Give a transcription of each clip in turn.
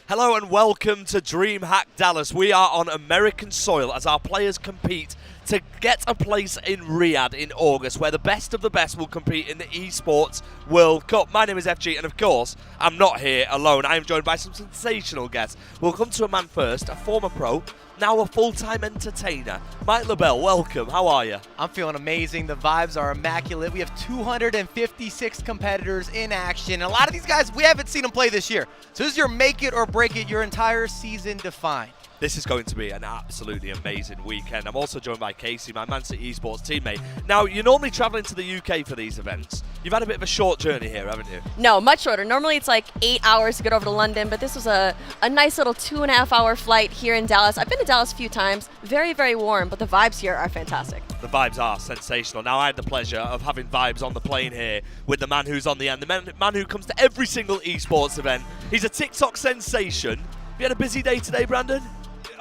Hello and welcome to DreamHack Dallas. We are on American soil as our players compete to get a place in Riyadh in August, where the best of the best will compete in the Esports World Cup. My name is FG, and of course, I'm not here alone. I am joined by some sensational guests. We'll come to a man first, a former pro, now a full-time entertainer. Mike LaBelle, welcome. How are you? I'm feeling amazing. The vibes are immaculate. We have 256 competitors in action. And a lot of these guys, we haven't seen them play this year. So this is your make it or break it, your entire season defined. This is going to be an absolutely amazing weekend. I'm also joined by Casey, my Man City Esports teammate. Now, you're normally traveling to the UK for these events. You've had a bit of a short journey here, haven't you? No, much shorter. Normally it's like 8 hours to get over to London, but this was a nice little 2.5-hour flight here in Dallas. I've been to Dallas a few times. Very, very warm, but the vibes here are fantastic. The vibes are sensational. Now, I had the pleasure of having vibes on the plane here with the man who's on the end, the man who comes to every single esports event. He's a TikTok sensation. Have you had a busy day today, Brandon?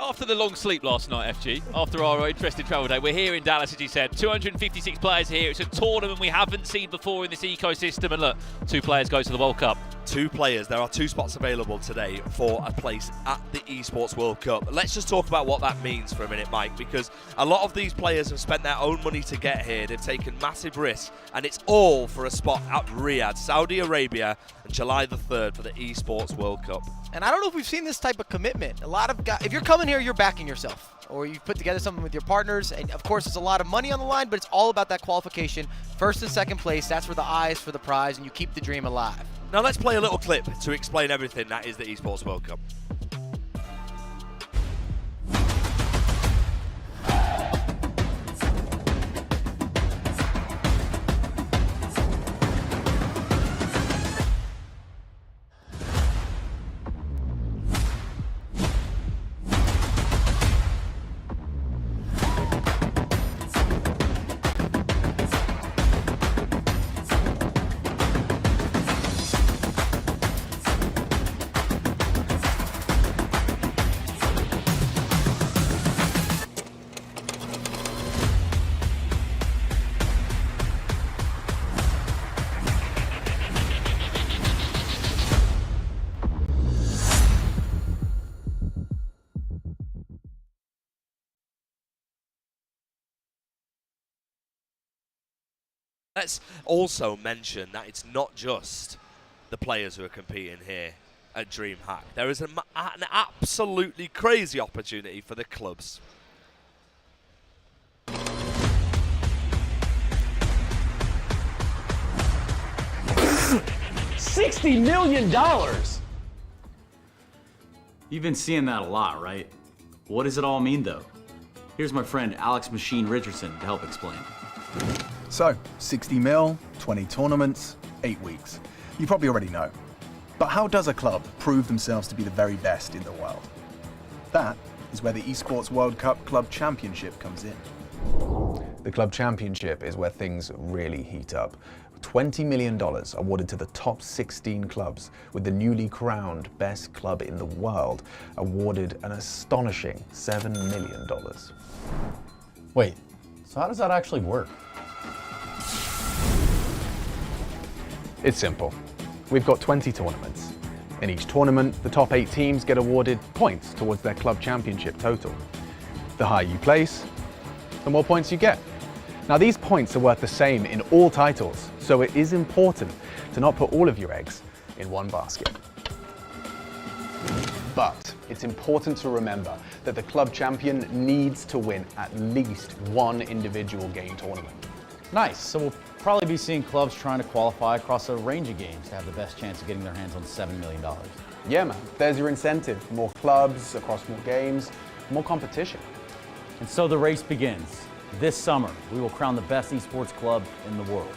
After the long sleep last night, FG, after our interesting travel day, we're here in Dallas, as you said. 256 players here. It's a tournament we haven't seen before in this ecosystem. And look, 2 players go to the World Cup. 2 players. There are 2 spots available today for a place at the Esports World Cup. Let's just talk about what that means for a minute, Mike, because a lot of these players have spent their own money to get here. They've taken massive risks, and it's all for a spot at Riyadh, Saudi Arabia, on July the 3rd for the Esports World Cup. And I don't know if we've seen this type of commitment. A lot of guys, if you're coming here, you're backing yourself. Or you've put together something with your partners. And of course, there's a lot of money on the line, but it's all about that qualification. First and second place, that's where the eye is for the prize, and you keep the dream alive. Now let's play a little clip to explain everything that is the Esports World Cup. Let's also mention that it's not just the players who are competing here at DreamHack. There is an absolutely crazy opportunity for the clubs. $60 million! You've been seeing that a lot, right? What does it all mean, though? Here's my friend Alex Machine Richardson to help explain. So, 60 mil, 20 tournaments, 8 weeks. You probably already know. But how does a club prove themselves to be the very best in the world? That is where the Esports World Cup Club Championship comes in. The Club Championship is where things really heat up. $20 million awarded to the top 16 clubs, with the newly crowned best club in the world awarded an astonishing $7 million. Wait, so how does that actually work? It's simple. We've got 20 tournaments. In each tournament, the top 8 teams get awarded points towards their club championship total. The higher you place, the more points you get. Now, these points are worth the same in all titles, so it is important to not put all of your eggs in one basket. But it's important to remember that the club champion needs to win at least one individual game tournament. Nice, so we'll probably be seeing clubs trying to qualify across a range of games to have the best chance of getting their hands on $7 million. Yeah, man, there's your incentive. More clubs across more games, more competition. And so the race begins. This summer, we will crown the best esports club in the world.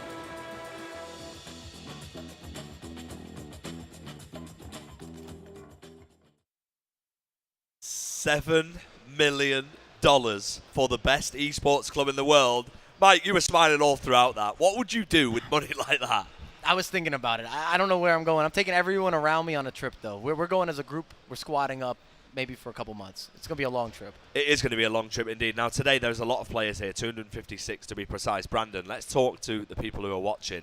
$7 million for the best esports club in the world. Mike, you were smiling all throughout that. What would you do with money like that? I was thinking about it. I don't know where I'm going. I'm taking everyone around me on a trip, though. We're going as a group. We're squatting up. maybe for a couple months. It's going to be a long trip. It is going to be a long trip indeed. Now, today there's a lot of players here, 256 to be precise. Brandon, let's talk to the people who are watching.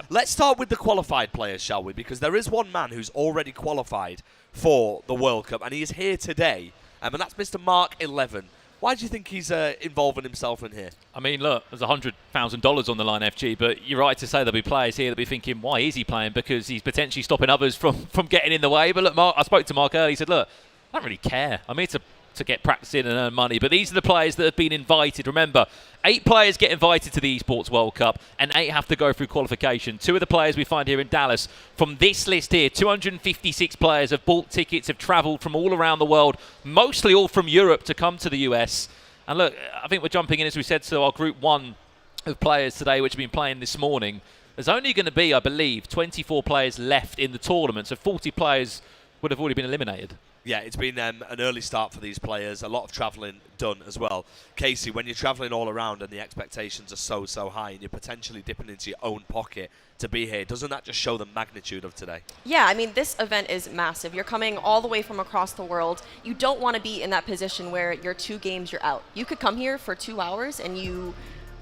Let's start with the qualified players, shall we? Because there is one man who's already qualified for the World Cup, and he is here today, and that's Mr. Mark 11. Why do you think he's involving himself in here? I mean, look, there's $100,000 on the line, FG, but you're right to say there'll be players here that'll be thinking, why is he playing? Because he's potentially stopping others from getting in the way. But look, Mark, I spoke to Mark earlier. He said, look, I don't really care. I'm here to get practice in and earn money. But these are the players that have been invited. Remember, 8 players get invited to the Esports World Cup and 8 have to go through qualification. 2 of the players we find here in Dallas. From this list here, 256 players have bought tickets, have travelled from all around the world, mostly all from Europe to come to the US. And look, I think we're jumping in, as we said, to our Group 1 of players today, which have been playing this morning. There's only going to be, I believe, 24 players left in the tournament, so 40 players would have already been eliminated. Yeah, it's been an early start for these players, a lot of travelling done as well. Casey, when you're travelling all around and the expectations are so high and you're potentially dipping into your own pocket to be here, doesn't that just show the magnitude of today? Yeah, I mean, this event is massive. You're coming all the way from across the world. You don't want to be in that position where you're 2 games, you're out. You could come here for 2 hours and you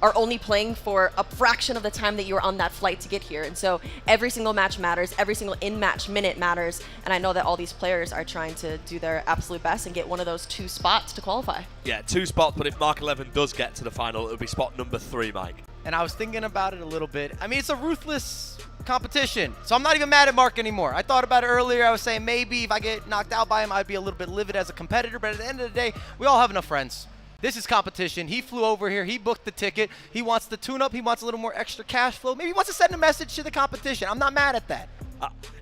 are only playing for a fraction of the time that you were on that flight to get here. And so every single match matters, every single in-match minute matters, and I know that all these players are trying to do their absolute best and get one of those 2 spots to qualify. Yeah, 2 spots, but if Mark 11 does get to the final, it'll be spot number 3, Mike. And I was thinking about it a little bit. I mean, it's a ruthless competition, so I'm not even mad at Mark anymore. I thought about it earlier. I was saying maybe if I get knocked out by him, I'd be a little bit livid as a competitor, but at the end of the day, we all have enough friends. This is competition. He flew over here. He booked the ticket. He wants the tune-up. He wants a little more extra cash flow. Maybe he wants to send a message to the competition. I'm not mad at that.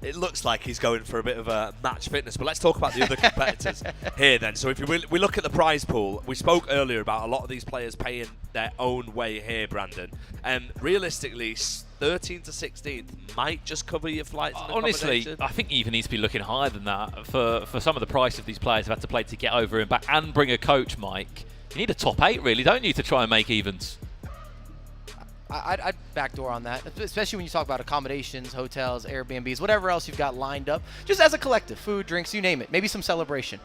It looks like he's going for a bit of a match fitness, but let's talk about the other competitors here then. So if we look at the prize pool, we spoke earlier about a lot of these players paying their own way here, Brandon. And realistically, 13th to 16th might just cover your flights and honestly, I think you even need to be looking higher than that for some of the price of these players have had to play to get over and back and bring a coach, Mike. You need a top 8, really, don't you, to try and make evens? I'd backdoor on that, especially when you talk about accommodations, hotels, Airbnbs, whatever else you've got lined up, just as a collective, food, drinks, you name it, maybe some celebration.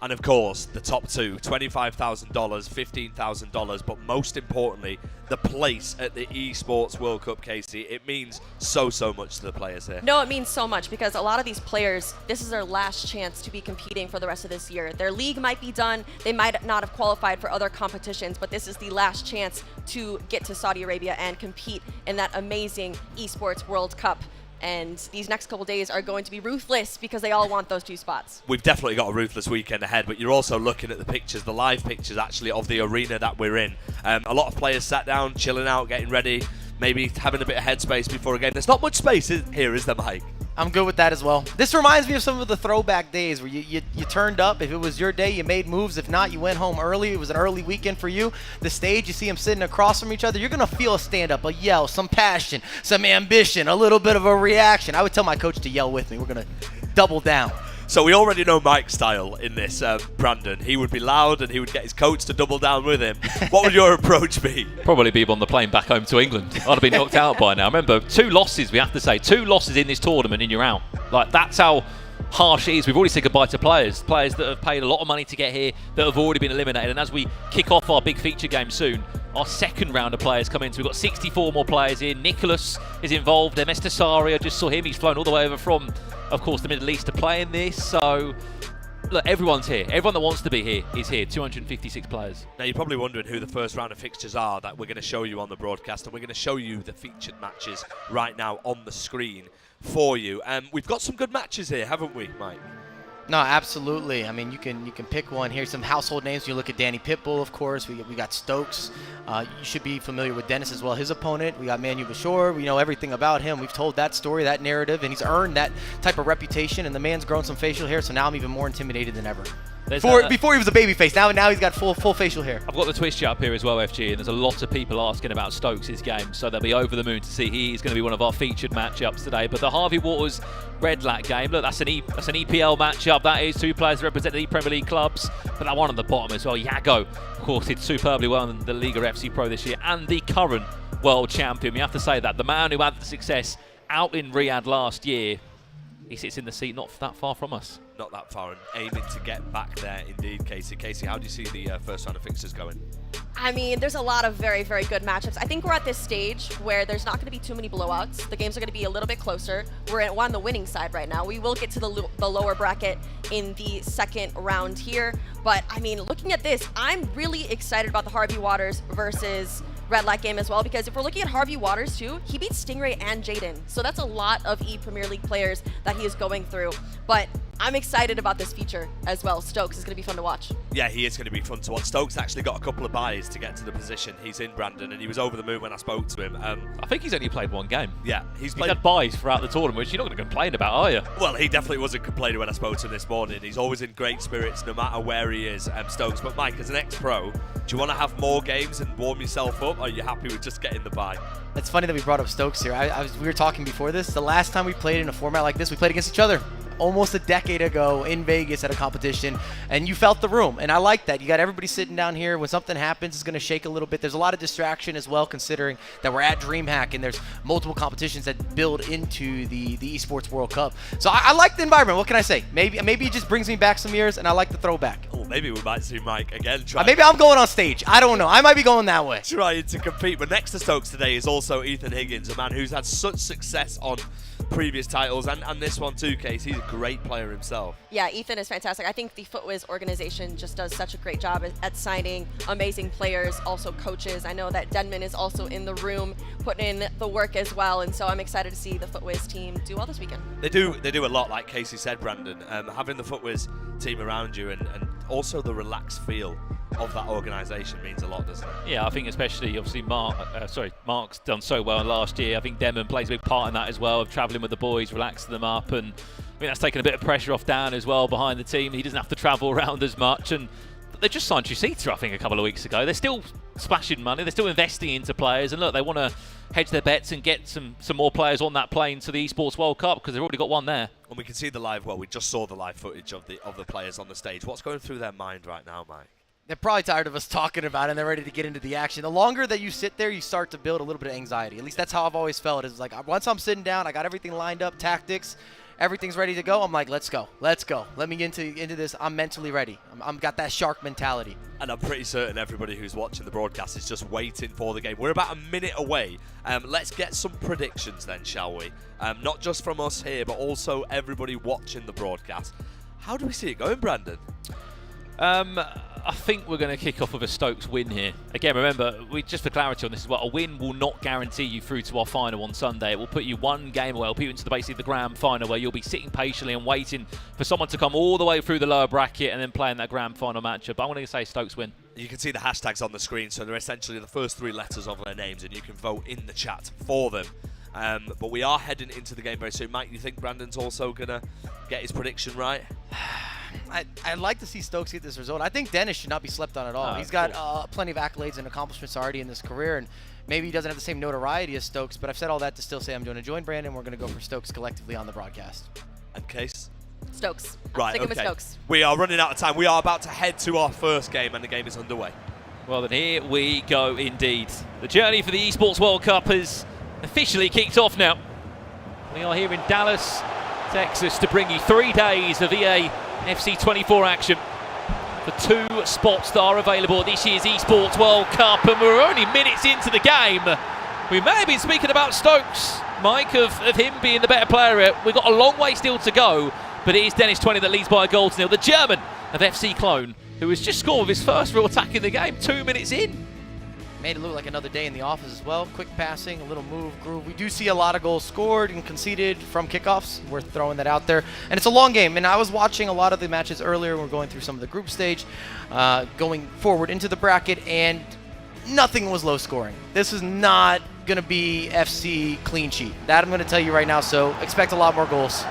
And of course, the top 2, $25,000, $15,000, but most importantly, the place at the Esports World Cup, Casey. It means so much to the players here. No, it means so much because a lot of these players, this is their last chance to be competing for the rest of this year. Their league might be done. They might not have qualified for other competitions, but this is the last chance to get to Saudi Arabia and compete in that amazing Esports World Cup. And these next couple days are going to be ruthless because they all want those 2 spots. We've definitely got a ruthless weekend ahead, but you're also looking at the pictures, the live pictures actually of the arena that we're in. A lot of players sat down, chilling out, getting ready, maybe having a bit of headspace before a game. There's not much space here, is there, Mike? I'm good with that as well. This reminds me of some of the throwback days where you turned up. If it was your day, you made moves. If not, you went home early. It was an early weekend for you. The stage, you see them sitting across from each other. You're going to feel a stand-up, a yell, some passion, some ambition, a little bit of a reaction. I would tell my coach to yell with me. We're going to double down. So we already know Mike's style in this, Brandon. He would be loud and he would get his coach to double down with him. What would your approach be? Probably be on the plane back home to England. I'd have been knocked out by now. Remember, 2 losses, we have to say. 2 losses in this tournament and you're out. Like, that's how harsh it is. We've already said goodbye to players that have paid a lot of money to get here, that have already been eliminated. And as we kick off our big feature game soon, our second round of players come in. So we've got 64 more players here. Nicholas is involved. MS Tassari, I just saw him. He's flown all the way over from, of course, the Middle East to play in this. So, look, everyone's here. Everyone that wants to be here is here. 256 players. Now, you're probably wondering who the first round of fixtures are that we're going to show you on the broadcast. And we're going to show you the featured matches right now on the screen for you. We've got some good matches here, haven't we, Mike? No, absolutely. I mean, you can pick one. Here's some household names. You look at Danny Pitbull, of course. We got Stokes. You should be familiar with Dennis as well, his opponent. We got Manu Bashor. We know everything about him. We've told that story, that narrative, and he's earned that type of reputation. And the man's grown some facial hair, so now I'm even more intimidated than ever. Before he was a baby face, now he's got full facial hair. I've got the Twitch chat up here as well, FG, and there's a lot of people asking about Stokes' game, so they'll be over the moon to see he's going to be one of our featured matchups today. But the Harvey Waters Red Lat game, look, that's an EPL matchup. That is 2 players representing the Premier League clubs, but that one on the bottom as well. Yago, of course, did superbly well in the Liga FC Pro this year, and the current world champion. We have to say that the man who had the success out in Riyadh last year. he sits in the seat not that far from us. Not that far, and aiming to get back there indeed, Casey. Casey, how do you see the first round of fixtures going? I mean, there's a lot of very, very good matchups. I think we're at this stage where there's not going to be too many blowouts. The games are going to be a little bit closer. We're on the winning side right now. We will get to the lower bracket in the second round here. But, I mean, looking at this, I'm really excited about the Harvey Waters versus Red Light game as well, because if we're looking at Harvey Waters too, he beat Stingray and Jaden. So that's a lot of Premier League players that he is going through. But I'm excited about this feature as well. Stokes is going to be fun to watch. Yeah, he is going to be fun to watch. Stokes actually got a couple of buys to get to the position he's in, Brandon, and he was over the moon when I spoke to him. I think he's only played one game. Yeah, he's played. Had buys throughout the tournament, which you're not going to complain about, are you? Well, he definitely wasn't complaining when I spoke to him this morning. He's always in great spirits no matter where he is, Stokes. But Mike, as an ex-pro, do you want to have more games and warm yourself up, or are you happy with just getting the buy? It's funny that we brought up Stokes here. We were talking before this. The last time we played in a format like this, we played against each other almost a decade ago in Vegas at a competition, and you felt the room, and I like that. You got everybody sitting down here. When something happens, it's going to shake a little bit. There's a lot of distraction as well, considering that we're at DreamHack and there's multiple competitions that build into the Esports World Cup. So I like the environment. What can I say? Maybe it just brings me back some years, and I like the throwback. Oh, maybe we might see Mike again. Maybe I'm going on stage. I don't know. I might be going that way. Trying to compete. But next to Stokes today is also Ethan Higgins, a man who's had such success on previous titles and this one too, Case. He's a great player himself. Yeah, Ethan is fantastic. I think the FootWiz organization just does such a great job at signing amazing players, also coaches. I know that Denman is also in the room putting in the work as well, and so I'm excited to see the FootWiz team do well this weekend. They do a lot, like Casey said, Brandon. Having the FootWiz team around you and also the relaxed feel of that organisation means a lot, doesn't it? Yeah, I think especially, obviously, Mark's done so well last year. I think Denman plays a big part in that as well, of travelling with the boys, relaxing them up, and I think that's taken a bit of pressure off Dan as well behind the team. He doesn't have to travel around as much, and they just signed Chusita, I think, a couple of weeks ago. They're still splashing money, they're still investing into players, and look, they want to hedge their bets and get some more players on that plane to the Esports World Cup, because they've already got one there. And we can see the live, we just saw the live footage of the players on the stage. What's going through their mind right now, Mike? They're probably tired of us talking about it, and they're ready to get into the action. The longer that you sit there, you start to build a little bit of anxiety. At least that's how I've always felt. It's like once I'm sitting down, I got everything lined up, tactics, everything's ready to go. I'm like, let's go. Let me get into this. I'm mentally ready. I'm got that shark mentality. And I'm pretty certain everybody who's watching the broadcast is just waiting for the game. We're about a minute away. Let's get some predictions then, shall we? Not just from us here, but also everybody watching the broadcast. How do we see it going, Brandon? I think we're going to kick off with a Stokes win here. Again, remember, just for clarity on this as well, a win will not guarantee you through to our final on Sunday. It will put you one game away. It'll put you into basically the grand final, where you'll be sitting patiently and waiting for someone to come all the way through the lower bracket and then playing that grand final matchup. But I want to say Stokes win. You can see the hashtags on the screen, so they're essentially the first three letters of their names, and you can vote in the chat for them. But we are heading into the game very soon. Mike, you think Brandon's also going to get his prediction right? I'd like to see Stokes get this result. I think Dennis should not be slept on at all. He's got plenty of accolades and accomplishments already in this career, and maybe he doesn't have the same notoriety as Stokes, but I've said all that to still say I'm going to join Brandon. We're going to go for Stokes collectively on the broadcast. And Case? Stokes. Right, Sticking with Stokes. We are running out of time. We are about to head to our first game, and the game is underway. Well, then here we go indeed. The journey for the Esports World Cup has officially kicked off now. We are here in Dallas, Texas, to bring you 3 days of EA FC 24 action. The 2 spots that are available at this year's Esports World Cup, and we're only minutes into the game. We may have been speaking about Stokes, Mike, of him being the better player here. We've got a long way still to go, but it is Dennis 20 that leads by a goal to nil. The German of FC Cologne, who has just scored with his first real attack in the game, 2 minutes in. Made it look like another day in the office as well. Quick passing, a little move, groove. We do see a lot of goals scored and conceded from kickoffs. We're throwing that out there. And it's a long game. And I was watching a lot of the matches earlier. We're going through some of the group stage, going forward into the bracket, and nothing was low scoring. This is not going to be FC clean sheet. That I'm going to tell you right now. So expect a lot more goals.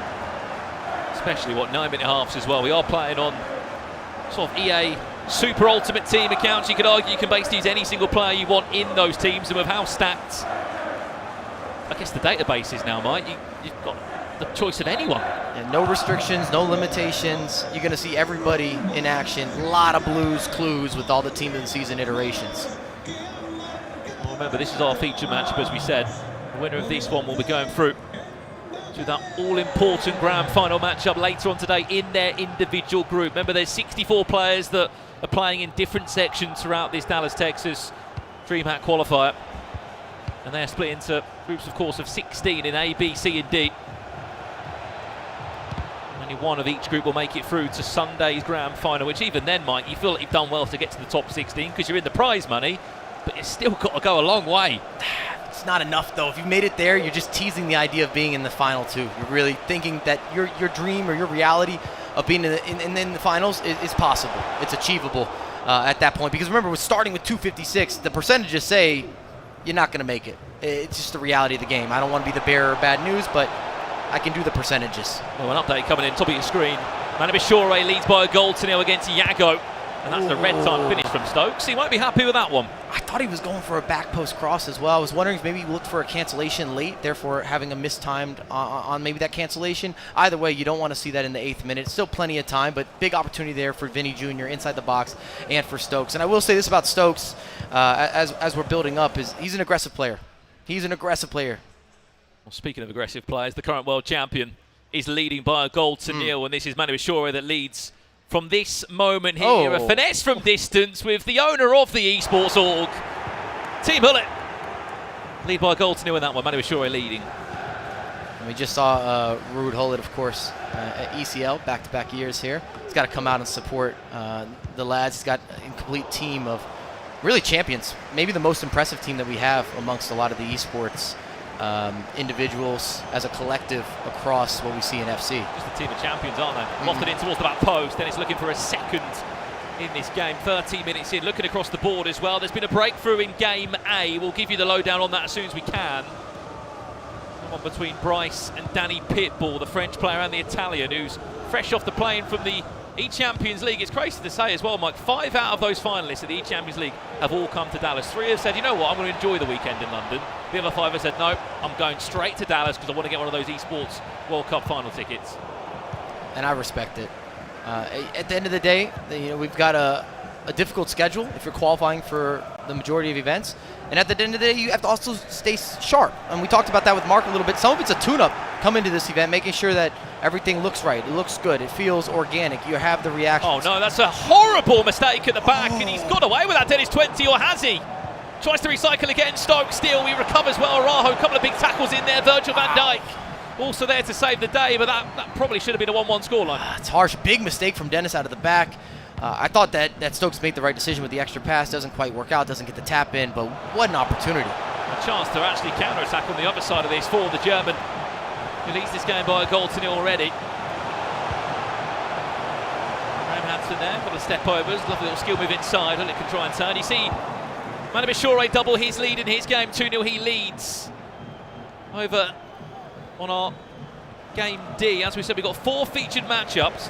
Especially, 9-minute halves as well. We are playing on sort of EA Super Ultimate Team accounts. You could argue you can basically use any single player you want in those teams, and with how stacked, I guess, the database is now, Mike, you've got the choice of anyone. And no restrictions, no limitations. You're going to see everybody in action. A lot of blues clues with all the team of the season iterations. Well, remember, this is our feature matchup, as we said. The winner of this one will be going through to that all-important grand final matchup later on today in their individual group. Remember, there's 64 players that are playing in different sections throughout this Dallas, Texas DreamHack qualifier. And they're split into groups, of course, of 16 in A, B, C and D. Only one of each group will make it through to Sunday's grand final, which even then, Mike, you feel like you've done well to get to the top 16 because you're in the prize money, but you've still got to go a long way. It's not enough, though. If you've made it there, you're just teasing the idea of being in the final, too. You're really thinking that your dream or your reality of being in the finals is possible. It's achievable at that point. Because remember, we're starting with 256. The percentages say you're not going to make it. It's just the reality of the game. I don't want to be the bearer of bad news, but I can do the percentages. Well, an update coming in top of your screen. Manabishore leads by a goal to 0 against Iago. And that's the red time finish from Stokes. He won't be happy with that one. I thought he was going for a back post cross as well. I was wondering if maybe he looked for a cancellation late, therefore having a mistimed on maybe that cancellation. Either way, you don't want to see that in the 8th minute. Still plenty of time, but big opportunity there for Vinny Jr. inside the box and for Stokes. And I will say this about Stokes, as we're building up, is he's an aggressive player. He's an aggressive player. Well, speaking of aggressive players, the current world champion is leading by a goal to 0, and this is Manabishore that leads from this moment here. A finesse from distance with the owner of the Esports Org, Team Hullet. Lead by a goal to 0 in that one. Manabishore leading. And we just saw Ruud Hullet, of course, at ECL, back-to-back years here. He's got to come out and support the lads. He's got a complete team of really champions. Maybe the most impressive team that we have amongst a lot of the esports individuals as a collective across what we see in FC. Just a team of champions, aren't they? Lofted in towards the back post, then it's looking for a second in this game. 13 minutes in, looking across the board as well. There's been a breakthrough in game A. We'll give you the lowdown on that as soon as we can. One between Bryce and Danny Pitbull, the French player and the Italian, who's fresh off the plane from the E-Champions League. It's crazy to say as well, Mike, 5 out of those finalists at the E-Champions League have all come to Dallas. 3 have said, you know what, I'm going to enjoy the weekend in London. The other 5 have said, no, I'm going straight to Dallas because I want to get one of those Esports World Cup final tickets. And I respect it. At the end of the day, we've got a difficult schedule if you're qualifying for the majority of events. And at the end of the day, you have to also stay sharp. And we talked about that with Mark a little bit. Some of it's a tune-up coming to this event, making sure that everything looks right. It looks good. It feels organic. You have the reactions. Oh, no, that's a horrible mistake at the back. And he's got away with that, Dennis 20, or has he? Tries to recycle again. Stokes still. He recovers well. Arajo, a couple of big tackles in there. Virgil van Dijk also there to save the day, but that probably should have been a 1-1 scoreline. It's harsh. Big mistake from Dennis out of the back. I thought that Stokes made the right decision with the extra pass. Doesn't quite work out, doesn't get the tap in, but what an opportunity. A chance to actually counter-attack on the other side of this for the German, who leads this game by a goal to 0 already. Graham Hansen there, got the step overs, lovely little skill move inside, and it can try and turn. You see Manabishore double his lead in his game, 2-0 he leads over on our game D. As we said, we've got 4 featured matchups.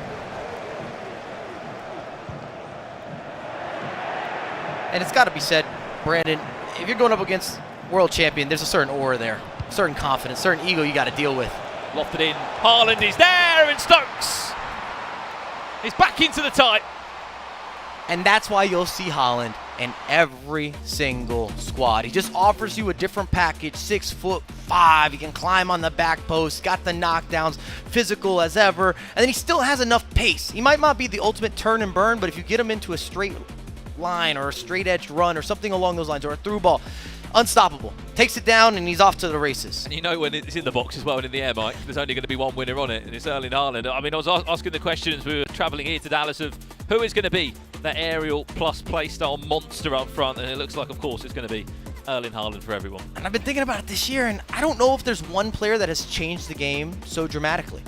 And it's got to be said, Brandon, if you're going up against world champion, there's a certain aura there, certain confidence, certain ego you got to deal with. Lofted in, Haaland is there, and Stokes is back into the tie. And that's why you'll see Haaland in every single squad. He just offers you a different package, 6'5". He can climb on the back post, got the knockdowns, physical as ever, and then he still has enough pace. He might not be the ultimate turn and burn, but if you get him into a straight line or a straight edge run or something along those lines, or a through ball, unstoppable. Takes it down and he's off to the races. And you know when it's in the box as well and in the air, Mike, there's only going to be one winner on it, and it's Erling Haaland. I mean, I was asking the questions we were travelling here to Dallas of who is going to be that aerial plus playstyle monster up front, and it looks like, of course, it's going to be Erling Haaland for everyone. And I've been thinking about it this year, and I don't know if there's one player that has changed the game so dramatically.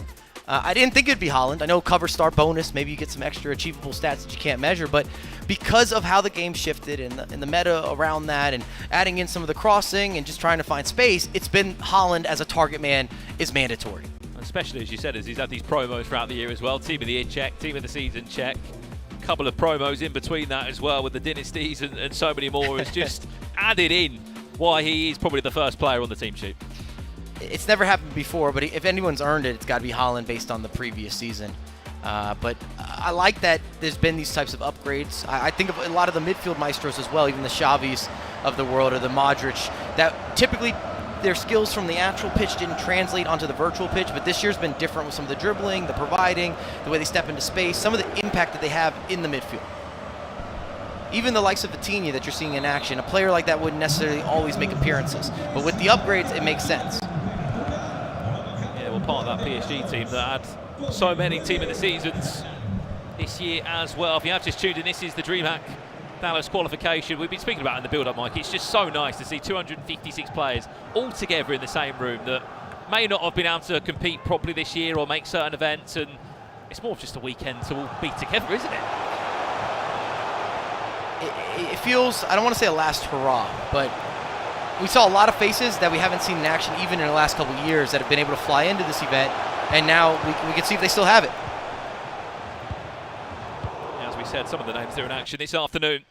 I didn't think it'd be Haaland. I know cover star bonus, maybe you get some extra achievable stats that you can't measure, but because of how the game shifted and the meta around that and adding in some of the crossing and just trying to find space, it's been Haaland as a target man is mandatory. Especially, as you said, as he's had these promos throughout the year as well. Team of the year check, team of the season check. A couple of promos in between that as well with the dynasties and so many more. Has just added in why he is probably the first player on the team sheet. It's never happened before, but if anyone's earned it, it's got to be Haaland based on the previous season. But I like that there's been these types of upgrades. I think of a lot of the midfield maestros as well, even the Xavis of the world or the Modric, that typically their skills from the actual pitch didn't translate onto the virtual pitch, but this year's been different with some of the dribbling, the providing, the way they step into space, some of the impact that they have in the midfield. Even the likes of Vitinha that you're seeing in action, a player like that wouldn't necessarily always make appearances, but with the upgrades, it makes sense. Yeah, well, part of that PSG team that had so many team of the seasons this year as well. If you have just tuned in, this is the DreamHack Dallas qualification. We've been speaking about it in the build-up, Mike. It's just so nice to see 256 players all together in the same room that may not have been able to compete properly this year or make certain events, and it's more just a weekend to all be together, isn't it? It feels, I don't want to say a last hurrah, but we saw a lot of faces that we haven't seen in action even in the last couple of years that have been able to fly into this event, and now we can see if they still have it. As we said, some of the names are in action this afternoon.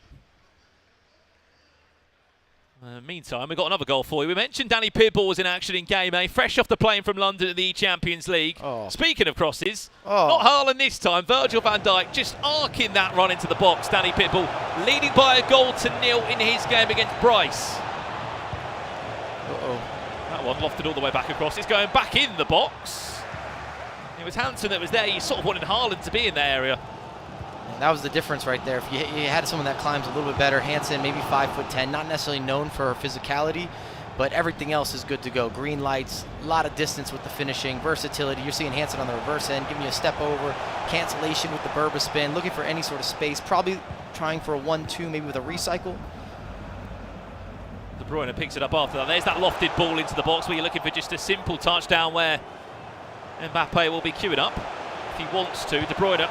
Meantime, we've got another goal for you. We mentioned Danny Pitbull was in action in Game A, fresh off the plane from London at the Champions League. Speaking of crosses, not Haaland this time, Virgil van Dijk just arcing that run into the box. Danny Pitbull leading by a goal to 0 in his game against Bryce. That one lofted all the way back across. It's going back in the box. It was Hansen that was there. You sort of wanted Haaland to be in the area. That was the difference right there. If you had someone that climbs a little bit better, Hansen, maybe 5'10", not necessarily known for her physicality, but everything else is good to go. Green lights, a lot of distance with the finishing, versatility. You're seeing Hansen on the reverse end, giving you a step over, cancellation with the Berba spin, looking for any sort of space, probably trying for a 1-2, maybe with a recycle. De Bruyne picks it up after that. There's that lofted ball into the box where you're looking for just a simple touchdown where Mbappe will be queuing up if he wants to. De Bruyne.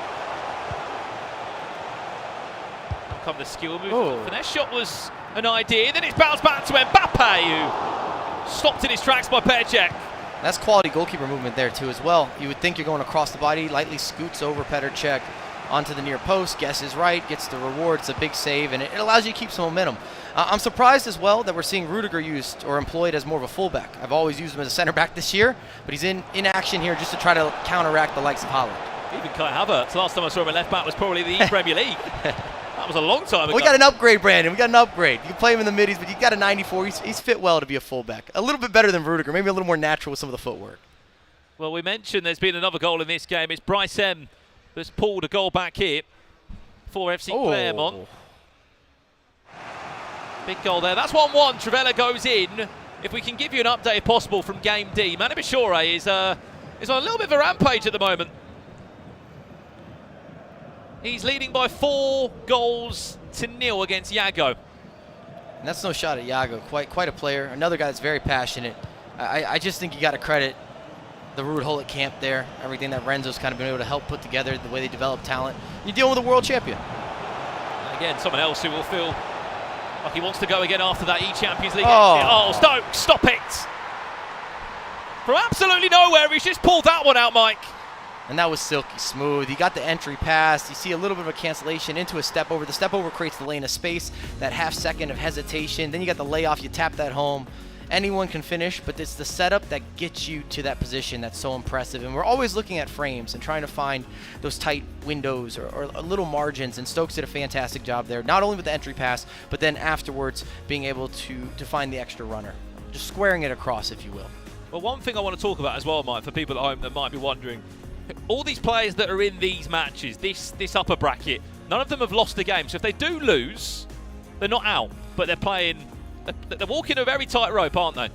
Come the skill move. Finesse shot was an idea. Then it's bounced back to Mbappe, who stopped in his tracks by Petr. That's quality goalkeeper movement there too as well. You would think you're going across the body, lightly scoots over Petr onto the near post, guesses right, gets the reward. It's a big save, and it allows you to keep some momentum. I'm surprised as well that we're seeing Rudiger used or employed as more of a fullback. I've always used him as a center back this year, but he's in action here just to try to counteract the likes of Haaland. Even Kai Havertz, last time I saw him at left back was probably the Premier League. That was a long time ago. We got an upgrade, Brandon. We got an upgrade. You can play him in the middies, but you got a 94. He's fit well to be a fullback. A little bit better than Rudiger, maybe a little more natural with some of the footwork. Well, we mentioned there's been another goal in this game. It's Bryce M that's pulled a goal back here for FC Clermont. Big goal there. That's 1-1. Trivella goes in. If we can give you an update, if possible, from Game D. Manu Bishore is on a little bit of a rampage at the moment. He's leading by 4 goals to 0 against Yago. And that's no shot at Yago. Quite a player. Another guy that's very passionate. I just think you got to credit the Ruud Gullit camp there. Everything that Renzo's kind of been able to help put together, the way they develop talent. You're dealing with a world champion. And again, someone else who will feel like he wants to go again after that E-Champions League. Stokes, stop it! From absolutely nowhere, he's just pulled that one out, Mike. And that was silky smooth. He got the entry pass. You see a little bit of a cancellation into a step over. The step over creates the lane of space, that half second of hesitation. Then you got the layoff, you tap that home. Anyone can finish, but it's the setup that gets you to that position that's so impressive. And we're always looking at frames and trying to find those tight windows or little margins, and Stokes did a fantastic job there, not only with the entry pass, but then afterwards being able to find the extra runner. Just squaring it across, if you will. Well, one thing I want to talk about as well, Mike, for people at home that might be wondering, all these players that are in these matches, this upper bracket, none of them have lost a game. So if they do lose, they're not out, but they're playing, they're walking a very tight rope, aren't they?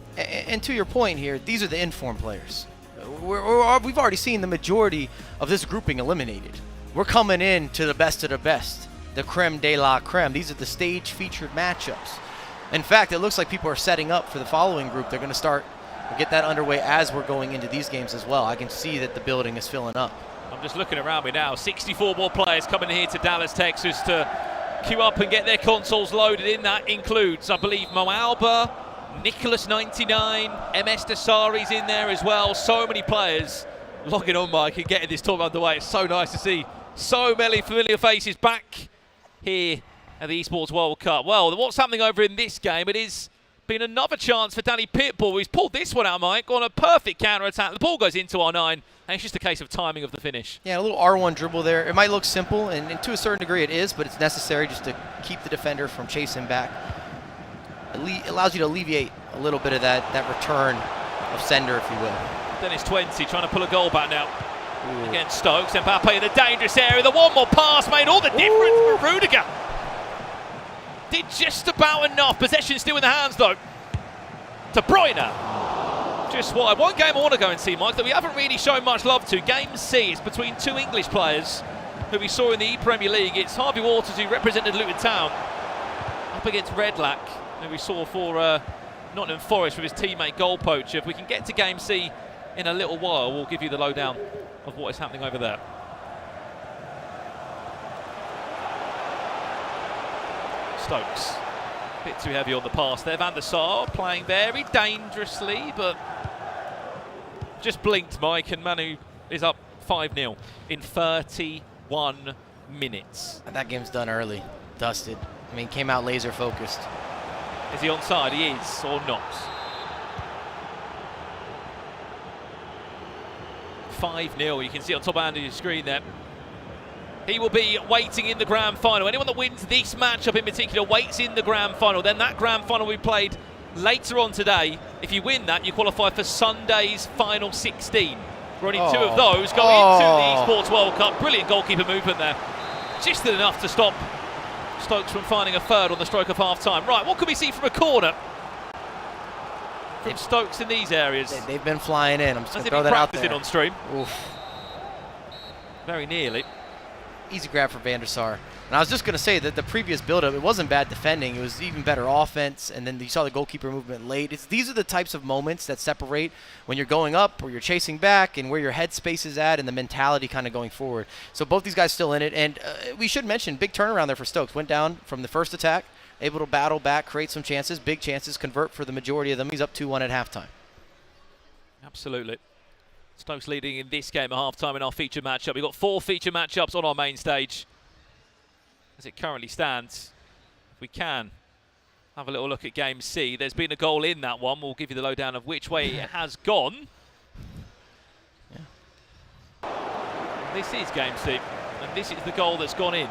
And to your point here, these are the informed players. We've already seen the majority of this grouping eliminated. We're coming in to the best of the best, the creme de la creme. These are the stage-featured matchups. In fact, it looks like people are setting up for the following group. They're going to start get that underway as we're going into these games as well. I can see that the building is filling up. I'm just looking around me now. 64 more players coming here to Dallas, Texas to queue up and get their consoles loaded in. That includes, I believe, Mo Alba, Nicholas 99, MS Dasari's in there as well. So many players logging on, Mike, and getting this tournament underway. It's so nice to see so many familiar faces back here at the Esports World Cup. Well, what's happening over in this game? It is been another chance for Danny Pitbull. He's pulled this one out, Mike, on a perfect counter-attack. The ball goes into R9, and it's just a case of timing of the finish. Yeah, a little R1 dribble there. It might look simple, and to a certain degree it is, but it's necessary just to keep the defender from chasing back. allows you to alleviate a little bit of that return of sender, if you will. Then it's 20, trying to pull a goal back now. Against Stokes, Mbappe in a dangerous area. The one more pass made all the difference for Rudiger. Did just about enough. Possession still in the hands though. De Bruyne. Just what one game I want to go and see, Mike, that we haven't really shown much love to. Game C is between two English players who we saw in the Premier League. It's Harvey Waters, who represented Luton Town, up against Redlac, who we saw for Nottingham Forest with his teammate goal poacher. If we can get to Game C in a little while, we'll give you the lowdown of what is happening over there. Stokes, a bit too heavy on the pass there. Van der Sar playing very dangerously, but just blinked, Mike, and Manu is up 5-0 in 31 minutes. And that game's done early, dusted. I mean, came out laser focused. Is he onside? He is, or not? 5-0, you can see on top hand of your screen there. He will be waiting in the grand final. Anyone that wins this matchup in particular waits in the grand final. Then that grand final will be played later on today. If you win that, you qualify for Sunday's final 16. We're only two of those go into the Esports World Cup. Brilliant goalkeeper movement there. Just enough to stop Stokes from finding a third on the stroke of half-time. Right, what can we see from a corner from Stokes in these areas? They've been flying in. I'm just going to Has throw he been that out there. practicing on stream? Oof. Very nearly. Easy grab for Van der Sar. And I was just going to say that the previous build-up, it wasn't bad defending. It was even better offense, and then you saw the goalkeeper movement late. These are the types of moments that separate when you're going up or you're chasing back and where your headspace is at and the mentality kind of going forward. So both these guys still in it, and we should mention, big turnaround there for Stokes. Went down from the first attack, able to battle back, create some chances, big chances, convert for the majority of them. He's up 2-1 at halftime. Absolutely. Stokes leading in this game at half-time in our feature matchup. We've got 4 feature matchups on our main stage as it currently stands. If we can have a little look at Game C. There's been a goal in that one. We'll give you the lowdown of which way it has gone. Yeah. This is Game C, and this is the goal that's gone in.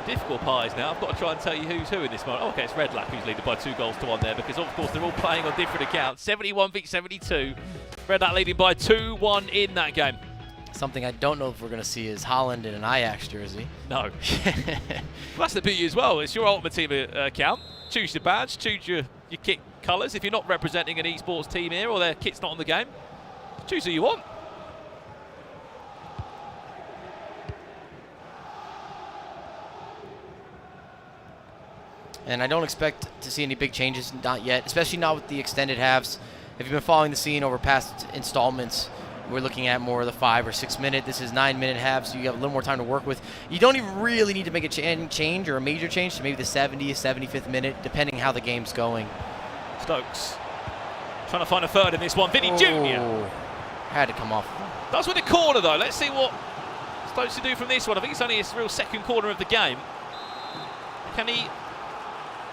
Difficult pies now. I've got to try and tell you who's who in this moment. Oh, okay, it's Redlac who's leading by 2 goals to 1 there, because of course they're all playing on different accounts. 71 v 72. Redlac leading by 2-1 in that game. Something I don't know if we're going to see is Holland in an Ajax jersey. No. Well, that's the beauty as well. It's your Ultimate Team account. Choose your badge, choose your kit colours. If you're not representing an esports team here or their kit's not on the game, choose who you want. And I don't expect to see any big changes, not yet, especially not with the extended halves. If you've been following the scene over past installments, we're looking at more of the 5 or 6 minute. This is 9-minute halves, so you have a little more time to work with. You don't even really need to make a change or a major change to maybe the 70th, 75th minute, depending how the game's going. Stokes trying to find a third in this one. Vinny Jr. Had to come off. That's with the corner though. Let's see what Stokes to do from this one. I think it's only his real second corner of the game. Can he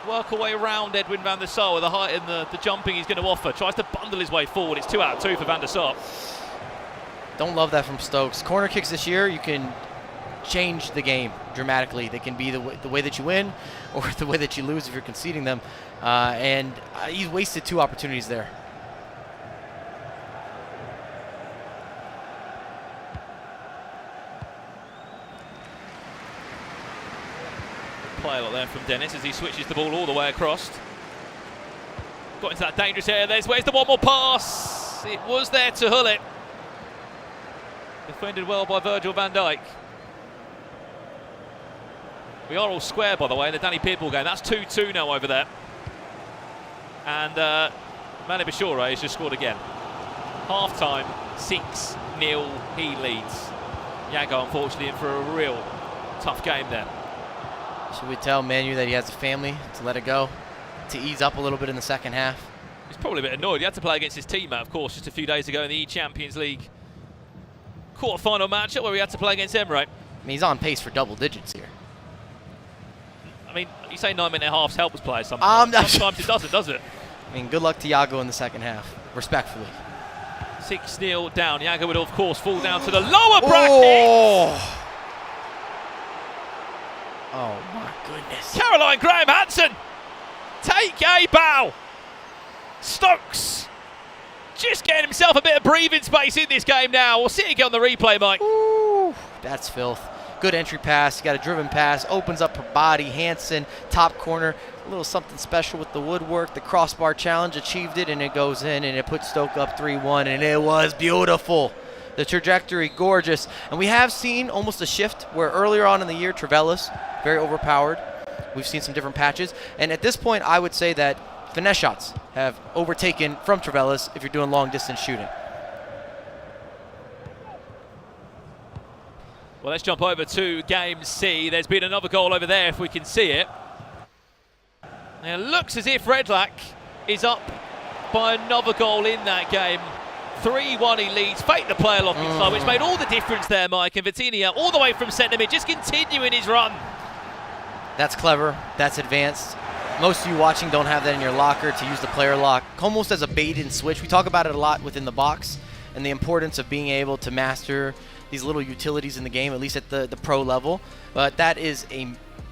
work away around Edwin van der Sar with the height and the jumping he's going to offer? Tries to bundle his way forward. It's 2 out of 2 for van der Sar. Don't love that from Stokes. Corner kicks this year, you can change the game dramatically. They can be the way that you win or the way that you lose if you're conceding them. And he's wasted 2 opportunities there. Play a lot there from Dennis as he switches the ball all the way across. Got into that dangerous area. Where's the one more pass? It was there to Hullet. Defended well by Virgil van Dijk. We are all square, by the way, in the Danny Peerball game. That's 2-2 now over there. And Mane Bashore has just scored again. Half-time, 6-0 he leads. Yago, unfortunately, in for a real tough game there. Should we tell Manu that he has a family to let it go, to ease up a little bit in the second half? He's probably a bit annoyed. He had to play against his teammate, of course, just a few days ago in the E-Champions League quarter-final matchup where we had to play against Emirates. I mean, he's on pace for double digits here. I mean, you say 9-minute halves help us play sometimes. Sometimes it doesn't, does it? I mean, good luck to Yago in the second half, respectfully. 6-0 down. Yago would, of course, fall down to the lower bracket. Oh, my goodness. Caroline Graham-Hansen take a bow. Stokes just getting himself a bit of breathing space in this game now. We'll see it again on the replay, Mike. Ooh, that's filth. Good entry pass. Got a driven pass. Opens up her body. Hansen, top corner. A little something special with the woodwork. The crossbar challenge achieved it, and it goes in, and it puts Stoke up 3-1, and it was beautiful. The trajectory, gorgeous. And we have seen almost a shift where earlier on in the year, Trevellis, very overpowered. We've seen some different patches. And at this point, I would say that finesse shots have overtaken from Trevellis if you're doing long distance shooting. Well, let's jump over to game C. There's been another goal over there if we can see it. And it looks as if Redlac is up by another goal in that game. 3-1 he leads, fake the player lock in slow, which made all the difference there, Mike. And Vitinha all the way from centre mid, just continuing his run. That's clever, that's advanced. Most of you watching don't have that in your locker to use the player lock, almost as a bait and switch. We talk about it a lot within the box and the importance of being able to master these little utilities in the game, at least at the pro level. But that is a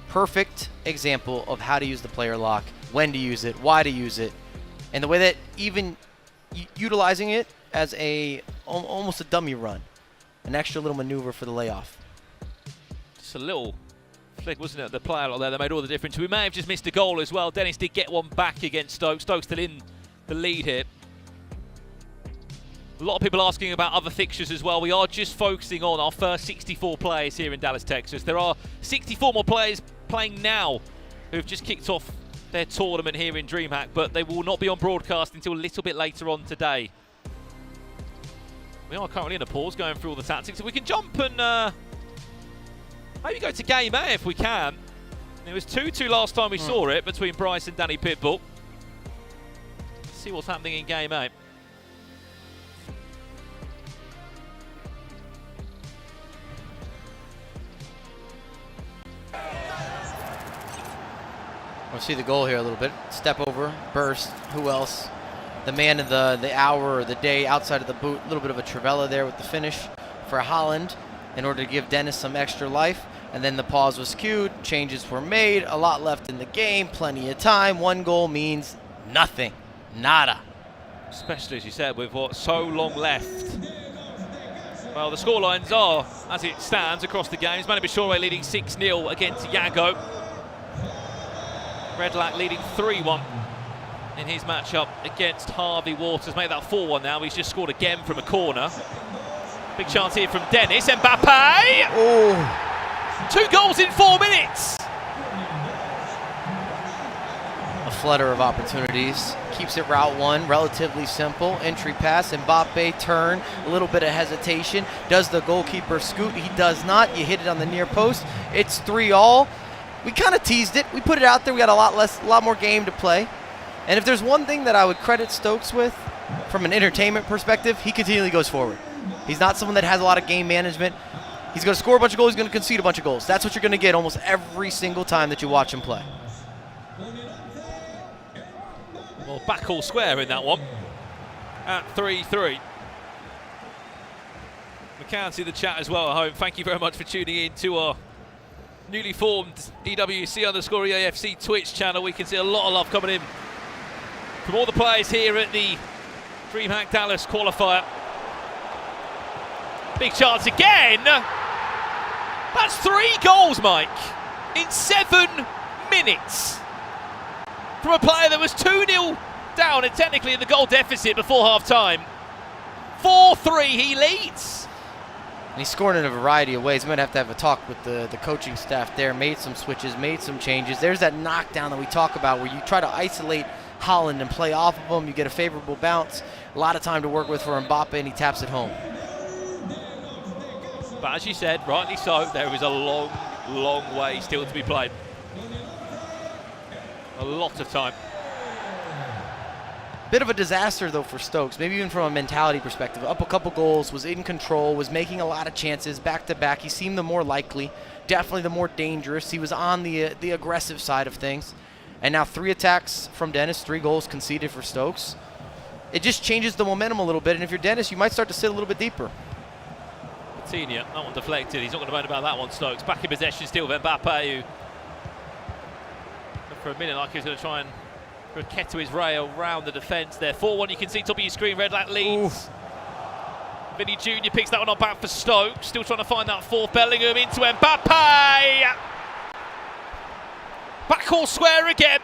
perfect example of how to use the player lock, when to use it, why to use it, and the way that even utilizing it as almost a dummy run, an extra little maneuver for the layoff. Just a little flick, wasn't it, the player out there that made all the difference. We may have just missed a goal as well. Dennis did get one back against Stoke. Stoke's still in the lead here. A lot of people asking about other fixtures as well. We are just focusing on our first 64 players here in Dallas, Texas. There are 64 more players playing now who've just kicked off their tournament here in DreamHack, but they will not be on broadcast until a little bit later on today. We are currently in a pause going through all the tactics. If we can jump and maybe go to game A if we can. It was 2-2 last time we saw it between Bryce and Danny Pitbull. Let's see what's happening in game A. We'll see the goal here a little bit. Step over, burst, who else? The man of the hour or the day outside of the boot. A little bit of a Trivella there with the finish for Holland in order to give Dennis some extra life. And then the pause was cued, changes were made, a lot left in the game, plenty of time. One goal means nothing, nada. Especially, as you said, with what so long left. Well, the scorelines are, as it stands, across the games. Manu Bishore leading 6-0 against Yago. Redlac leading 3-1 in his matchup against Harvey Waters. Made that 4-1 now. He's just scored again from a corner. Big chance here from Dennis. Mbappe! Oh. 2 goals in 4 minutes! A flutter of opportunities. Keeps it route one, relatively simple. Entry pass, Mbappe, turn, a little bit of hesitation. Does the goalkeeper scoot? He does not. You hit it on the near post. It's 3-all. We kind of teased it. We put it out there. We got a lot more game to play. And if there's one thing that I would credit Stokes with, from an entertainment perspective, he continually goes forward. He's not someone that has a lot of game management. He's going to score a bunch of goals. He's going to concede a bunch of goals. That's what you're going to get almost every single time that you watch him play. Well, back all square in that one at 3-3. We can see the chat as well at home. Thank you very much for tuning in to our newly formed EWC_EAFC Twitch channel. We can see a lot of love coming in from all the players here at the DreamHack Dallas qualifier. Big chance again. That's 3 goals, Mike, in 7 minutes. From a player that was 2-0 down and technically in the goal deficit before half-time. 4-3 he leads. And he's scoring in a variety of ways. We might have to have a talk with the coaching staff there. Made some switches, made some changes. There's that knockdown that we talk about where you try to isolate Holland and play off of him. You get a favorable bounce. A lot of time to work with for Mbappe, and he taps it home. But as you said, rightly so, there is a long, long way still to be played. A lot of time. Bit of a disaster, though, for Stokes, maybe even from a mentality perspective. Up a couple goals, was in control, was making a lot of chances back-to-back. He seemed the more likely, definitely the more dangerous. He was on the aggressive side of things. And now 3 attacks from Dennis, 3 goals conceded for Stokes. It just changes the momentum a little bit, and if you're Dennis, you might start to sit a little bit deeper. Vitinha, that one deflected. He's not going to moan about that one, Stokes. Back in possession still with Mbappe, who for a minute like he was going to try and Raketo is rail round the defence there. 4-1, you can see top of your screen, Red Lat leads. Vinny Jr. picks that one up back for Stoke. Still trying to find that fourth. Bellingham into Mbappe. Backhaul square again.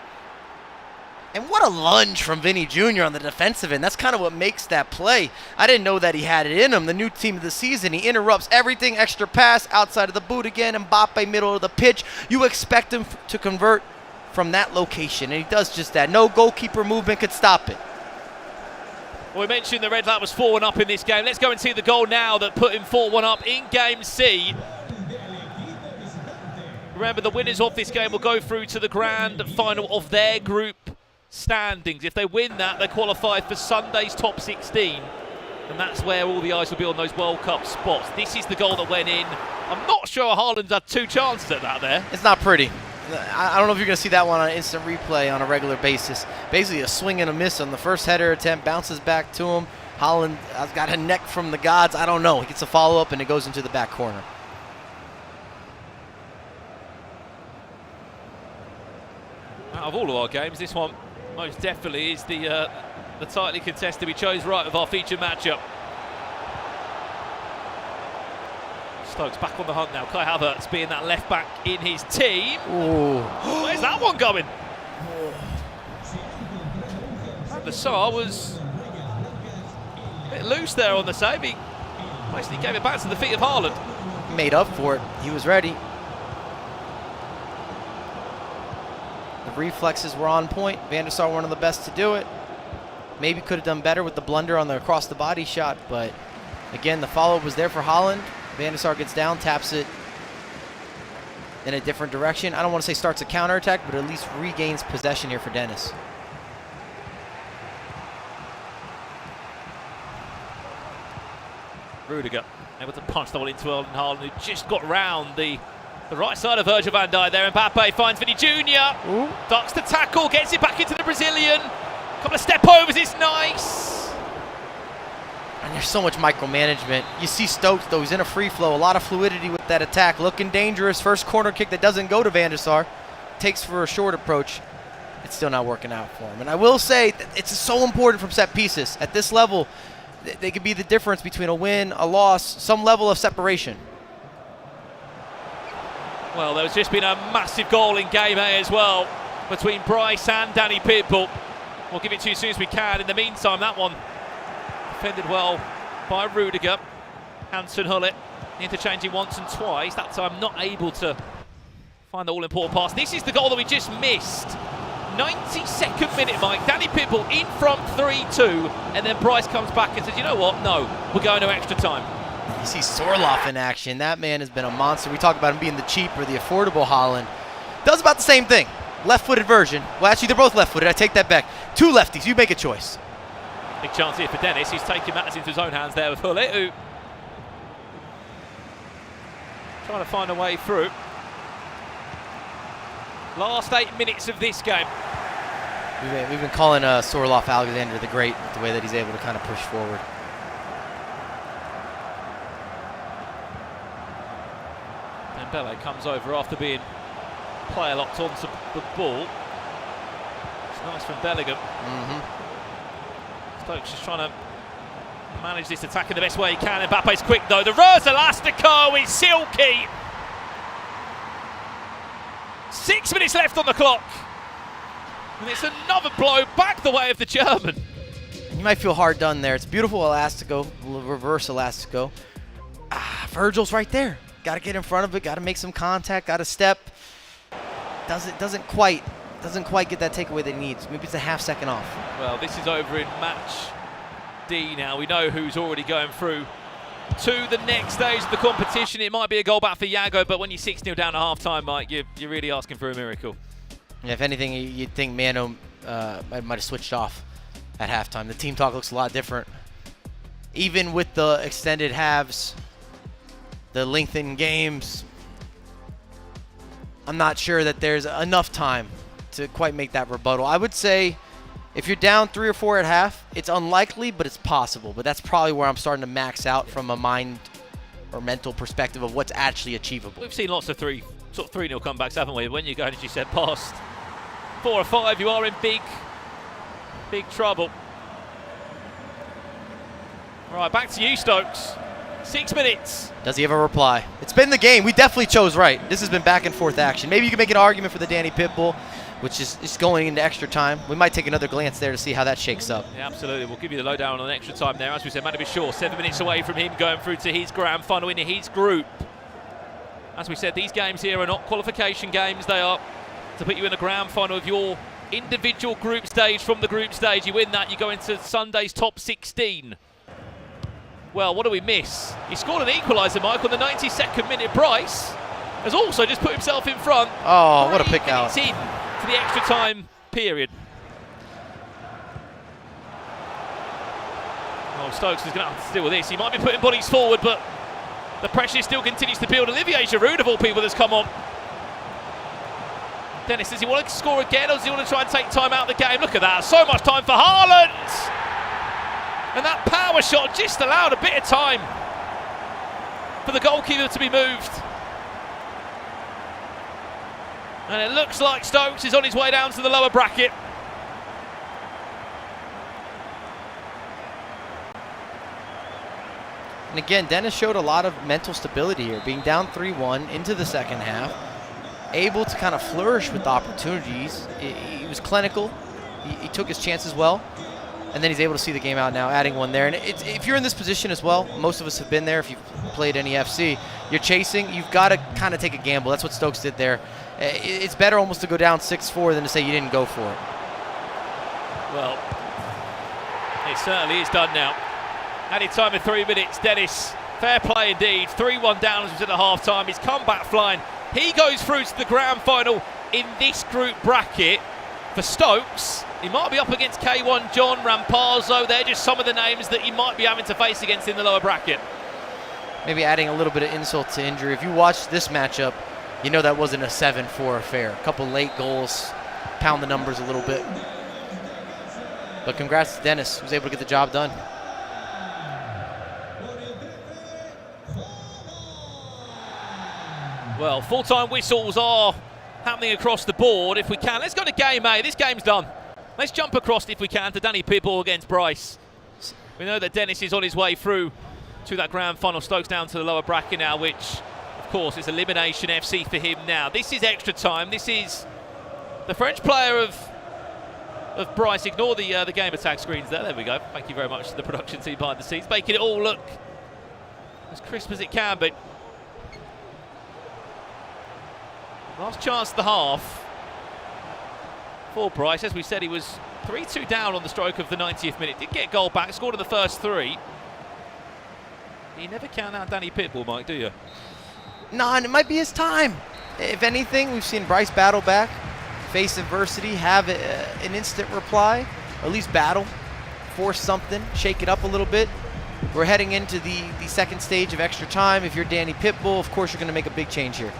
And what a lunge from Vinny Jr. on the defensive end. That's kind of what makes that play. I didn't know that he had it in him. The new team of the season. He interrupts everything. Extra pass outside of the boot again. Mbappe middle of the pitch. You expect him to convert from that location, and he does just that. No goalkeeper movement could stop it. Well, we mentioned the Red Lat was 4-1 up in this game. Let's go and see the goal now that put him 4-1 up in Game C. Remember, the winners of this game will go through to the grand final of their group standings. If they win that, they qualify for Sunday's top 16. And that's where all the eyes will be on those World Cup spots. This is the goal that went in. I'm not sure Haaland's had 2 chances at that there. It's not pretty. I don't know if you're going to see that one on an instant replay on a regular basis. Basically a swing and a miss on the first header attempt, bounces back to him. Haaland has got a neck from the gods. I don't know. He gets a follow-up and it goes into the back corner. Out of all of our games, this one most definitely is the tightly contested. We chose right with our feature matchup. Stokes back on the hunt now. Kai Havertz being that left back in his team. Ooh. Where's that one going? And the Sar was a bit loose there on the save. He basically gave it back to the feet of Haaland. Made up for it. He was ready. The reflexes were on point. Van der Sar one of the best to do it. Maybe could have done better with the blunder on the across the body shot, but again, the follow-up was there for Haaland. Van der Sar gets down, taps it in a different direction. I don't want to say starts a counterattack, but at least regains possession here for Dennis. Rudiger able to punch the ball into Erling Haaland, who just got round the right side of Virgil van Dijk there. Mbappe finds Vinny Jr. Ooh. Ducks the tackle, gets it back into the Brazilian. Couple of step overs, it's nice. And there's so much micromanagement. You see Stokes, though, he's in a free flow. A lot of fluidity with that attack. Looking dangerous. First corner kick that doesn't go to Van der Sar. Takes for a short approach. It's still not working out for him. And I will say that it's so important from set pieces. At this level, they could be the difference between a win, a loss, some level of separation. Well, there's just been a massive goal in Game A as well between Bryce and Danny Pitbull. We'll give it to you as soon as we can. In the meantime, that one defended well by Rudiger. Hansen Hullet interchanging once and twice. That time not able to find the all-important pass. This is the goal that we just missed. 92nd minute, Mike. Danny Pitbull in front 3-2, and then Bryce comes back and says, you know what? No, we're going to extra time. You see Sorloth in action. That man has been a monster. We talk about him being the cheap or the affordable Haaland. Does about the same thing. Left-footed version. Well, actually, they're both left-footed. I take that back. 2 lefties. You make a choice. Big chance here for Dennis. He's taking matters into his own hands there with Hullet, who trying to find a way through. Last 8 minutes of this game. We've been calling Sorloth Alexander the Great, the way that he's able to kind of push forward. Dembele comes over after being player locked onto the ball. It's nice from Bellingham. Stokes just trying to manage this attack in the best way he can. Mbappe's quick though. The Rose Elastico is silky. 6 minutes left on the clock. And it's another blow back the way of the German. You might feel hard done there. It's beautiful Elastico, reverse Elastico. Virgil's right there. Got to get in front of it. Got to make some contact. Got to step. Doesn't quite get that takeaway that he needs. Maybe it's a half second off. Well, this is over in match D now. We know who's already going through to the next stage of the competition. It might be a goal back for Yago, but when you're 6-0 down at half-time, Mike, you're really asking for a miracle. Yeah, if anything, you'd think Mano might have switched off at halftime. The team talk looks a lot different. Even with the extended halves, the lengthened games, I'm not sure that there's enough time to quite make that rebuttal. I would say if you're down 3 or 4 at half, it's unlikely, but it's possible. But that's probably where I'm starting to max out from a mind or mental perspective of what's actually achievable. We've seen lots of 3-0 comebacks, haven't we? When you go, as you said, past 4 or 5, you are in big Big trouble. All right, back to you, Stokes. 6 minutes. Does he have a reply? It's been the game. We definitely chose right. This has been back and forth action. Maybe you can make an argument for the Danny Pitbull, which is going into extra time. We might take another glance there to see how that shakes up. Yeah, absolutely. We'll give you the lowdown on extra time there. As we said, Matty Shaw, 7 minutes away from him going through to his grand final in his group. As we said, these games here are not qualification games. They are to put you in the grand final of your individual group stage. From the group stage, you win that, you go into Sunday's top 16. Well, what do we miss? He scored an equaliser, Mike, on the 92nd minute. Bryce has also just put himself in front. Oh, what a pick out. It's in to the extra time period. Oh, Stokes is going to have to deal with this. He might be putting bodies forward, but the pressure still continues to build. Olivier Giroud, of all people, has come on. Dennis, does he want to score again, or does he want to try and take time out of the game? Look at that, so much time for Haaland! And that power shot just allowed a bit of time for the goalkeeper to be moved. And it looks like Stokes is on his way down to the lower bracket. And again, Dennis showed a lot of mental stability here, being down 3-1 into the second half, able to kind of flourish with opportunities. He was clinical. He took his chances well. And then he's able to see the game out now, adding one there. And if you're in this position as well, most of us have been there. If you've played any FC, you're chasing. You've got to kind of take a gamble. That's what Stokes did there. It's better almost to go down 6-4 than to say you didn't go for it. Well, it certainly is done now. Added time of 3 minutes. Dennis, fair play indeed. 3-1 down as we said at half-time. He's come back flying. He goes through to the grand final in this group bracket. For Stokes, he might be up against K1 John, Rampazzo. They're just some of the names that he might be having to face against in the lower bracket. Maybe adding a little bit of insult to injury. If you watch this matchup, you know that wasn't a 7-4 affair. A couple late goals, pound the numbers a little bit. But congrats to Dennis, who was able to get the job done. Well, full-time whistles are happening across the board. If we can, let's go to game A. This game's done. Let's jump across, if we can, to Danny Pitbull against Bryce. We know that Dennis is on his way through to that grand final. Stokes down to the lower bracket now, which, of course, is elimination FC for him now. This is extra time. This is the French player of Bryce. Ignore the game attack screens there. There we go. Thank you very much to the production team behind the scenes, making it all look as crisp as it can. But last chance of the half for Bryce. As we said, he was 3-2 down on the stroke of the 90th minute. Did get a goal back, scored in the first 3. You never count out Danny Pitbull, Mike, do you? No, and it might be his time. If anything, we've seen Bryce battle back, face adversity, have an instant reply, or at least battle, force something, shake it up a little bit. We're heading into the second stage of extra time. If you're Danny Pitbull, of course you're going to make a big change here.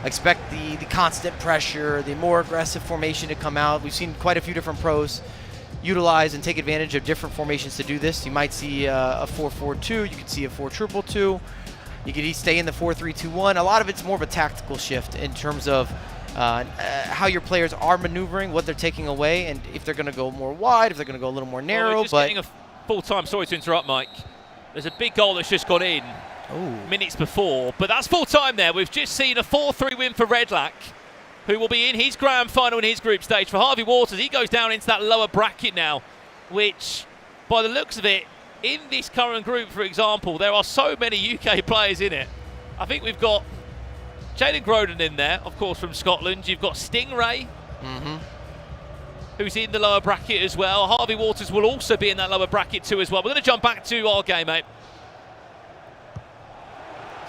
Expect the constant pressure, the more aggressive formation to come out. We've seen quite a few different pros utilize and take advantage of different formations to do this. You might see a 4-4-2. You could see a 4-2-2. You could stay in the 4-3-2-1. A lot of it's more of a tactical shift in terms of how your players are maneuvering, what they're taking away, and if they're going to go more wide, if they're going to go a little more narrow. Well, we're just getting a full-time. Sorry to interrupt, Mike. There's a big goal that's just gone in. Ooh. Minutes before, but that's full time there. We've just seen a 4-3 win for Redlac, who will be in his grand final in his group stage. For Harvey Waters, he goes down into that lower bracket now, which, by the looks of it, in this current group, for example, there are so many UK players in it. I think we've got Jaden Groden in there, of course, from Scotland. You've got Stingray, who's in the lower bracket as well. Harvey Waters will also be in that lower bracket too as well. We're going to jump back to our game, mate.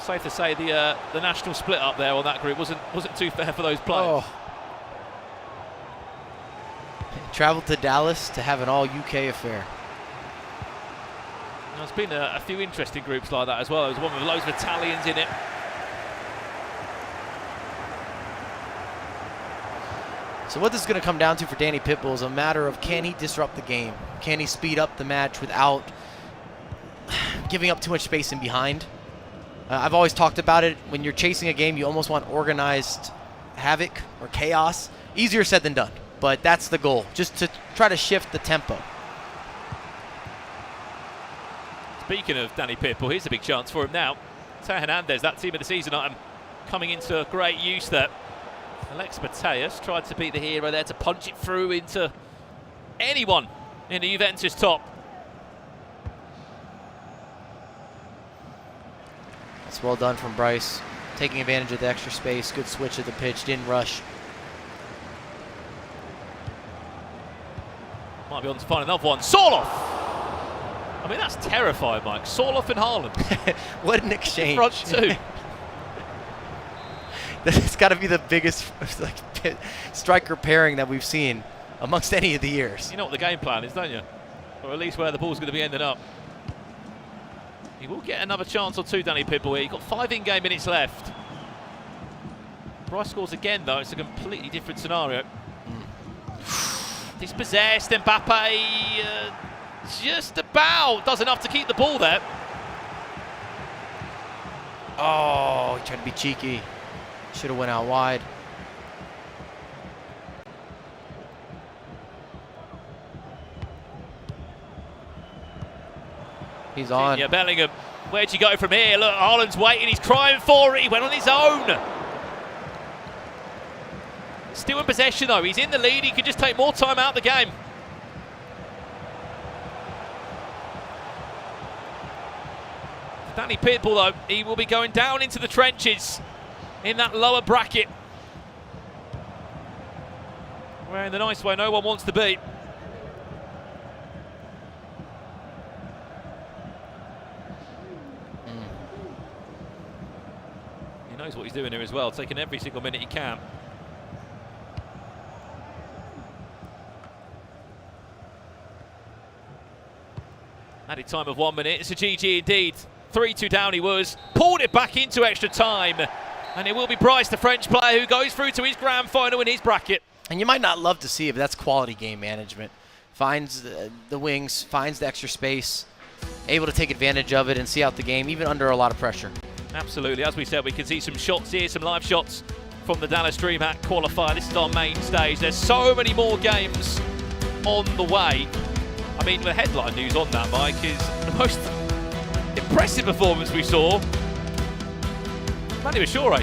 Safe to say the national split up there on that group wasn't too fair for those players. Oh. Traveled to Dallas to have an all-UK affair. There's been a few interesting groups like that as well. There's one with loads of Italians in it. So what this is going to come down to for Danny Pitbull is a matter of, can he disrupt the game? Can he speed up the match without giving up too much space in behind? I've always talked about it. When you're chasing a game, you almost want organized havoc or chaos. Easier said than done, but that's the goal, just to try to shift the tempo. Speaking of Danny Pitbull, here's a big chance for him now. Teo Hernandez, that team of the season item, coming into great use there. Alex Mateus tried to beat the hero there to punch it through into anyone in the Juventus top. It's well done from Bryce. Taking advantage of the extra space. Good switch of the pitch. Didn't rush. Might be on to find another one. Sorloth! I mean, that's terrifying, Mike. Sorloth and Haaland. What an exchange. Front two. It's got to be the biggest striker pairing that we've seen amongst any of the years. You know what the game plan is, don't you? Or at least where the ball's going to be ending up. He will get another chance or two, Danny Pitbull here. He's got 5 in-game minutes left. Bryce scores again, though. It's a completely different scenario. Dispossessed, Mbappe just about does enough to keep the ball there. Oh, he tried to be cheeky. Should have went out wide. He's on. Yeah, Bellingham. Where'd you go from here? Look, Haaland's waiting. He's crying for it. He went on his own. Still in possession, though. He's in the lead. He could just take more time out of the game. Danny Pitbull, though, he will be going down into the trenches in that lower bracket, where in the nice way no one wants to be. He knows what he's doing here as well, taking every single minute he can. Added time of 1 minute. It's a GG indeed. 3-2 down he was. Pulled it back into extra time. And it will be Bryce, the French player, who goes through to his grand final in his bracket. And you might not love to see it, but that's quality game management. Finds the wings, finds the extra space, able to take advantage of it and see out the game, even under a lot of pressure. Absolutely. As we said, we can see some shots here, some live shots from the Dallas DreamHack qualifier. This is our main stage. There's so many more games on the way. I mean, the headline news on that, Mike, is the most impressive performance we saw. Manny Bashure,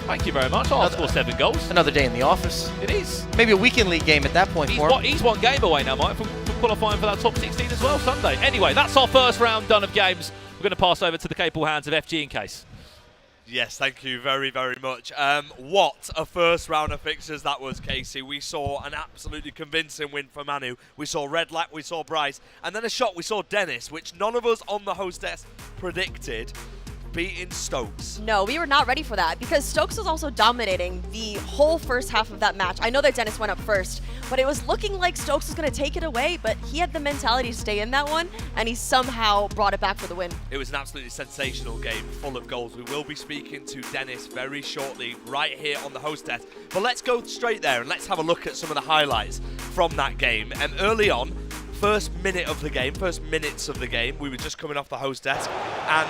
thank you very much. I'll score 7 goals. Another day in the office. It is. Maybe a weekend league game at that point for him. He's 1 game away now, Mike, from qualifying for that top 16 as well Sunday. Anyway, that's our first round done of games. We're going to pass over to the capable hands of FG in case. Yes, thank you very, very much. What a first round of fixtures that was, Casey. We saw an absolutely convincing win for Manu. We saw Redlac, we saw Bryce, and then a shot we saw Dennis, which none of us on the host desk predicted, beating Stokes. No, we were not ready for that because Stokes was also dominating the whole first half of that match. I know that Dennis went up first, but it was looking like Stokes was going to take it away, but he had the mentality to stay in that one, and he somehow brought it back for the win. It was an absolutely sensational game, full of goals. We will be speaking to Dennis very shortly, right here on the host desk. But let's go straight there and let's have a look at some of the highlights from that game. And early on, first minutes of the game, we were just coming off the host desk, and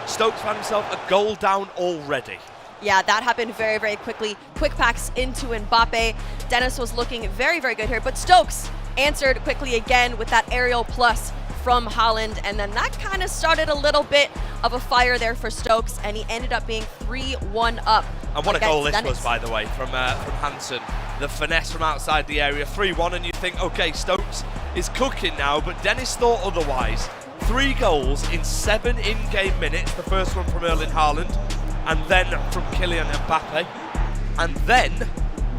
Stokes found himself a goal down already. Yeah, that happened very, very quickly. Quick packs into Mbappe. Dennis was looking very, very good here, but Stokes answered quickly again with that aerial plus from Haaland, and then that kind of started a little bit of a fire there for Stokes, and he ended up being 3-1 up. And what a goal this was, by the way, from Hansen. The finesse from outside the area, 3-1, and you think, okay, Stokes is cooking now, but Dennis thought otherwise. 3 goals in 7 in-game minutes, the first one from Erling Haaland, and then from Kylian Mbappe. And then,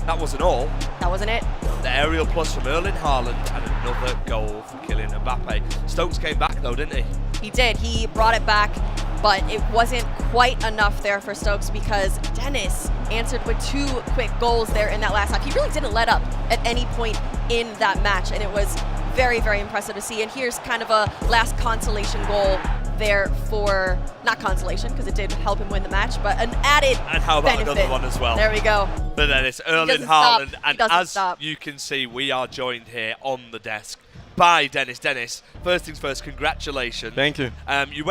that wasn't all. That wasn't it. The aerial plus from Erling Haaland and another goal for Kylian Mbappe. Stokes came back though, didn't he? He did. He brought it back, but it wasn't quite enough there for Stokes because Dennis answered with 2 quick goals there in that last half. He really didn't let up at any point in that match, and it was very, very impressive to see. And here's kind of a last consolation goal there for, not consolation because it did help him win the match, but an added And how about benefit. another one as well? There we go. But then it's Erling doesn't stop. Haaland, He and doesn't as stop. you can see, we are joined here on the desk by Dennis. Dennis, first things first, congratulations. Thank you. You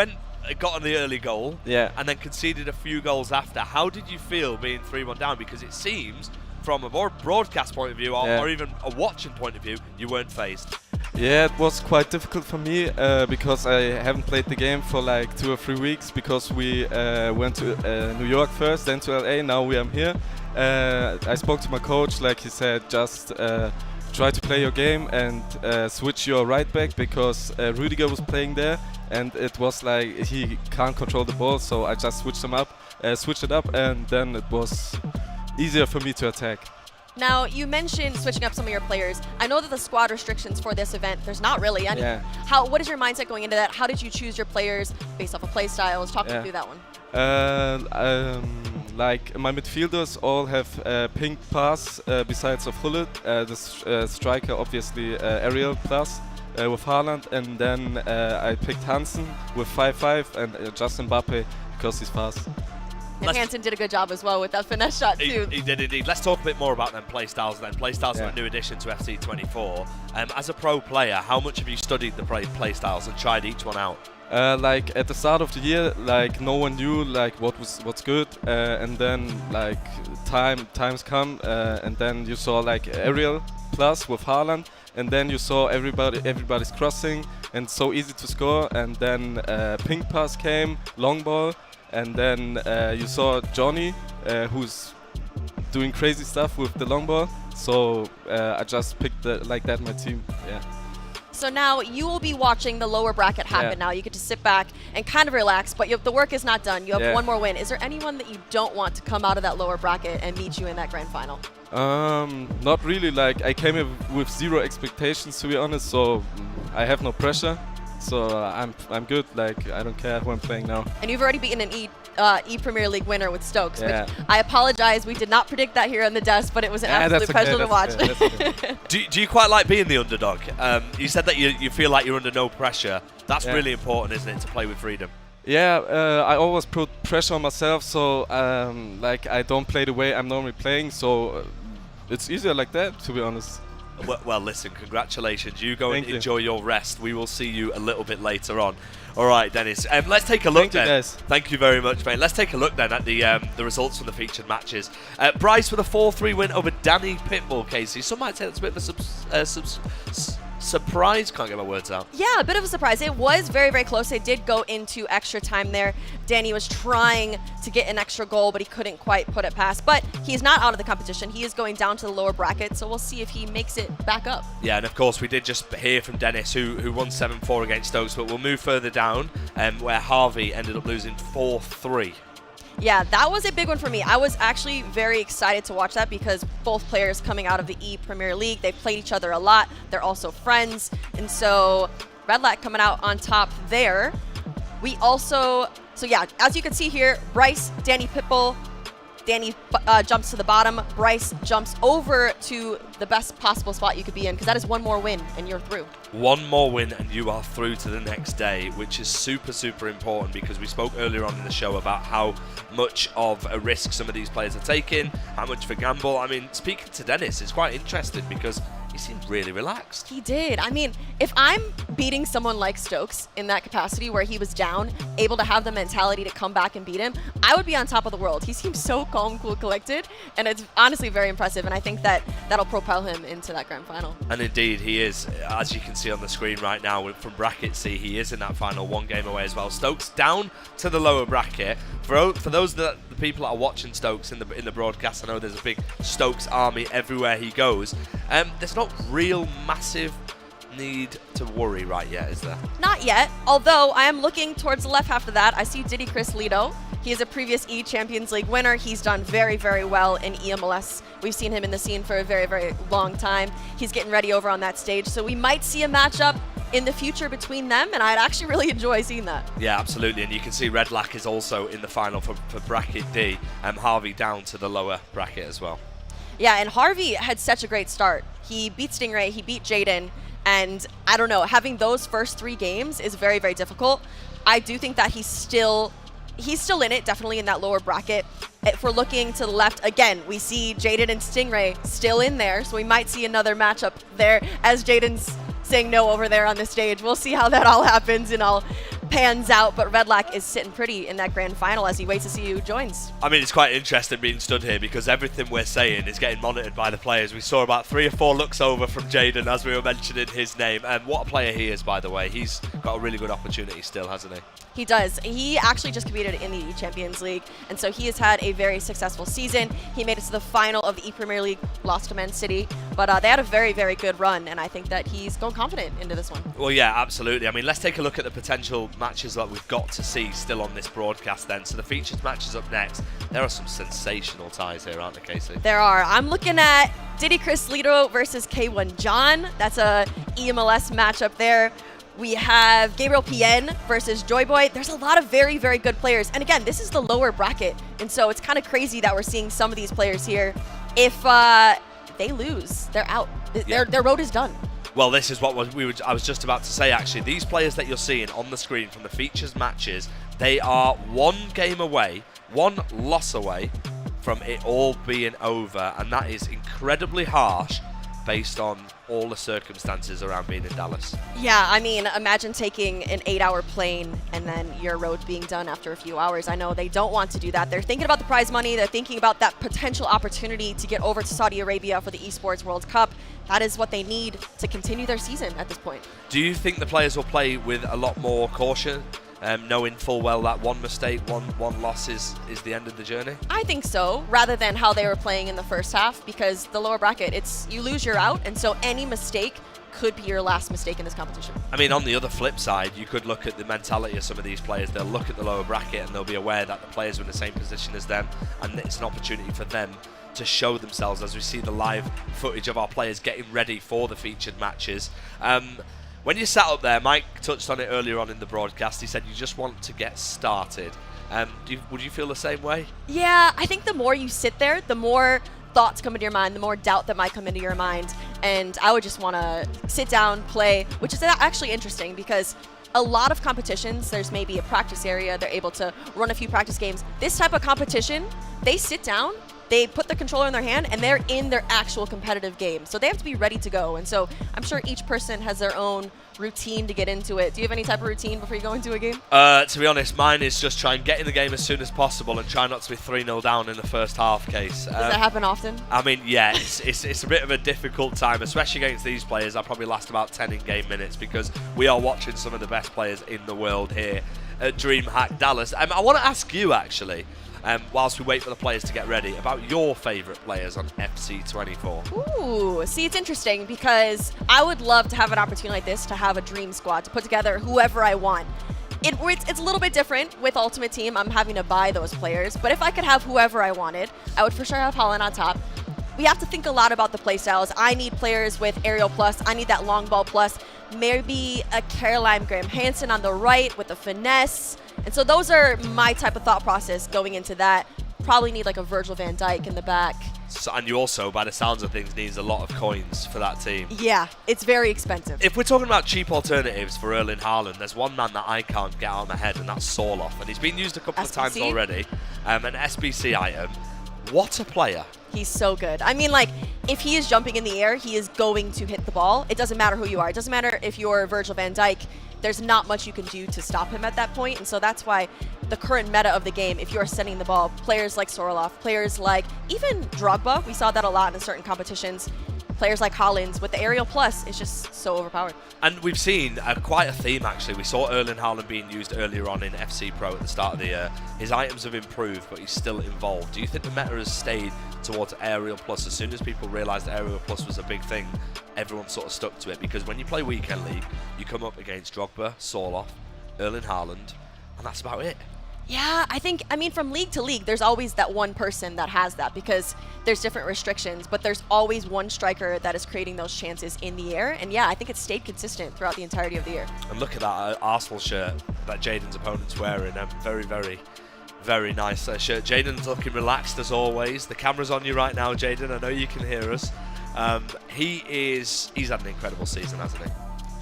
got on the early goal, Yeah. and then conceded a few goals after. How did you feel being 3-1 down? Because it seems, from a more broadcast point of view, or even a watching point of view, you weren't phased. Yeah, it was quite difficult for me because I haven't played the game for like 2 or 3 weeks because we went to New York first, then to LA, now we are here. I spoke to my coach, like he said, just try to play your game and switch your right back because Rüdiger was playing there and it was like he can't control the ball, so I just switched it up and then it was easier for me to attack. Now, you mentioned switching up some of your players. I know that the squad restrictions for this event, there's not really any. Yeah. What is your mindset going into that? How did you choose your players based off of play styles? Talk me through that one. Like my midfielders all have pink pass besides of Hullet, the striker obviously Ariel plus with Haaland, and then I picked Hansen with 5-5 and just Mbappe because he's fast. And Hansen did a good job as well with that finesse shot too. He did indeed. Let's talk a bit more about them play styles then. Play styles are a new addition to FC24. As a pro player, how much have you studied the play styles and tried each one out? Like at the start of the year, like no one knew like what's good, and then like times come, and then you saw like Ariel plus with Haaland, and then you saw everybody's crossing and so easy to score, and then pink pass came, long ball. And then you saw Johnny, who's doing crazy stuff with the long ball. So I just picked like that my team. Yeah. So now you will be watching the lower bracket happen. Now you get to sit back and kind of relax, but the work is not done. You have one more win. Is there anyone that you don't want to come out of that lower bracket and meet you in that grand final? Not really. Like I came here with 0 expectations, to be honest. So I have no pressure. So I'm good. Like I don't care who I'm playing now. And you've already beaten an E Premier League winner with Stokes. Which I apologize, we did not predict that here on the desk, but it was an absolute pleasure to watch. Do you quite like being the underdog? You said that you feel like you're under no pressure. That's really important, isn't it, to play with freedom? Yeah, I always put pressure on myself, so like I don't play the way I'm normally playing. So it's easier like that, to be honest. Well, listen, congratulations. You go and enjoy your rest. We will see you a little bit later on. All right, Dennis. Let's take a look then. Thank you very much, mate. Let's take a look then at the results from the featured matches. Bryce with a 4-3 win over Danny Pitbull, Casey. Some might say that's a bit of a surprise. Can't get my words out. Yeah, a bit of a surprise. It was very, very close. They did go into extra time there. Danny was trying to get an extra goal, but he couldn't quite put it past. But he's not out of the competition. He is going down to the lower bracket, so we'll see if he makes it back up. Yeah, and of course we did just hear from Dennis, who won 7-4 against Stokes, but we'll move further down, where Harvey ended up losing 4-3. Yeah, that was a big one for me. I was actually very excited to watch that because both players coming out of the E Premier League, they've played each other a lot. They're also friends. And so Redlac coming out on top there. We also, so yeah, as you can see here, Bryce, Danny Pitbull, Danny jumps to the bottom. Bryce jumps over to the best possible spot you could be in because that is one more win and you're through. One more win and you are through to the next day, which is super, super important because we spoke earlier on in the show about how much of a risk some of these players are taking, how much of a gamble. I mean, speaking to Dennis, it's quite interesting because he seemed really relaxed. He did. I mean, if I'm beating someone like Stokes in that capacity where he was down, able to have the mentality to come back and beat him, I would be on top of the world. He seems so calm, cool, collected, and it's honestly very impressive, and I think that that'll propel him into that grand final. And indeed, he is. As you can see on the screen right now, from bracket C, he is in that final, one game away as well. Stokes down to the lower bracket. For those the people that are watching Stokes in the broadcast, I know there's a big Stokes army everywhere he goes. There's not real massive need to worry right yet, is there? Not yet, although I am looking towards the left half of that. I see Diddy Chris Lido. He is a previous E Champions League winner. He's done very, very well in EMLS. We've seen him in the scene for a very, very long time. He's getting ready over on that stage, so we might see a matchup in the future between them, and I'd actually really enjoy seeing that. Yeah, absolutely, and you can see Redlac is also in the final for bracket D, and Harvey down to the lower bracket as well. Yeah, and Harvey had such a great start. He beat Stingray, he beat Jaden, and I don't know, having those first 3 games is very, very difficult. I do think that he's still in it, definitely in that lower bracket. If we're looking to the left, again, we see Jaden and Stingray still in there, so we might see another matchup there as Jaden's saying no over there on the stage. We'll see how that all happens, and I'll pans out, but Redlac is sitting pretty in that grand final as he waits to see who joins. I mean, it's quite interesting being stood here because everything we're saying is getting monitored by the players. We saw about 3 or 4 looks over from Jaden as we were mentioning his name. And what a player he is, by the way. He's got a really good opportunity still, hasn't he? He does. He actually just competed in the Champions League, and so he has had a very successful season. He made it to the final of the E-Premier League, lost to Man City, but they had a very, very good run, and I think that he's going confident into this one. Well, yeah, absolutely. I mean, let's take a look at the potential matches that we've got to see still on this broadcast then. So the featured matches up next. There are some sensational ties here, aren't there, Casey? There are. I'm looking at Diddy Chris Lito versus K1 John. That's a EMLS matchup there. We have Gabriel PN versus Joy Boy. There's a lot of very, very good players. And again, this is the lower bracket. And so it's kind of crazy that we're seeing some of these players here. If they lose, they're out. Their road is done. Well, this is what I was just about to say, actually. These players that you're seeing on the screen from the features matches, they are 1 game away, 1 loss away from it all being over. And that is incredibly harsh based on all the circumstances around being in Dallas. Yeah, I mean, imagine taking an 8-hour plane and then your road being done after a few hours. I know they don't want to do that. They're thinking about the prize money. They're thinking about that potential opportunity to get over to Saudi Arabia for the Esports World Cup. That is what they need to continue their season at this point. Do you think the players will play with a lot more caution, knowing full well that 1 mistake, one loss is the end of the journey? I think so, rather than how they were playing in the first half, because the lower bracket, it's you lose, you're out, and so any mistake could be your last mistake in this competition. I mean, on the other flip side, you could look at the mentality of some of these players. They'll look at the lower bracket and they'll be aware that the players are in the same position as them, and it's an opportunity for them to show themselves as we see the live footage of our players getting ready for the featured matches. When you sat up there, Mike touched on it earlier on in the broadcast. He said you just want to get started. Would you feel the same way? Yeah, I think the more you sit there, the more thoughts come into your mind, the more doubt that might come into your mind. And I would just want to sit down, play, which is actually interesting because a lot of competitions, there's maybe a practice area. They're able to run a few practice games. This type of competition, they sit down, they put the controller in their hand, and they're in their actual competitive game. So they have to be ready to go. And so I'm sure each person has their own routine to get into it. Do you have any type of routine before you go into a game? To be honest, mine is just try and get in the game as soon as possible and try not to be 3-0 down in the first half, Case. Does that happen often? I mean, yeah, it's a bit of a difficult time, especially against these players. I probably last about 10 in-game minutes because we are watching some of the best players in the world here at DreamHack Dallas. I want to ask you, actually, whilst we wait for the players to get ready, about your favourite players on FC24. Ooh, see, it's interesting because I would love to have an opportunity like this to have a dream squad, to put together whoever I want. It's a little bit different with Ultimate Team. I'm having to buy those players, but if I could have whoever I wanted, I would for sure have Holland on top. We have to think a lot about the playstyles. I need players with aerial plus. I need that long ball plus. Maybe a Caroline Graham Hansen on the right with a finesse. And so those are my type of thought process going into that. Probably need like a Virgil van Dijk in the back. So, and you also, by the sounds of things, needs a lot of coins for that team. Yeah, it's very expensive. If we're talking about cheap alternatives for Erling Haaland, there's one man that I can't get out of my head, and that's Sorloff. And he's been used a couple of times already. An SBC item. What a player. He's so good. I mean, like, if he is jumping in the air, he is going to hit the ball. It doesn't matter who you are. It doesn't matter if you're Virgil van Dijk. There's not much you can do to stop him at that point. And so that's why the current meta of the game, if you're sending the ball, players like Sorloff, players like even Drogba, we saw that a lot in certain competitions. Players like Hollins with the aerial plus is just so overpowered. And we've seen quite a theme, actually. We saw Erling Haaland being used earlier on in FC Pro at the start of the year. His items have improved, but he's still involved. Do you think the meta has stayed towards aerial plus? As soon as people realised aerial plus was a big thing, everyone sort of stuck to it. Because when you play Weekend League, you come up against Drogba, Sorloff, Erling Haaland, and that's about it. Yeah, I mean, from league to league, there's always that one person that has that because there's different restrictions, but there's always one striker that is creating those chances in the air. And yeah, I think it's stayed consistent throughout the entirety of the year. And look at that Arsenal shirt that Jaden's opponent's wearing. Very, very, very nice shirt. Jaden's looking relaxed as always. The camera's on you right now, Jaden. I know you can hear us. He's had an incredible season, hasn't he?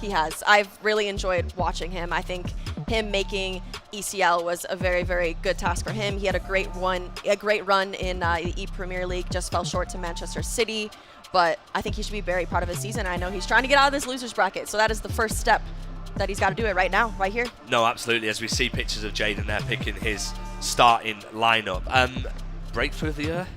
He has. I've really enjoyed watching him. I think him making ECL was a very, very good task for him. He had a great run in the E-Premier League, just fell short to Manchester City, but I think he should be very proud of his season. I know he's trying to get out of this loser's bracket, so that is the first step that he's got to do it right now, right here. No, absolutely. As we see pictures of Jaden there picking his starting lineup. Breakthrough of the year?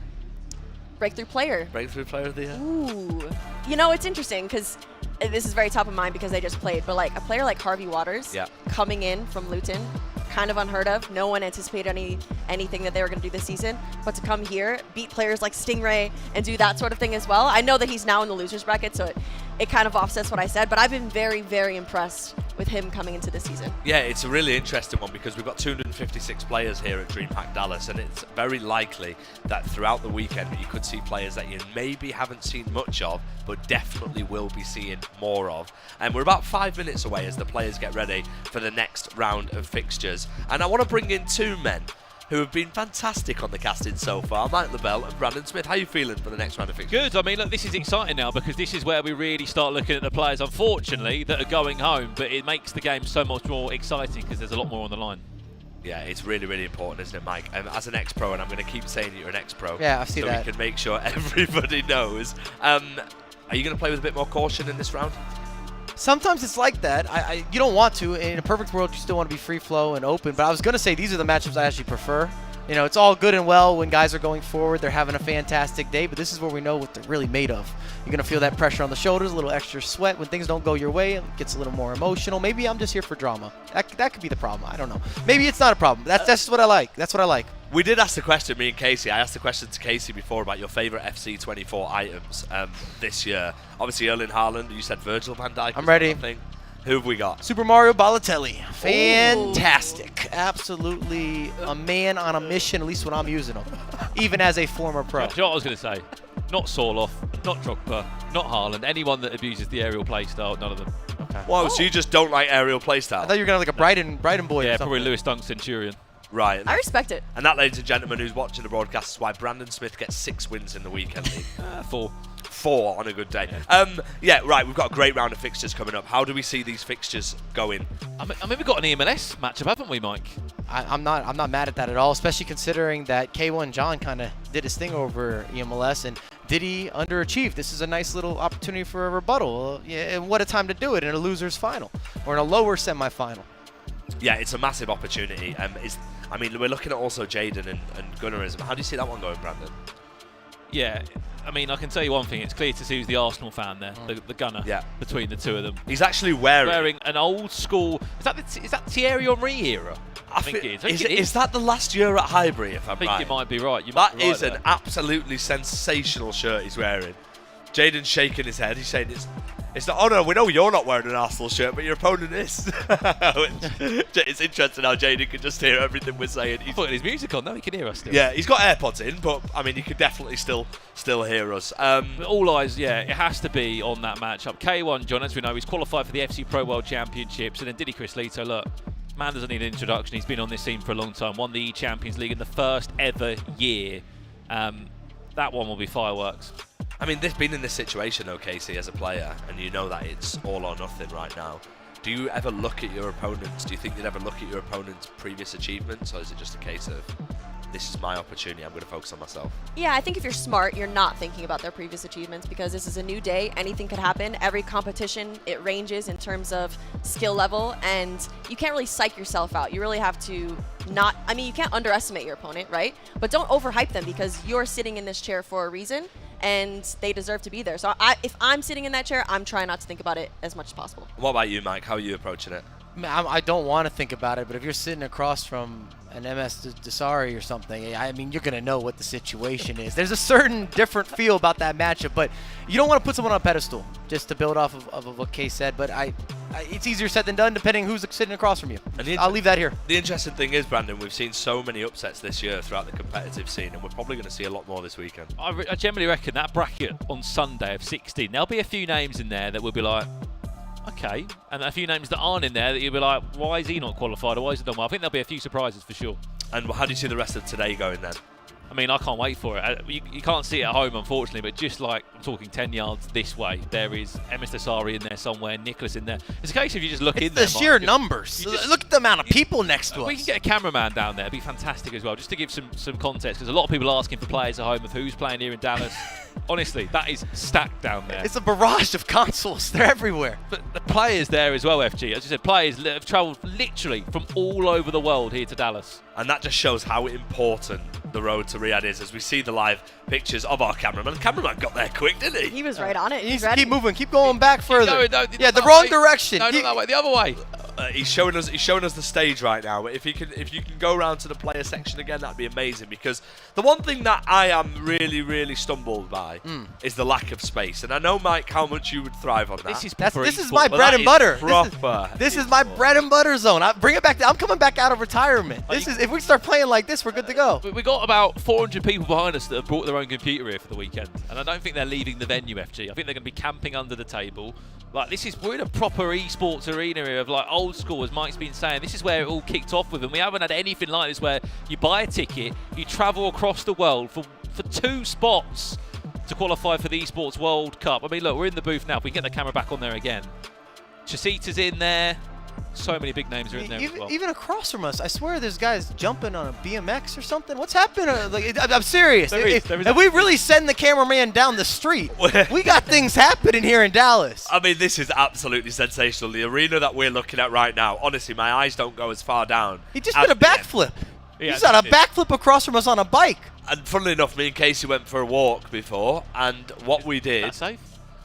Breakthrough player. Breakthrough player of the year? Ooh. You know, it's interesting because this is very top of mind because they just played, but like a player like Harvey Waters coming in from Luton, kind of unheard of. No one anticipated anything that they were going to do this season, but to come here, beat players like Stingray and do that sort of thing as well. I know that he's now in the losers bracket, so it kind of offsets what I said, but I've been very, very impressed with him coming into this season. Yeah, it's a really interesting one because we've got 256 players here at DreamHack Dallas, and it's very likely that throughout the weekend you could see players that you maybe haven't seen much of, but definitely will be seeing more of. And we're about 5 minutes away as the players get ready for the next round of fixtures. And I want to bring in two men who have been fantastic on the casting so far, Mike LaBelle and Brandon Smith. How are you feeling for the next round of fixtures? Good. I mean, look, this is exciting now because this is where we really start looking at the players, unfortunately, that are going home, but it makes the game so much more exciting because there's a lot more on the line. Yeah, it's really, really important, isn't it, Mike? As an ex-pro, and I'm going to keep saying you're an ex-pro, yeah, I see that. So we can make sure everybody knows. Are you going to play with a bit more caution in this round? Sometimes it's like that. You don't want to. In a perfect world, you still want to be free flow and open. But I was going to say these are the matchups I actually prefer. You know, it's all good and well when guys are going forward. They're having a fantastic day. But this is where we know what they're really made of. You're going to feel that pressure on the shoulders, a little extra sweat. When things don't go your way, it gets a little more emotional. Maybe I'm just here for drama. That could be the problem. I don't know. Maybe it's not a problem. That's just what I like. That's what I like. We did ask the question, me and Casey. I asked the question to Casey before about your favourite FC24 items this year. Obviously, Erling Haaland. You said Virgil van Dijk. I'm ready. Who have we got? Super Mario Balotelli. Fantastic. Ooh. Absolutely a man on a mission, at least when I'm using him, even as a former pro. Do you know what I was going to say? Not Sorloth, not Drogba, not Haaland. Anyone that abuses the aerial play style, none of them. Okay. Whoa, so you just don't like aerial play style? I thought you were going to like a Brighton boy. Yeah, or probably Lewis Dunk Centurion. Right. I respect it. And that, ladies and gentlemen, who's watching the broadcast, is why Brandon Smith gets 6 wins in the weekend league. 4 on a good day. Yeah, right, we've got a great round of fixtures coming up. How do we see these fixtures going? I mean, we've got an EMLS matchup, haven't we, Mike? I'm not mad at that at all, especially considering that K1 John kind of did his thing over EMLS, and did he underachieve? This is a nice little opportunity for a rebuttal. Yeah, and what a time to do it in a loser's final or in a lower semifinal. Yeah, it's a massive opportunity. I mean, we're looking at also Jaden and Gunnarism. How do you see that one going, Brandon? Yeah, I mean, I can tell you one thing. It's clear to see who's the Arsenal fan there, the gunner, between the two of them. He's actually wearing an old school... Is that Thierry Henry era? I think it is. Is that the last year at Highbury, if I'm right? I think you might be right. That is an absolutely sensational shirt he's wearing. Jaden's shaking his head. He's saying it's not. Oh no, we know you're not wearing an Arsenal shirt, but your opponent is. It's interesting how Jaden can just hear everything we're saying. He's putting his music on, though. He can hear us still. Yeah, he's got AirPods in, but I mean, he can definitely still hear us. But all eyes, it has to be on that matchup. K1 John, as we know, he's qualified for the FC Pro World Championships, and then Diddy Chris Lito, look. Man doesn't need an introduction. He's been on this scene for a long time. Won the Champions League in the first ever year. That one will be fireworks. I mean, they've been in this situation, though, Casey, as a player, and you know that it's all or nothing right now. Do you ever look at your opponents? Do you think you'd ever look at your opponent's previous achievements, or is it just a case of, this is my opportunity, I'm going to focus on myself? Yeah, I think if you're smart, you're not thinking about their previous achievements because this is a new day. Anything could happen. Every competition, it ranges in terms of skill level, and you can't really psych yourself out. You really have to you can't underestimate your opponent, right? But don't overhype them because you're sitting in this chair for a reason, and they deserve to be there. So if I'm sitting in that chair, I'm trying not to think about it as much as possible. What about you, Mike? How are you approaching it? I don't want to think about it, but if you're sitting across from an MS Desari or something, I mean, you're going to know what the situation is. There's a certain different feel about that matchup, but you don't want to put someone on a pedestal, just to build off of what Kay said, but it's easier said than done depending who's sitting across from you. I'll leave that here. The interesting thing is, Brandon, we've seen so many upsets this year throughout the competitive scene, and we're probably going to see a lot more this weekend. I generally reckon that bracket on Sunday of 16, there'll be a few names in there that will be like, okay, and a few names that aren't in there that you'll be like, why is he not qualified or why is he done well? I think there'll be a few surprises for sure. And how do you see the rest of today going then? I mean, I can't wait for it. You can't see it at home, unfortunately, but just like, I'm talking 10 yards this way, there is Emis Dasari in there somewhere, Nicholas in there. It's a case of you just look in there. It's the sheer numbers. Look at the amount of people next to us. We can get a cameraman down there. It'd be fantastic as well, just to give some context, because a lot of people are asking for players at home of who's playing here in Dallas. Honestly, that is stacked down there. It's a barrage of consoles. They're everywhere. But the players there as well, FG. As you said, players that have travelled literally from all over the world here to Dallas. And that just shows how important the road to Riyadh is, as we see the live pictures of our cameraman. The cameraman got there quick, didn't he? He was right on it. He needs He's to ready. keep moving. Keep going back further. No, yeah, the wrong direction. No, not that way. The other way. He's showing us the stage right now. If you can go around to the player section again, that'd be amazing, because the one thing that I am really stumbled by is the lack of space. And I know, Mike, how much you would thrive on that. This is my bread and butter. Proper. This is my bread and butter zone. Bring it back. I'm coming back out of retirement. If we start playing like this, we're good to go. We got about 400 people behind us that have brought their own computer here for the weekend, and I don't think they're leaving the venue, FG. I think they're going to be camping under the table. Like, we're in a proper esports arena here of like old school, as Mike's been saying. This is where it all kicked off with, and we haven't had anything like this where you buy a ticket, you travel across the world for 2 spots to qualify for the Esports World Cup. I mean, look, we're in the booth now. If we can get the camera back on there again. Chasita's in there. So many big names are in there as well. Even across from us, I swear there's guys jumping on a BMX or something. What's happening? I'm serious. If we really send the cameraman down the street, we got things happening here in Dallas. I mean, this is absolutely sensational. The arena that we're looking at right now, honestly, my eyes don't go as far down. He just did a backflip. He's done a backflip across from us on a bike. And funnily enough, me and Casey went for a walk before, and what we did... That's safe?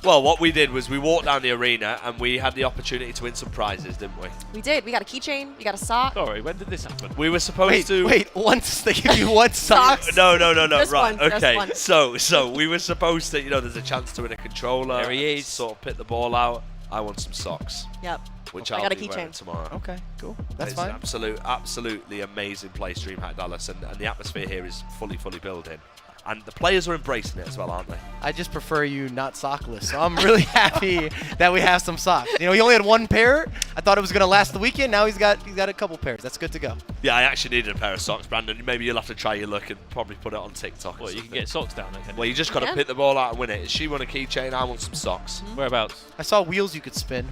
Well, what we did was we walked down the arena and we had the opportunity to win some prizes, didn't we? We did. We got a keychain. We got a sock. Sorry, when did this happen? We were supposed to... Wait, once they give you one sock? No, Just right, one, okay. just one. So we were supposed to, there's a chance to win a controller. There he is. Sort of pit the ball out. I want some socks. Yep. Which I I'll got a be wearing keychain tomorrow. Okay, cool. That's It's fine. an absolutely amazing place, DreamHack Dallas, and the atmosphere here is fully building. And the players are embracing it as well, aren't they? I just prefer you not sockless, so I'm really happy that we have some socks. He only had one pair. I thought it was going to last the weekend. Now he's got a couple pairs. That's good to go. Yeah, I actually needed a pair of socks, Brandon. Maybe you'll have to try your luck and probably put it on TikTok. Well, you can get socks down there, can you? Well, you just got to pit the ball out and win it. She won a keychain. I want some socks. Whereabouts? I saw wheels you could spin.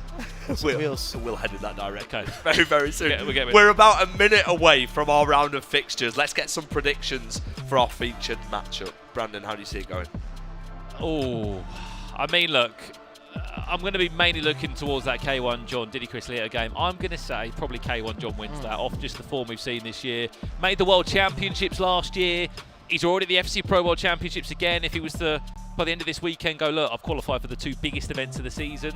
We'll head in that direction. Okay. Very, very soon. We're We're about a minute away from our round of fixtures. Let's get some predictions for our featured matchup. Brandon, how do you see it going? Oh, I mean, look, I'm going to be mainly looking towards that K1 John Diddy Chris Leto game. I'm going to say probably K1 John wins that off just the form we've seen this year. Made the World Championships last year. He's already at the FC Pro World Championships again. If he was to, by the end of this weekend, go, look, I've qualified for the 2 biggest events of the season,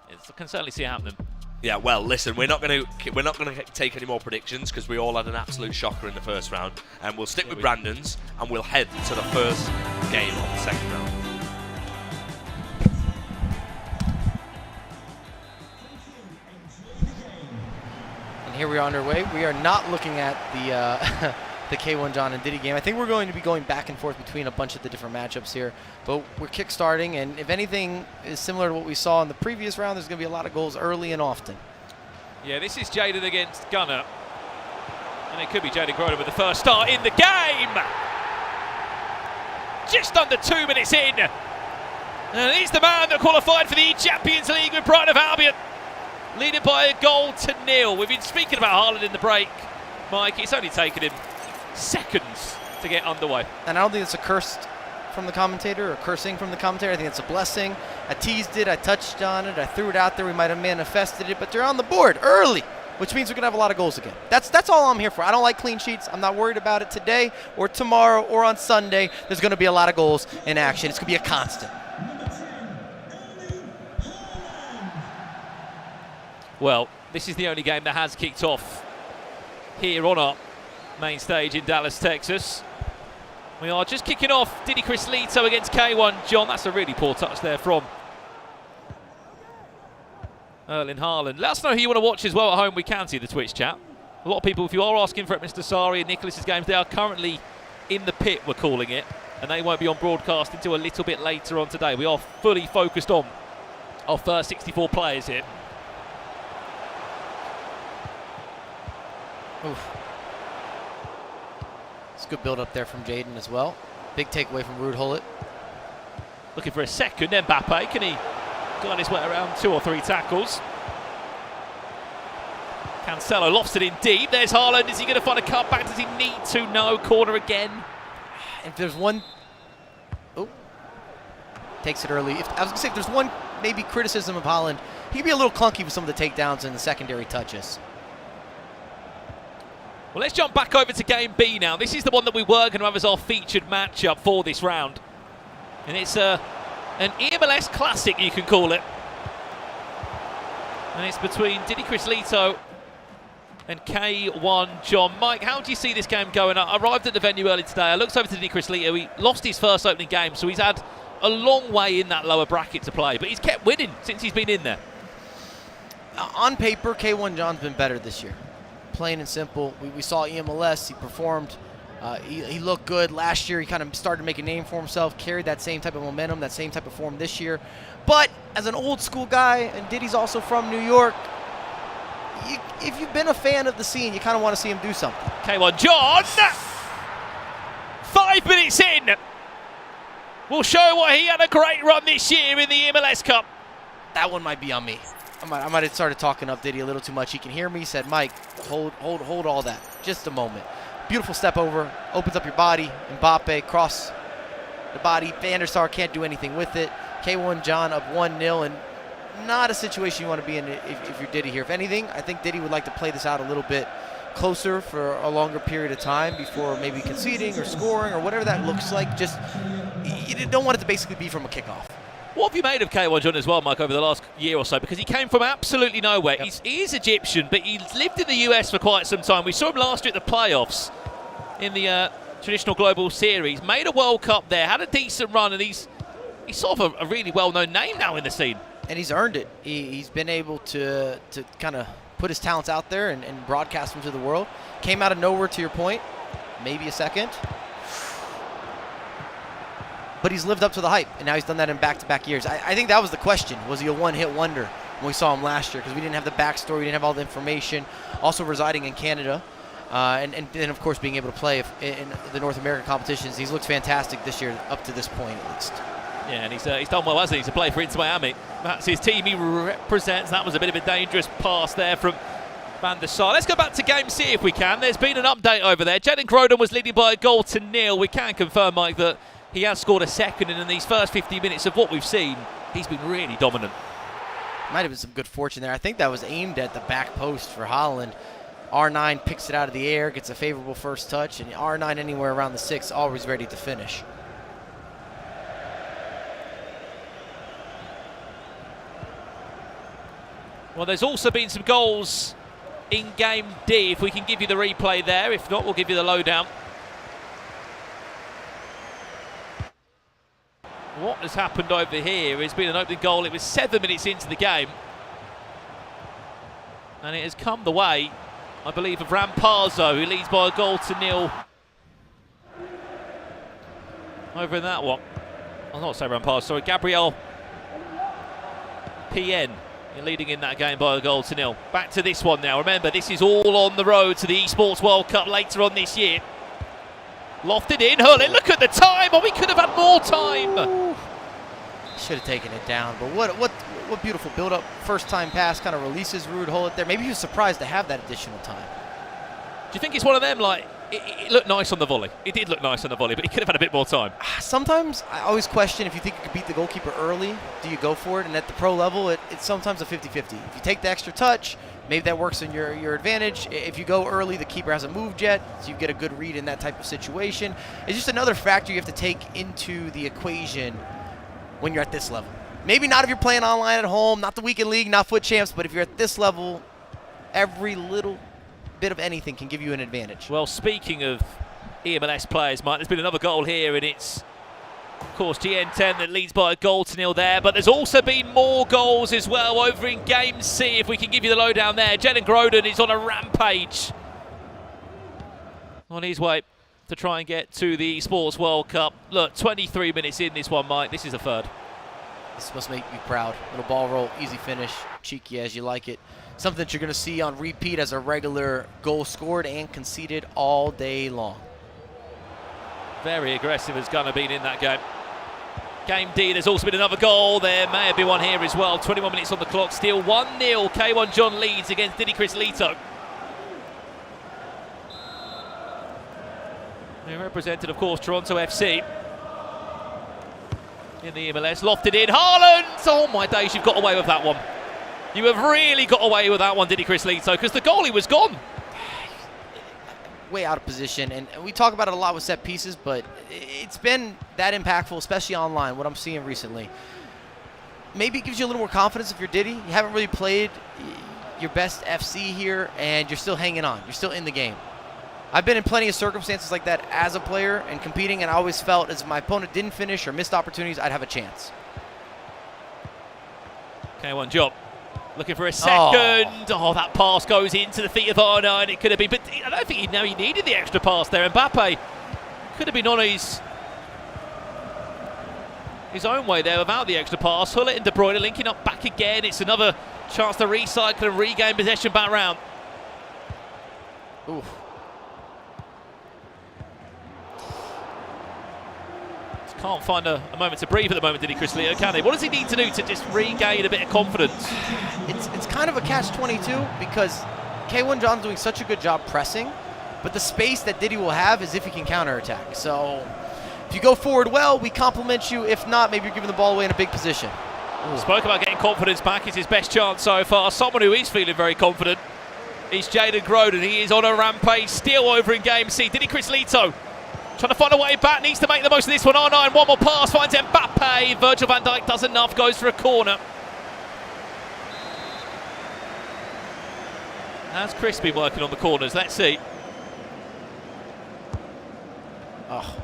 I can certainly see it happening. Yeah, well, listen, we're not going to take any more predictions because we all had an absolute shocker in the first round, and we'll stick with Brandon's, and we'll head to the first game of the second round. And here we are underway. We are not looking at the the K1 John and Diddy game. I think we're going to be going back and forth between a bunch of the different matchups here, but we're kick-starting, and if anything is similar to what we saw in the previous round, there's going to be a lot of goals early and often. Yeah, this is Jaden against Gunner, and it could be Jaden Groder with the first start in the game. Just under 2 minutes in, and he's the man that qualified for the Champions League with Brighton of Albion, leading by a goal to 0. We've been speaking about Haaland in the break, Mike. It's only taken him seconds to get underway. And I don't think it's a curse from the commentator or cursing from the commentator. I think it's a blessing. I teased it, I touched on it, I threw it out there. We might have manifested it, but they're on the board early, which means we're going to have a lot of goals again. That's all I'm here for. I don't like clean sheets. I'm not worried about it today or tomorrow or on Sunday. There's going to be a lot of goals in action. It's going to be a constant. Well, this is the only game that has kicked off here on our main stage in Dallas, Texas. We are just kicking off Diddy Chris Leto against K1 John. That's a really poor touch there from Erling Haaland. Let us know who you want to watch as well at home. We can see the Twitch chat. A lot of people, if you are asking for it, Mr. Sari and Nicholas's games, they are currently in the pit, we're calling it, and they won't be on broadcast until a little bit later on today. We are fully focused on our first 64 players here. Oof. It's a good build up there from Jaden as well. Big takeaway from Ruud Gullit. Looking for a second, Mbappe. Can he go on his way around 2 or 3 tackles? Cancelo lofts it in deep. There's Haaland. Is he going to find a cutback? Does he need to? No. Corner again. If there's one... Oh. Takes it early. I was going to say, if there's one maybe criticism of Haaland, he'd be a little clunky with some of the takedowns and the secondary touches. Well, let's jump back over to game B now. This is the one that we were going to have as our featured matchup for this round. And it's an EMLS classic, you can call it. And it's between Didi Crislito and K1 John. Mike, how do you see this game going? I arrived at the venue early today. I looked over to Didi Crislito. He lost his first opening game, so he's had a long way in that lower bracket to play. But he's kept winning since he's been in there. On paper, K1 John's been better this year. Plain and simple. We saw EMLS. He performed. He looked good. Last year, he kind of started to make a name for himself, carried that same type of momentum, that same type of form this year. But as an old school guy, and Diddy's also from New York, if you've been a fan of the scene, you kind of want to see him do something. K1 John! 5 minutes in! We'll show why he had a great run this year in the MLS Cup. That one might be on me. I might have started talking up Diddy a little too much. He can hear me. He said, Mike, hold all that. Just a moment. Beautiful step over. Opens up your body. Mbappe, cross the body. Van der Sar can't do anything with it. K1 John up 1-0, and not a situation you want to be in if you're Diddy here. If anything, I think Diddy would like to play this out a little bit closer for a longer period of time before maybe conceding or scoring or whatever that looks like. Just, you don't want it to basically be from a kickoff. What have you made of K1 John as well, Mike, over the last year or so? Because he came from absolutely nowhere. Yep. He is Egyptian, but he's lived in the US for quite some time. We saw him last year at the playoffs in the traditional global series. Made a World Cup there, had a decent run, and he's sort of a really well-known name now in the scene. And he's earned it. He's been able to kind of put his talents out there and broadcast them to the world. Came out of nowhere, to your point, maybe a second. But he's lived up to the hype, and now he's done that in back-to-back years. I think that was the question. Was he a one-hit wonder when we saw him last year? Because we didn't have the backstory, we didn't have all the information. Also residing in Canada, and then, of course, being able to play in the North American competitions. He's looked fantastic this year, up to this point at least. Yeah, and he's done well, hasn't he, to play for Inter Miami. That's his team he represents. That was a bit of a dangerous pass there from Van der Sar. Let's go back to Game C if we can. There's been an update over there. Jalen Groden was leading by a goal to nil. We can confirm, Mike, that he has scored a second, and in these first 50 minutes of what we've seen, he's been really dominant. Might have been some good fortune there. I think that was aimed at the back post for Holland. R9 picks it out of the air, gets a favorable first touch, and R9 anywhere around the 6, always ready to finish. Well, there's also been some goals in Game D, if we can give you the replay there. If not, we'll give you the lowdown. What has happened over here has been an opening goal. It was 7 minutes into the game. And it has come the way, I believe, of Rampazzo, who leads by a goal to nil over in that one. I'll not say Rampazzo, sorry, Gabriel PN leading in that game by a goal to nil. Back to this one now. Remember, this is all on the road to the Esports World Cup later on this year. Lofted in, Hurling, look at the time! Oh, we could have had more time! Should have taken it down, but what beautiful build-up. First-time pass kind of releases Ruud Gullit there. Maybe he was surprised to have that additional time. Do you think it's one of them, like, it looked nice on the volley? It did look nice on the volley, but he could have had a bit more time. Sometimes I always question, if you think you could beat the goalkeeper early, do you go for it? And at the pro level, it's sometimes a 50-50. If you take the extra touch, maybe that works in your advantage. If you go early, the keeper hasn't moved yet, so you get a good read in that type of situation. It's just another factor you have to take into the equation when you're at this level. Maybe not if you're playing online at home, not the weekend league, not foot champs, but if you're at this level, every little bit of anything can give you an advantage. Well, speaking of EMLS players, Mike, there's been another goal here, and it's, of course, GN10 that leads by a goal to nil there, but there's also been more goals as well over in Game C, if we can give you the lowdown there. Jalen Groden is on a rampage on his way to try and get to the Esports World Cup. Look, 23 minutes in this one, Mike. This is a third. This must make you proud. Little ball roll, easy finish, cheeky as you like it. Something that you're going to see on repeat as a regular goal scored and conceded all day long. Very aggressive as Gunnar been in that game. Game D, there's also been another goal. There may have been one here as well. 21 minutes on the clock, still 1-0. K1 John leads against Diddy Chris Lito. They represented, of course, Toronto FC in the MLS. Lofted in, Haaland! Oh my days, you've got away with that one. You have really got away with that one, Diddy Chris Lito, because the goalie was gone. Way out of position, and we talk about it a lot with set pieces, but it's been that impactful, especially online, what I'm seeing recently. Maybe it gives you a little more confidence if you're Diddy. You haven't really played your best FC here, and you're still hanging on. You're still in the game. I've been in plenty of circumstances like that as a player and competing, and I always felt as if my opponent didn't finish or missed opportunities, I'd have a chance. K1 Job looking for a second. Oh, that pass goes into the feet of Arna, and it could have been, but I don't think he needed the extra pass there. Mbappe could have been on his own way there without the extra pass. Hullet and De Bruyne linking up back again. It's another chance to recycle and regain possession back round. Ooh. Can't find a moment to breathe at the moment, did he, Chris Leo, can he? What does he need to do to just regain a bit of confidence? It's kind of a catch-22 because K1 John's doing such a good job pressing, but the space that Diddy will have is if he can counterattack. So if you go forward well, we compliment you. If not, maybe you're giving the ball away in a big position. Spoke about getting confidence back. It's his best chance so far. Someone who is feeling very confident is Jaden Groden. He is on a rampage, still over in Game C. Diddy Chris Lito trying to find a way back, needs to make the most of this one. R9, one more pass, finds Mbappe. Virgil van Dijk does enough, goes for a corner. Has Chris been working on the corners? Let's see. Oh,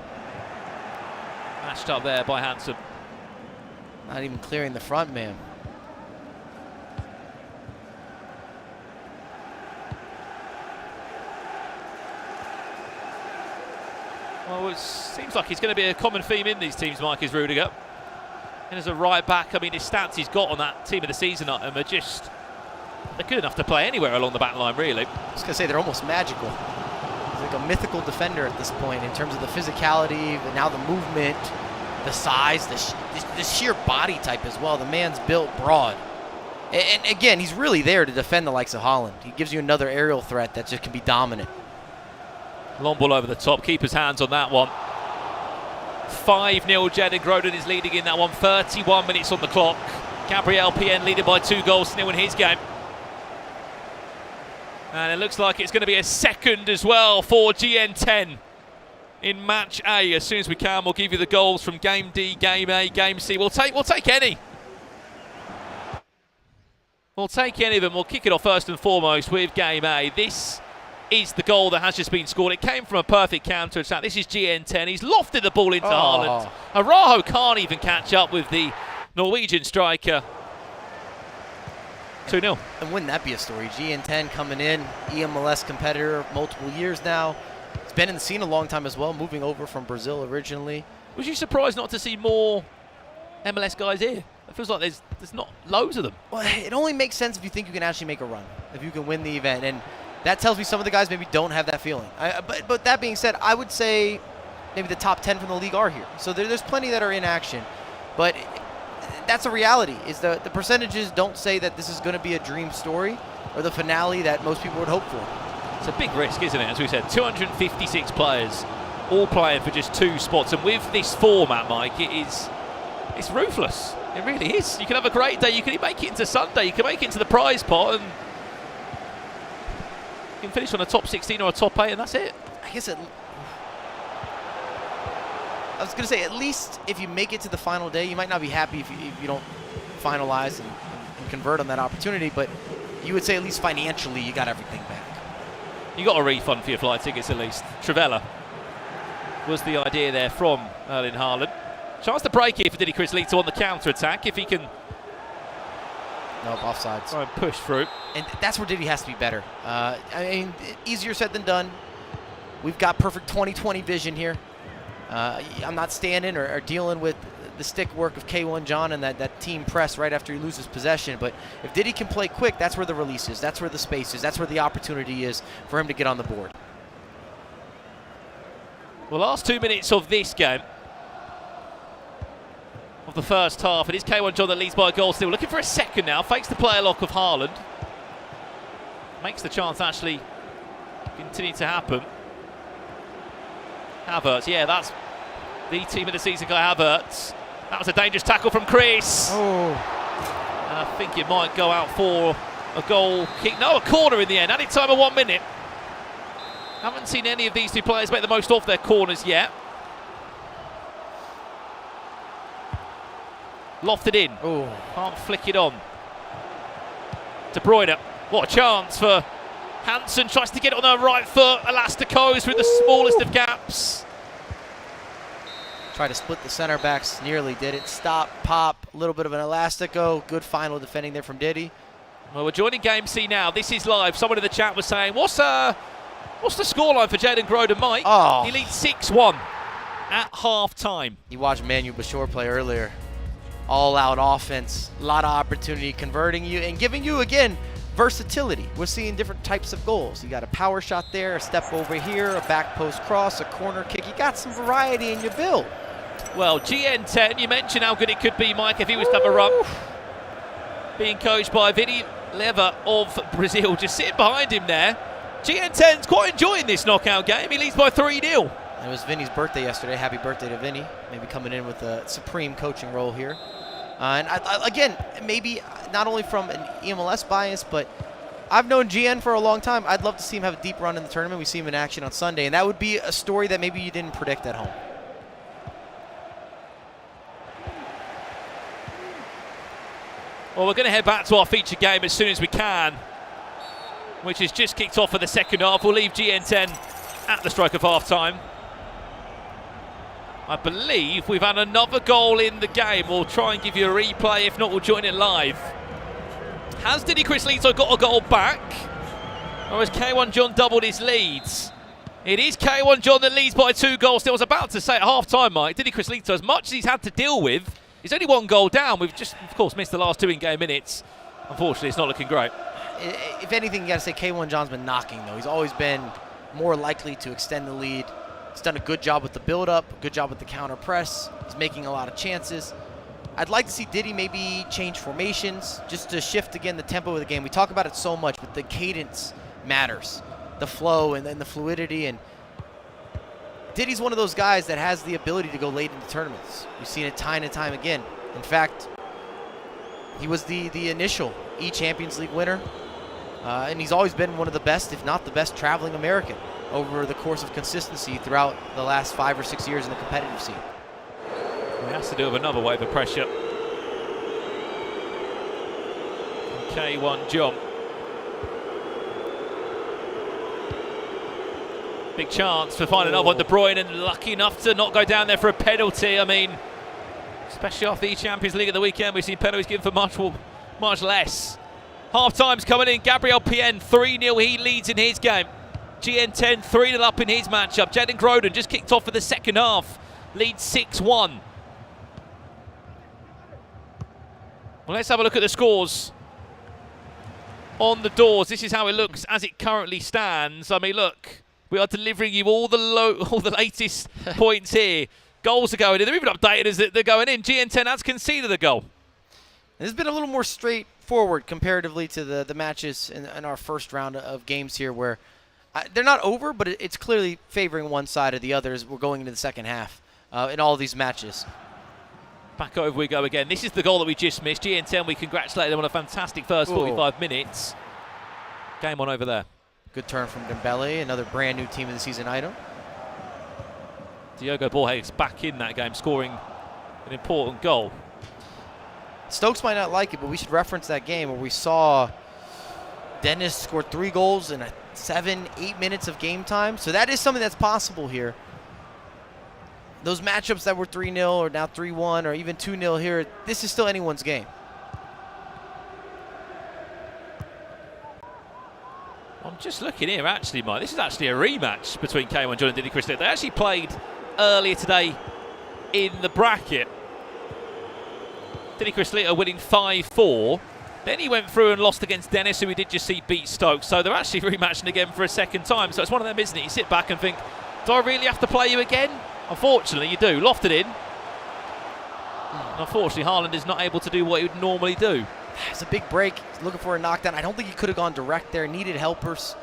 Mashed up there by Hansen. not even clearing the front man. Well, it seems like it's going to be a common theme in these teams, Mike, is Rudiger. And as a right back, I mean, his stats he's got on that team of the season are just, they're good enough to play anywhere along the back line, really. I was going to say, they're almost magical. He's like a mythical defender at this point in terms of the physicality, but now the movement, the size, the sheer body type as well. The man's built broad. And again, he's really there to defend the likes of Haaland. He gives you another aerial threat that just can be dominant. Long ball over the top, keeper's hands on that one. 5-0, Jaden Groden is leading in that one, 31 minutes on the clock. Gabriel PN leading by 2 goals to 0 in his game. And it looks like it's going to be a second as well for GN10 in match A. As soon as we can, we'll give you the goals from game D, game A, game C. We'll take any. We'll take any of them. We'll kick it off first and foremost with game A. This is the goal that has just been scored. It came from a perfect counter attack. This is GN10. He's lofted the ball into Haaland. Araujo can't even catch up with the Norwegian striker. 2-0. And wouldn't that be a story? GN10 coming in, EMLS competitor, multiple years now. He's been in the scene a long time as well, moving over from Brazil originally. Was you surprised not to see more MLS guys here? It feels like there's not loads of them. Well, it only makes sense if you think you can actually make a run, if you can win the event. And that tells me some of the guys maybe don't have that feeling. But that being said, I would say maybe the top 10 from the league are here. So there's plenty that are in action. But that's a reality, is the percentages don't say that this is going to be a dream story or the finale that most people would hope for. It's a big risk, isn't it? As we said, 256 players all playing for just 2 spots. And with this format, Mike, it's ruthless. It really is. You can have a great day. You can make it into Sunday. You can make it into the prize pot, and you can finish on a top 16 or a top 8, and that's it. I guess I was going to say, at least if you make it to the final day, you might not be happy if you don't finalize and convert on that opportunity, but you would say at least financially you got everything back. You got a refund for your flight tickets at least. Trivella was the idea there from Erling Haaland. Chance to break here for Diddy Chris Lito on the counter-attack if he can. Nope, offsides. Try and push through. And that's where Diddy has to be better. I mean, easier said than done. We've got perfect 20/20 vision here. I'm not standing or dealing with the stick work of K1 John and that team press right after he loses possession. But if Diddy can play quick, that's where the release is. That's where the space is. That's where the opportunity is for him to get on the board. Well, last 2 minutes of this game, of the first half, it is K1 John that leads by a goal still. Looking for a second now, fakes the player lock of Haaland. Makes the chance actually continue to happen. Havertz, yeah, that's the team of the season guy, Havertz. That was a dangerous tackle from Chris. Oh. And I think it might go out for a goal kick. No, a corner in the end. Added time of 1 minute. Haven't seen any of these two players make the most of their corners yet. Lofted in. Oh. Can't flick it on. De Bruyne. What a chance for Hansen. Tries to get it on the right foot. Elastico through the smallest of gaps. Tried to split the center backs. Nearly did it. Stop, pop, a little bit of an Elastico. Good final defending there from Diddy. Well, we're joining Game C now. This is live. Someone in the chat was saying, what's the scoreline for Jaden Groden, Mike? Oh. He leads 6-1 at half-time. You watched Manu Bashor play earlier. All-out offense, a lot of opportunity, converting you and giving you, again, versatility. We're seeing different types of goals. You got a power shot there, a step over here, a back post cross, a corner kick. You got some variety in your build. Well, GN10, you mentioned how good it could be, Mike, if he was to have a run. Being coached by Vini Leva of Brazil, just sitting behind him there. GN10's quite enjoying this knockout game. He leads by 3-0. It was Vinny's birthday yesterday. Happy birthday to Vinny. Maybe coming in with a supreme coaching role here. And again, maybe not only from an EMLS bias, but I've known GN for a long time. I'd love to see him have a deep run in the tournament. We see him in action on Sunday, and that would be a story that maybe you didn't predict at home. Well, we're going to head back to our feature game as soon as we can, which is just kicked off for the second half. We'll leave GN10 at the stroke of half-time. I believe we've had another goal in the game. We'll try and give you a replay. If not, we'll join it live. Has Diddy Crislito got a goal back? Or has K1 John doubled his leads? It is K1 John that leads by 2 goals. Still, I was about to say at half-time, Mike, Diddy Crislito, as much as he's had to deal with, he's only 1 goal down. We've just, of course, missed the last 2 in-game minutes. Unfortunately, it's not looking great. If anything, you got to say K1 John's been knocking, though. He's always been more likely to extend the lead. He's done a good job with the build-up, a good job with the counter-press. He's making a lot of chances. I'd like to see Diddy maybe change formations just to shift, again, the tempo of the game. We talk about it so much, but the cadence matters. The flow and then the fluidity. And Diddy's one of those guys that has the ability to go late into tournaments. We've seen it time and time again. In fact, he was the initial E-Champions League winner. And he's always been one of the best, if not the best, traveling American over the course of consistency throughout the last 5 or 6 years in the competitive scene. He has to do with another wave of pressure. K1 John. Big chance for finding another one. De Bruyne, and lucky enough to not go down there for a penalty. I mean, especially after the Champions League at the weekend, we've seen penalties given for much less. Half-time's coming in. Gabriel Pien, 3-0. He leads in his game. GN10, 3-0 up in his matchup. Jaden Groden just kicked off for the second half. Leads 6-1. Well, let's have a look at the scores on the doors. This is how it looks as it currently stands. I mean, look, we are delivering you all the latest points here. Goals are going in. They're even updated as they're going in. GN10 has conceded a goal. It's been a little more straightforward comparatively to the matches in our first round of games here, where they're not over, but it's clearly favoring one side or the other as we're going into the second half in all of these matches. Back over we go again. This is the goal that we just missed. GN10, we congratulate them on a fantastic first 45 minutes. Game on over there. Good turn from Dembele, another brand new team of the season item. Diogo Borges back in that game, scoring an important goal. Stokes might not like it, but we should reference that game where we saw Dennis score 3 goals in 7-8 minutes of game time. So that is something that's possible here. Those matchups that were 3-0 or now 3-1 or even 2-0 here, this is still anyone's game. I'm just looking here, actually, Mike. This is actually a rematch between K1 John and Diddy Crislito. They actually played earlier today in the bracket. Diddy Crislito winning 5-4. Then he went through and lost against Dennis, who we did just see beat Stokes. So they're actually rematching again for a second time. So it's one of them, isn't it? You sit back and think, Do I really have to play you again? Unfortunately, you do. Lofted in. Unfortunately, Haaland is not able to do what he would normally do. It's a big break. He's looking for a knockdown. I don't think he could have gone direct there. Needed helpers.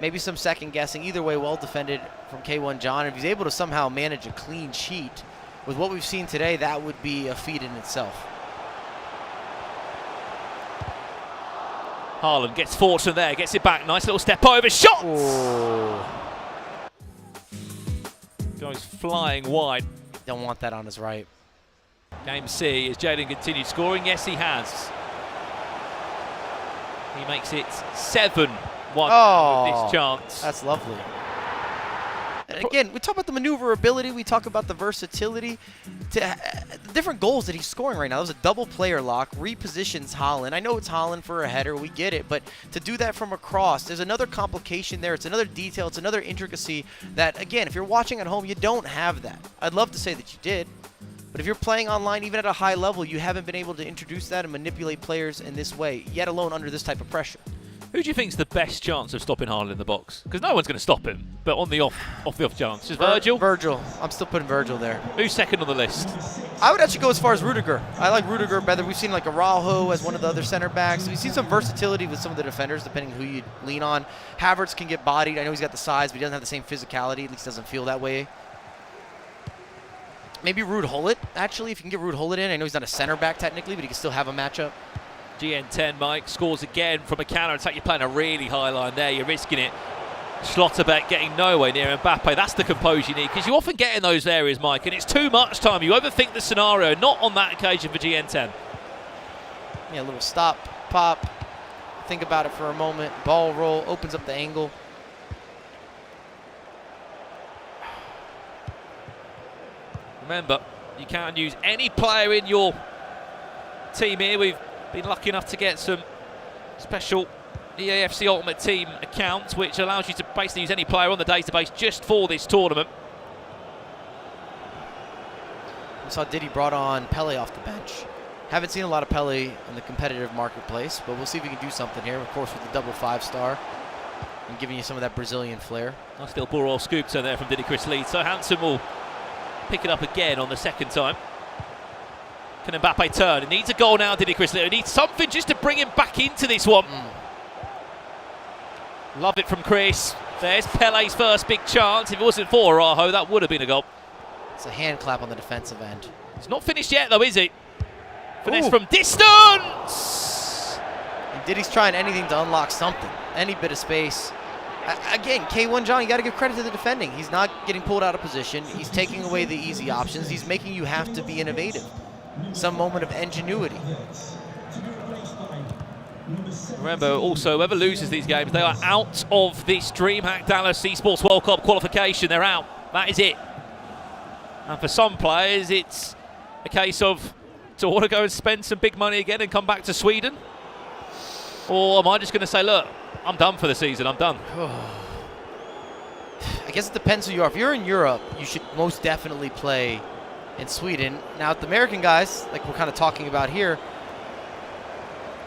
Maybe some second guessing. Either way, well defended from K1 John. If he's able to somehow manage a clean sheet with what we've seen today, that would be a feat in itself. Haaland gets fortunate there, gets it back. Nice little step over. Shot! Oh. Goes flying wide. Don't want that on his right. Game C, as Jaden continued scoring. Yes, he has. He makes it 7-1 with this chance. That's lovely. And again, we talk about the maneuverability, we talk about the versatility, the different goals that he's scoring right now. That was a double player lock, repositions Haaland. I know it's Haaland for a header, we get it, but to do that from across, there's another complication there. It's another detail, it's another intricacy that, again, if you're watching at home, you don't have that. I'd love to say that you did, but if you're playing online, even at a high level, you haven't been able to introduce that and manipulate players in this way, yet alone under this type of pressure. Who do you think is the best chance of stopping Haaland in the box? Because no one's going to stop him, but on the off chance. Just Virgil? Virgil. I'm still putting Virgil there. Who's second on the list? I would actually go as far as Rudiger. I like Rudiger better. We've seen like Araujo as one of the other center backs. We've seen some versatility with some of the defenders, depending who you lean on. Havertz can get bodied. I know he's got the size, but he doesn't have the same physicality. At least doesn't feel that way. Maybe Ruud Gullit, actually, if you can get Ruud Gullit in. I know he's not a center back technically, but he can still have a matchup. GN10, Mike, scores again from a counter attack. You're playing a really high line there. You're risking it. Schlotterbeck getting nowhere near Mbappe. That's the composure you need, because you often get in those areas, Mike, and it's too much time. You overthink the scenario, not on that occasion for GN10. Yeah, a little stop, pop, think about it for a moment. Ball roll, opens up the angle. Remember, you can't use any player in your team here. We've been lucky enough to get some special EAFC Ultimate Team accounts, which allows you to basically use any player on the database just for this tournament. We saw Diddy brought on Pele off the bench. Haven't seen a lot of Pele in the competitive marketplace, but we'll see if we can do something here, of course, with the double 5-star and giving you some of that Brazilian flair. Nice little ball roll scoop turn there from Diddy Chris Lee. So Hansen will pick it up again on the second time. Can Mbappe turn? He needs a goal now, Diddy Chris Lee. He needs something just to bring him back into this one. Love it from Chris. There's Pele's first big chance. If it wasn't for Araujo, that would have been a goal. It's a hand clap on the defensive end. It's not finished yet, though, is he? Finesse from distance! And Diddy's trying anything to unlock something, any bit of space. Again, K1 John, you got to give credit to the defending. He's not getting pulled out of position. He's taking away the easy options. He's making you have to be innovative. Some moment of ingenuity. Remember, also, whoever loses these games, they are out of this DreamHack Dallas Esports World Cup qualification. They're out. That is it. And for some players, it's a case of, do I want to go and spend some big money again and come back to Sweden? Or am I just going to say, look, I'm done for the season, I'm done? I guess it depends who you are. If you're in Europe, you should most definitely play in Sweden. Now, the American guys, like we're kind of talking about here,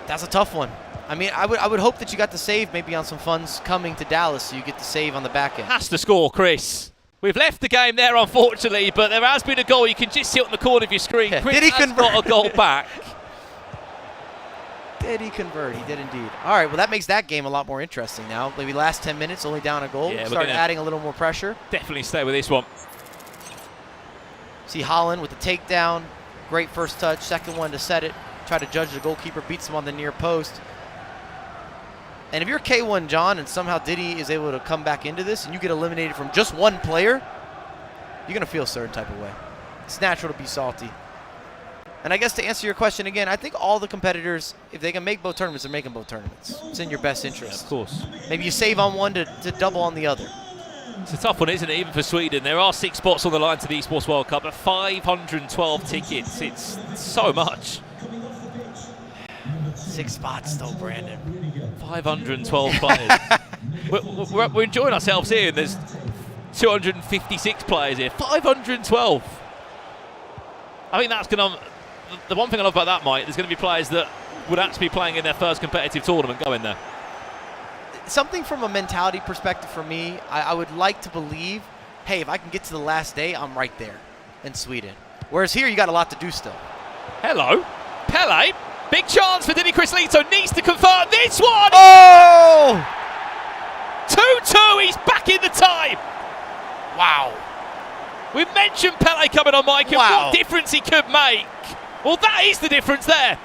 that's a tough one. I mean, I would hope that you got to save maybe on some funds coming to Dallas, so you get to save on the back end. Has to score, Chris. We've left the game there, unfortunately, but there has been a goal. You can just see it on the corner of your screen. Yeah. Chris Did he has convert? got a goal back. Did he convert? He did indeed. All right, well, that makes that game a lot more interesting now. Maybe last 10 minutes, only down a goal. Yeah, Start adding a little more pressure. Definitely stay with this one. See Haaland with the takedown. Great first touch. Second one to set it. Try to judge the goalkeeper. Beats him on the near post. And if you're K1 John and somehow Diddy is able to come back into this and you get eliminated from just one player, you're going to feel a certain type of way. It's natural to be salty. And I guess to answer your question again, I think all the competitors, if they can make both tournaments, they're making both tournaments. It's in your best interest. Yeah, of course. Maybe you save on one to double on the other. It's a tough one, isn't it, even for Sweden? There are 6 spots on the line to the Esports World Cup, but 512 tickets. It's so much. 6 spots though, Brandon. 512 players. we're enjoying ourselves here, and there's 256 players here. 512. I think that's going to... The one thing I love about that, Mike, there's going to be players that would actually be playing in their first competitive tournament going there. something from a mentality perspective for me, I would like to believe, hey, if I can get to the last day, I'm right there in Sweden. Whereas here, you got a lot to do still. Hello. Pele. Big chance for Didi Crislito. Needs to convert this one. Oh! 2-2. He's back in the tie. Wow. We mentioned Pele coming on, Mike, and Wow. what difference he could make. Well, that is the difference there.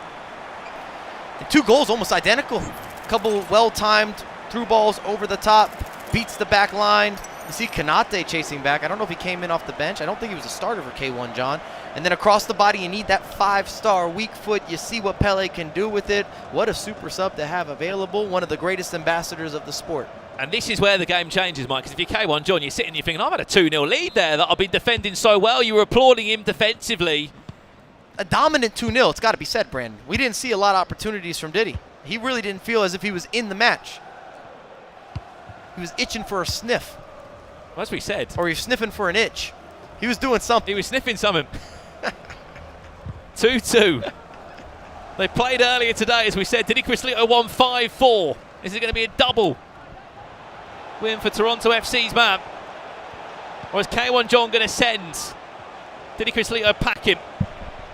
And 2 goals almost identical. A couple well-timed through balls over the top. Beats the back line. You see Kanate chasing back. I don't know if he came in off the bench. I don't think he was a starter for K1 John. And then across the body, you need that 5-star weak foot. You see what Pele can do with it. What a super sub to have available. One of the greatest ambassadors of the sport. And this is where the game changes, Mike, because if you're K1 John, you're sitting, you're thinking, I've had a 2-0 lead there that I've been defending so well. You were applauding him defensively. A dominant 2-0, it's got to be said, Brandon. We didn't see a lot of opportunities from Diddy. He really didn't feel as if he was in the match. He was itching for a sniff. Well, as we said. Or he was sniffing for an itch. He was doing something. He was sniffing something. 2-2. They played earlier today, as we said. Didi Crislito won 5-4. Is it going to be a double win for Toronto FC's man? Or is K1 John going to send Didi Crislito packing?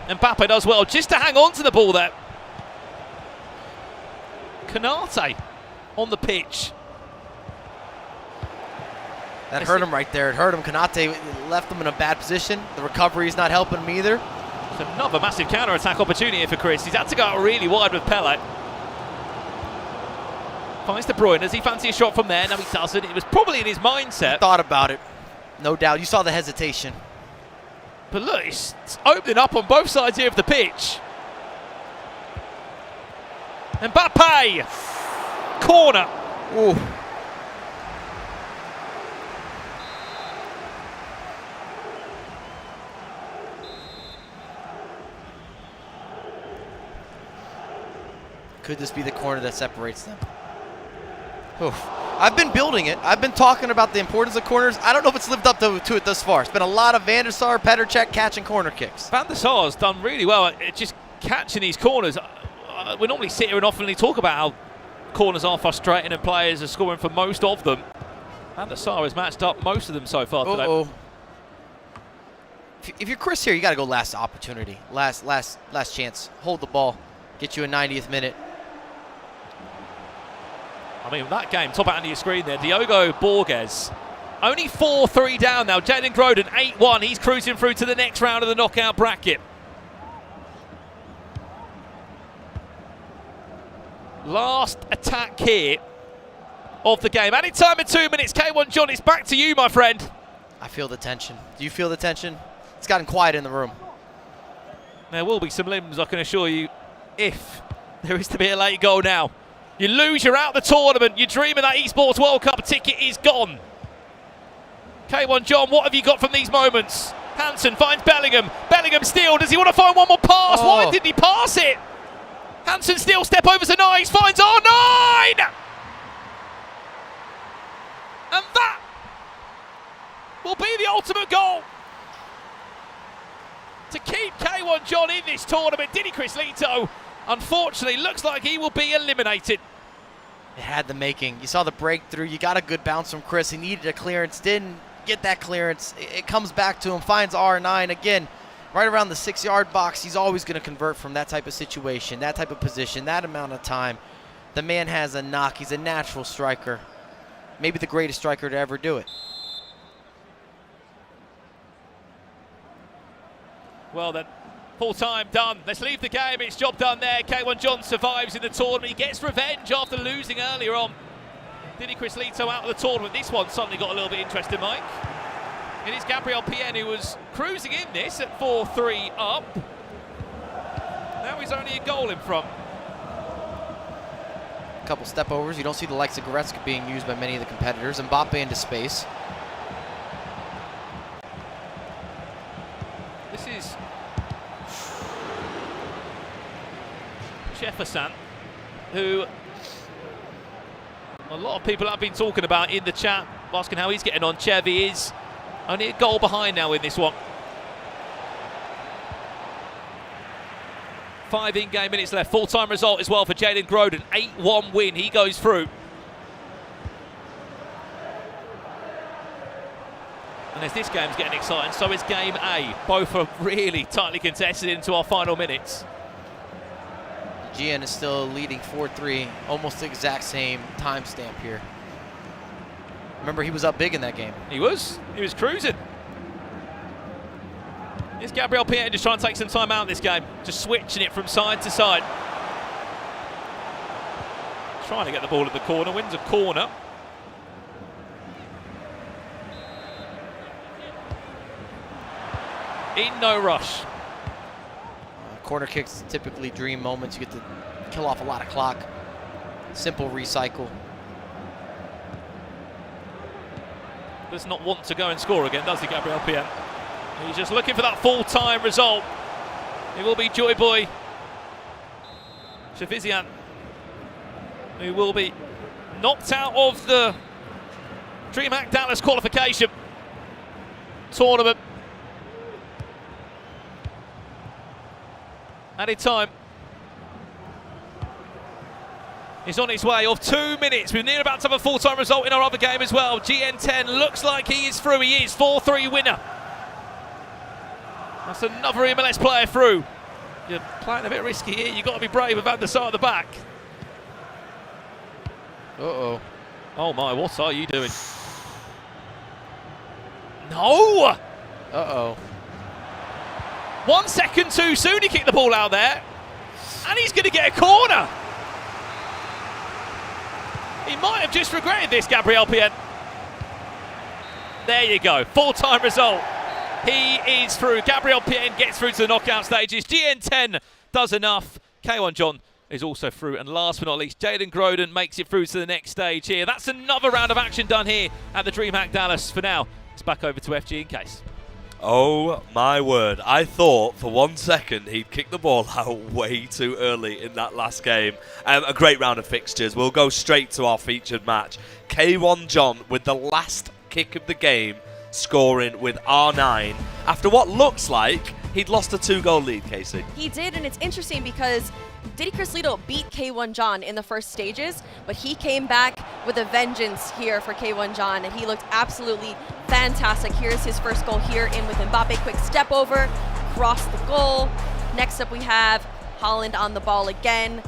And Mbappe does well just to hang on to the ball there. Kanate on the pitch. That hurt him right there. It hurt him. Kanate left him in a bad position. The recovery is not helping him either. It's another massive counter-attack opportunity here for Chris. He's had to go out really wide with Pele. Finds De Bruyne. Does he fancy a shot from there? No, he doesn't. It was probably in his mindset. He thought about it. No doubt. You saw the hesitation. But look, it's opening up on both sides here of the pitch. Mbappe! Corner. Ooh. Could this be the corner that separates them? Oof. I've been building it. I've been talking about the importance of corners. I don't know if it's lived up to it thus far. It's been a lot of Van der Sar, Pettercek catching corner kicks. Van der Sar's done really well at just catching these corners. We normally sit here and oftenly talk about how corners are frustrating and players are scoring for most of them. Van der Sar has matched up most of them so far today. If you're Chris here, you got to go last opportunity, last chance. Hold the ball, get you a 90th minute. I mean, that game, top out of your screen there, Diogo Borges. Only 4-3 down now. Jalen Groden, 8-1. He's cruising through to the next round of the knockout bracket. Last attack here of the game. Added time in 2 minutes. K1 John, it's back to you, my friend. I feel the tension. Do you feel the tension? It's gotten quiet in the room. There will be some limbs, I can assure you, if there is to be a late goal now. You lose, you're out of the tournament. Your dream of that Esports World Cup ticket is gone. K1 John, what have you got from these moments? Hansen finds Bellingham. Bellingham still. Does he want to find one more pass? Oh. Why didn't he pass it? Hansen still step over to Nines. Finds R9! And that will be the ultimate goal to keep K1 John in this tournament. Didi Crislito, unfortunately, looks like he will be eliminated. It had the making. You saw the breakthrough. You got a good bounce from Chris. He needed a clearance. Didn't get that clearance. It comes back to him. Finds R9 again. Right around the 6-yard box. He's always going to convert from that type of situation, that type of position, that amount of time. The man has a knock. He's a natural striker. Maybe the greatest striker to ever do it. Well then, full time done. Let's leave the game. It's job done there. K1 John survives in the tournament. He gets revenge after losing earlier on. Didi Crislito out of the tournament. This one suddenly got a little bit interesting, Mike. It is Gabriel Pien who was cruising in this at 4-3 up. Now he's only a goal in front. A couple step overs. You don't see the likes of Goretzka being used by many of the competitors. Mbappe into space. This is Jefferson, who a lot of people have been talking about in the chat, asking how he's getting on. Chevy is only a goal behind now in this one. 5 in-game minutes left. Full-time result as well for Jalen Groden. 8-1 win. He goes through. And as this game's getting exciting, so is game A. Both are really tightly contested into our final minutes. GN is still leading 4-3, almost the exact same timestamp here. Remember, he was up big in that game. He was cruising. Here's Gabriel Pierre just trying to take some time out of this game, just switching it from side to side. Trying to get the ball at the corner, wins a corner. In no rush. Corner kicks, typically dream moments. You get to kill off a lot of clock. Simple recycle. Does not want to go and score again, does he, Gabriel Pierre? He's just looking for that full-time result. It will be Joy Boy Shavizian, who will be knocked out of the DreamHack Dallas qualification tournament. Added time is on its way of 2 minutes. We're near about to have a full-time result in our other game as well. GN10 looks like he is through. He is 4-3 winner. That's another MLS player through. You're playing a bit risky here. You've got to be brave about the side of the back. Uh-oh. Oh my, what are you doing? No! Uh-oh. 1 second too soon he kicked the ball out there. And he's going to get a corner. He might have just regretted this, Gabriel Pien. There you go, full-time result. He is through. Gabriel Pien gets through to the knockout stages. GN10 does enough. K1 John is also through. And last but not least, Jaden Groden makes it through to the next stage here. That's another round of action done here at the DreamHack Dallas. For now, it's back over to FG in case. Oh my word, I thought for 1 second he'd kick the ball out way too early in that last game. A great round of fixtures. We'll go straight to our featured match. K1 John with the last kick of the game, scoring with R9 after what looks like he'd lost a 2-goal lead, Casey. He did, and it's interesting because Diddy Crislito beat K1 John in the first stages, but he came back with a vengeance here for K1 John, and he looked absolutely fantastic. Here's his first goal here in with Mbappe. Quick step over, cross the goal. Next up we have Holland on the ball again.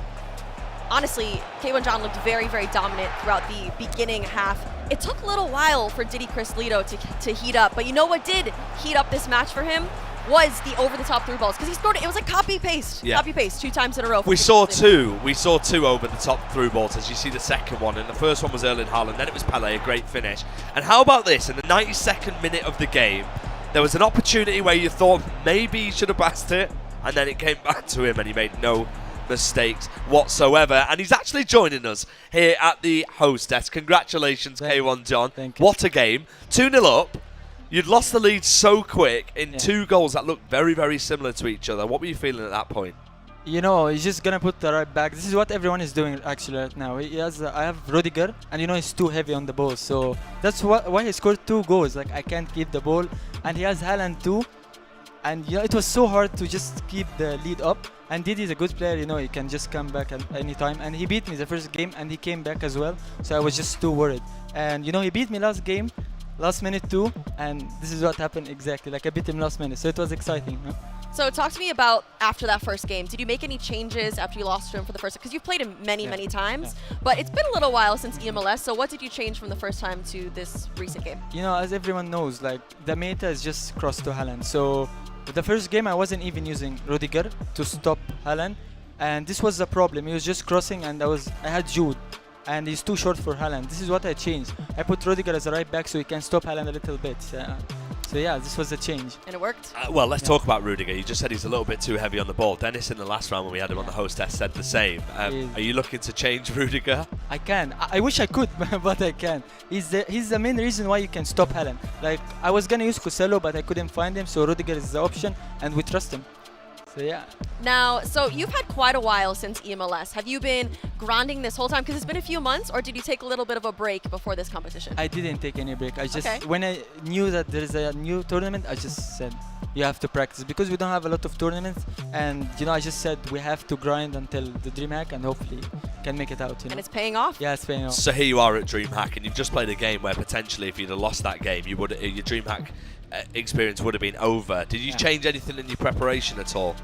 Honestly, K1 John looked very, very dominant throughout the beginning half. It took a little while for Diddy Crislito to heat up, but you know what did heat up this match for him? Was the over-the-top through balls, because he scored it. It was like copy-paste, copy-paste 2 times in a row. We saw two over-the-top through balls, as you see the second one, and the first one was Erling Haaland, then it was Pele, a great finish. And how about this, in the 92nd minute of the game, there was an opportunity where you thought maybe he should have passed it, and then it came back to him, and he made no mistakes whatsoever. And he's actually joining us here at the host desk. Congratulations, K1 John. Thank you. What a game. 2-0 up. You'd lost the lead so quick in 2 goals that looked very, very similar to each other. What were you feeling at that point? You know, he's just gonna put the right back. This is what everyone is doing actually right now. He has, I have Rudiger, and you know he's too heavy on the ball, so that's why he scored 2 goals. Like, I can't keep the ball, and he has Haaland too. And you know, it was so hard to just keep the lead up. And Didi is a good player, you know, he can just come back at any time. And he beat me the first game, and he came back as well. So I was just too worried. And you know, he beat me last game, last minute too. And this is what happened exactly. Like, I beat him last minute, so it was exciting. Huh? So talk to me about after that first game. Did you make any changes after you lost to him for the first time? Because you've played him many, many times, but it's been a little while since EMLS. So what did you change from the first time to this recent game? You know, as everyone knows, like, the meta is just cross to Haaland. So the first game, I wasn't even using Rudiger to stop Haaland, and this was the problem. He was just crossing, and I had Jude, and he's too short for Haaland. This is what I changed. I put Rudiger as a right back so he can stop Haaland a little bit. So yeah, this was the change. And it worked? Well, let's talk about Rudiger. You just said he's a little bit too heavy on the ball. Dennis in the last round when we had him on the host test said the same. Are you looking to change Rudiger? I can. I wish I could, but I can't. He's the main reason why you can stop Haaland. Like, I was gonna use Cosello, but I couldn't find him, so Rudiger is the option, and we trust him. So yeah. Now, so you've had quite a while since EMLS. Have you been grinding this whole time? Because it's been a few months, or did you take a little bit of a break before this competition? I didn't take any break. I just, when I knew that there is a new tournament, I just said, you have to practice. Because we don't have a lot of tournaments, and you know, I just said we have to grind until the DreamHack, and hopefully can make it out. You know? And it's paying off. Yeah, it's paying off. So here you are at DreamHack, and you've just played a game where potentially, if you'd have lost that game, you would your DreamHack experience would have been over. Did you change anything in your preparation at all?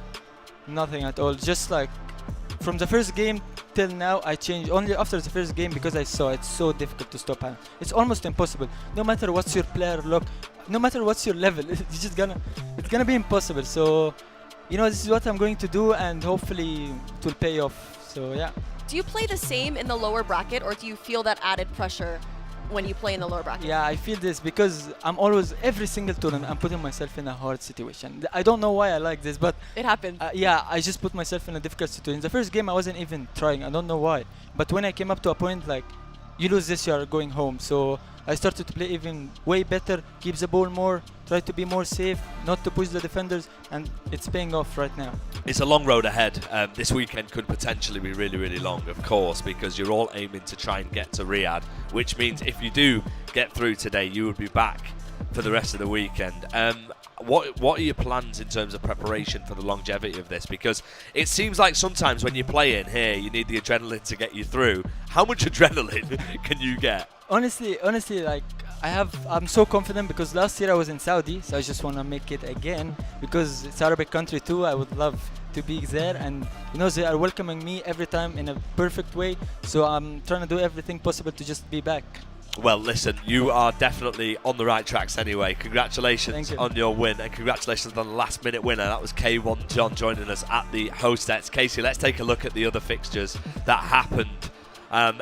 Nothing at all. Just like from the first game till now, I changed only after the first game because I saw it's so difficult to stop him. It's almost impossible. No matter what's your player look, no matter what's your level, it's gonna be impossible. So, you know, this is what I'm going to do, and hopefully it will pay off. So yeah. Do you play the same in the lower bracket, or do you feel that added pressure when you play in the lower bracket? Yeah, I feel this because I'm always, every single tournament, I'm putting myself in a hard situation. I don't know why I like this, but it happened. Yeah, I just put myself in a difficult situation. The first game, I wasn't even trying. I don't know why. But when I came up to a point like, you lose this, you are going home. So I started to play even way better, keep the ball more, try to be more safe, not to push the defenders, and it's paying off right now. It's a long road ahead. This weekend could potentially be really, really long, of course, because you're all aiming to try and get to Riyadh, which means if you do get through today, you would be back for the rest of the weekend. What are your plans in terms of preparation for the longevity of this? Because it seems like sometimes when you're playing here, you need the adrenaline to get you through. How much adrenaline can you get? Honestly, like I'm so confident because last year I was in Saudi, so I just want to make it again because it's Arabic country too. I would love to be there, and you know they are welcoming me every time in a perfect way. So I'm trying to do everything possible to just be back. Well, listen, you are definitely on the right tracks anyway. Congratulations on your win, and congratulations on the last-minute winner. That was K1 John joining us at the hostess. Casey, let's take a look at the other fixtures that happened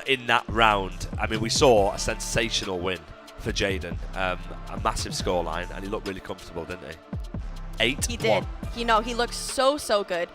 in that round. I mean, we saw a sensational win for Jaden, a massive scoreline, and he looked really comfortable, didn't he? 8-1. He did. He looked so good.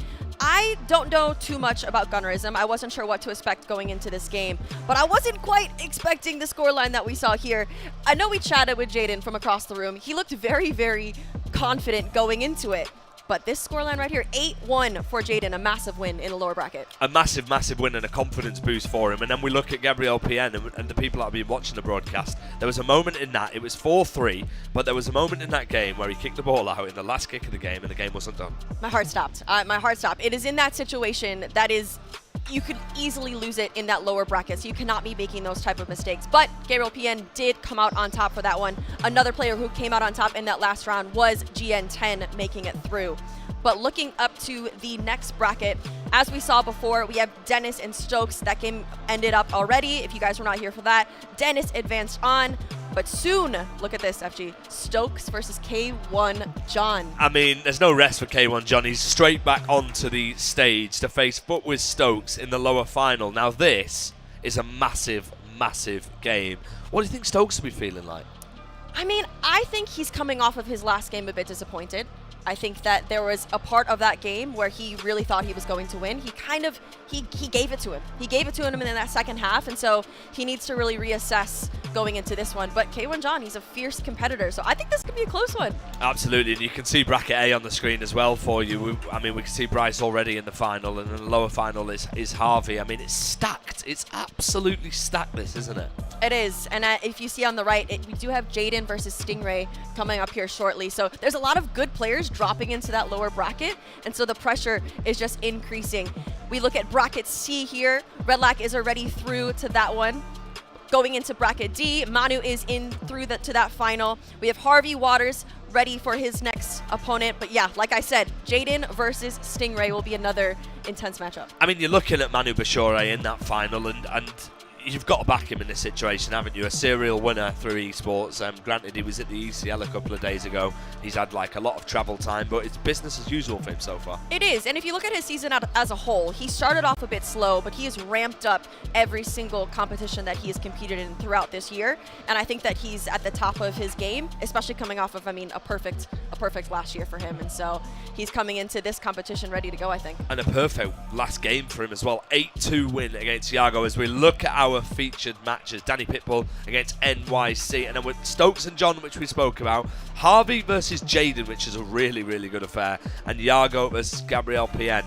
I don't know too much about gunnerism. I wasn't sure what to expect going into this game, but I wasn't quite expecting the scoreline that we saw here. I know we chatted with Jaden from across the room. He looked very confident going into it. But this scoreline right here, 8-1 for Jaden, a massive win in the lower bracket. A massive win and a confidence boost for him. And then we look at Gabriel PN and the people that have been watching the broadcast. There was a moment in that, it was 4-3, but there was a moment in that game where he kicked the ball out in the last kick of the game and the game wasn't done. My heart stopped. It is in that situation that is, you could easily lose it in that lower bracket, so you cannot be making those type of mistakes. But Gabriel PN did come out on top for that one. Another player who came out on top in that last round was GN10 making it through. But looking up to the next bracket, as we saw before, we have Dennis and Stokes. That game ended up already, if you guys were not here for that. Dennis advanced on, but soon, look at this, FG, Stokes versus K1 John. I mean, there's no rest for K1 John. He's straight back onto the stage to face Foot with Stokes in the lower final. Now this is a massive game. What do you think Stokes will be feeling like? I mean, I think he's coming off of his last game a bit disappointed. I think that there was a part of that game where he really thought he was going to win. He gave it to him. He gave it to him in that second half, and so he needs to really reassess going into this one. But K1 John, he's a fierce competitor, so I think this could be a close one. Absolutely, and you can see bracket A on the screen as well for you. I mean, we can see Bryce already in the final, and in the lower final is Harvey. I mean, it's stacked. It's absolutely stacked, this, isn't it? It is, and if you see on the right, we do have Jaden versus Stingray coming up here shortly. So there's a lot of good players dropping into that lower bracket, and so the pressure is just increasing. We look at bracket C here. Redlac is already through to that one. Going into bracket D, Manu is in through to that final. We have Harvey Waters ready for his next opponent. But yeah, like I said, Jaden versus Stingray will be another intense matchup. I mean, you're looking at Manu Bashore in that final, and you've got to back him in this situation, haven't you? A serial winner through esports. Granted, he was at the ECL a couple of days ago. He's had like a lot of travel time, but it's business as usual for him so far. It is, and if you look at his season as a whole, he started off a bit slow, but he has ramped up every single competition that he has competed in throughout this year, and I think that he's at the top of his game, especially coming off of, I mean, a perfect last year for him, and so he's coming into this competition ready to go, I think. And a perfect last game for him as well. 8-2 win against Iago. As we look at our featured matches, Danny Pitbull against NYC, and then with Stokes and John, which we spoke about, Harvey versus Jaden, which is a really good affair, and Iago versus Gabriel PN.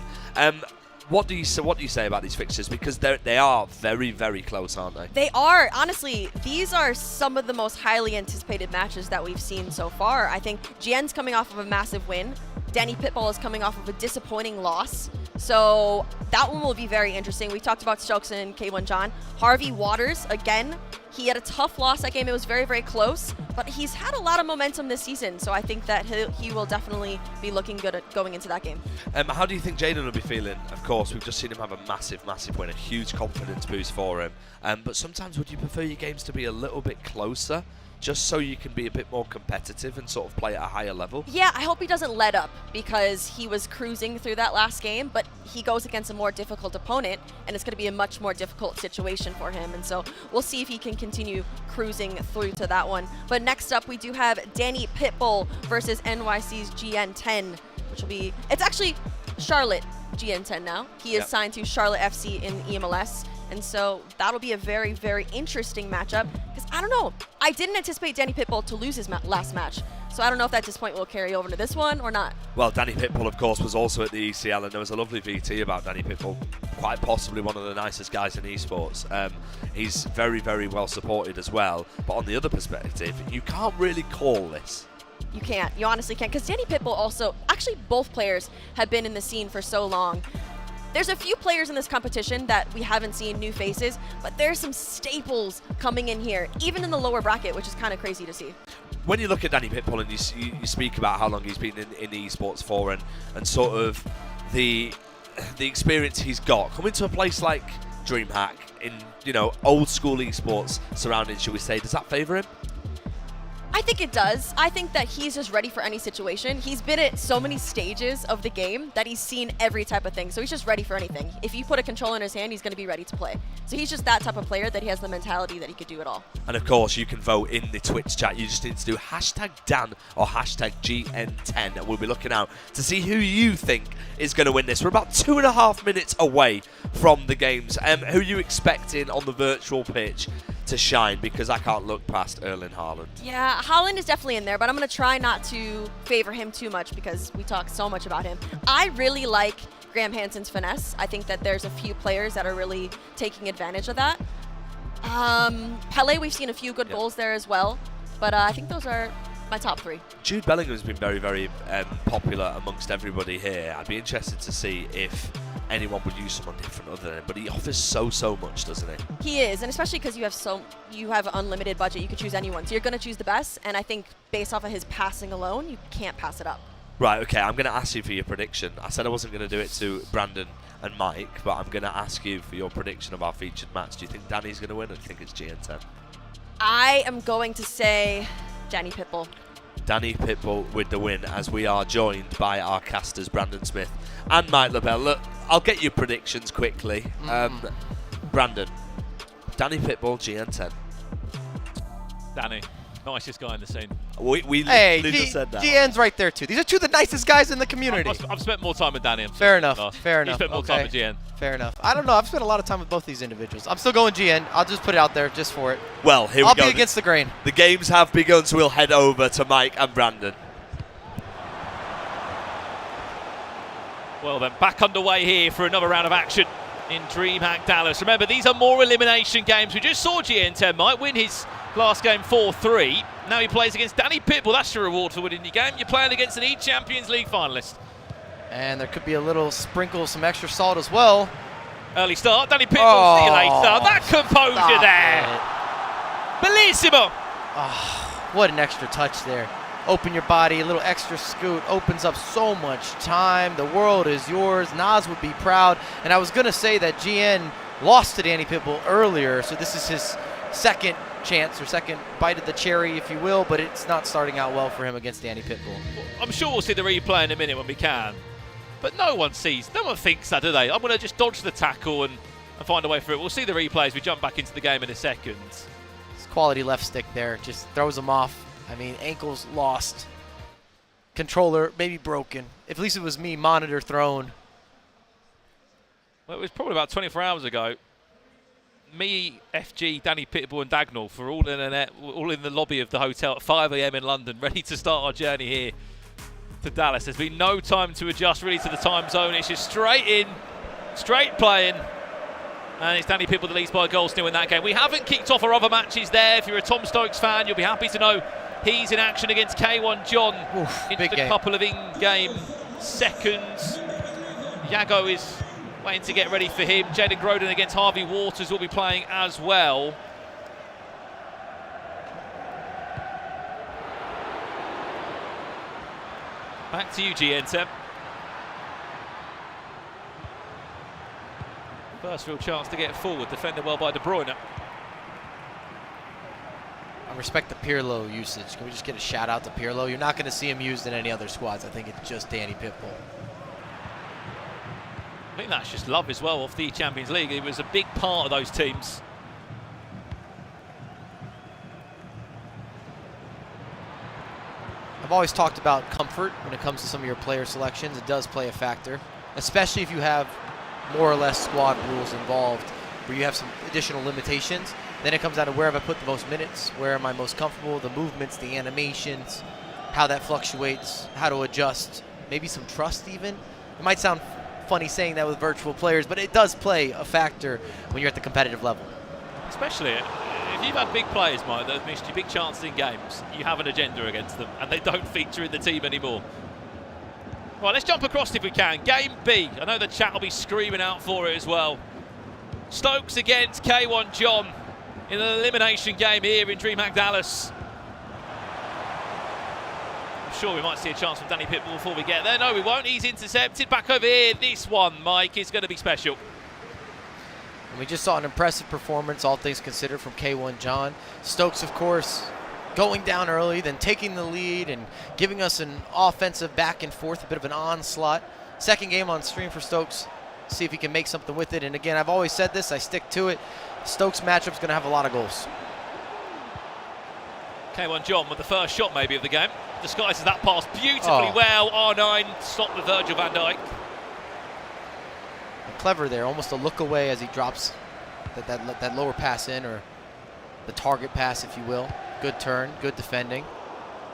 What do you say about these fixtures? Because they are very close, aren't they? They are. Honestly, these are some of the most highly anticipated matches that we've seen so far. I think GN's coming off of a massive win. Danny Pitbull is coming off of a disappointing loss. So that one will be very interesting. We talked about Stokes and K1 John. Harvey Waters, again, he had a tough loss that game. It was very, very close, but he's had a lot of momentum this season. So I think that he will definitely be looking good at going into that game. How do you think Jaden will be feeling? Of course, we've just seen him have a massive, massive win, a huge confidence boost for him. But sometimes would you prefer your games to be a little bit closer, just so you can be a bit more competitive and sort of play at a higher level? Yeah, I hope he doesn't let up, because he was cruising through that last game, but he goes against a more difficult opponent, and it's going to be a much more difficult situation for him. And so we'll see if he can continue cruising through to that one. But next up, we do have Danny Pitbull versus NYC's GN10, which will be, it's actually Charlotte GN10 now. He is signed to Charlotte FC in EMLS. And so that'll be a very, very interesting matchup, because I don't know. I didn't anticipate Danny Pitbull to lose his last match. So I don't know if that disappointment will carry over to this one or not. Well, Danny Pitbull, of course, was also at the ECL, and there was a lovely VT about Danny Pitbull. Quite possibly one of the nicest guys in esports. He's very, very well supported as well. But on the other perspective, you can't really call this. You can't. You honestly can't. Because Danny Pitbull also, actually both players have been in the scene for so long. There's a few players in this competition that we haven't seen, new faces, but there's some staples coming in here, even in the lower bracket, which is kind of crazy to see. When you look at Danny Pitbull and you speak about how long he's been in esports for, and sort of the experience he's got, coming to a place like DreamHack in, you know, old school esports surroundings, shall we say, does that favour him? I think it does. I think that he's just ready for any situation. He's been at so many stages of the game that he's seen every type of thing. So he's just ready for anything. If you put a controller in his hand, he's going to be ready to play. So he's just that type of player that he has the mentality that he could do it all. And of course, you can vote in the Twitch chat. You just need to do #Dan or #GN10. And we'll be looking out to see who you think is going to win this. We're about 2.5 minutes away from the games. Who are you expecting on the virtual pitch to shine? Because I can't look past Erling Haaland. Yeah, Haaland is definitely in there, but I'm going to try not to favor him too much because we talk so much about him. I really like Graham Hansen's finesse. I think that there's a few players that are really taking advantage of that. Pele, we've seen a few good goals there as well, but I think those are my top three. Jude Bellingham's been very, very popular amongst everybody here. I'd be interested to see if anyone would use someone different other than him, but he offers so much, doesn't he? He is, and especially because you have unlimited budget, you could choose anyone. So you're going to choose the best, and I think based off of his passing alone, you can't pass it up. Right, okay, I'm going to ask you for your prediction. I said I wasn't going to do it to Brandon and Mike, but I'm going to ask you for your prediction of our featured match. Do you think Danny's going to win, or do you think it's GN10? I am going to say Danny Pitbull. Danny Pitbull with the win, as we are joined by our casters Brandon Smith and Mike LaBelle. Look, I'll get your predictions quickly. Brandon, Danny Pitbull, GN10. Danny, nicest guy in the scene. We hey, literally just said that. GN's right there too. These are two of the nicest guys in the community. I've spent more time with Danny. Fair enough. Fair enough. You spent more time with GN. Fair enough. I don't know. I've spent a lot of time with both these individuals. I'm still going GN. I'll just put it out there just for it. Well, here we go. I'll be against the grain. The games have begun, so we'll head over to Mike and Brandon. Well then, back underway here for another round of action in DreamHack Dallas. Remember, these are more elimination games. We just saw GN10 might win his last game 4-3. Now he plays against Danny Pitbull. That's your reward for winning your game. You're playing against an E-Champions League finalist. And there could be a little sprinkle of some extra salt as well. Early start. Danny Pitbull, see you later. That composure there. Bellissimo. Oh, what an extra touch there. Open your body, a little extra scoot, opens up so much time. The world is yours. Nas would be proud. And I was going to say that GN lost to Danny Pitbull earlier, so this is his second chance or second bite of the cherry, if you will, but it's not starting out well for him against Danny Pitbull. I'm sure we'll see the replay in a minute when we can, but no one thinks that, do they? I'm going to just dodge the tackle and find a way through it. We'll see the replay as we jump back into the game in a second. It's quality left stick there, just throws him off. I mean, ankles lost. Controller maybe broken. If at least it was me, monitor thrown. Well, it was probably about 24 hours ago. Me, FG, Danny Pitbull and Dagnall for all in the lobby of the hotel at 5 AM in London, ready to start our journey here to Dallas. There's been no time to adjust really to the time zone. It's just straight in, straight playing. And it's Danny Pitbull that leads by a goal still in that game. We haven't kicked off our other matches there. If you're a Tom Stokes fan, you'll be happy to know he's in action against K1 John. Oof, in just a couple of in-game seconds. Yago is waiting to get ready for him. Jaden Groden against Harvey Waters will be playing as well. Back to you, GN10. First real chance to get forward, defended well by De Bruyne. I respect the Pirlo usage. Can we just get a shout out to Pirlo? You're not going to see him used in any other squads. I think it's just Danny Pitbull. I think that's just love as well off the Champions League. He was a big part of those teams. I've always talked about comfort when it comes to some of your player selections. It does play a factor, especially if you have more or less squad rules involved where you have some additional limitations. Then it comes down to where have I put the most minutes, where am I most comfortable, the movements, the animations, how that fluctuates, how to adjust, maybe some trust even. It might sound funny saying that with virtual players, but it does play a factor when you're at the competitive level. Especially if you've had big players, Mike, that have missed you big chances in games, you have an agenda against them, and they don't feature in the team anymore. Right, let's jump across if we can. Game B. I know the chat will be screaming out for it as well. Stokes against K1 John in an elimination game here in DreamHack Dallas. I'm sure we might see a chance from Danny Pitbull before we get there. No, we won't. He's intercepted. Back over here. This one, Mike, is going to be special. And we just saw an impressive performance, all things considered, from K1 John. Stokes, of course, going down early, then taking the lead and giving us an offensive back and forth, a bit of an onslaught. Second game on stream for Stokes. See if he can make something with it. And again, I've always said this, I stick to it. Stokes matchup's going to have a lot of goals. K1 John with the first shot maybe of the game. Disguises that pass beautifully well. R9 stopped with Virgil van Dijk. Clever there, almost a look away as he drops that lower pass in, or the target pass, if you will. Good turn, good defending.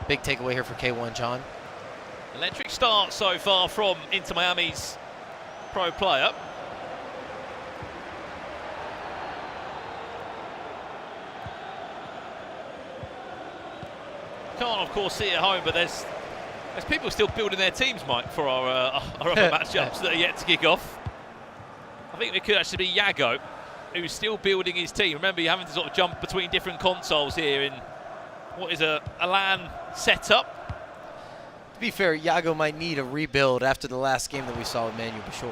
Big takeaway here for K1 John. Electric start so far from Inter Miami's pro player. Can't, of course, see it at home, but there's people still building their teams, Mike, for our other matchups that are yet to kick off. I think it could actually be Yago, who's still building his team. Remember, you're having to sort of jump between different consoles here in what is a LAN setup. To be fair, Yago might need a rebuild after the last game that we saw with Manu Bashor.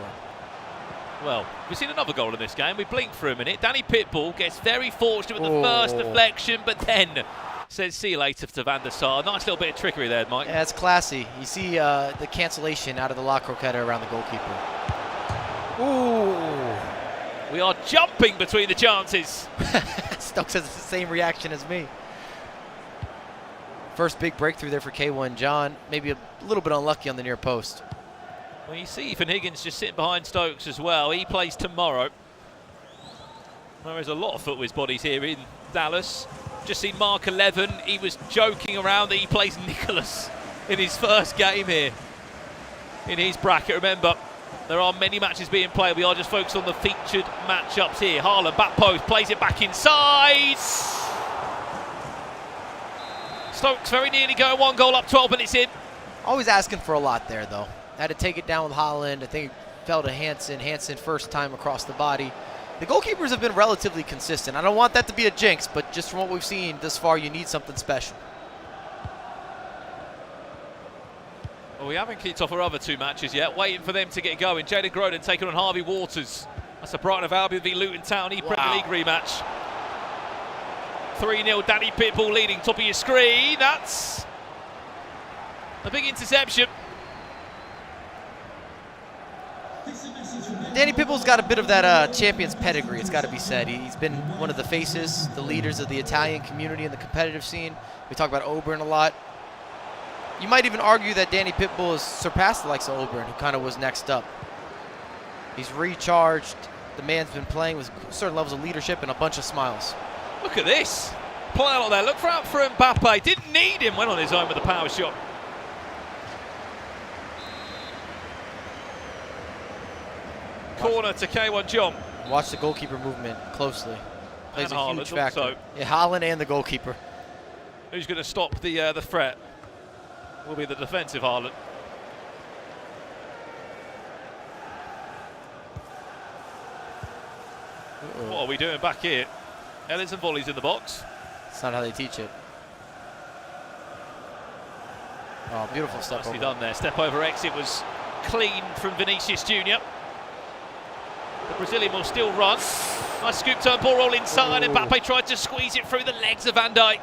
Well, we've seen another goal in this game. We blinked for a minute. Danny Pitbull gets very fortunate with the first deflection, but then says see you later to Van der Sar. Nice little bit of trickery there, Mike. Yeah, it's classy. You see the cancellation out of the La Croqueta around the goalkeeper. Ooh. We are jumping between the chances. Stokes has the same reaction as me. First big breakthrough there for K1 John. Maybe a little bit unlucky on the near post. Well, you see Ethan Higgins just sitting behind Stokes as well. He plays tomorrow. There is a lot of footwiz bodies here in Dallas. Just seen Mark 11. He was joking around that he plays Nicholas in his first game here in his bracket. Remember, there are many matches being played. We are just focused on the featured matchups here. Haaland, back post, plays it back inside. Stokes very nearly going 1 goal up, 12 minutes in. Always asking for a lot there, though. Had to take it down with Haaland. I think it fell to Hansen. Hansen first time across the body. The goalkeepers have been relatively consistent. I don't want that to be a jinx, but just from what we've seen thus far, you need something special. Well, we haven't kicked off our other two matches yet. Waiting for them to get going. Jaden Groden taking on Harvey Waters. That's a Brighton of Albion v Luton Town Premier League rematch. 3-0, Danny Pitbull leading, top of your screen. That's a big interception. Danny Pitbull's got a bit of that Champions pedigree, it's got to be said. He's been one of the faces, the leaders of the Italian community in the competitive scene. We talk about Oberon a lot. You might even argue that Danny Pitbull has surpassed the likes of Oberon, who kind of was next up. He's recharged. The man's been playing with certain levels of leadership and a bunch of smiles. Look at this. Play out there. Look out for Mbappe. Didn't need him. Went on his own with a power shot. Corner to K1 John. Watch the goalkeeper movement closely. Plays and a huge Haaland factor. also. Yeah, Haaland and the goalkeeper. Who's going to stop the threat? Will be the defensive Haaland. What are we doing back here? Headers and volleys in the box. That's not how they teach it. Oh, beautiful step Nicely over. done there. Step over exit was clean from Vinicius Jr. The Brazilian will still run. Nice scoop turn, ball roll inside. Mbappe tried to squeeze it through the legs of Van Dijk.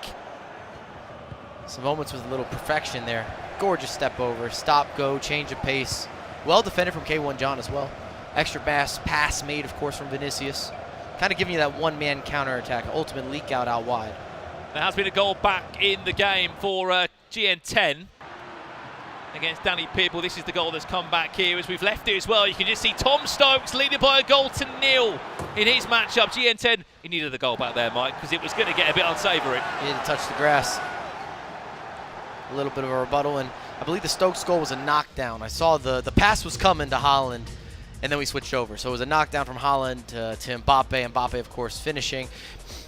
Some moments with a little perfection there. Gorgeous step over, stop, go, change of pace. Well defended from K1 John as well. Extra pass made, of course, from Vinicius. Kind of giving you that one-man counter-attack, ultimate leak out wide. There has been a goal back in the game for GN10 against Danny Pibble. This is the goal that's come back here as we've left it as well. You can just see Tom Stokes leading by a goal to nil in his matchup. GN10, he needed the goal back there, Mike, because it was going to get a bit unsavoury. He had to touch the grass. A little bit of a rebuttal, and I believe the Stokes goal was a knockdown. I saw the pass was coming to Haaland, and then we switched over. So it was a knockdown from Haaland to Mbappe. Mbappe, of course, finishing.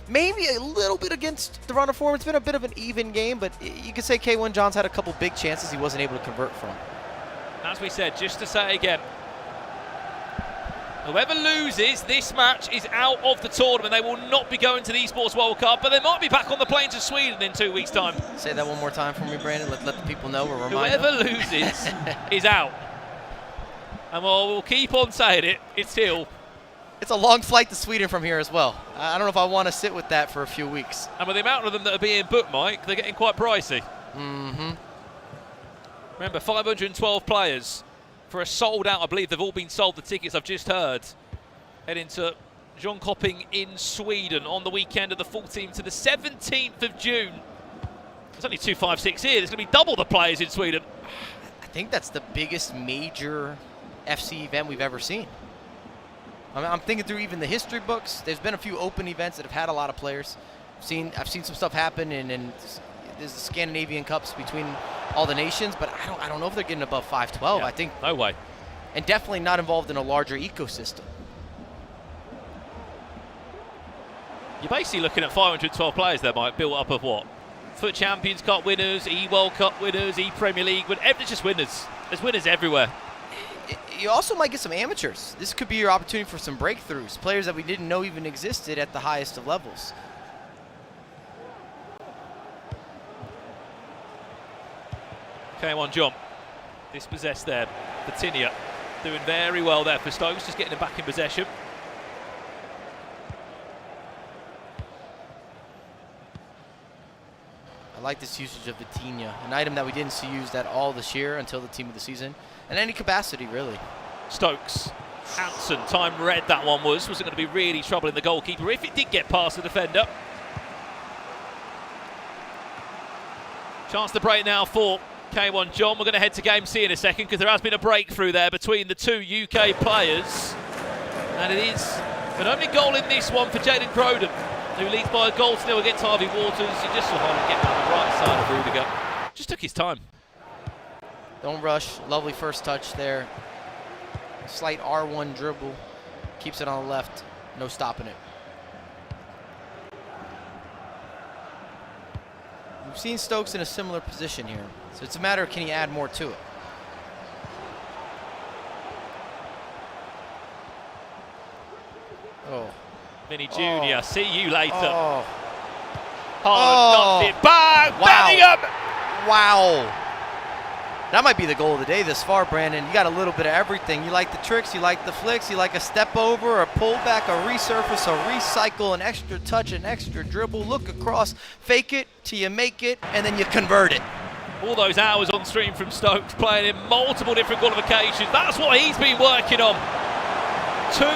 Maybe a little bit against the run of form. It's been a bit of an even game, but you could say K1 John's had a couple big chances he wasn't able to convert from. As we said, just to say again, whoever loses this match is out of the tournament. They will not be going to the Esports World Cup, but they might be back on the plane to Sweden in 2 weeks' time. Say that one more time for me, Brandon. Let the people know. Or remind Whoever them. loses is out. And we'll keep on saying it until... It's a long flight to Sweden from here as well. I don't know if I want to sit with that for a few weeks. And with the amount of them that are being booked, Mike, they're getting quite pricey. Mm-hmm. Remember, 512 players for a sold out. I believe they've all been sold, the tickets I've just heard. Heading to Jönköping in Sweden on the weekend of the 14th to the 17th of June. There's only 256 here. There's going to be double the players in Sweden. I think that's the biggest major FC event we've ever seen. I mean, I'm thinking through even the history books. There's been a few open events that have had a lot of players. I've seen some stuff happen in there's the Scandinavian Cups between all the nations, but I don't know if they're getting above 512. Yeah, I think no way. And definitely not involved in a larger ecosystem. You're basically looking at 512 players there, Mike, built up of what? FUT Champions Cup winners, E-World Cup winners, E-Premier League, it's just winners. There's winners everywhere. You also might get some amateurs. This could be your opportunity for some breakthroughs, players that we didn't know even existed at the highest of levels. K1 John, dispossessed there. Patinia doing very well there for Stokes, just getting him back in possession. I like this usage of Patinia, an item that we didn't see used at all this year until the team of the season, in any capacity, really. Stokes, Hansen, time read that one wasn't going to be really troubling the goalkeeper if it did get past the defender. Chance to break now for K1 John. We're going to head to game C in a second because there has been a breakthrough there between the two UK players. And it is an only goal in this one for Jaden Croden, who leads by a goal to nil against Harvey Waters. He just saw him get on the right side of Rudiger. Just took his time. Don't rush. Lovely first touch there. Slight R1 dribble. Keeps it on the left. No stopping it. We've seen Stokes in a similar position here. So it's a matter of can he add more to it. Oh. Vinny Jr., see you later. Oh. Haaland knocks it back. Wow. Bellingham! Wow. That might be the goal of the day this far, Brandon. You got a little bit of everything. You like the tricks, you like the flicks, you like a step over, a pullback, a resurface, a recycle, an extra touch, an extra dribble, look across, fake it till you make it, and then you convert it. All those hours on stream from Stokes, playing in multiple different qualifications. That's what he's been working on. 2-0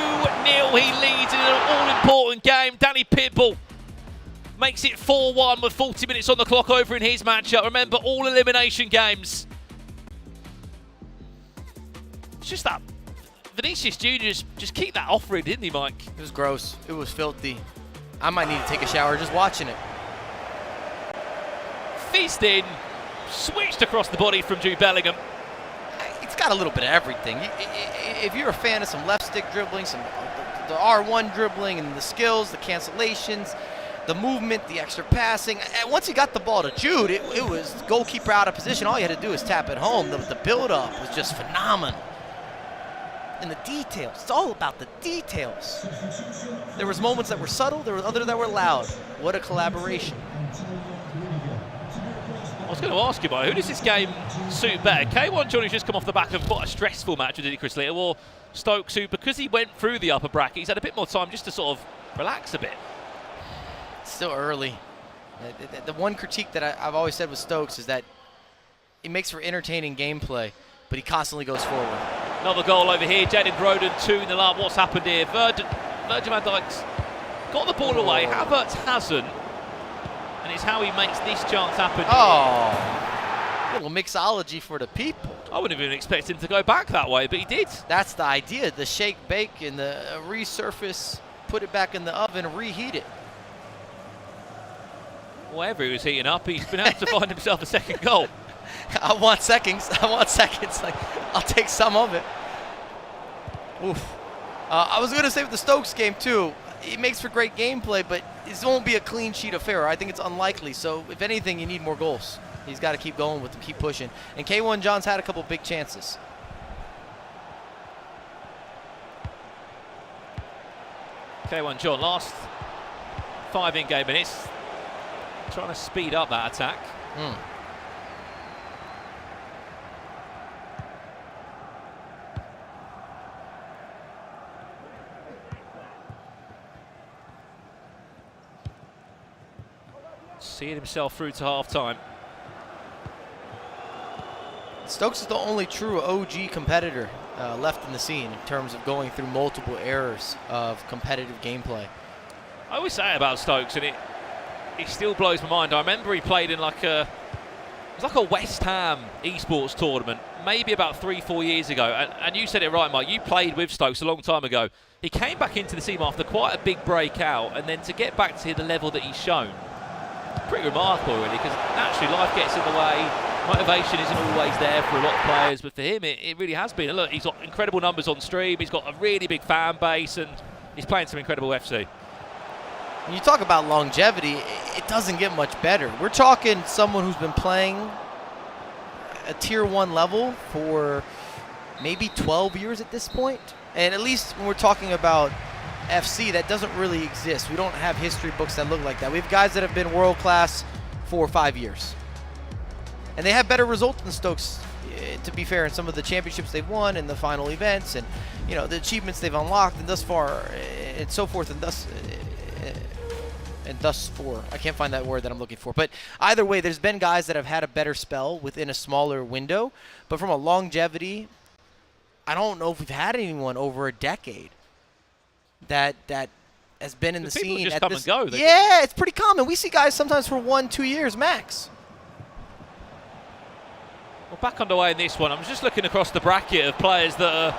he leads in an all-important game. Danny Pitbull makes it 4-1 with 40 minutes on the clock over in his matchup. Remember, all elimination games. It's just that Vinicius Jr. just keep that offering, didn't he, Mike? It was gross. It was filthy. I might need to take a shower just watching it. Feast in, switched across the body from Jude Bellingham. It's got a little bit of everything. If you're a fan of some left stick dribbling, the R1 dribbling and the skills, the cancellations, the movement, the extra passing. And once he got the ball to Jude, it was goalkeeper out of position. All you had to do was tap it home. The build-up was just phenomenal. in the details. It's all about the details. There was moments that were subtle, there were others that were loud. What a collaboration. I was going to ask you, about who does this game suit better? K1 Johnny's just come off the back of quite a stressful match with Chris Little, or Stokes, who, because he went through the upper bracket, he's had a bit more time just to sort of relax a bit. It's still early. The one critique that I've always said with Stokes is that it makes for entertaining gameplay, but he constantly goes forward. Another goal over here. Jaden Groden 2-0 up. What's happened here? Virgil van Dijk's got the ball away. Havertz hasn't. And it's how he makes this chance happen. Oh, little mixology for the people. I wouldn't even expect him to go back that way, but he did. That's the idea. The shake, bake, and the resurface, put it back in the oven, reheat it. Whatever he was heating up, he's been able to find himself a second goal. I want seconds. Like, I'll take some of it. Oof. I was going to say with the Stokes game, too, it makes for great gameplay, but it won't be a clean sheet affair. I think it's unlikely. So, if anything, you need more goals. He's got to keep going with them, keep pushing. And K1 John's had a couple big chances. K1 John, last 5 in-game minutes, trying to speed up that attack. Seeing himself through to half-time. Stokes is the only true OG competitor left in the scene in terms of going through multiple eras of competitive gameplay. I always say about Stokes, and it still blows my mind. I remember he played in like a West Ham esports tournament, maybe about 3-4 years ago. And you said it right, Mike. You played with Stokes a long time ago. He came back into the team after quite a big breakout, and then to get back to the level that he's shown, pretty remarkable, really, because naturally life gets in the way. Motivation isn't always there for a lot of players, but for him, it really has been. And look, he's got incredible numbers on stream. He's got a really big fan base, and he's playing some incredible FC. When you talk about longevity, it doesn't get much better. We're talking someone who's been playing a tier 1 level for maybe 12 years at this point. And at least when we're talking about FC, that doesn't really exist. We don't have history books that look like that. We have guys that have been world class 4 or 5 years. And they have better results than Stokes, to be fair, in some of the championships they've won and the final events and, you know, the achievements they've unlocked and thus far and so forth and thus for. I can't find that word that I'm looking for. But either way, there's been guys that have had a better spell within a smaller window. But from a longevity, I don't know if we've had anyone over a decade that has been in the scene. People just come and go. Yeah, it's pretty common. We see guys sometimes for 1-2 years max. Well, back underway in this one. I'm just looking across the bracket of players that are...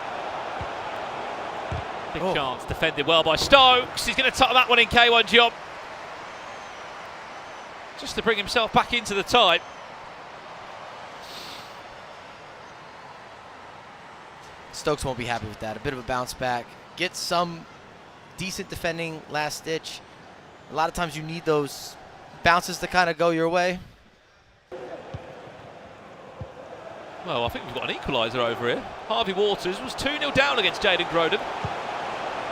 Big chance, defended well by Stokes. He's going to tuck that one in, K1 John. Just to bring himself back into the tie. Stokes won't be happy with that. A bit of a bounce back. Get some decent defending last ditch. A lot of times you need those bounces to kind of go your way. Well, I think we've got an equaliser over here. Harvey Waters was 2-0 down against Jaden Groden.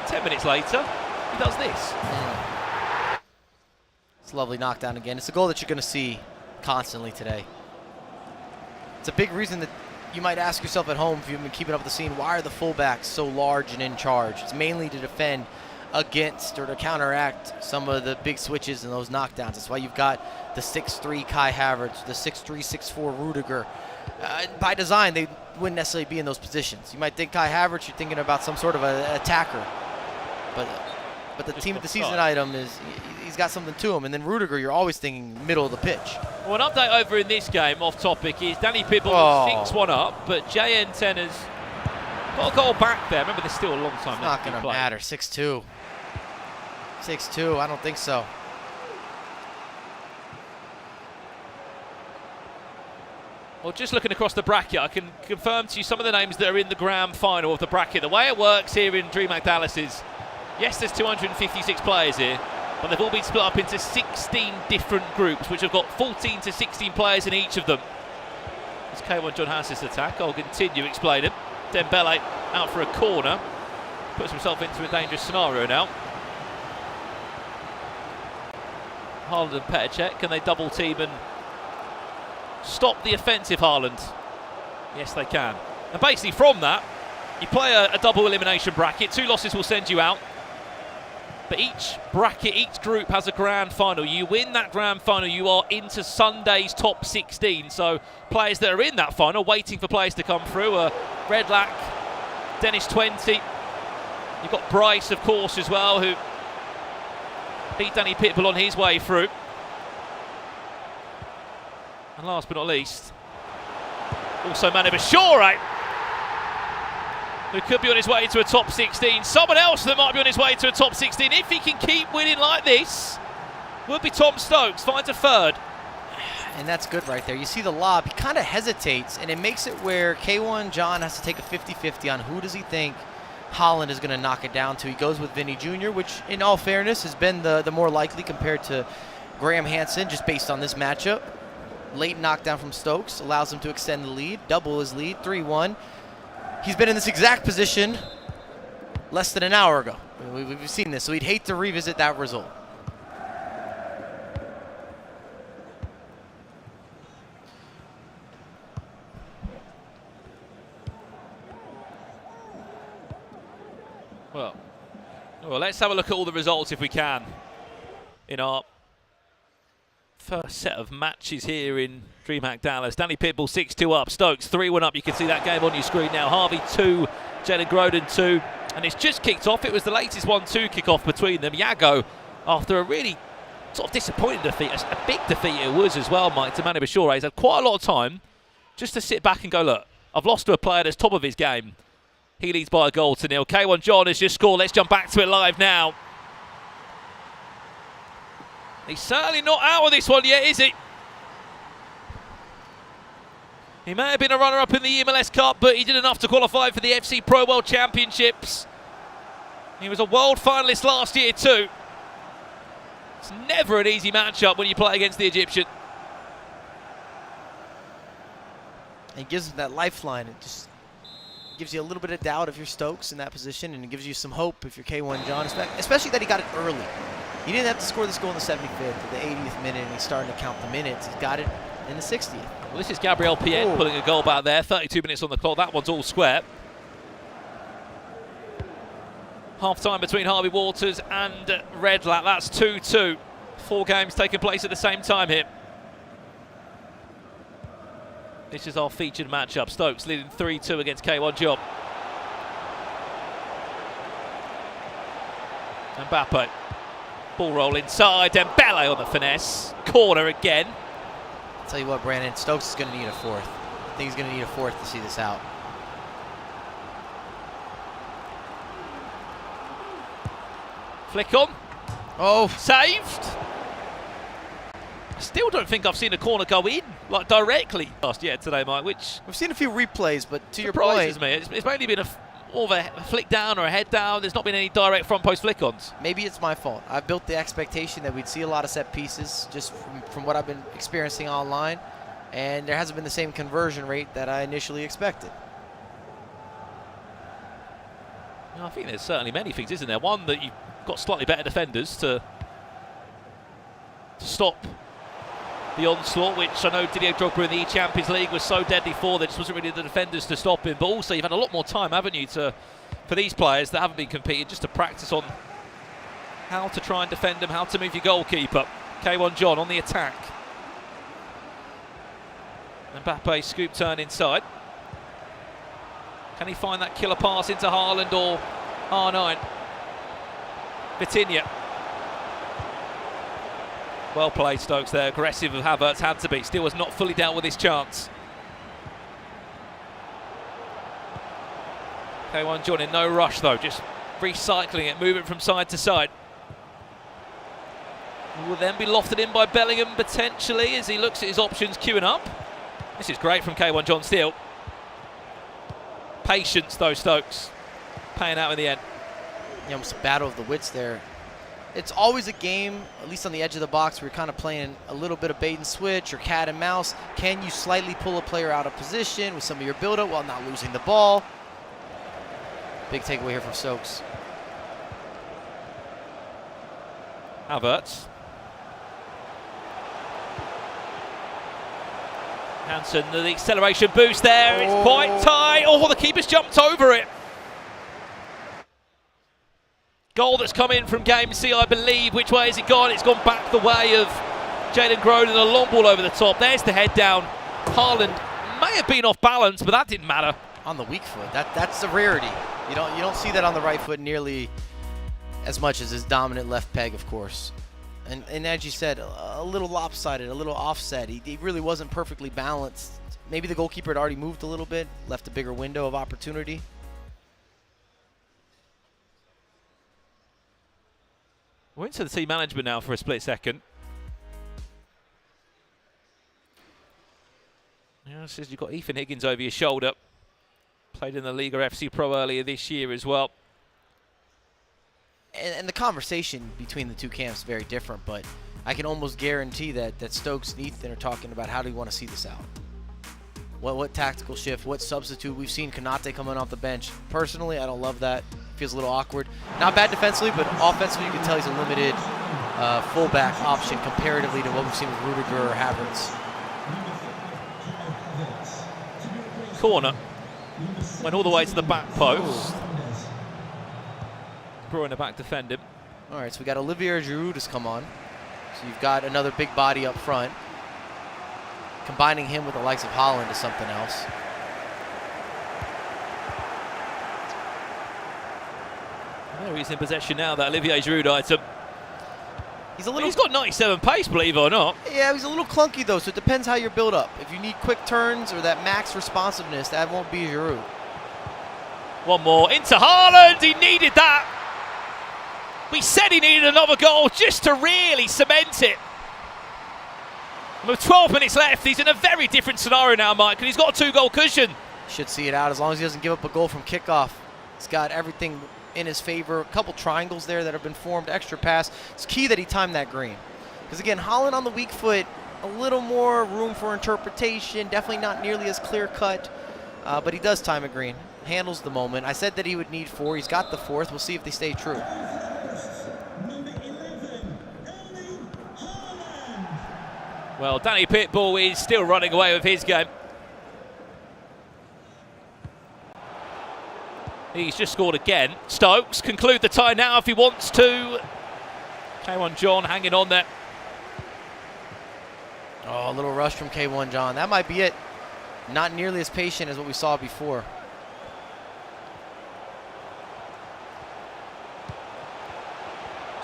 10 minutes later, he does this. It's a lovely knockdown again. It's a goal that you're going to see constantly today. It's a big reason that you might ask yourself at home if you've been keeping up with the scene, why are the fullbacks so large and in charge? It's mainly to defend against or to counteract some of the big switches and those knockdowns. That's why you've got the 6'3" Kai Havertz, the 6'3", 6'4" Rudiger. By design, they wouldn't necessarily be in those positions. You might think Kai Havertz, you're thinking about some sort of an attacker. But the team of the season item is, he's got something to him. And then Rudiger, you're always thinking middle of the pitch. Well, an update over in this game, off topic, is Danny Pibble 6-1 up, but JN10 has got a goal back there. Remember, there's still a long time left. It's not going to matter. 6-2. 6-2, I don't think so. Well, just looking across the bracket, I can confirm to you some of the names that are in the grand final of the bracket. The way it works here in DreamHack Dallas is, yes, there's 256 players here, but they've all been split up into 16 different groups, which have got 14 to 16 players in each of them. As K1 John has this attack, I'll continue explaining. Dembele out for a corner. Puts himself into a dangerous scenario now. Haaland and Petr Cech, can they double team and stop the offensive Haaland? Yes, they can. And basically from that, you play a double elimination bracket. 2 losses will send you out. But each bracket, each group has a grand final. You win that grand final, you are into Sunday's top 16. So players that are in that final, waiting for players to come through, are Redlac, Dennis 20. You've got Bryce, of course, as well, who beat Danny Pitbull on his way through. And last but not least, also Manu Bashore, who could be on his way to a top 16. Someone else that might be on his way to a top 16, if he can keep winning like this, would be Tom Stokes, finds a third. And that's good right there. You see the lob, he kind of hesitates, and it makes it where K1 John has to take a 50-50 on who does he think Haaland is going to knock it down to. He goes with Vinny Jr., which in all fairness has been the more likely compared to Graham Hansen, just based on this matchup. Late knockdown from Stokes allows him to extend the lead, double his lead, 3-1. He's been in this exact position less than an hour ago. We've seen this, so he'd hate to revisit that result. Well, let's have a look at all the results if we can in our first set of matches here in DreamHack Dallas. Danny Pitbull 6-2 up, Stokes 3-1 up. You can see that game on your screen now. Harvey 2, Jalen Groden 2, and it's just kicked off. It was the latest 1-2 kickoff between them. Yago, after a really sort of disappointing defeat, a big defeat it was as well, Mike, to Manu Bashore. He's had quite a lot of time just to sit back and go, look, I've lost to a player that's top of his game. He leads by a goal to nil. K1 John has just scored. Let's jump back to it live now. He's certainly not out of this one yet, is he? He may have been a runner-up in the MLS Cup, but he did enough to qualify for the FC Pro World Championships. He was a world finalist last year too. It's never an easy matchup when you play against the Egyptian. It gives him that lifeline. It just gives you a little bit of doubt if you're Stokes in that position, and it gives you some hope if you're K1 John, especially that he got it early. He didn't have to score this goal in the 75th or the 80th minute, and he's starting to count the minutes. He's got it in the 60th. Well, this is Gabriel Piet pulling a goal back there. 32 minutes on the clock. That one's all square. Half-time between Harvey Waters and Redlac. That's 2-2. 4 games taking place at the same time here. This is our featured matchup. Stokes leading 3-2 against K1 John. Mbappe. Ball roll inside. Dembele on the finesse. Corner again. I'll tell you what, Brandon, Stokes is going to need a fourth. I think he's going to need a fourth to see this out. Flick on. Oh. Saved. I still don't think I've seen a corner go in, like directly last year today, Mike, which... We've seen a few replays, but to your surprises point... me. It's mainly been more of a flick down or a head down. There's not been any direct front post flick-ons. Maybe it's my fault. I've built the expectation that we'd see a lot of set pieces just from what I've been experiencing online, and there hasn't been the same conversion rate that I initially expected. I think there's certainly many things, isn't there? One, that you've got slightly better defenders to stop the onslaught, which I know Didier Drogba in the Champions League was so deadly for. There just wasn't really the defenders to stop him. But also, you've had a lot more time, haven't you, for these players that haven't been competing, just to practice on how to try and defend them, how to move your goalkeeper. K1 John on the attack. Mbappe scoop turn inside. Can he find that killer pass into Haaland or R9? Vitinha. Well played, Stokes there. Aggressive of Havertz, had to be. Still has not fully dealt with his chance. K1 John in no rush though, just recycling it, moving from side to side. Will then be lofted in by Bellingham potentially as he looks at his options queuing up. This is great from K1 John still. Patience though, Stokes. Paying out in the end. Yeah, almost a battle of the wits there. It's always a game, at least on the edge of the box, where you're kind of playing a little bit of bait and switch or cat and mouse. Can you slightly pull a player out of position with some of your build-up while not losing the ball? Big takeaway here from Stokes. Havertz. Hansen, the acceleration boost there. It's quite tight. Oh, the keeper's jumped over it. Goal that's come in from Game C, I believe. Which way has it gone? It's gone back the way of Jalen Groden. A long ball over the top. There's the head down. Haaland may have been off balance, but that didn't matter. On the weak foot, that's a rarity. You don't see that on the right foot nearly as much as his dominant left peg, of course. And as you said, a little lopsided, a little offset. He really wasn't perfectly balanced. Maybe the goalkeeper had already moved a little bit, left a bigger window of opportunity. We're into the team management now for a split second. Yeah, says you've got Ethan Higgins over your shoulder. Played in the Liga FC Pro earlier this year as well. And the conversation between the two camps is very different, but I can almost guarantee that Stokes and Ethan are talking about how do we want to see this out. What tactical shift, what substitute. We've seen Konate coming off the bench. Personally, I don't love that. Feels a little awkward. Not bad defensively, but offensively you can tell he's a limited fullback option comparatively to what we've seen with Rudiger or Havertz. Corner. Went all the way to the back post. Bruyne back defending. All right, so we got Olivier Giroud has come on. So you've got another big body up front. Combining him with the likes of Haaland is something else. There he's in possession now, that Olivier Giroud item. He's got 97 pace, believe it or not. Yeah, he's a little clunky though, so it depends how you're built up. If you need quick turns or that max responsiveness, that won't be Giroud. One more into Haaland. He needed that. We said he needed another goal just to really cement it. With 12 minutes left, he's in a very different scenario now, Mike, and he's got a 2-goal cushion. Should see it out as long as he doesn't give up a goal from kickoff. He's got everything in his favor. A couple triangles there that have been formed, extra pass. It's key that he timed that green. Because again, Haaland on the weak foot, a little more room for interpretation, definitely not nearly as clear cut, but he does time a green. Handles the moment. I said that he would need 4. He's got the 4th. We'll see if they stay true. Well, Danny Pitbull is still running away with his game. He's just scored again. Stokes conclude the tie now if he wants to. K1 John hanging on there. Oh, a little rush from K1 John. That might be it. Not nearly as patient as what we saw before.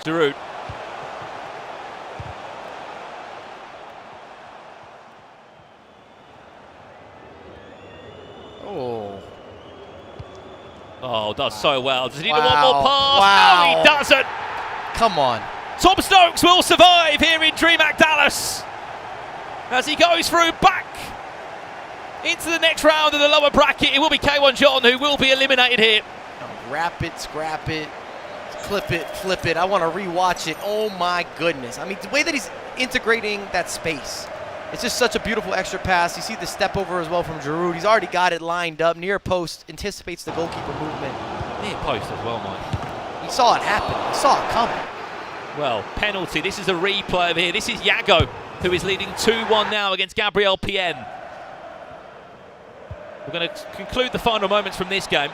Giroud. Oh, does so well. Does he need one more pass? Wow. No, he doesn't. Come on. Tom Stokes will survive here in DreamHack Dallas as he goes through back into the next round of the lower bracket. It will be K1 John who will be eliminated here. Wrap it, scrap it, clip it, flip it. I want to rewatch it. Oh my goodness. I mean, the way that he's integrating that space. It's just such a beautiful extra pass. You see the step over as well from Giroud. He's already got it lined up. Near post, anticipates the goalkeeper movement. Near post as well, Mike. He saw it happen. He saw it coming. Well, penalty. This is a replay over here. This is Yago, who is leading 2-1 now against Gabriel Pien. We're going to conclude the final moments from this game.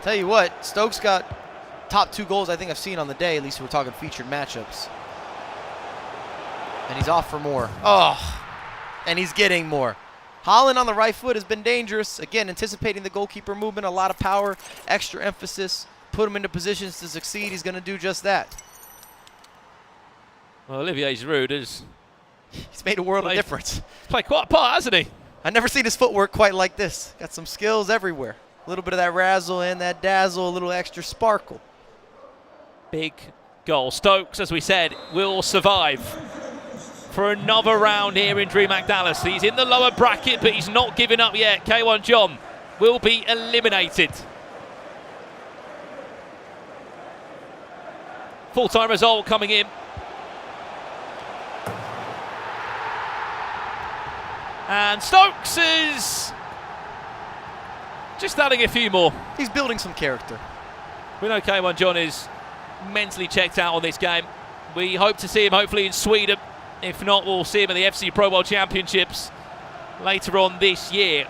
Tell you what, Stokes got top 2 goals I think I've seen on the day, at least we're talking featured matchups. And he's off for more. Oh, and he's getting more. Haaland on the right foot has been dangerous. Again, anticipating the goalkeeper movement, a lot of power, extra emphasis, put him into positions to succeed. He's going to do just that. Well, Olivier Giroud has... He's made a world of difference. He's played quite a part, hasn't he? I've never seen his footwork quite like this. Got some skills everywhere. A little bit of that razzle and that dazzle, a little extra sparkle. Big goal. Stokes, as we said, will survive for another round here in DreamHack Dallas. He's in the lower bracket, but he's not giving up yet. K1 John will be eliminated. Full-time result coming in. And Stokes is just adding a few more. He's building some character. We know K1 John is mentally checked out on this game. We hope to see him hopefully in Sweden. If not, we'll see him in the FC Pro World Championships later on this year.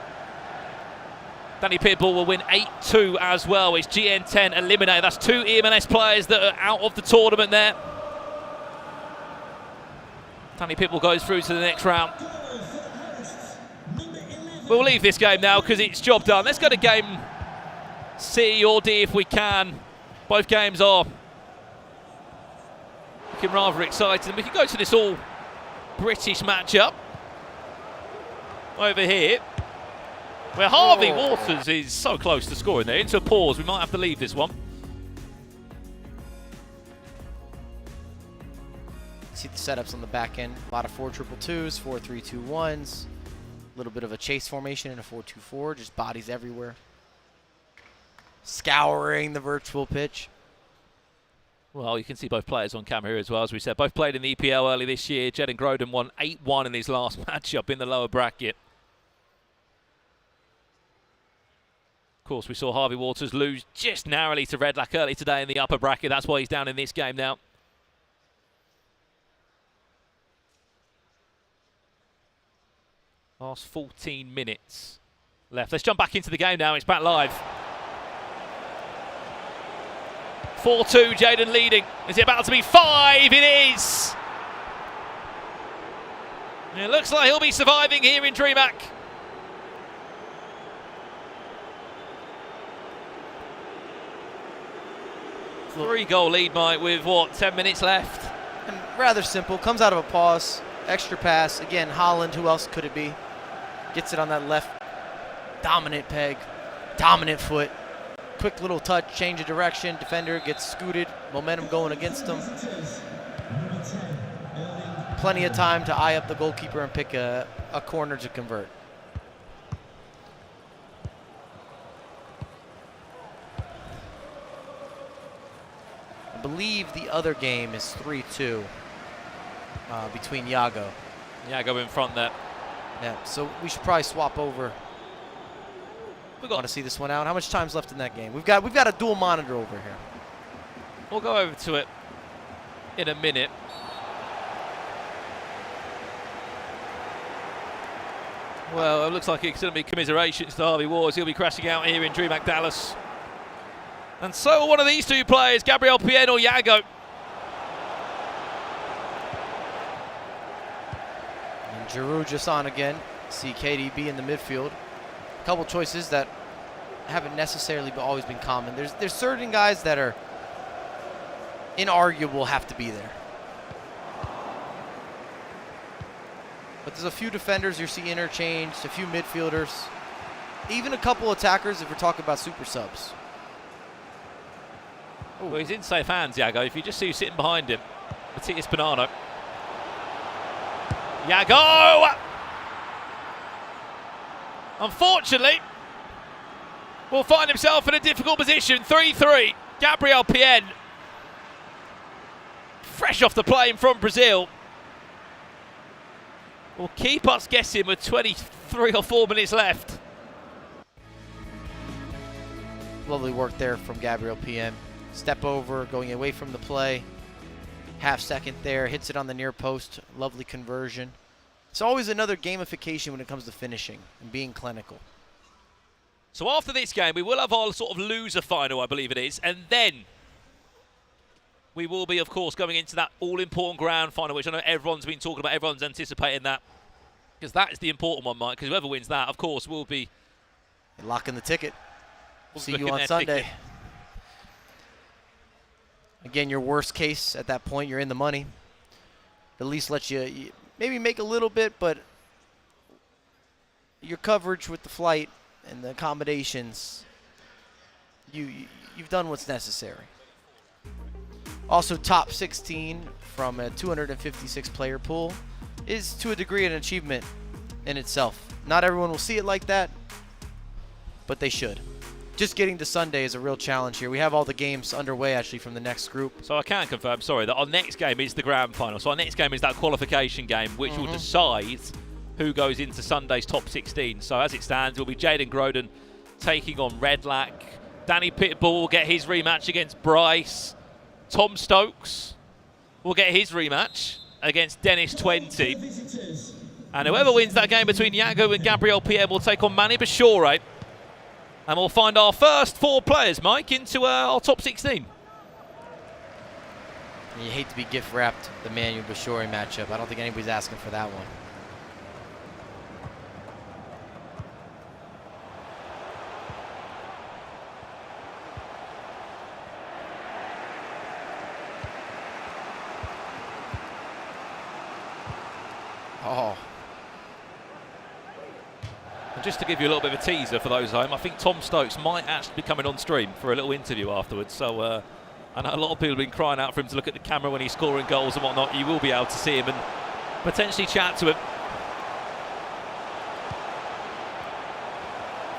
Danny Pitbull will win 8-2 as well. It's GN10 eliminated. That's 2 EMLS players that are out of the tournament there. Danny Pitbull goes through to the next round. We'll leave this game now because it's job done. Let's go to game C or D if we can. Both games are looking rather exciting. We can go to this all British matchup over here, where Harvey Waters is so close to scoring there. Into a pause. We might have to leave this one. See the setups on the back end. A lot of 4-2-2s, 4-3-2-1s. A little bit of a chase formation in a 4-2-4. Just bodies everywhere. Scouring the virtual pitch. Well, you can see both players on camera here as well. As we said, both played in the EPL early this year. Jeden Groden won 8-1 in his last matchup in the lower bracket. Of course, we saw Harvey Waters lose just narrowly to Redlac early today in the upper bracket. That's why he's down in this game now. Last 14 minutes left. Let's jump back into the game now. It's back live. 4-2, Jaden leading. Is it about to be 5? It is! It looks like he'll be surviving here in DreamHack. Three-goal lead, Mike, with what, 10 minutes left? And rather simple. Comes out of a pause. Extra pass. Again, Holland. Who else could it be? Gets it on that left. Dominant peg. Dominant foot. Quick little touch. Change of direction. Defender gets scooted. Momentum going against him. Plenty of time to eye up the goalkeeper and pick a corner to convert. I believe the other game is 3-2 between Iago. Iago in front there. Yeah, so we should probably swap over. We want to see this one out. How much time's left in that game? We've got a dual monitor over here. We'll go over to it in a minute. Well, it looks like it's going to be commiserations to Harvey Waters. He'll be crashing out here in DreamHack Dallas. And so will one of these two players, Gabriel Pien or Iago. And Giroud just on again. See KDB in the midfield. A couple choices that haven't necessarily always been common. There's certain guys that are inarguable have to be there. But there's a few defenders you see interchanged, a few midfielders, even a couple attackers if we're talking about super subs. Well, he's in safe hands, Iago. If you just see who's sitting behind him, Matias Bonanno. Iago! Unfortunately, will find himself in a difficult position. 3-3. Gabriel Pien, fresh off the plane from Brazil, will keep us guessing with 23 or 4 minutes left. Lovely work there from Gabriel Pien. Step over, going away from the play. Half second there, hits it on the near post. Lovely conversion. It's always another gamification when it comes to finishing and being clinical. So after this game, we will have our sort of loser final, I believe it is, and then we will be, of course, going into that all-important grand final, which I know everyone's been talking about, everyone's anticipating that, because that is the important one, Mike, because whoever wins that, of course, will be locking the ticket. We'll see you on Sunday. Again, your worst case at that point, you're in the money. At least let you maybe make a little bit, but your coverage with the flight and the accommodations, you've done what's necessary. Also, top 16 from a 256 player pool is to a degree an achievement in itself. Not everyone will see it like that, but they should. Just getting to Sunday is a real challenge here. We have all the games underway actually from the next group. So I can confirm, sorry, that our next game is the grand final. So our next game is that qualification game, which will decide who goes into Sunday's top 16. So as it stands, it will be Jaden Groden taking on Redlac. Danny Pitbull will get his rematch against Bryce. Tom Stokes will get his rematch against Dennis 20. And whoever wins that game between Yago and Gabriel PM will take on Manny Bashore. And we'll find our first 4 players, Mike, into our top 16. You hate to be gift wrapped the Manu Bashore matchup. I don't think anybody's asking for that one. Oh. And just to give you a little bit of a teaser for those home, I think Tom Stokes might actually be coming on stream for a little interview afterwards. So I know a lot of people have been crying out for him to look at the camera when he's scoring goals and whatnot. You will be able to see him and potentially chat to him.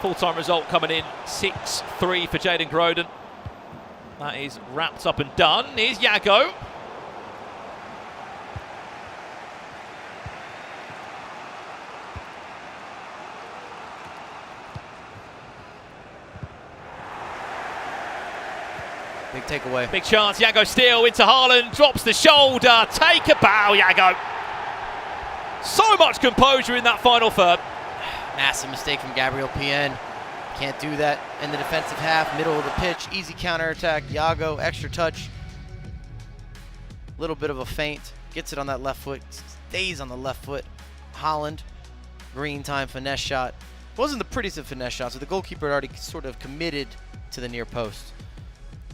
Full-time result coming in, 6-3 for Jaden Groden. That is wrapped up and done. Here's Yago. Big takeaway. Big chance, Yago Steele into Haaland, drops the shoulder, take a bow, Yago. So much composure in that final third. Massive mistake from Gabriel PN. Can't do that in the defensive half, middle of the pitch, easy counterattack. Yago, extra touch. Little bit of a feint, gets it on that left foot, stays on the left foot. Haaland, green time finesse shot. Wasn't the prettiest of finesse shots, so the goalkeeper had already sort of committed to the near post.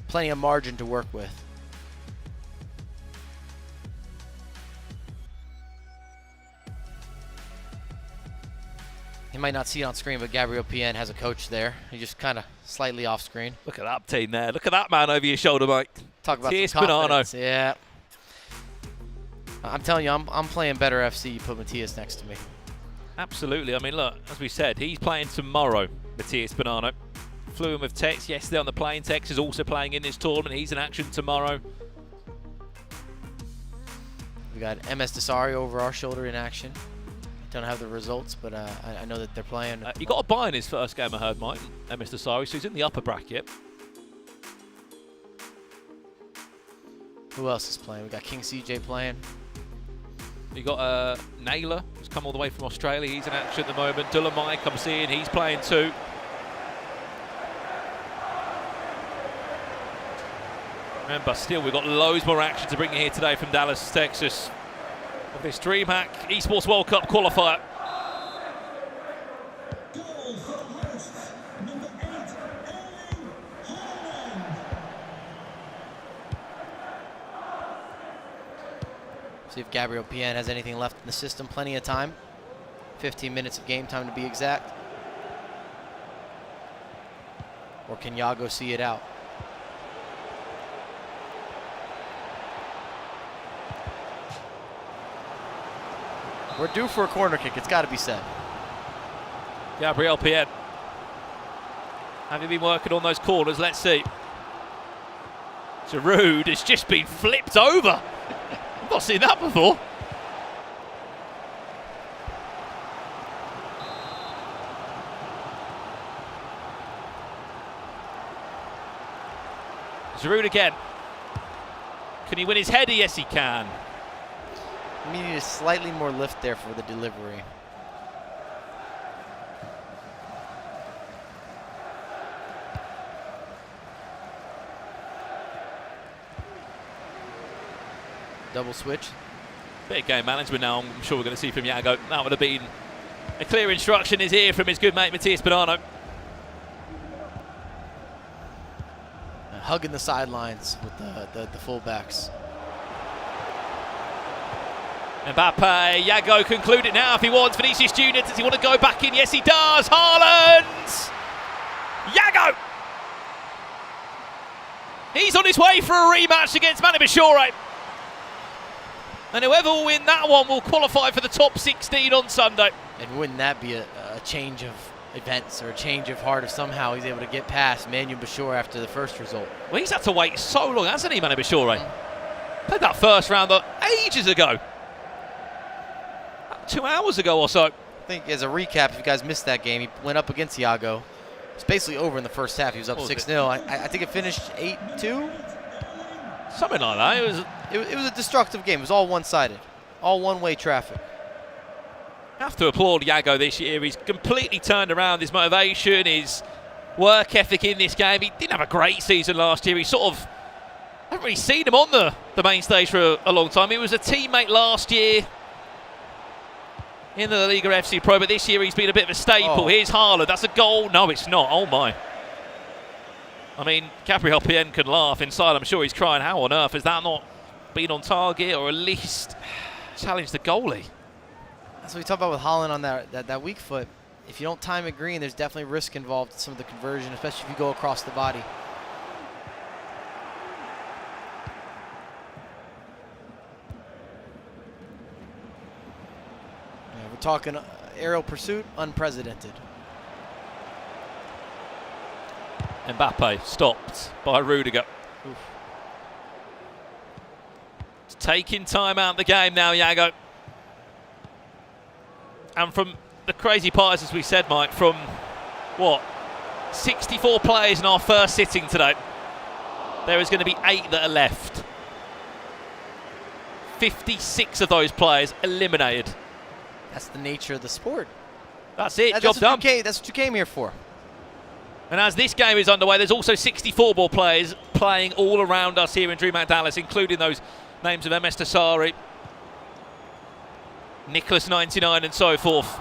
Plenty of margin to work with. You might not see it on screen, but Gabriel PN has a coach there. He's just kind of slightly off screen. Look at that team there. Look at that man over your shoulder, Mike. Talk about Matias some confidence. Bonanno. Yeah. I'm telling you, I'm playing better FC. You put Matias next to me. Absolutely. I mean, look, as we said, he's playing tomorrow, Matias Bonanno. Flew in with Tex yesterday on the plane. Tex is also playing in this tournament. He's in action tomorrow. We got MS Desari over our shoulder in action. Don't have the results, but I know that they're playing. He got a bye in his first game, I heard, Mike, MS Desari, so he's in the upper bracket. Who else is playing? We got King CJ playing. You got Naylor, who's come all the way from Australia. He's in action at the moment. Dulamai comes in. He's playing too. Remember, still, we've got loads more action to bring you here today from Dallas, Texas. Of this DreamHack Esports World Cup qualifier. See if Gabriel PN has anything left in the system. Plenty of time. 15 minutes of game time to be exact. Or can Yago see it out? We're due for a corner kick. It's got to be said. Gabriel PN. Have you been working on those corners? Let's see. Giroud has just been flipped over. I've not seen that before. Giroud again. Can he win his header? Yes, he can. We need a slightly more lift there for the delivery. Double switch. Bit of game management now, I'm sure we're going to see from Yago. That would have been a clear instruction is here from his good mate Matias Bonanno. Hugging the sidelines with the fullbacks. Mbappe, Yago conclude it now if he wants. Vinicius Junior, does he want to go back in? Yes, he does. Haaland! Yago! He's on his way for a rematch against Manny Bashore. And whoever will win that one will qualify for the top 16 on Sunday. And wouldn't that be a change of events or a change of heart if somehow he's able to get past Manu Bashore after the first result? Well, he's had to wait so long, hasn't he, Manny Bashore? Played that first round ages ago. 2 hours ago or so. I think as a recap, if you guys missed that game, he went up against Iago. It's basically over in the first half. He was up 6-0. I think it finished 8-2. Something like that. It was a destructive game. It was all one-sided, all one-way traffic. Have to applaud Iago this year. He's completely turned around his motivation, his work ethic in this game. He didn't have a great season last year. He sort of, I haven't really seen him on the main stage for a long time. He was a teammate last year in the Liga FC Pro, but this year he's been a bit of a staple. Here's Haaland. That's a goal. No, it's not. Oh, my. I mean, Gabriel Pien can laugh inside. I'm sure he's crying, how on earth has that not been on target or at least challenged the goalie? That's what we talk about with Haaland on that weak foot. If you don't time it green, there's definitely risk involved in some of the conversion, especially if you go across the body. Yeah, we're talking aerial pursuit, unprecedented. Mbappe stopped by Rudiger. Oof. It's taking time out of the game now, Iago. And from the crazy part, as we said, Mike, from what, 64 players in our first sitting today, there is going to be 8 that are left. 56 of those players eliminated. That's the nature of the sport. That's it, job done. That's what you came here for. And as this game is underway, there's also 64 ball players playing all around us here in DreamHack Dallas, including those names of MS Tassari, Nicholas 99 and so forth.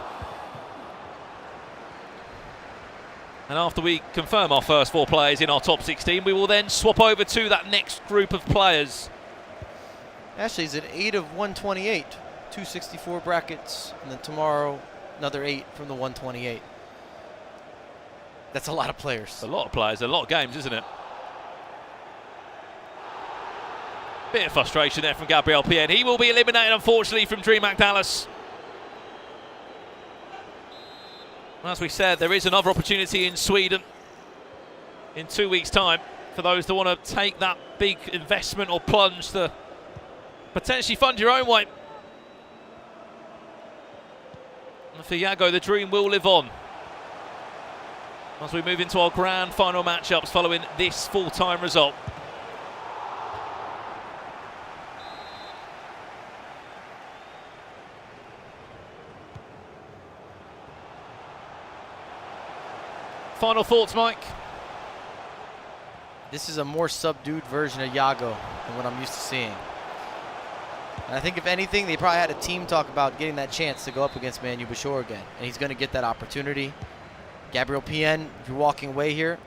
And after we confirm our first 4 players in our top 16, we will then swap over to that next group of players. Actually, he's at 8 of 128, 264 brackets, and then tomorrow another 8 from the 128. That's a lot of players. A lot of players, a lot of games, isn't it? Bit of frustration there from Gabriel Pien. He will be eliminated, unfortunately, from DreamHack Dallas. As we said, there is another opportunity in Sweden in 2 weeks' time for those that want to take that big investment or plunge to potentially fund your own way. And for Iago, the dream will live on as we move into our grand final matchups following this full-time result. Final thoughts, Mike? This is a more subdued version of Iago than what I'm used to seeing. And I think if anything, they probably had a team talk about getting that chance to go up against Manu Bashor again. And he's going to get that opportunity. Gabriel Pien, if you're walking away here,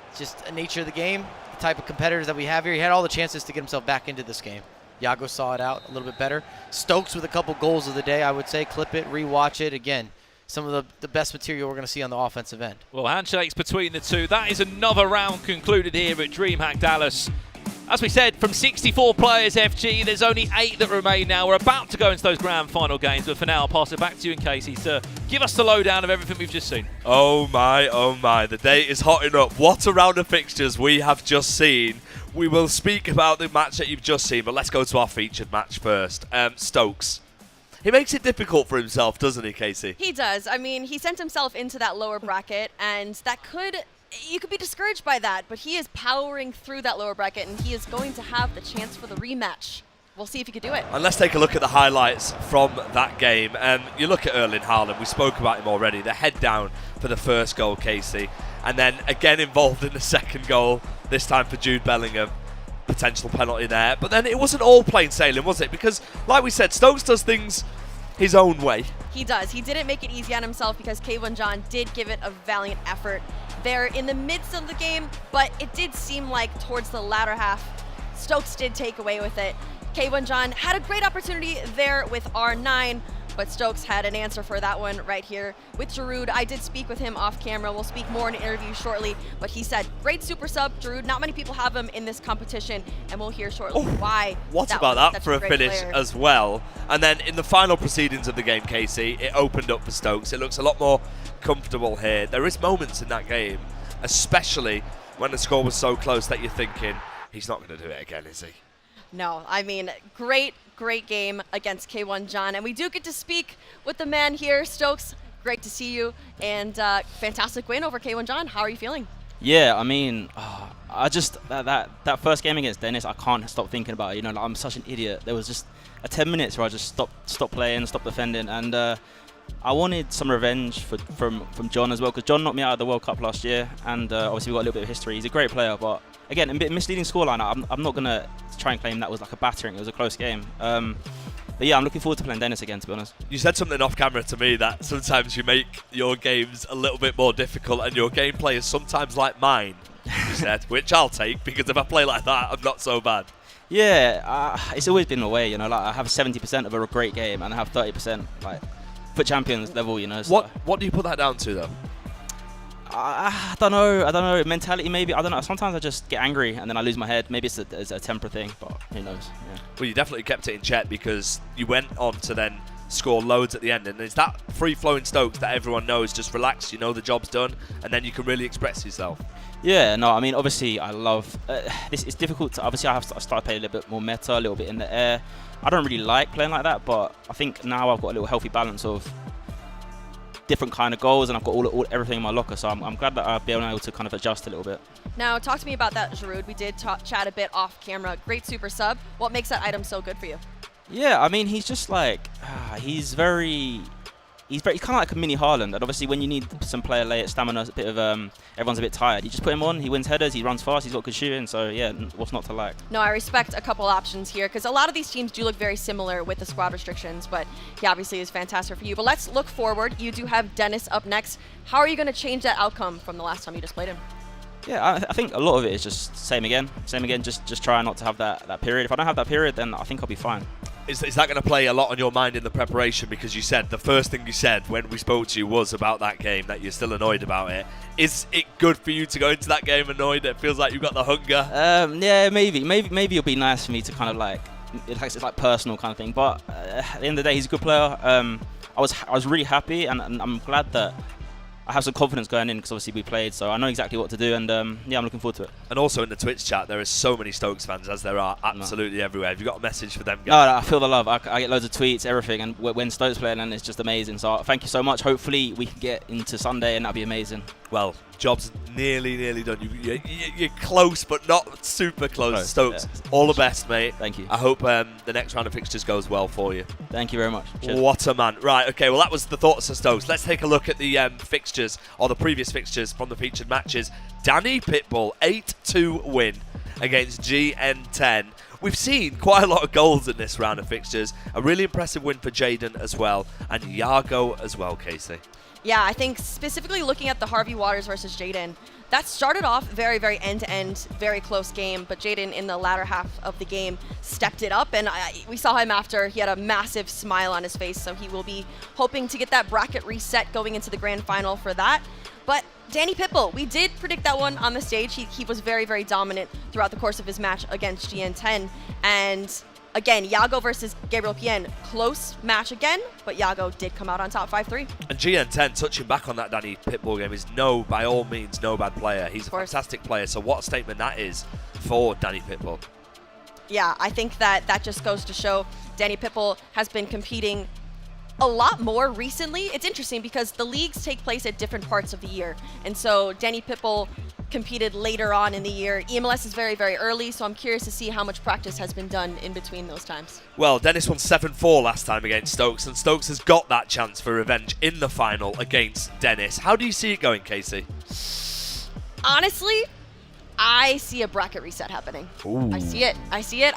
it's just a nature of the game, the type of competitors that we have here. He had all the chances to get himself back into this game. Iago saw it out a little bit better. Stokes with a couple goals of the day, I would say. Clip it, rewatch it. Again, some of the best material we're going to see on the offensive end. Well, handshakes between the two. That is another round concluded here at DreamHack Dallas. As we said, from 64 players, FG, there's only 8 that remain now. We're about to go into those grand final games, but for now, I'll pass it back to you and Casey to give us the lowdown of everything we've just seen. Oh my, the day is hotting up. What a round of fixtures we have just seen. We will speak about the match that you've just seen, but let's go to our featured match first. Stokes. He makes it difficult for himself, doesn't he, Casey? He does. I mean, he sent himself into that lower bracket, and that you could be discouraged by that, but he is powering through that lower bracket, and he is going to have the chance for the rematch. We'll see if he can do it. And let's take a look at the highlights from that game. You look at Erling Haaland, we spoke about him already, the head down for the first goal, Casey, and then again involved in the second goal, this time for Jude Bellingham. Potential penalty there, but then it wasn't all plain sailing, was it? Because, like we said, Stokes does things his own way. He does. He didn't make it easy on himself because Kayvon John did give it a valiant effort there in the midst of the game, but it did seem like towards the latter half, Stokes did take away with it. Kayvon John had a great opportunity there with R9, but Stokes had an answer for that one right here with Giroud. I did speak with him off camera. We'll speak more in an interview shortly, but he said, great super sub, Giroud. Not many people have him in this competition, and we'll hear shortly why. What about that for a finish as well? And then in the final proceedings of the game, Casey, it opened up for Stokes. It looks a lot more comfortable here. There is moments in that game, especially when the score was so close that you're thinking, he's not going to do it again, is he? No, I mean, great game against K1 John. And we do get to speak with the man here, Stokes. Great to see you. And fantastic win over K1 John. How are you feeling? Yeah, I mean, I just that first game against Dennis, I can't stop thinking about it. You know, like, I'm such an idiot. There was just 10 minutes where I just stopped playing, stopped defending, and I wanted some revenge from John as well, because John knocked me out of the World Cup last year, and obviously we've got a little bit of history. He's a great player, but again, a bit misleading scoreline. I'm not gonna try and claim that was like a battering. It was a close game. But yeah, I'm looking forward to playing Dennis again, to be honest. You said something off camera to me that sometimes you make your games a little bit more difficult, and your gameplay is sometimes like mine, you said, which I'll take, because if I play like that, I'm not so bad. Yeah, it's always been the way, you know, like I have 70% of a great game and I have 30% like for champions level, you know. So. What do you put that down to, though? I don't know. Mentality, maybe. I don't know. Sometimes I just get angry and then I lose my head. Maybe it's a temper thing, but who knows? Yeah. Well, you definitely kept it in check, because you went on to then score loads at the end. And it's that free-flowing Stokes that everyone knows. Just relax, you know the job's done, and then you can really express yourself. Yeah, no, I mean, obviously I love this. It's difficult to, obviously I started playing a little bit more meta, a little bit in the air. I don't really like playing like that, but I think now I've got a little healthy balance of different kind of goals, and I've got everything in my locker, so I'm glad that I've been able to kind of adjust a little bit. Now, talk to me about that, Giroud. We did chat a bit off camera. Great super sub. What makes that item so good for you? Yeah, I mean, he's just like, he's kind of like a mini Haaland, and obviously when you need some player late stamina, a bit of everyone's a bit tired, you just put him on, he wins headers, he runs fast, he's got good shooting, so yeah, what's not to like? No, I respect a couple options here, because a lot of these teams do look very similar with the squad restrictions, but he obviously is fantastic for you. But let's look forward. You do have Dennis up next. How are you going to change that outcome from the last time you just played him? Yeah, I think a lot of it is just same again, just try not to have that period. If I don't have that period, then I think I'll be fine. Is that going to play a lot on your mind in the preparation? Because you said, the first thing you said when we spoke to you was about that game, that you're still annoyed about it. Is it good for you to go into that game annoyed? It feels like you've got the hunger. Yeah, maybe it'll be nice for me to kind of like, it's like personal kind of thing. But at the end of the day, he's a good player. I was really happy, and I'm glad that I have some confidence going in, because obviously we played, so I know exactly what to do, and yeah, I'm looking forward to it. And also in the Twitch chat, there are so many Stokes fans, as there are absolutely everywhere. Have you got a message for them, guys? No, I feel the love. I get loads of tweets, everything, and when Stokes playing, and it's just amazing. So thank you so much. Hopefully we can get into Sunday, and that'll be amazing. Well, job's nearly done. You're close, but not super close. Stokes, all the best, mate. Thank you. I hope the next round of fixtures goes well for you. Thank you very much. Cheers. What a man. Right, okay, well, that was the thoughts of Stokes. Let's take a look at the fixtures, or the previous fixtures from the featured matches. Danny Pitbull, 8-2 win against GN10. We've seen quite a lot of goals in this round of fixtures. A really impressive win for Jaden as well, and Iago as well, Casey. Yeah, I think specifically looking at the Harvey Waters versus Jaden, that started off very, very end-to-end, very close game, but Jaden in the latter half of the game stepped it up, and we saw him after. He had a massive smile on his face, so he will be hoping to get that bracket reset going into the grand final for that. But Danny Pitbull, we did predict that one on the stage. He was very, very dominant throughout the course of his match against GN10, and again, Iago versus Gabriel Pien, close match again, but Iago did come out on top 5-3. And GN10, touching back on that Danny Pitbull game, is by all means, no bad player. He's a fantastic player, so what a statement that is for Danny Pitbull. Yeah, I think that just goes to show Danny Pitbull has been competing a lot more recently. It's interesting because the leagues take place at different parts of the year, and so Danny Pitbull competed later on in the year. EMLS is very, very early, so I'm curious to see how much practice has been done in between those times. Well, Dennis won 7-4 last time against Stokes, and Stokes has got that chance for revenge in the final against Dennis. How do you see it going, Casey? Honestly, I see a bracket reset happening. Ooh. I see it.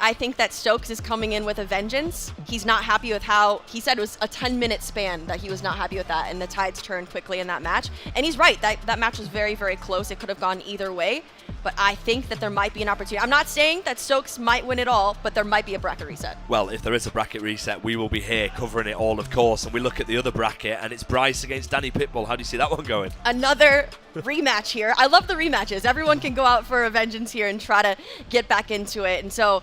I think that Stokes is coming in with a vengeance. He's not happy with how, he said it was a 10-minute span that he was not happy with that, and the tides turned quickly in that match. And he's right, that match was very, very close. It could have gone either way, but I think that there might be an opportunity. I'm not saying that Stokes might win it all, but there might be a bracket reset. Well, if there is a bracket reset, we will be here covering it all, of course. And we look at the other bracket, and it's Bryce against Danny Pitbull. How do you see that one going? Another rematch here. I love the rematches. Everyone can go out for a vengeance here and try to get back into it. And so,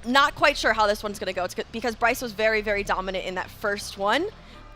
not quite sure how this one's going to go. It's because Bryce was very, very dominant in that first one.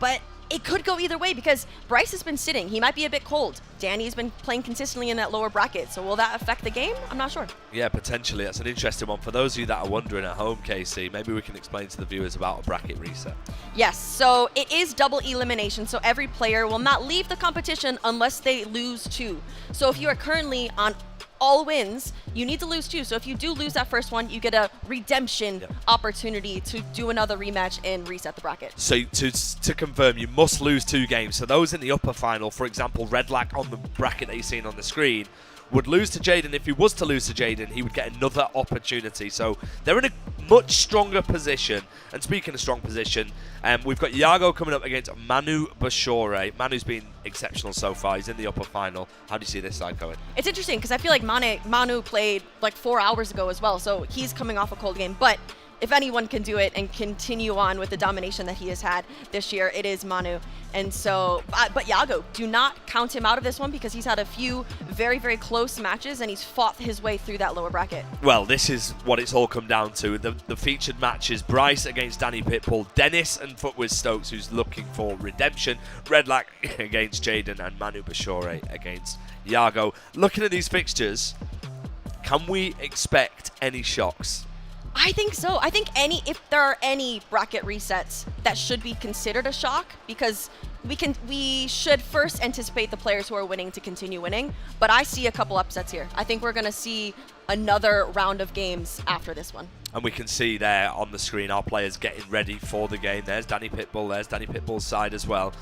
but it could go either way because Bryce has been sitting. He might be a bit cold. Danny's been playing consistently in that lower bracket. So will that affect the game? I'm not sure. Yeah, potentially. That's an interesting one. For those of you that are wondering at home, Casey, maybe we can explain to the viewers about a bracket reset. Yes, so it is double elimination. So every player will not leave the competition unless they lose 2. So if you are currently on all wins, you need to lose 2. So if you do lose that first one, you get a redemption opportunity to do another rematch and reset the bracket. So to confirm, you must lose 2 games. So those in the upper final, for example, Redlac on the bracket that you're seeing on the screen, would lose to Jaden. If he was to lose to Jaden, he would get another opportunity. So they're in a much stronger position. And speaking of strong position, we've got Iago coming up against Manu Bashore. Manu's been exceptional so far. He's in the upper final. How do you see this side going? It's interesting because I feel like Manu played like 4 hours ago as well. So he's coming off a cold game. But if anyone can do it and continue on with the domination that he has had this year, it is Manu. And so, but Iago, do not count him out of this one because he's had a few very, very close matches and he's fought his way through that lower bracket. Well, this is what it's all come down to. The featured matches: Bryce against Danny Pitbull, Dennis and Footwiz Stokes, who's looking for redemption, Redlac against Jaden, and Manu Bashore against Iago. Looking at these fixtures, can we expect any shocks? I think so. I think if there are any bracket resets, that should be considered a shock because we should first anticipate the players who are winning to continue winning. But I see a couple upsets here. I think we're going to see another round of games after this one. And we can see there on the screen our players getting ready for the game. There's Danny Pitbull. There's Danny Pitbull's side as well.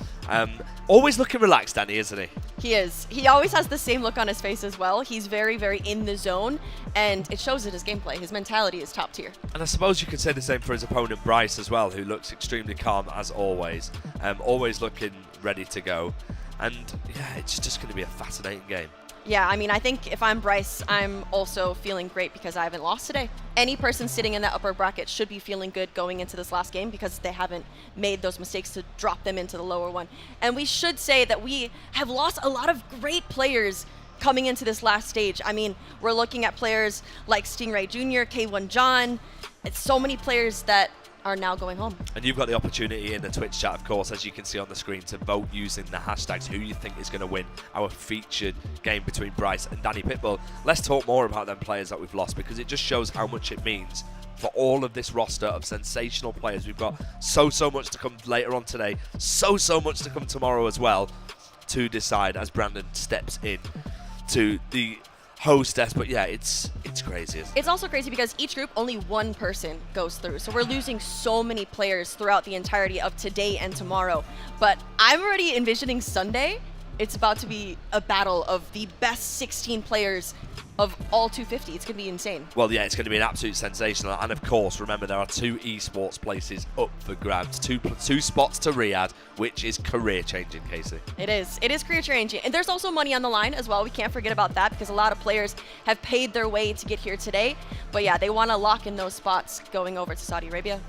Always looking relaxed, Danny, isn't he? He is. He always has the same look on his face as well. He's very, very in the zone, and it shows in his gameplay. His mentality is top tier. And I suppose you could say the same for his opponent, Bryce, as well, who looks extremely calm as always. Always looking ready to go. And yeah, it's just going to be a fascinating game. Yeah, I mean, I think if I'm Bryce, I'm also feeling great because I haven't lost today. Any person sitting in that upper bracket should be feeling good going into this last game because they haven't made those mistakes to drop them into the lower one. And we should say that we have lost a lot of great players coming into this last stage. I mean, we're looking at players like Stingray Jr., K1 John. It's so many players that are now going home. And you've got the opportunity in the Twitch chat, of course, as you can see on the screen, to vote using the hashtags who you think is going to win our featured game between Bryce and Danny Pitbull. Let's talk more about them players that we've lost because it just shows how much it means for all of this roster of sensational players. We've got so much to come later on today, so much to come tomorrow as well to decide as Brandon steps in to the hostess. But yeah, it's crazy, isn't it? It's also crazy because each group, only one person goes through. So we're losing so many players throughout the entirety of today and tomorrow. But I'm already envisioning Sunday. It's about to be a battle of the best 16 players of all 250. It's going to be insane. Well, yeah, it's going to be an absolute sensational. And of course, remember, there are 2 esports places up for grabs. Two spots to Riyadh, which is career-changing, Casey. It is. It is career-changing. And there's also money on the line as well. We can't forget about that because a lot of players have paid their way to get here today. But yeah, they want to lock in those spots going over to Saudi Arabia.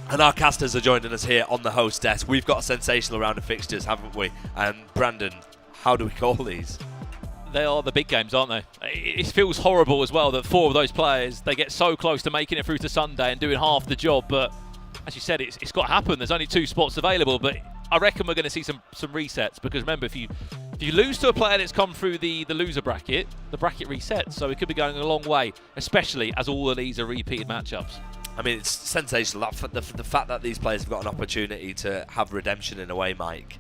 And our casters are joining us here on the host desk. We've got a sensational round of fixtures, haven't we? And Brandon, how do we call these? They are the big games, aren't they? It feels horrible as well that 4 of those players, they get so close to making it through to Sunday and doing half the job. But as you said, it's got to happen. There's only 2 spots available. But I reckon we're going to see some resets because remember, if you lose to a player that's come through the loser bracket, the bracket resets. So it could be going a long way, especially as all of these are repeated matchups. I mean, it's sensational. The fact that these players have got an opportunity to have redemption in a way, Mike.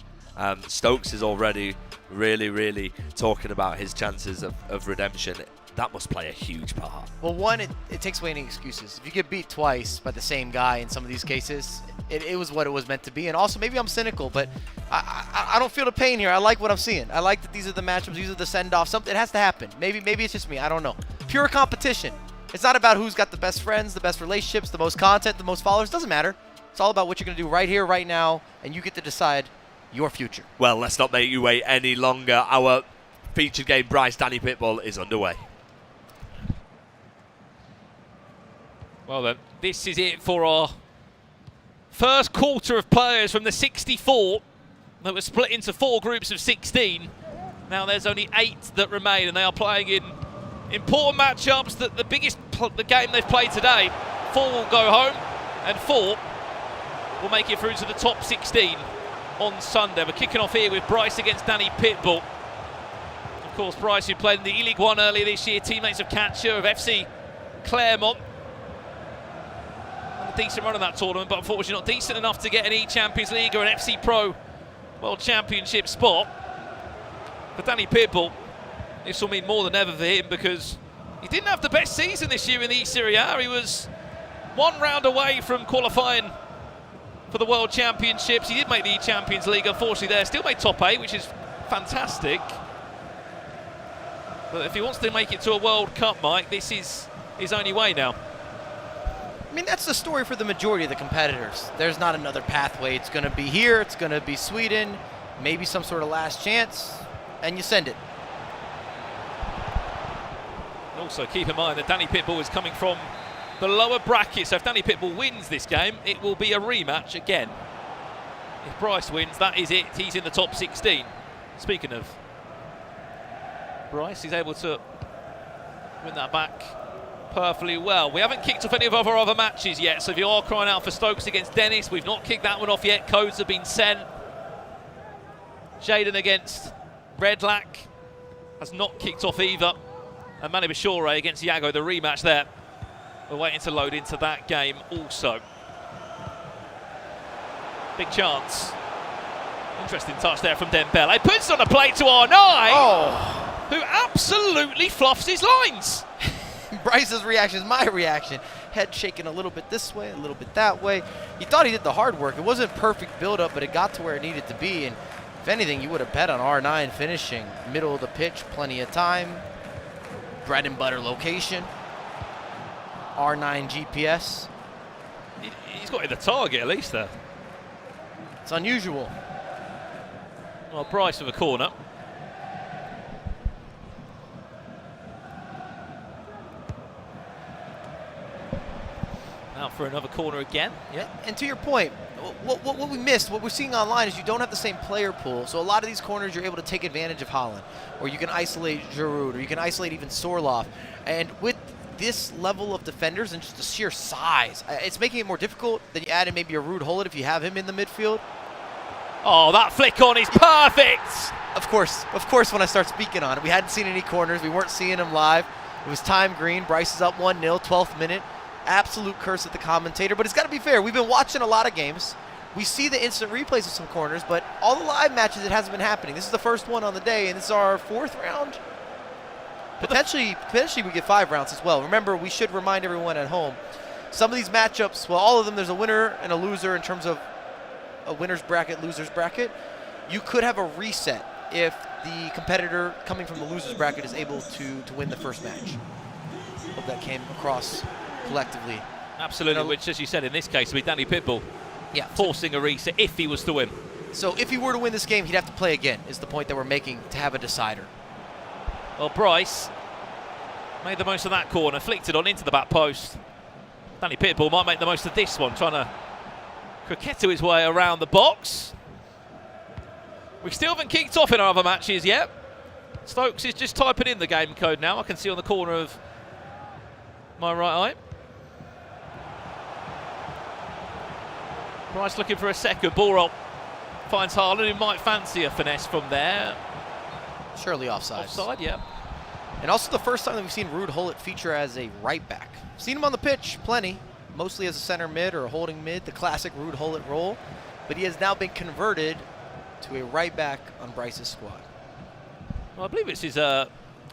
Stokes is already really talking about his chances of redemption. That must play a huge part. Well, one, it takes away any excuses. If you get beat twice by the same guy in some of these cases, it was what it was meant to be. And also, maybe I'm cynical, but I don't feel the pain here. I like what I'm seeing. I like that these are the matchups, these are the send-offs. Something, it has to happen. Maybe it's just me. I don't know. Pure competition. It's not about who's got the best friends, the best relationships, the most content, the most followers. It doesn't matter. It's all about what you're going to do right here, right now, and you get to decide your future. Well, let's not make you wait any longer. Our featured game, Bryce Danny Pitbull, is underway. Well then, this is it for our first quarter of players from the 64 that were split into 4 groups of 16. Now there's only 8 that remain, and they are playing in important matchups. The game they've played today. 4 will go home, and 4 will make it through to the top 16 on Sunday. We're kicking off here with Bryce against Danny Pitbull. Of course, Bryce, who played in the E-League 1 earlier this year, teammates of Catcher of FC Claremont. And a decent run in that tournament, but unfortunately not decent enough to get an E-Champions League or an FC Pro World Championship spot. For Danny Pitbull, this will mean more than ever for him because he didn't have the best season this year in the E-Serie A. He was one round away from qualifying for the World Championships. He did make the E-Champions League, unfortunately there. Still made top 8, which is fantastic. But if he wants to make it to a World Cup, Mike, this is his only way now. I mean, that's the story for the majority of the competitors. There's not another pathway. It's going to be here, it's going to be Sweden, maybe some sort of last chance, and you send it. Also, keep in mind that Danny Pitbull is coming from the lower bracket, so if Danny Pitbull wins this game, it will be a rematch again. If Bryce wins, that is it. He's in the top 16. Speaking of Bryce, he's able to win that back perfectly well. We haven't kicked off any of our other matches yet, so if you are crying out for Stokes against Dennis, we've not kicked that one off yet. Codes have been sent. Jaden against Redlac has not kicked off either. And Manny Bashore against Iago, the rematch there. We're waiting to load into that game also. Big chance. Interesting touch there from Dembele. Puts it on a plate to R9, who absolutely fluffs his lines. Bryce's reaction is my reaction. Head shaking a little bit this way, a little bit that way. He thought he did the hard work. It wasn't perfect build-up, but it got to where it needed to be. And if anything, you would have bet on R9 finishing. Middle of the pitch, plenty of time. Bread and butter location. R9 GPS. He's got in the target at least there. It's unusual. Well, Bryce with a corner. Out for another corner again. Yeah, and to your point, what we missed, what we're seeing online is you don't have the same player pool. So a lot of these corners, you're able to take advantage of Holland, or you can isolate Giroud, or you can isolate even Sorloff. And with this level of defenders and just the sheer size, it's making it more difficult. Then you add in maybe a Ruud Gullit if you have him in the midfield. Oh, that flick on is perfect. Of course, when I start speaking on it, we hadn't seen any corners. We weren't seeing them live. It was time green. Bryce is up 1-0, 12th minute. Absolute curse at the commentator, but it's got to be fair. We've been watching a lot of games. We see the instant replays of some corners, but all the live matches, it hasn't been happening. This is the first one on the day, and this is our 4th round. Potentially we get 5 rounds as well. Remember, we should remind everyone at home, some of these matchups, well, all of them, there's a winner and a loser in terms of a winner's bracket, loser's bracket. You could have a reset if the competitor coming from the loser's bracket is able to win the first match. Hope that came across collectively. Absolutely, which, as you said, in this case, would be Danny Pitbull. Yeah. Forcing a reset if he was to win. So if he were to win this game, he'd have to play again, is the point that we're making, to have a decider. Well, Bryce made the most of that corner, flicked it on into the back post. Danny Pitbull might make the most of this one, trying to croquette his way around the box. We still haven't kicked off in our other matches yet. Stokes is just typing in the game code now. I can see on the corner of my right eye. Bryce looking for a second. Ball roll finds Haaland, who might fancy a finesse from there. Surely offside. Offside, yeah. And also the first time that we've seen Ruud Gullit feature as a right back. Seen him on the pitch plenty, mostly as a center mid or a holding mid, the classic Ruud Gullit role. But he has now been converted to a right back on Bryce's squad. Well, I believe it's his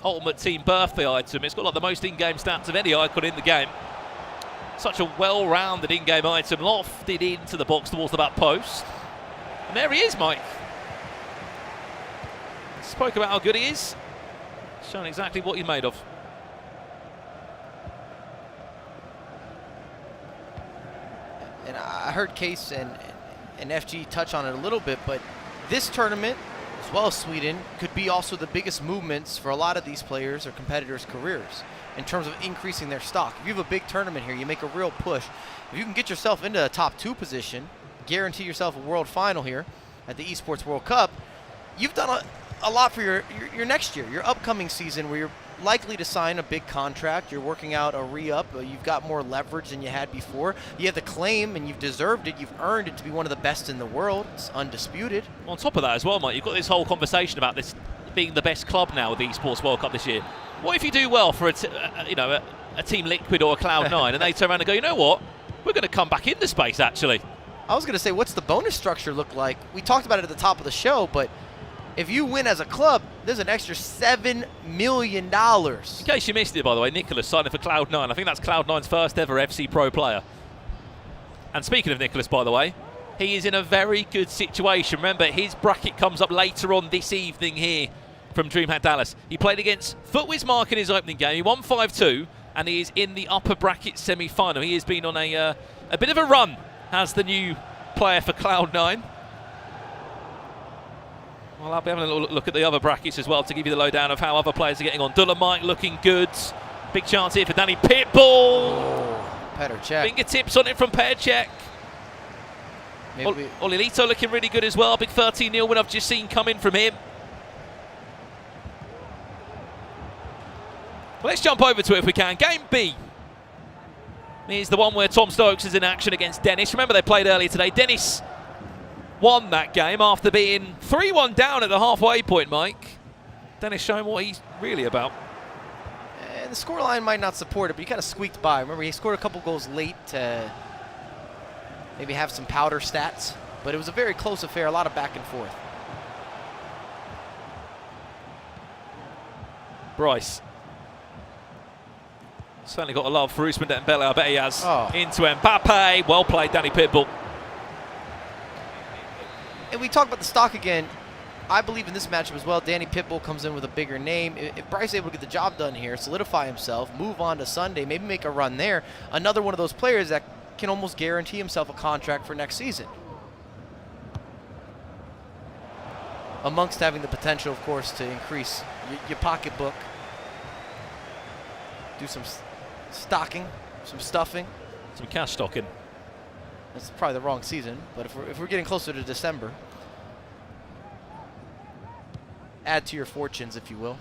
ultimate team birthday item. It's got like the most in-game stats of any icon in the game. Such a well-rounded in-game item, lofted into the box towards the back post. And there he is, Mike. Spoke about how good he is. Showing exactly what he's made of. And I heard Case and FG touch on it a little bit, but this tournament, as well as Sweden, could be also the biggest movements for a lot of these players or competitors' careers in terms of increasing their stock. If you have a big tournament here, you make a real push. If you can get yourself into a top 2 position, guarantee yourself a world final here at the Esports World Cup, you've done a lot for your next year, your upcoming season, where you're likely to sign a big contract. You're working out a re-up. You've got more leverage than you had before. You have the claim, and you've deserved it. You've earned it to be one of the best in the world. It's undisputed. On top of that as well, Mike, you've got this whole conversation about this being the best club now with the Esports World Cup this year. What if you do well for a Team Liquid or a Cloud9 and they turn around and go, you know what, we're going to come back in the space actually? I was going to say, what's the bonus structure look like? We talked about it at the top of the show, but if you win as a club, there's an extra $7 million. In case you missed it, by the way, Nicholas signing for Cloud9. I think that's Cloud9's first ever FC Pro player. And speaking of Nicholas, by the way, he is in a very good situation. Remember, his bracket comes up later on this evening here from DreamHack Dallas. He played against Footwiz Mark in his opening game. He won 5-2, and he is in the upper bracket semi-final. He has been on a bit of a run as the new player for Cloud9. Well, I'll be having a little look at the other brackets as well to give you the lowdown of how other players are getting on. Dolomite looking good. Big chance here for Danny Pitbull. Oh, Petr Cech. Fingertips on it from Petr Cech. Olilito looking really good as well. Big 13-0 win I've just seen coming from him. Well, let's jump over to it if we can. Game B is the one where Tom Stokes is in action against Dennis. Remember, they played earlier today. Dennis won that game after being 3-1 down at the halfway point, Mike. Dennis showing what he's really about. And the scoreline might not support it, but he kind of squeaked by. Remember, he scored a couple goals late to maybe have some powder stats, but it was a very close affair, a lot of back and forth. Bryce. Certainly got a love for Ousmane Dembele, I bet he has. Oh. Into Mbappe. Well played, Danny Pitbull. And we talk about the stock again. I believe in this matchup as well. Danny Pitbull comes in with a bigger name. If Bryce is able to get the job done here, solidify himself, move on to Sunday, maybe make a run there, another one of those players that can almost guarantee himself a contract for next season. Amongst having the potential, of course, to increase your pocketbook. Do some stocking, some stuffing. Some cash stocking. That's probably the wrong season, but if we're getting closer to December, add to your fortunes, if you will.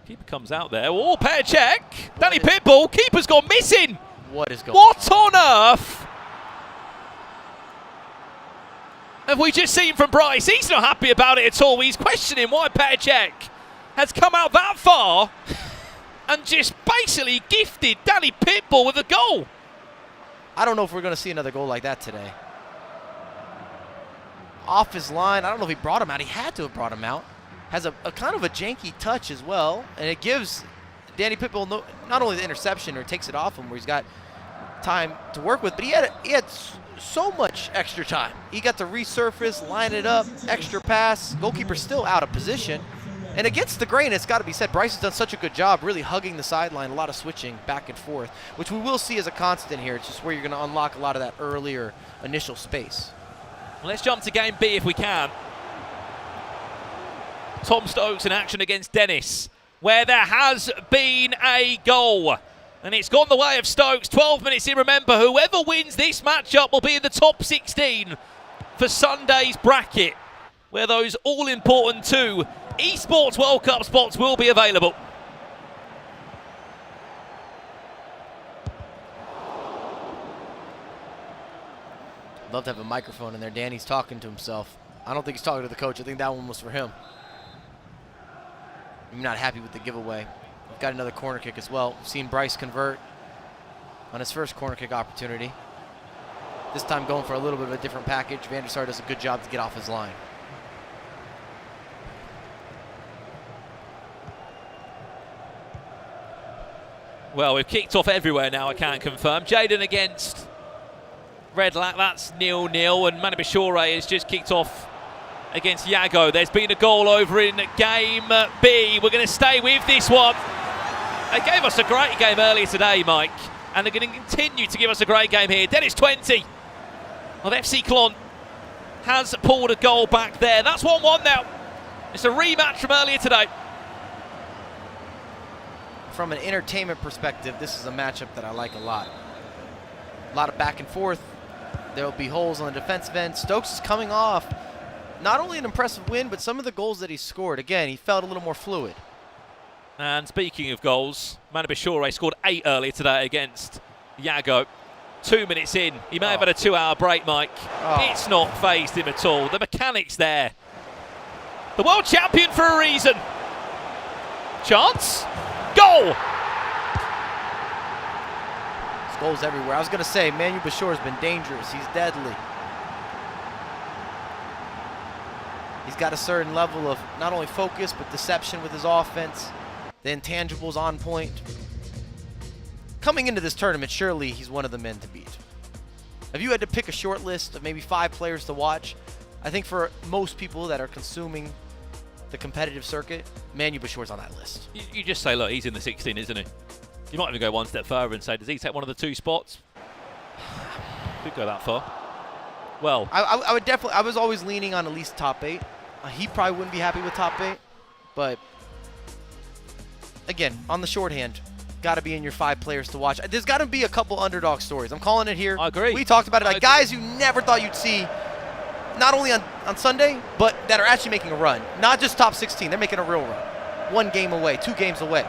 Keeper comes out there. Oh, Petr Cech. Danny Pitbull. Keeper's gone missing. What is going on? What on earth have we just seen from Bryce? He's not happy about it at all. He's questioning why Petr Cech has come out that far and just basically gifted Danny Pitbull with a goal. I don't know if we're going to see another goal like that today. Off his line. I don't know if he brought him out. He had to have brought him out. Has a kind of a janky touch as well. And it gives Danny Pitbull not only the interception or takes it off him where he's got time to work with, but he had so much extra time. He got to resurface, line it up, extra pass. Goalkeeper's still out of position. And against the grain, it's got to be said, Bryce has done such a good job really hugging the sideline, a lot of switching back and forth, which we will see as a constant here. It's just where you're going to unlock a lot of that earlier initial space. Well, let's jump to game B if we can. Tom Stokes in action against Dennis, where there has been a goal. And it's gone the way of Stokes. 12 minutes in, remember, whoever wins this matchup will be in the top 16 for Sunday's bracket, where those all-important 2 Esports World Cup spots will be available. Love to have a microphone in there. Danny's talking to himself. I don't think he's talking to the coach. I think that one was for him. I'm not happy with the giveaway. We've got another corner kick as well. We've seen Bryce convert on his first corner kick opportunity. This time going for a little bit of a different package. Van der Sar does a good job to get off his line. Well, we've kicked off everywhere now, I can't confirm. Jaden against Red Lac, that's 0-0, and Manu Bishore has just kicked off against Yago. There's been a goal over in game B. We're going to stay with this one. They gave us a great game earlier today, Mike, and they're going to continue to give us a great game here. Dennis 20 of FC Clon has pulled a goal back there. That's 1-1 now. It's a rematch from earlier today. From an entertainment perspective, this is a matchup that I like a lot. A lot of back and forth. There will be holes on the defensive end. Stokes is coming off not only an impressive win, but some of the goals that he scored. Again, he felt a little more fluid. And speaking of goals, Manu Bashore scored 8 earlier today against Yago. 2 minutes in, he may have had a 2-hour break, Mike. It's not phased him at all. The mechanics there. The world champion for a reason. Chance. Goal. There's goals everywhere. I was going to say, Manu Bashore has been dangerous. He's deadly. He's got a certain level of not only focus, but deception with his offense. The intangibles on point. Coming into this tournament, surely he's one of the men to beat. If you had to pick a short list of maybe 5 players to watch, I think for most people that are consuming the competitive circuit, Manu Bashore's on that list. You just say, look, he's in the 16, isn't he? You might even go one step further and say, does he take one of the 2 spots? Could go that far. Well, I would definitely, I was always leaning on at least top 8. He probably wouldn't be happy with top 8, but again, on the shorthand, got to be in your 5 players to watch. There's got to be a couple underdog stories. I'm calling it here. I agree. We talked about it, like guys you never thought you'd see, not only on Sunday, but that are actually making a run. Not just top 16, they're making a real run. 1 game away, 2 games away.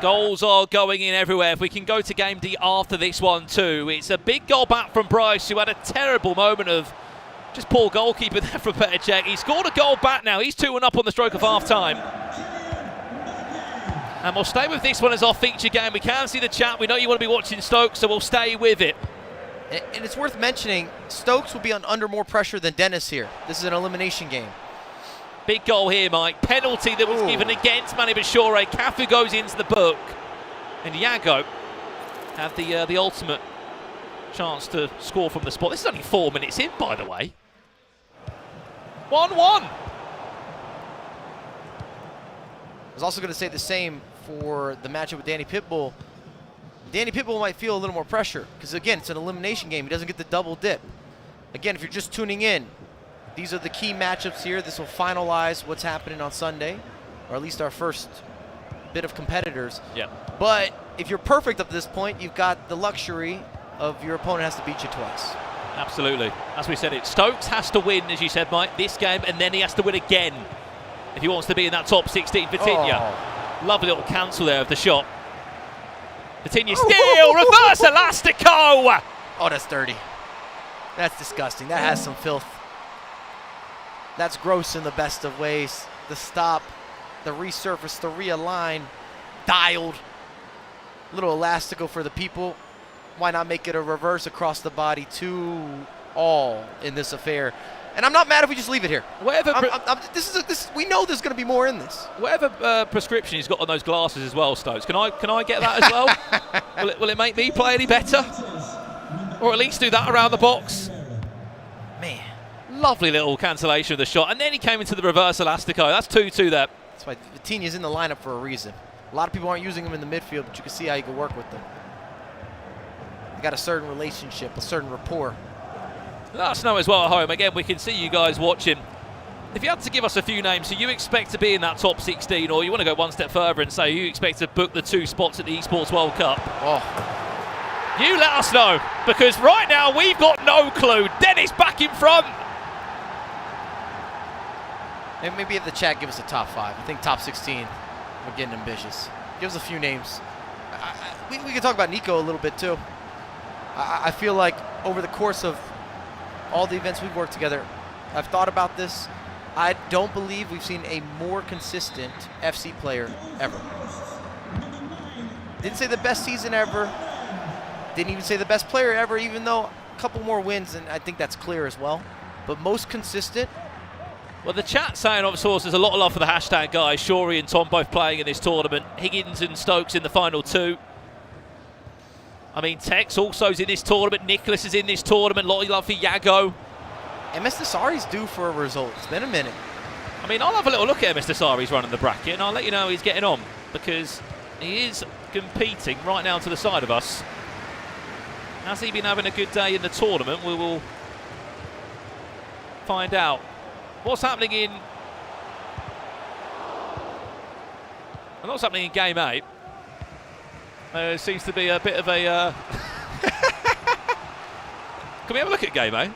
goals are going in everywhere. If we can go to game D after this one too. It's a big goal back from Bryce, who had a terrible moment of just poor goalkeeper there from Petr Cech. He scored a goal back now. He's 2-1 up on the stroke of half-time. And we'll stay with this one as our feature game. We can see the chat. We know you want to be watching Stokes, so we'll stay with it. And it's worth mentioning, Stokes will be under more pressure than Dennis here. This is an elimination game. Big goal here, Mike. Penalty that was given against Manu Bashore. Cafu goes into the book. And Yago had the ultimate chance to score from the spot. This is only 4 minutes in, by the way. 1-1. I was also going to say the same for the matchup with Danny Pitbull. Danny Pitbull might feel a little more pressure because, again, it's an elimination game. He doesn't get the double dip. Again, if you're just tuning in, these are the key matchups here. This will finalize what's happening on Sunday, or at least our first bit of competitors. Yeah. But if you're perfect up to this point, you've got the luxury of your opponent has to beat you twice. Absolutely. As we said, Stokes has to win, as you said, Mike, this game, and then he has to win again if he wants to be in that top 16. Vitinha. Lovely little cancel there of the shot. Vitinha still, reverse elastico! Oh, that's dirty. That's disgusting. That has some filth. That's gross in the best of ways. The stop, the resurface, the realign, dialed. Little elastico for the people. Why not make it a reverse across the body? 2-all in this affair. And I'm not mad if we just leave it here. Whatever. We know there's going to be more in this. Whatever prescription he's got on those glasses as well, Stokes. Can I get that as well? will it make me play any better? Or at least do that around the box? Man. Lovely little cancellation of the shot. And then he came into the reverse elastico. That's 2-2 there. That's why Vitinha's in the lineup for a reason. A lot of people aren't using him in the midfield, but you can see how you can work with them. They got a certain relationship, a certain rapport. Let us know as well at home. Again, we can see you guys watching. If you had to give us a few names who you expect to be in that top 16, or you want to go one step further and say you expect to book the 2 spots at the Esports World Cup, you let us know, because right now we've got no clue. Dennis back in front. And maybe if the chat give us a top 5. I think top 16, we're getting ambitious. Give us a few names. We can talk about Nico a little bit too. I feel like over the course of all the events we've worked together, I've thought about this. I don't believe we've seen a more consistent FC player ever. Didn't say the best season ever. Didn't even say the best player ever, even though a couple more wins, and I think that's clear as well. But most consistent. Well, the chat saying, of course, there's a lot of love for the hashtag guys. Shorey and Tom both playing in this tournament. Higgins and Stokes in the final 2. I mean, Tex also is in this tournament. Nicholas is in this tournament. A lot of love for Yago. MS Desari's due for a result. It's been a minute. I mean, I'll have a little look at MS Desari's running the bracket, and I'll let you know how he's getting on, because he is competing right now to the side of us. Has he been having a good day in the tournament? We will find out. What's happening in... And what's happening in Game 8? Seems to be a bit of a... Can we have a look at Game 8?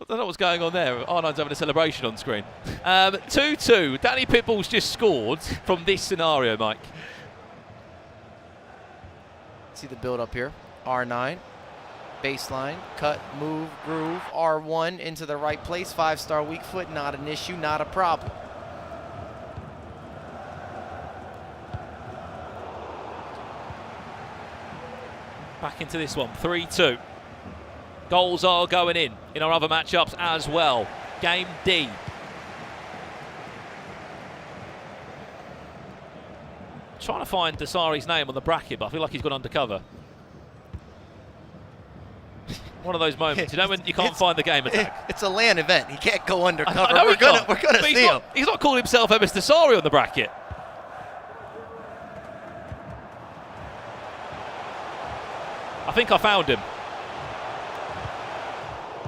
don't know what's going on there. R9's having a celebration on screen. 2-2. Danny Pitbull's just scored from this scenario, Mike. See the build up here. R9. Baseline. Cut, move, groove. R1 into the right place. 5-star weak foot. Not an issue. Not a problem. Back into this one. 3-2. Goals are going in our other matchups as well. Game D. Trying to find Dasari's name on the bracket, but I feel like he's gone undercover. One of those moments, you know, when you can't find the game attack. It's a LAN event. He can't go undercover. I know we're gonna see him. He's not called himself MS Dasari on the bracket. I think I found him.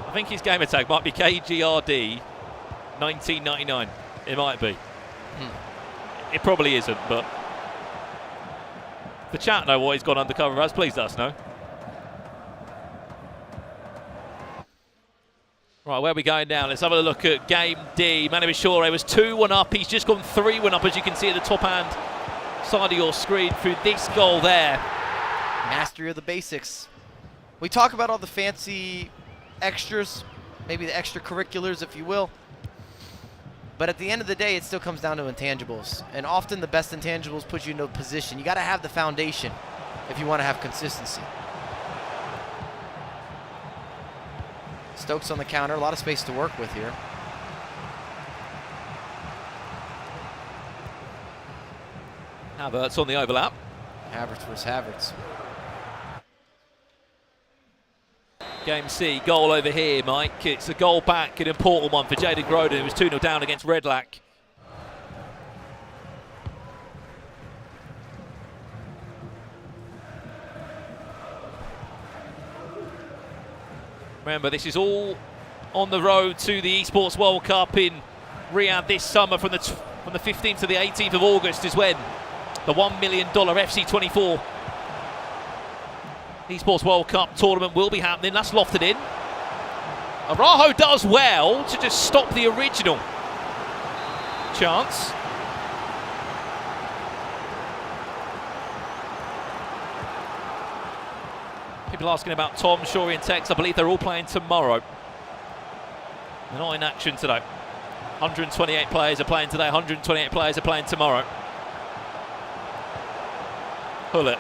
I think his game attack might be KGRD 1999. It might be. It probably isn't, but the chat know what he's gone undercover as. Please let us know. Right, where are we going now? Let's have a look at game D. Manu Bishore was 2-1 up. He's just gone 3-1 up, as you can see at the top hand side of your screen through this goal there. Mastery of the basics. We talk about all the fancy extras, maybe the extracurriculars, if you will. But at the end of the day, it still comes down to intangibles. And often the best intangibles put you in a position. You got to have the foundation if you want to have consistency. Stokes on the counter, a lot of space to work with here. Havertz on the overlap. Havertz versus Havertz. Game C, goal over here, Mike. It's a goal back, an important one for Jaden Groden. It was 2-0 down against Redlac. Remember, this is all on the road to the Esports World Cup in Riyadh this summer. From the 15th to the 18th of August is when the $1 million FC24 Esports World Cup tournament will be happening. That's lofted in. Araujo does well to just stop the original chance. People asking about Tom, Shori and Tex. I believe they're all playing tomorrow. They're not in action today. 128 players are playing today, 128 players are playing tomorrow. Hullet.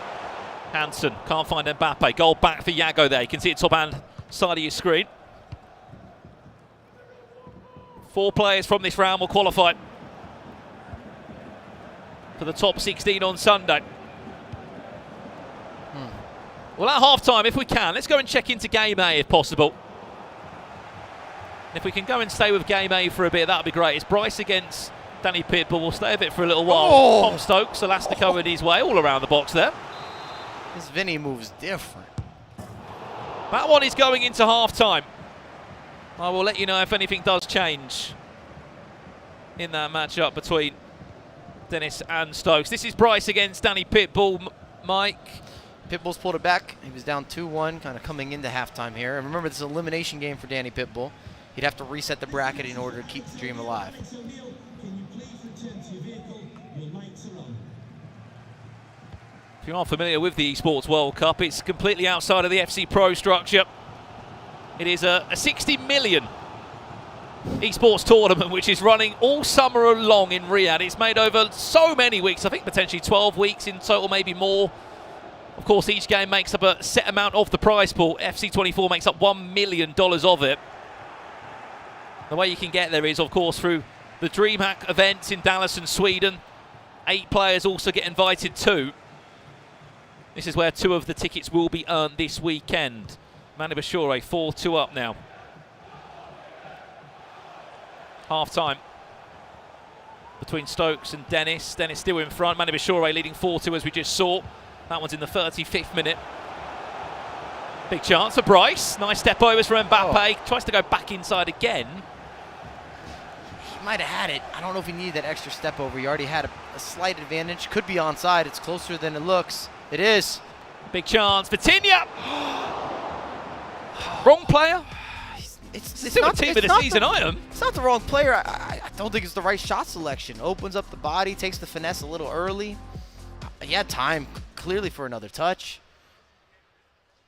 Hansen can't find Mbappe. Goal back for Yago there. You can see it top hand side of your screen. 4 players from this round will qualify for the top 16 on Sunday. Well, at half-time, if we can, let's go and check into Game A if possible. And if we can go and stay with Game A for a bit, that would be great. It's Bryce against Danny Pitbull. We'll stay with it for a little while. Tom Stokes, Elastico in his way, all around the box there. This Vinny move's different. That one is going into half-time. I will let you know if anything does change in that matchup between Dennis and Stokes. This is Bryce against Danny Pitbull. Mike? Pitbull's pulled it back. He was down 2-1, kind of coming into halftime here. And remember, this is an elimination game for Danny Pitbull. He'd have to reset the bracket in order to keep the dream alive. If you're not familiar with the Esports World Cup, it's completely outside of the FC Pro structure. It is a 60 million esports tournament which is running all summer long in Riyadh. It's made over so many weeks, I think potentially 12 weeks in total, maybe more. Of course, each game makes up a set amount of the prize pool. FC24 makes up $1 million of it. The way you can get there is, of course, through the DreamHack events in Dallas and Sweden. 8 players also get invited too. This is where 2 of the tickets will be earned this weekend. Manu Bishore 4-2 up now. Half-time between Stokes and Dennis. Dennis still in front. Manu Bishore leading 4-2 as we just saw. That one's in the 35th minute. Big chance for Bryce. Nice step overs for Mbappe. Tries to go back inside again. He might have had it. I don't know if he needed that extra step over. He already had a slight advantage. Could be onside. It's closer than it looks. It is. Big chance. Vitinha! Wrong player. It's Still a team of the season item. It's not the wrong player. I don't think it's the right shot selection. Opens up the body, takes the finesse a little early. He had time clearly for another touch.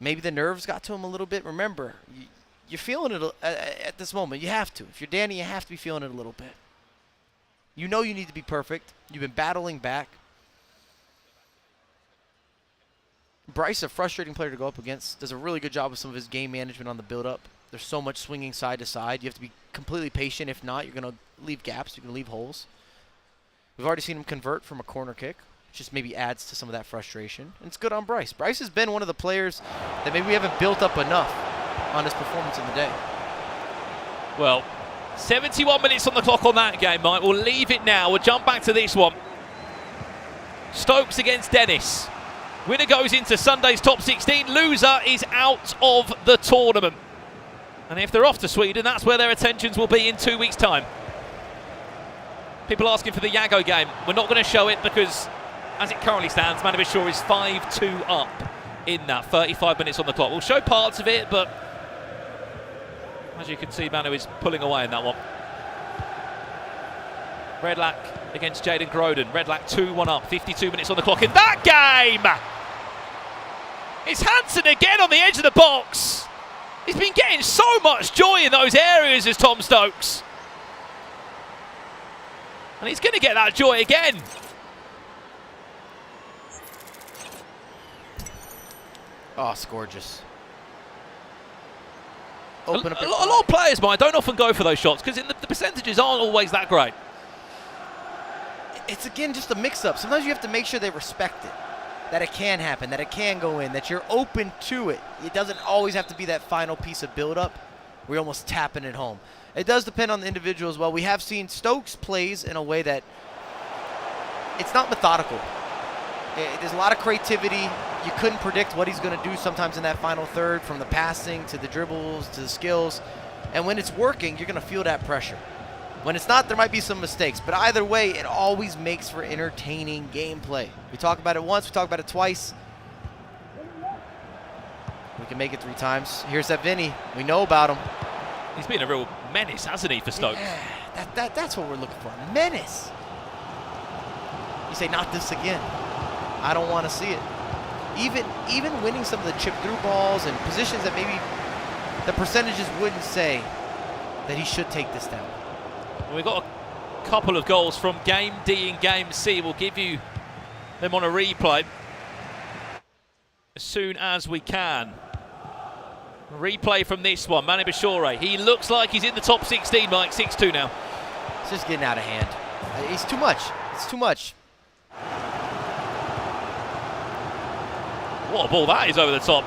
Maybe the nerves got to him a little bit. Remember, you're feeling it at this moment. You have to. If you're Danny, you have to be feeling it a little bit. You know you need to be perfect. You've been battling back. Bryce, a frustrating player to go up against, does a really good job with some of his game management on the build-up. There's so much swinging side to side. You have to be completely patient. If not, you're going to leave gaps. You're going to leave holes. We've already seen him convert from a corner kick. Just maybe adds to some of that frustration. And it's good on Bryce. Bryce has been one of the players that maybe we haven't built up enough on his performance in the day. Well, 71 minutes on the clock on that game, Mike. We'll leave it now. We'll jump back to this one. Stokes against Dennis. Winner goes into Sunday's top 16. Loser is out of the tournament. And if they're off to Sweden, that's where their attentions will be in 2 weeks' time. People asking for the Yago game. We're not going to show it because, as it currently stands, Manabishore is 5-2 up in that. 35 minutes on the clock. We'll show parts of it, but as you can see, Manu is pulling away in that one. Redlac against Jaden Groden. Redlac 2-1 up. 52 minutes on the clock in that game. It's Hansen again on the edge of the box. He's been getting so much joy in those areas as Tom Stokes. And he's going to get that joy again. Oh, it's gorgeous. A lot of players, Mike, don't often go for those shots because the percentages aren't always that great. It's, again, just a mix-up. Sometimes you have to make sure they respect it, that it can happen, that it can go in, that you're open to it. It doesn't always have to be that final piece of build-up. We're almost tapping it home. It does depend on the individual as well. We have seen Stokes plays in a way that it's not methodical. There's a lot of creativity. You couldn't predict what he's going to do sometimes in that final third, from the passing to the dribbles to the skills. And when it's working, you're going to feel that pressure. When it's not, there might be some mistakes. But either way, it always makes for entertaining gameplay. We talk about it once, we talk about it twice. We can make it 3 times. Here's that Vinny. We know about him. He's been a real menace, hasn't he, for Stokes? Yeah, that's what we're looking for. Menace. You say, not this again. I don't want to see it. Even winning some of the chip through balls and positions that maybe the percentages wouldn't say that he should take this down. We've got a couple of goals from Game D and Game C. We'll give you them on a replay as soon as we can. Replay from this one, Manu Bishore. He looks like he's in the top 16, Mike. 6-2 now. It's just getting out of hand. It's too much. It's too much. What a ball that is over the top.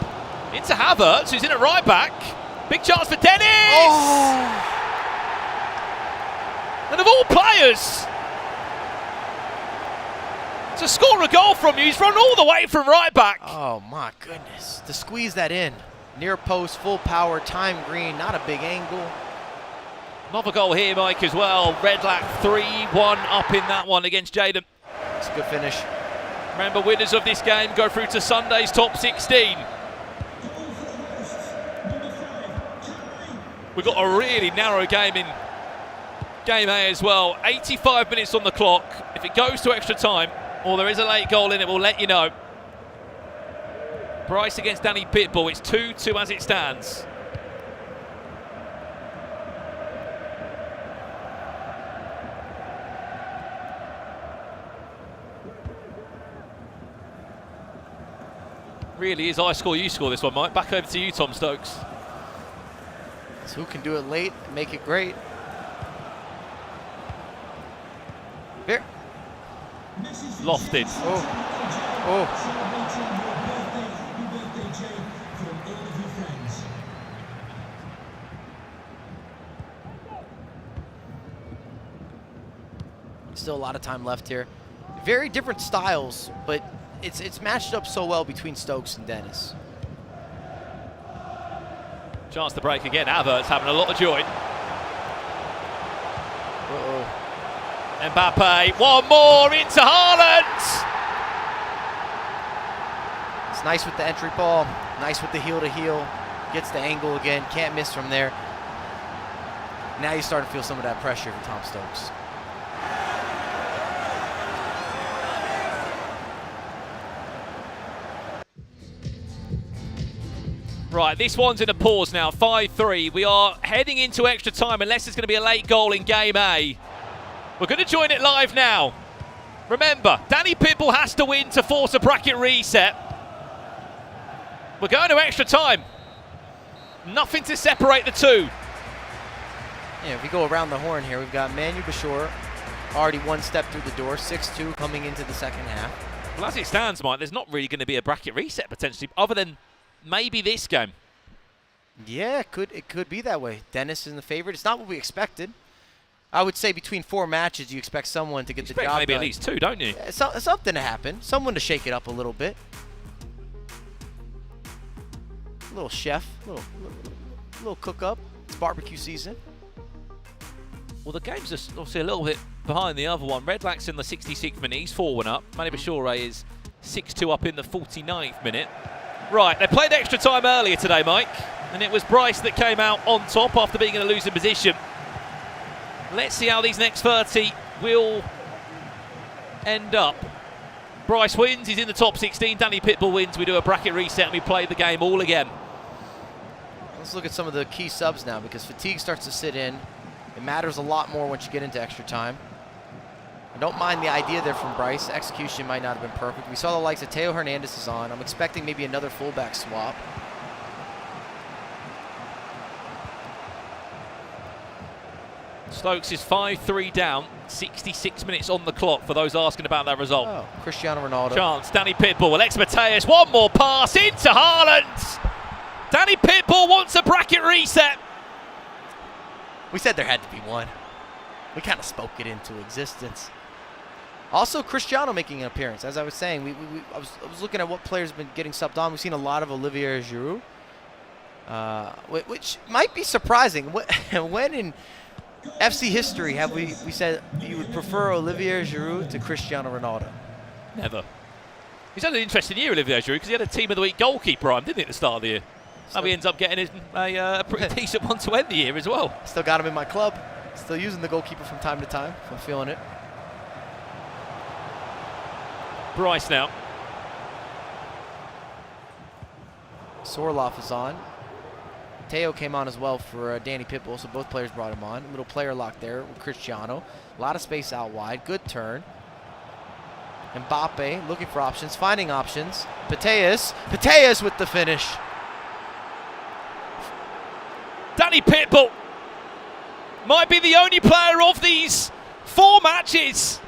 Into Havertz, who's in at right back. Big chance for Dennis! Oh! And of all players to score a goal from you, he's run all the way from right back. Oh my goodness. To squeeze that in. Near post, full power, time green, not a big angle. Another goal here, Mike, as well. Redlac 3-1 up in that one against Jaden. It's a good finish. Remember, winners of this game go through to Sunday's top 16. We've got a really narrow game in Game A as well. 85 minutes on the clock. If it goes to extra time, or there is a late goal in it, we'll let you know. Bryce against Danny Pitbull. It's 2-2 as it stands. Really is I score, you score this one, Mike. Back over to you, Tom Stokes. So who can do it late and make it great? Here. Lofted. Oh. Still a lot of time left here. Very different styles, but it's matched up so well between Stokes and Dennis. Chance to break again. Havertz having a lot of joy. Mbappe, one more into Haaland. It's nice with the entry ball, nice with the heel to heel. Gets the angle again, can't miss from there. Now you're starting to feel some of that pressure from Tom Stokes. Right, this one's in a pause now, 5-3. We are heading into extra time unless there's going to be a late goal in game A. We're going to join it live now. Remember, Danny Pitbull has to win to force a bracket reset. We're going to extra time. Nothing to separate the two. Yeah, if we go around the horn here, we've got Manu Bashor already one step through the door, 6-2 coming into the second half. Well, as it stands, Mike, there's not really going to be a bracket reset potentially, other than maybe this game. Yeah, it could be that way. Dennis is the favorite. It's not what we expected. I would say between 4 matches, you expect someone to get the job maybe done. at least 2, don't you? Yeah, something to happen. Someone to shake it up a little bit. A little chef, little cook up. It's barbecue season. Well, the games are obviously a little bit behind the other one. Redlack's in the 66th minute. He's 4-1 up. Manu Bashore is 6-2 up in the 49th minute. Right, they played extra time earlier today, Mike, and it was Bryce that came out on top after being in a losing position. Let's see how these next 30 will end up. Bryce wins, he's in the top 16. Danny Pitbull wins, we do a bracket reset and we play the game all again. Let's look at some of the key subs now, because fatigue starts to sit in. It matters a lot more once you get into extra time. I don't mind the idea there from Bryce. Execution might not have been perfect. We saw the likes of Teo Hernandez is on. I'm expecting maybe another fullback swap. Stokes is 5-3 down, 66 minutes on the clock for those asking about that result. Oh, Cristiano Ronaldo. Chance, Danny Pitbull, Alex Mateus, one more pass into Haaland. Danny Pitbull wants a bracket reset. We said there had to be one. We kind of spoke it into existence. Also, Cristiano making an appearance. As I was saying, I was looking at what players have been getting subbed on. We've seen a lot of Olivier Giroud, which might be surprising. When in FC history have we said you would prefer Olivier Giroud to Cristiano Ronaldo? Never. He's had an interesting year, Olivier Giroud, because he had a Team of the Week goalkeeper on, didn't he, at the start of the year? Now he ends up getting a pretty decent one to end the year as well. Still got him in my club. Still using the goalkeeper from time to time. I'm feeling it. Bryce now. Sorloff is on. Teo came on as well for Danny Pitbull, so both players brought him on. A little player lock there with Cristiano. A lot of space out wide. Good turn. Mbappe looking for options, finding options. Mateus with the finish. Danny Pitbull might be the only player of these 4 matches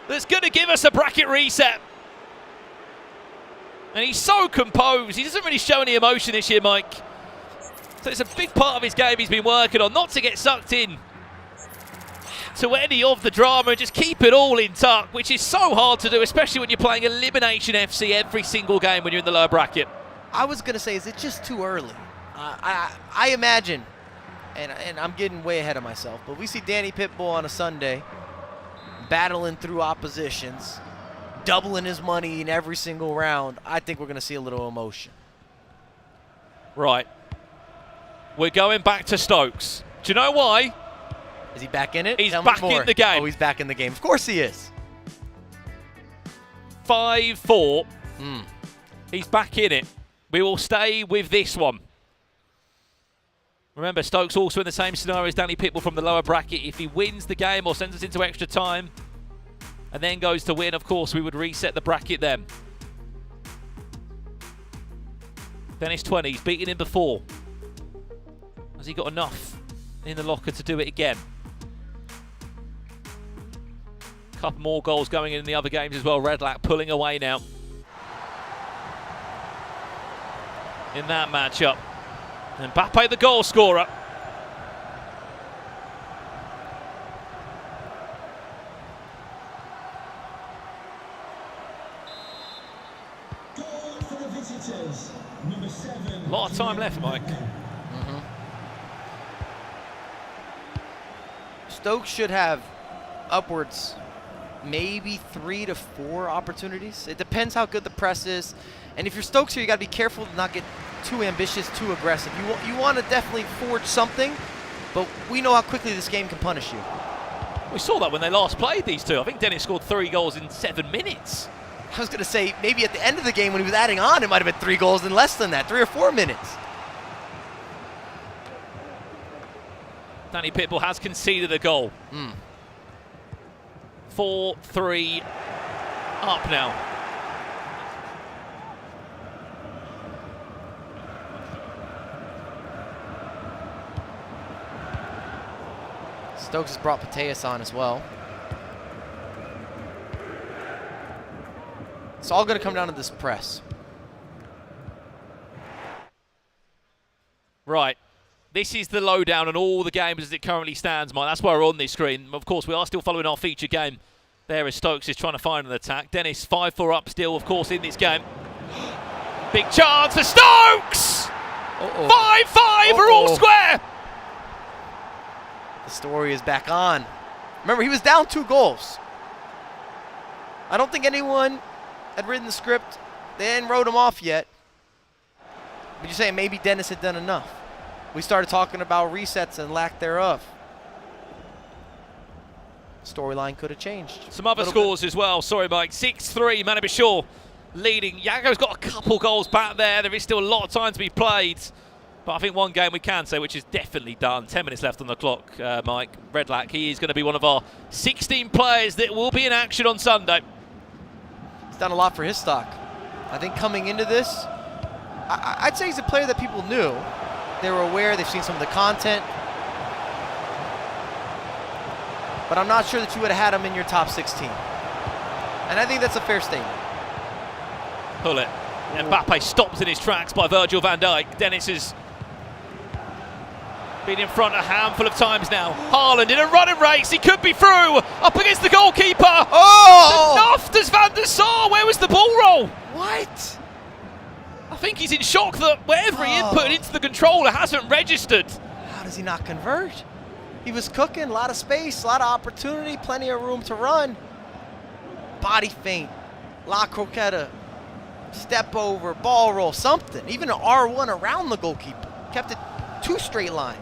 that's going to give us a bracket reset. And he's so composed. He doesn't really show any emotion this year, Mike. So it's a big part of his game he's been working on, not to get sucked in to any of the drama and just keep it all in tuck, which is so hard to do, especially when you're playing Elimination FC every single game when you're in the lower bracket. I was going to say, is it just too early? I imagine, and I'm getting way ahead of myself, but we see Danny Pitbull on a Sunday battling through oppositions, doubling his money in every single round. I think we're going to see a little emotion. Right. We're going back to Stokes. Do you know why? Is he back in it? He's back in the game. Oh, he's back in the game. Of course he is. 5-4. He's back in it. We will stay with this one. Remember, Stokes also in the same scenario as Danny Pitbull from the lower bracket. If he wins the game or sends us into extra time and then goes to win, of course, we would reset the bracket then. Dennis 20, he's beaten him before. Has he got enough in the locker to do it again? A couple more goals going in the other games as well. Redlack pulling away now in that matchup. Mbappe the goal scorer. A lot of time left, Mike. Stokes should have upwards maybe 3 to 4 opportunities. It depends how good the press is. And if you're Stokes here, you got to be careful to not get too ambitious, too aggressive. You want to definitely forge something, but we know how quickly this game can punish you. We saw that when they last played, these two. I think Dennis scored 3 goals in 7 minutes. I was going to say, maybe at the end of the game when he was adding on, it might have been 3 goals in less than that, 3 or 4 minutes. Danny Pitbull has conceded a goal. 4-3 up now. Stokes has brought Pateas on as well. It's all going to come down to this press. Right. This is the lowdown on all the games as it currently stands, Mike. That's why we're on this screen. Of course, we are still following our feature game there as Stokes is trying to find an attack. Dennis 5-4 up still, of course, in this game. Big chance for Stokes! 5-5, we're all square! The story is back on. Remember, he was down 2 goals. I don't think anyone had written the script. They hadn't wrote him off yet. But you're saying maybe Dennis had done enough. We started talking about resets and lack thereof. Storyline could have changed. Some other scores as well. Sorry, Mike. 6-3, Manabishore leading. Yago's got a couple goals back there. There is still a lot of time to be played. But I think one game we can say, which is definitely done. 10 minutes left on the clock, Mike. Redlac, he is going to be one of our 16 players that will be in action on Sunday. He's done a lot for his stock. I think coming into this, I'd say he's a player that people knew. They were aware, they've seen some of the content. But I'm not sure that you would have had him in your top 16. And I think that's a fair statement. Pull it. And Mbappe stops in his tracks by Virgil van Dijk. Dennis has been in front a handful of times now. Haaland in a running race. He could be through. Up against the goalkeeper. Oh! Enough does Van der Sar. Where was the ball roll? What? I think he's in shock that wherever he input into the controller hasn't registered. How does he not convert? He was cooking. A lot of space, a lot of opportunity, plenty of room to run. Body feint. La croqueta. Step over, ball roll, something. Even an R1 around the goalkeeper. Kept it 2 straight line.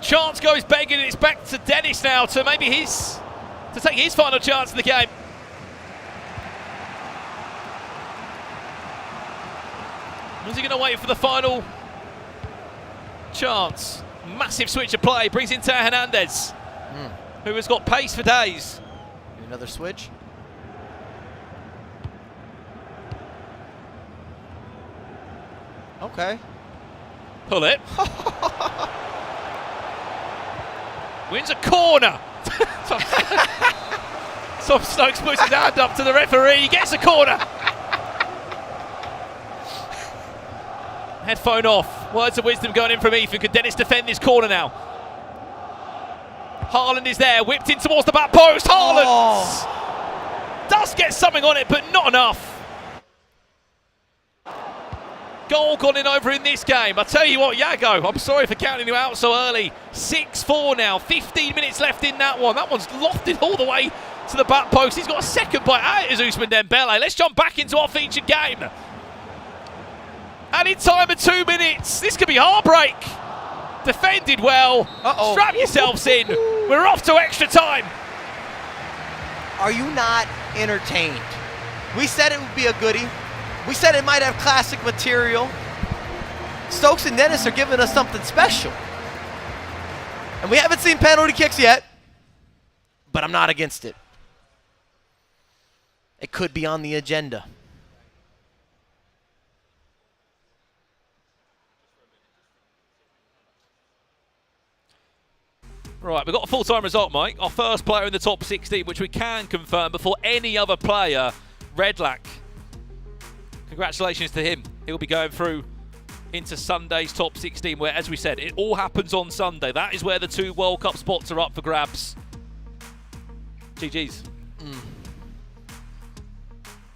Chance goes begging, and it's back to Dennis now to maybe to take his final chance in the game. Is he going to wait for the final chance? Massive switch of play, brings in Teo Hernandez, who has got pace for days. Another switch. Okay. Pull it. Wins a corner. Tom Stokes puts his hand up to the referee. He gets a corner. Headphone off. Words of wisdom going in from Ethan. Could Dennis defend this corner now? Haaland is there. Whipped in towards the back post. Haaland does get something on it, but not enough. Goal gone in over in this game. I tell you what, Yago, I'm sorry for counting you out so early. 6-4 now, 15 minutes left in that one. That one's lofted all the way to the back post. He's got a second bite out as Ousmane Dembele. Let's jump back into our featured game. And in time of 2 minutes, this could be heartbreak. Defended well. Strap yourselves in. We're off to extra time. Are you not entertained? We said it would be a goodie. We said it might have classic material. Stokes and Dennis are giving us something special. And we haven't seen penalty kicks yet, but I'm not against it. It could be on the agenda. Right, we've got a full-time result, Mike. Our first player in the top 16, which we can confirm before any other player, Redlac. Congratulations to him. He'll be going through into Sunday's top 16, where, as we said, it all happens on Sunday. That is where the 2 World Cup spots are up for grabs. GG's.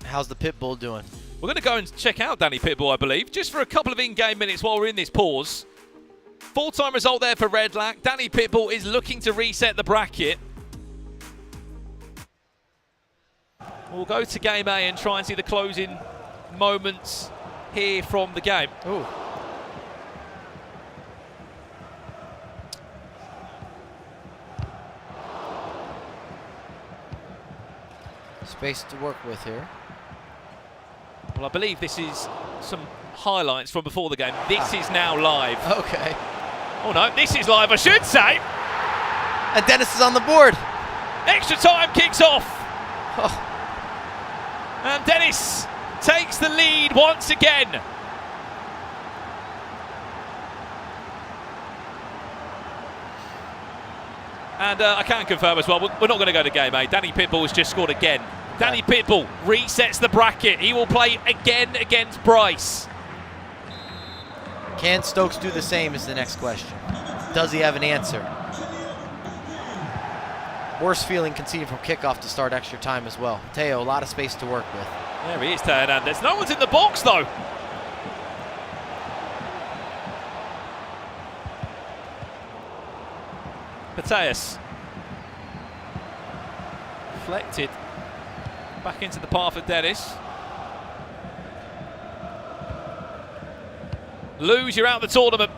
How's the Pitbull doing? We're going to go and check out Danny Pitbull, I believe, just for a couple of in-game minutes while we're in this pause. Full-time result there for Redlac. Danny Pitbull is looking to reset the bracket. We'll go to game A and try and see the closing moments here from the game. Ooh. Space to work with here. Well, I believe this is some highlights from before the game. This is now live. Okay. Oh no, this is live, I should say. And Dennis is on the board. Extra time kicks off. Oh. And Dennis takes the lead once again. And I can confirm as well, we're not going to go to game 8. Danny Pitbull has just scored again. Danny Pitbull resets the bracket. He will play again against Bryce. Can Stokes do the same is the next question. Does he have an answer? Worst feeling conceding from kickoff to start extra time as well. Teo, a lot of space to work with. There he is, Teo Hernandez. No one's in the box though. Mateus. Deflected. Back into the path of Dennis. Lose, you're out of the tournament.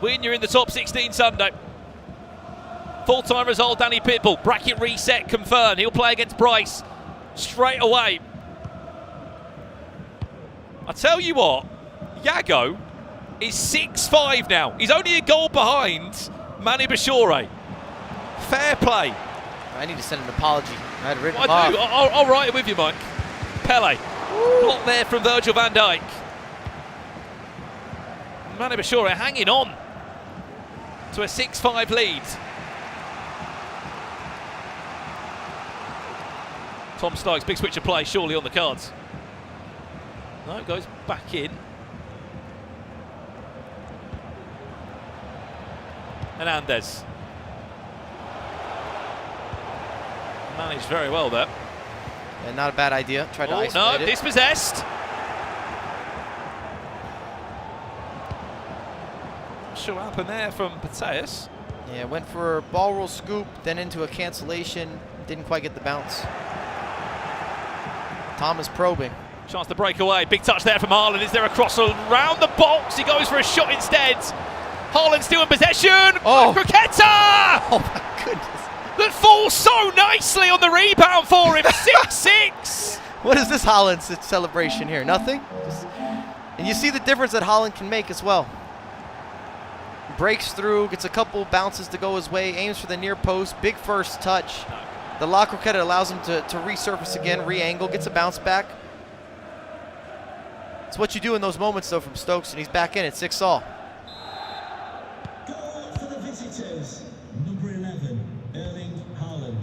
Win, you're in the top 16 Sunday. Full-time result, Danny Pitbull. Bracket reset confirmed. He'll play against Bryce straight away. I tell you what, Yago is 6'5" now. He's only a goal behind Manny Bashore. Fair play. I need to send an apology. I had written him I do. off. I'll write it with you, Mike. Pele. Block there from Virgil van Dijk. Manny Bashore hanging on to a 6-5 lead. Tom Stokes, big switch of play, surely on the cards. No, it goes back in. Hernandez. Managed very well there. Yeah, not a bad idea. Tried to isolate no, it. dispossessed. Not sure what happened there from Mateus. Yeah, went for a ball roll scoop, then into a cancellation. Didn't quite get the bounce. Thomas probing. Chance to break away. Big touch there from Haaland. Is there a cross around the box? He goes for a shot instead. Haaland still in possession. Oh. Croqueta! Oh my goodness. That falls so nicely on the rebound for him. 6-6. What is this Haaland celebration here? Nothing? And you see the difference that Haaland can make as well. Breaks through, gets a couple bounces to go his way, aims for the near post, big first touch. The La Croqueta allows him to resurface again, re-angle, gets a bounce back. It's what you do in those moments though from Stokes, and he's back in at 6-all. Goal for the visitors, number 11, Erling Haaland.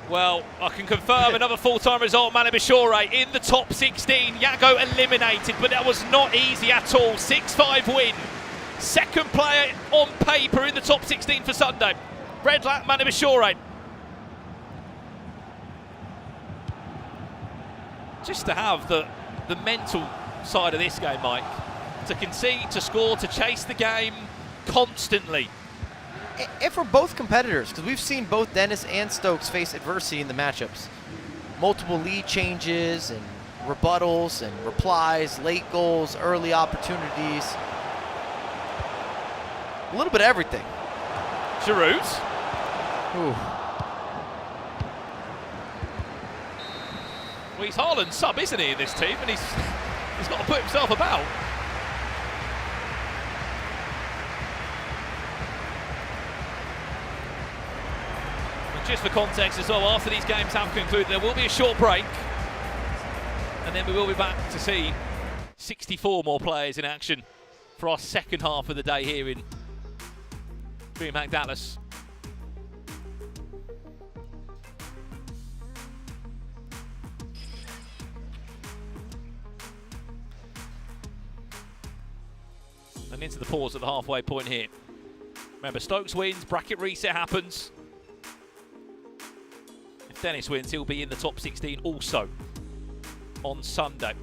Well, I can confirm another full-time result. Manny Bashore in the top 16. Yago eliminated, but that was not easy at all. 6-5 win. Second player on paper in the top 16 for Sunday. Red Lat, Manny Bashore. Just to have the mental side of this game, Mike. To concede, to score, to chase the game constantly. And for both competitors, because we've seen both Dennis and Stokes face adversity in the matchups. Multiple lead changes and rebuttals and replies, late goals, early opportunities. A little bit of everything. Giroud. Ooh. Well, he's Haaland's sub, isn't he, in this team? And he's got to put himself about. And just for context as well, after these games have concluded, there will be a short break. And then we will be back to see 64 more players in action for our second half of the day here in DreamHack Dallas. And into the pause at the halfway point here. Remember, Stokes wins, bracket reset happens. If Dennis wins, he'll be in the top 16 also on Sunday.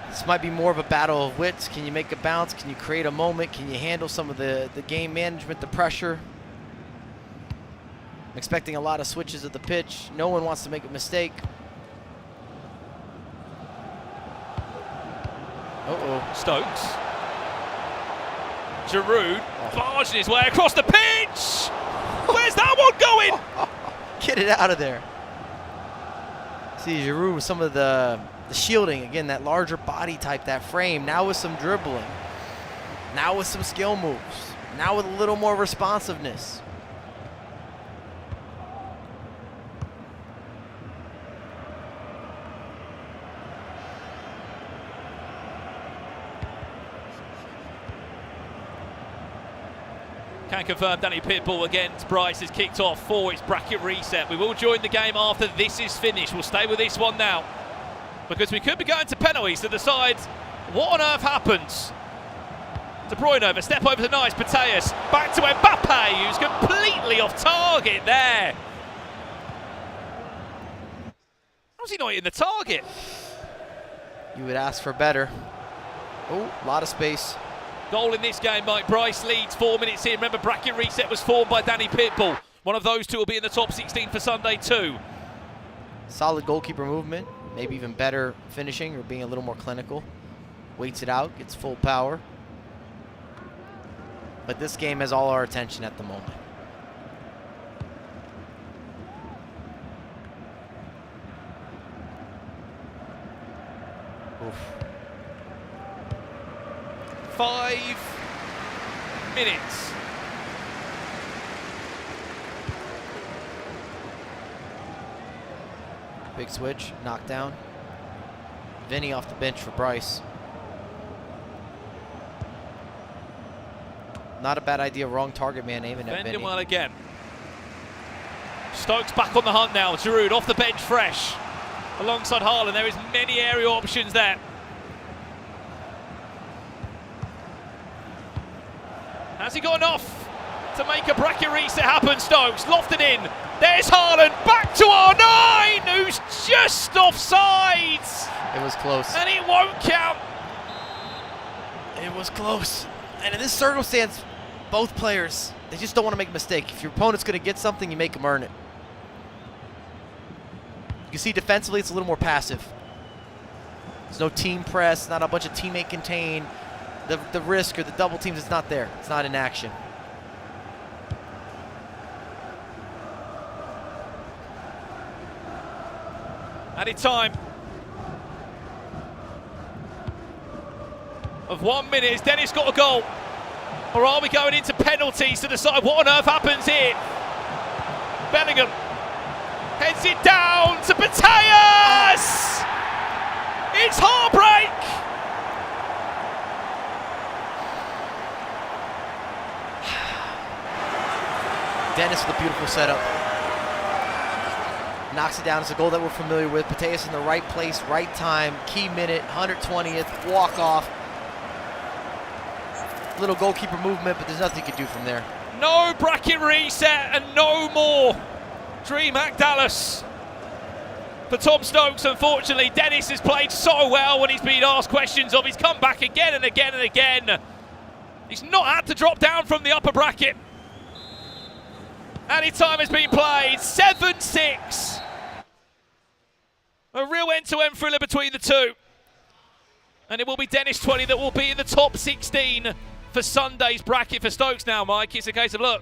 This might be more of a battle of wits. Can you make a bounce? Can you create a moment? Can you handle some of the game management, the pressure? expecting a lot of switches of the pitch. No one wants to make a mistake. Uh-oh. Stokes. Giroud barging his way across the pitch. Where's that one going? Get it out of there. See, Giroud with some of the shielding. Again, that larger body type, that frame. Now with some dribbling. Now with some skill moves. Now with a little more responsiveness. Can confirm Danny Pitbull against Bryce has kicked off for its bracket reset. We will join the game after this is finished. We'll stay with this one now because we could be going to penalties to decide what on earth happens. De Bruyne over, step over to nice, Mateus, back to Mbappe, who's completely off target there. How's he not hitting the target? You would ask for better. Oh, a lot of space. Goal in this game, Mike. Bryce leads 4 minutes in. Remember, bracket reset was formed by Danny Pitbull. One of those two will be in the top 16 for Sunday too. Solid goalkeeper movement, maybe even better finishing or being a little more clinical. Waits it out, gets full power. But this game has all our attention at the moment. Oof. 5 minutes. Big switch, knockdown. Vinny off the bench for Bryce. Not a bad idea, wrong target man aiming at Vinny. Defending well again. Stokes back on the hunt now. Giroud off the bench fresh. Alongside Haaland, there is many aerial options there. Has he got enough to make a bracket reset happen? Stokes lofted in. There's Haaland back to R9, who's just offsides. It was close. And it won't count. It was close. And in this circumstance, both players, they just don't want to make a mistake. If your opponent's going to get something, you make them earn it. You can see defensively, it's a little more passive. There's no team press, not a bunch of teammate contain. The risk or the double teams, it's not there. It's not in action. Added time of 1 minute. Has Dennis got a goal? Or are we going into penalties to decide what on earth happens here? Bellingham heads it down to Mateus! It's heartbreak! Dennis with a beautiful setup. Knocks it down. It's a goal that we're familiar with. Mateus in the right place, right time. Key minute, 120th, walk off. Little goalkeeper movement, but there's nothing you can do from there. No bracket reset and no more DreamHack Dallas for Tom Stokes. Unfortunately, Dennis has played so well when he's been asked questions of. He's come back again and again and again. He's not had to drop down from the upper bracket. Any time has been played. 7-6. A real end-to-end thriller between the two. And it will be Dennis 20 that will be in the top 16 for Sunday's bracket for Stokes now, Mike. It's a case of, look,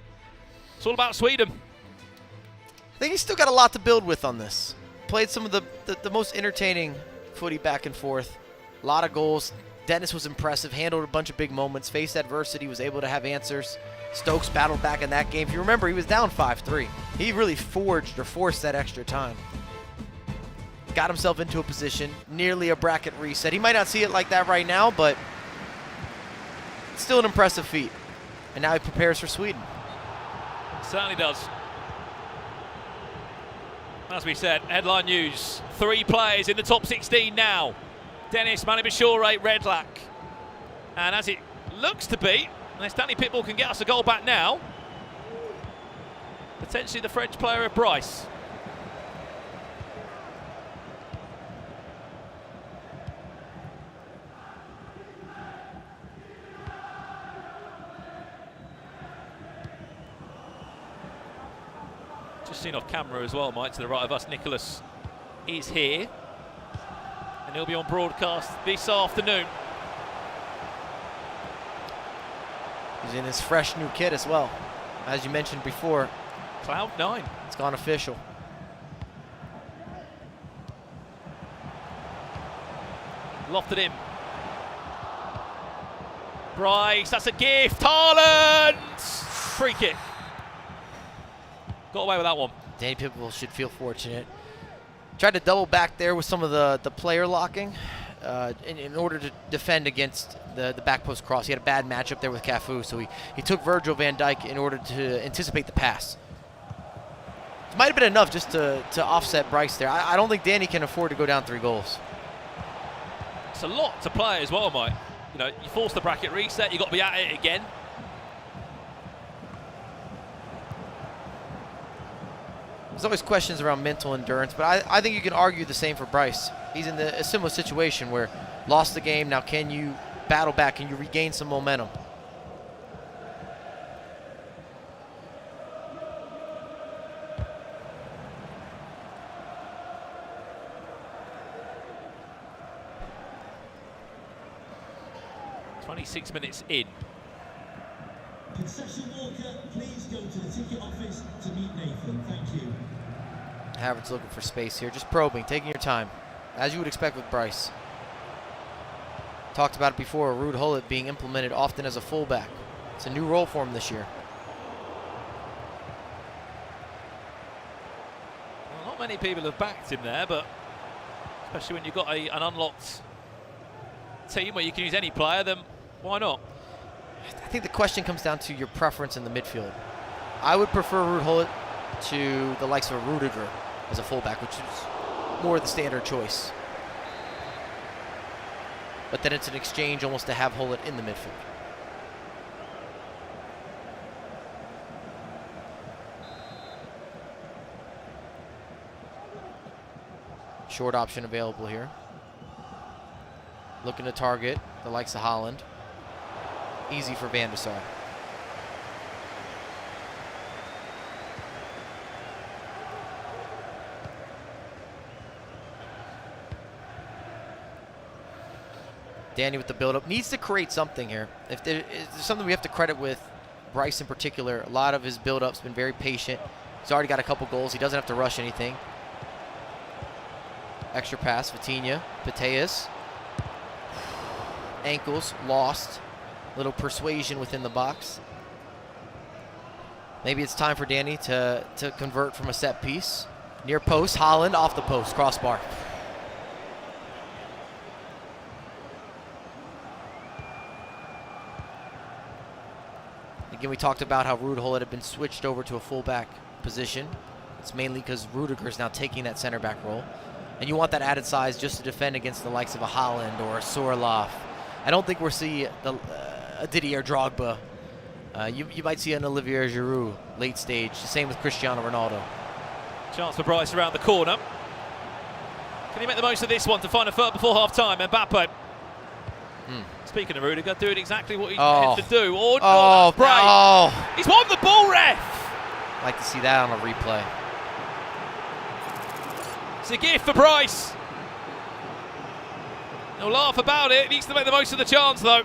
it's all about Sweden. I think he's still got a lot to build with on this. Played some of the most entertaining footy back and forth. A lot of goals. Dennis was impressive, handled a bunch of big moments, faced adversity, was able to have answers. Stokes battled back in that game. If you remember, he was down 5-3. He really forced that extra time. Got himself into a position, nearly a bracket reset. He might not see it like that right now, but it's still an impressive feat. And now he prepares for Sweden. Certainly does. As we said, headline news. 3 players in the top 16 now. Dennis, Manny Bashure, Redlac. And as it looks to be, unless Danny Pitbull can get us a goal back now, potentially the French player of Bryce. Just seen off camera as well, Mike, to the right of us, Nicholas is here. And he'll be on broadcast this afternoon. He's in his fresh new kit as well. As you mentioned before. Cloud9. It's gone official. Lofted him. Bryce, that's a gift. Haaland! Free kick. Got away with that one. Danny Pitbull should feel fortunate. Tried to double back there with some of the player locking in order to defend against the back post cross. He had a bad matchup there with Cafu, so he took Virgil van Dijk in order to anticipate the pass. It might have been enough just to offset Bryce there. I don't think Danny can afford to go down 3 goals. It's a lot to play as well, Mike. You know, you force the bracket reset, you've got to be at it again. There's always questions around mental endurance, but I think you can argue the same for Bryce. He's in a similar situation where lost the game, now can you battle back, can you regain some momentum? .26 minutes in. Concession Walker, please go to the ticket office to meet Nathan. Thank you. Havertz looking for space here, just probing, taking your time, as you would expect with Bryce. Talked about it before, Ruud Gullit being implemented often as a fullback. It's a new role for him this year. Well, not many people have backed him there, but especially when you've got an unlocked team where you can use any player, then why not? I think the question comes down to your preference in the midfield. I would prefer Ruud Gullit to the likes of Rudiger as a fullback, which is more the standard choice. But then it's an exchange almost to have Gullit in the midfield. Short option available here. Looking to target the likes of Haaland. Easy for Van de Sar. Danny with the build-up. Needs to create something here. If there's something we have to credit with Bryce in particular, a lot of his build-up's been very patient. He's already got a couple goals. He doesn't have to rush anything. Extra pass, Vitinha, Pateas. Ankles, lost. Little persuasion within the box. Maybe it's time for Danny to convert from a set piece. Near post, Haaland off the post, crossbar. Again, we talked about how Ruud Gullit had been switched over to a fullback position. It's mainly because Rudiger is now taking that center back role. And you want that added size just to defend against the likes of a Haaland or a Sorloth. I don't think we'll see a Didier Drogba. You might see an Olivier Giroud late stage. The same with Cristiano Ronaldo. Chance for Bryce around the corner. Can he make the most of this one to find a foot before half-time? Mbappe. Speaking of Rudiger, doing exactly what he's meant to do. Oh, no, that's great. No. He's won the ball, ref. I'd like to see that on a replay. It's a gift for Bryce. He'll laugh about it. He needs to make the most of the chance, though.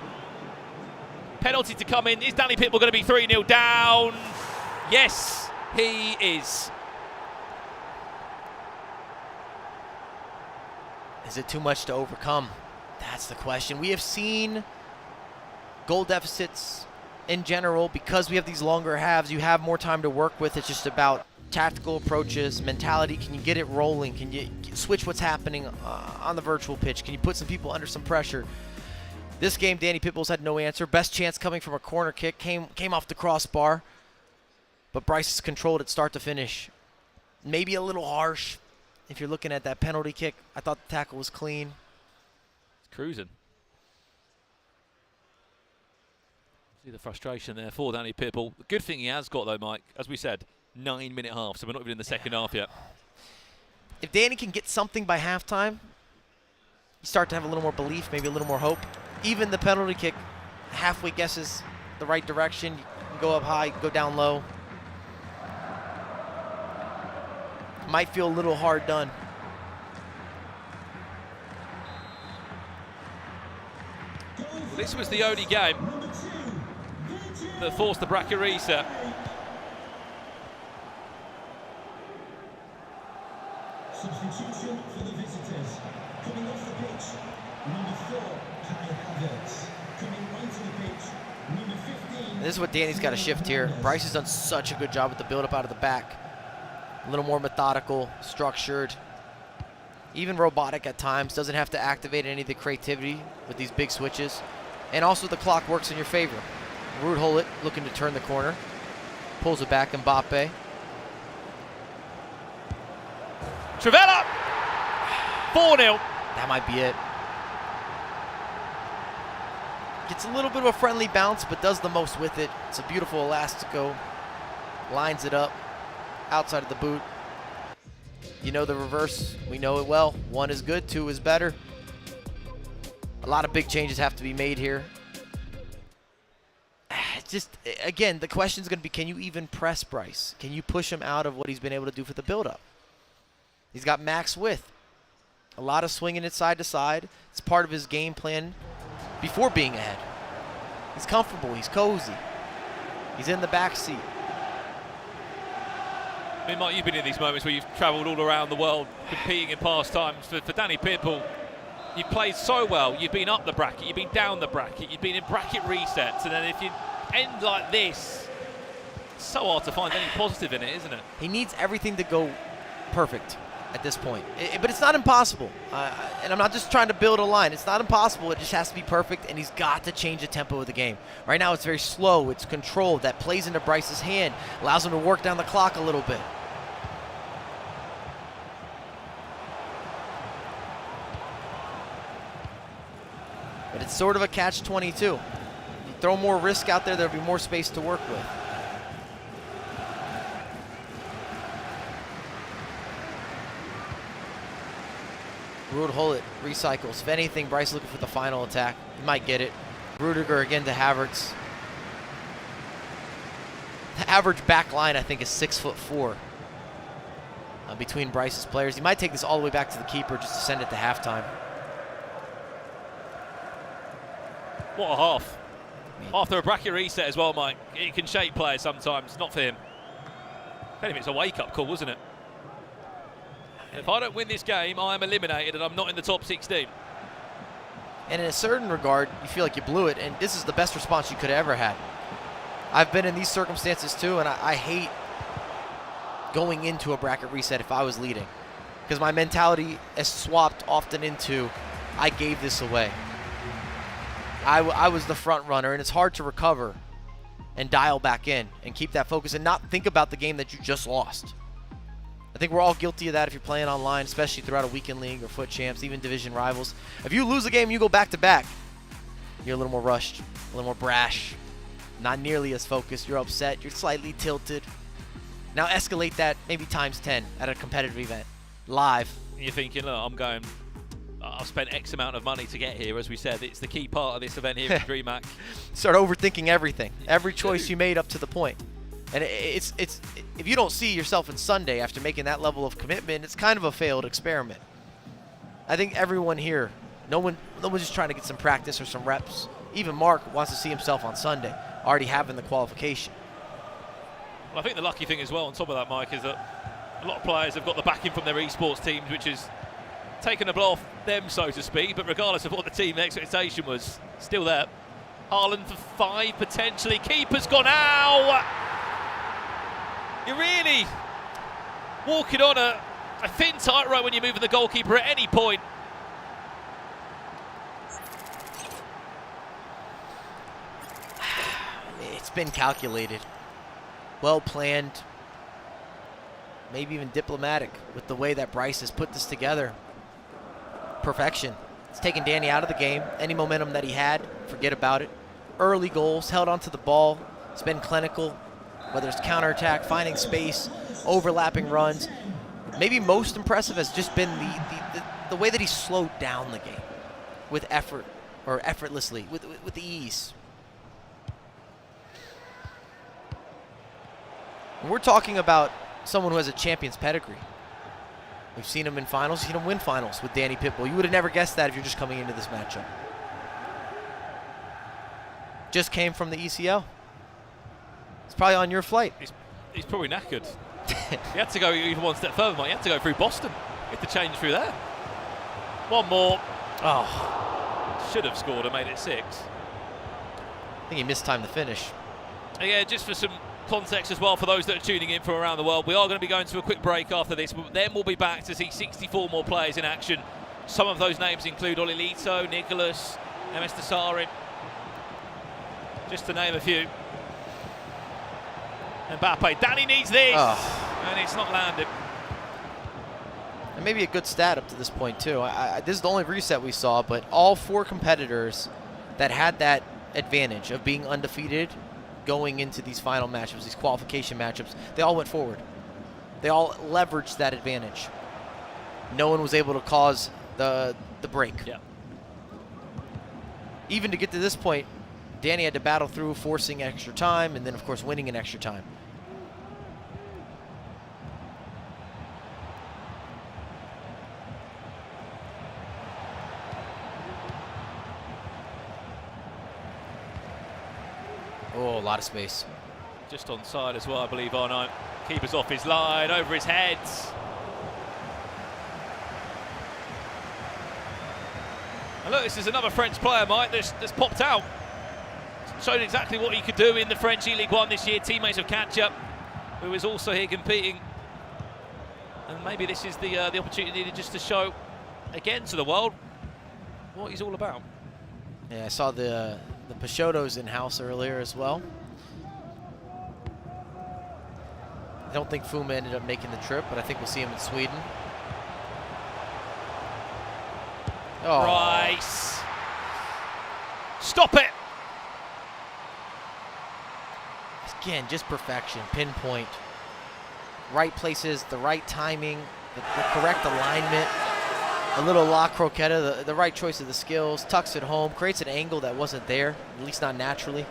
Penalty to come in. Is Danny Pitbull going to be 3-0 down? Yes, he is. Is it too much to overcome? That's the question. We have seen goal deficits in general because we have these longer halves. You have more time to work with. It's just about tactical approaches, mentality. Can you get it rolling? Can you switch what's happening on the virtual pitch? Can you put some people under some pressure? This game, Danny Pitbull's had no answer. Best chance coming from a corner kick. Came off the crossbar. But Bryce has controlled it start to finish. Maybe a little harsh if you're looking at that penalty kick. I thought the tackle was clean. It's cruising. See the frustration there for Danny Pitbull. The good thing he has got, though, Mike, as we said, 9-minute half, so we're not even in the second half yet. If Danny can get something by halftime, you start to have a little more belief, maybe a little more hope. Even the penalty kick halfway guesses the right direction. You can go up high, go down low. might feel a little hard done. This was the only game that forced the bracket reset. Substitution for the visitors. Coming off the pitch, number 4, Kai Havertz. Coming onto the pitch, number 15. This is what Danny's got to shift here. Bryce has done such a good job with the build-up out of the back. A little more methodical, structured, even robotic at times. Doesn't have to activate any of the creativity with these big switches. And also the clock works in your favor. Ruud Gullit looking to turn the corner. Pulls it back, Mbappe. Trivella! 4-0. That might be it. Gets a little bit of a friendly bounce, but does the most with it. It's a beautiful elastico. Lines it up outside of the boot. You know the reverse. We know it well. 1 is good, 2 is better. A lot of big changes have to be made here. Just, again, the question is going to be, can you even press Bryce? Can you push him out of what he's been able to do for the build-up? He's got max width. A lot of swinging it side to side. It's part of his game plan before being ahead. He's comfortable. He's cozy. He's in the back seat. I mean, Mike, you've been in these moments where you've travelled all around the world competing in past times. For Danny Pitbull, you've played so well. You've been up the bracket, you've been down the bracket, you've been in bracket resets, and then if you end like this, it's so hard to find any positive in it, isn't it? He needs everything to go perfect at this point. But it's not impossible. And I'm not just trying to build a line. It's not impossible. It just has to be perfect, and he's got to change the tempo of the game. Right now it's very slow. It's controlled. That plays into Bryce's hand. Allows him to work down the clock a little bit. But it's sort of a catch-22. You throw more risk out there, there'll be more space to work with. Ruud Gullit recycles. If anything, Bryce looking for the final attack. He might get it. Rudiger again to Havertz. The average back line, I think, is 6'4" between Bryce's players. He might take this all the way back to the keeper just to send it to halftime. What a half. After a bracket reset as well, Mike. It can shake players sometimes, not for him. Anyway, it's a wake-up call, wasn't it? If I don't win this game, I am eliminated and I'm not in the top 16. And in a certain regard, you feel like you blew it, and this is the best response you could have ever had. I've been in these circumstances too, and I hate going into a bracket reset if I was leading, because my mentality is swapped often into, I gave this away. I was the front runner, and it's hard to recover and dial back in and keep that focus and not think about the game that you just lost. I think we're all guilty of that if you're playing online, especially throughout a weekend league or foot champs, even division rivals. If you lose a game and you go back-to-back, you're a little more rushed, a little more brash, not nearly as focused. You're upset. You're slightly tilted. Now escalate that maybe times 10 at a competitive event, live. You're thinking, look, I've spent X amount of money to get here. As we said, it's the key part of this event here at DreamHack. Start overthinking everything, every choice you made up to the point. And it's if you don't see yourself in Sunday after making that level of commitment, it's kind of a failed experiment. I think everyone here, no one's just trying to get some practice or some reps. Even Mark wants to see himself on Sunday, already having the qualification. Well, I think the lucky thing as well on top of that, Mike, is that a lot of players have got the backing from their esports teams, which is taken a blow off them, so to speak, but regardless of what the team expectation was, still there. Haaland for 5, potentially. Keeper's gone out. You're really walking on a thin tightrope when you're moving the goalkeeper at any point. It's been calculated, well planned, maybe even diplomatic with the way that Bryce has put this together. Perfection. It's taken Danny out of the game. Any momentum that he had, forget about it. Early goals, held onto the ball. It's been clinical, whether it's counterattack, finding space, overlapping runs. Maybe most impressive has just been the way that he slowed down the game with effort, or effortlessly, with ease. And we're talking about someone who has a champion's pedigree. We've seen him in finals. We've seen him win finals with Danny Pitbull. You would have never guessed that if you're just coming into this matchup. Just came from the ECL. It's probably on your flight. He's probably knackered. He had to go even one step further, Mike. He had to go through Boston. He had to change through there. One more. Oh. Should have scored and made it 6. I think he missed time to finish. And yeah, just for some context as well for those that are tuning in from around the world, we are going to be going to a quick break after this, but then we'll be back to see 64 more players in action. Some of those names include Olilito, Nicholas, MS Tasarin, just to name a few. Mbappe, Danny needs this, and it's not landed. And maybe a good stat up to this point too. This is the only reset we saw, but all 4 competitors that had that advantage of being undefeated going into these final matchups, these qualification matchups, they all went forward. They all leveraged that advantage. No one was able to cause the break. Yeah. Even to get to this point, Danny had to battle through forcing extra time and then, of course, winning in extra time. Oh, a lot of space. Just on side as well, I believe, Arno. Keeper's off his line, over his head. And look, this is another French player, Mike, that's popped out. Showed exactly what he could do in the French E-League 1 this year. Teammates of Catch-Up, who is also here competing. And maybe this is the opportunity needed just to show again to the world what he's all about. Yeah, I saw the Peixotos in-house earlier as well. I don't think Fuma ended up making the trip, but I think we'll see him in Sweden. Oh. Rice. Stop it. Again, just perfection, pinpoint. Right places, the right timing, the correct alignment. A little La Croqueta, the right choice of the skills, tucks it home, creates an angle that wasn't there, at least not naturally.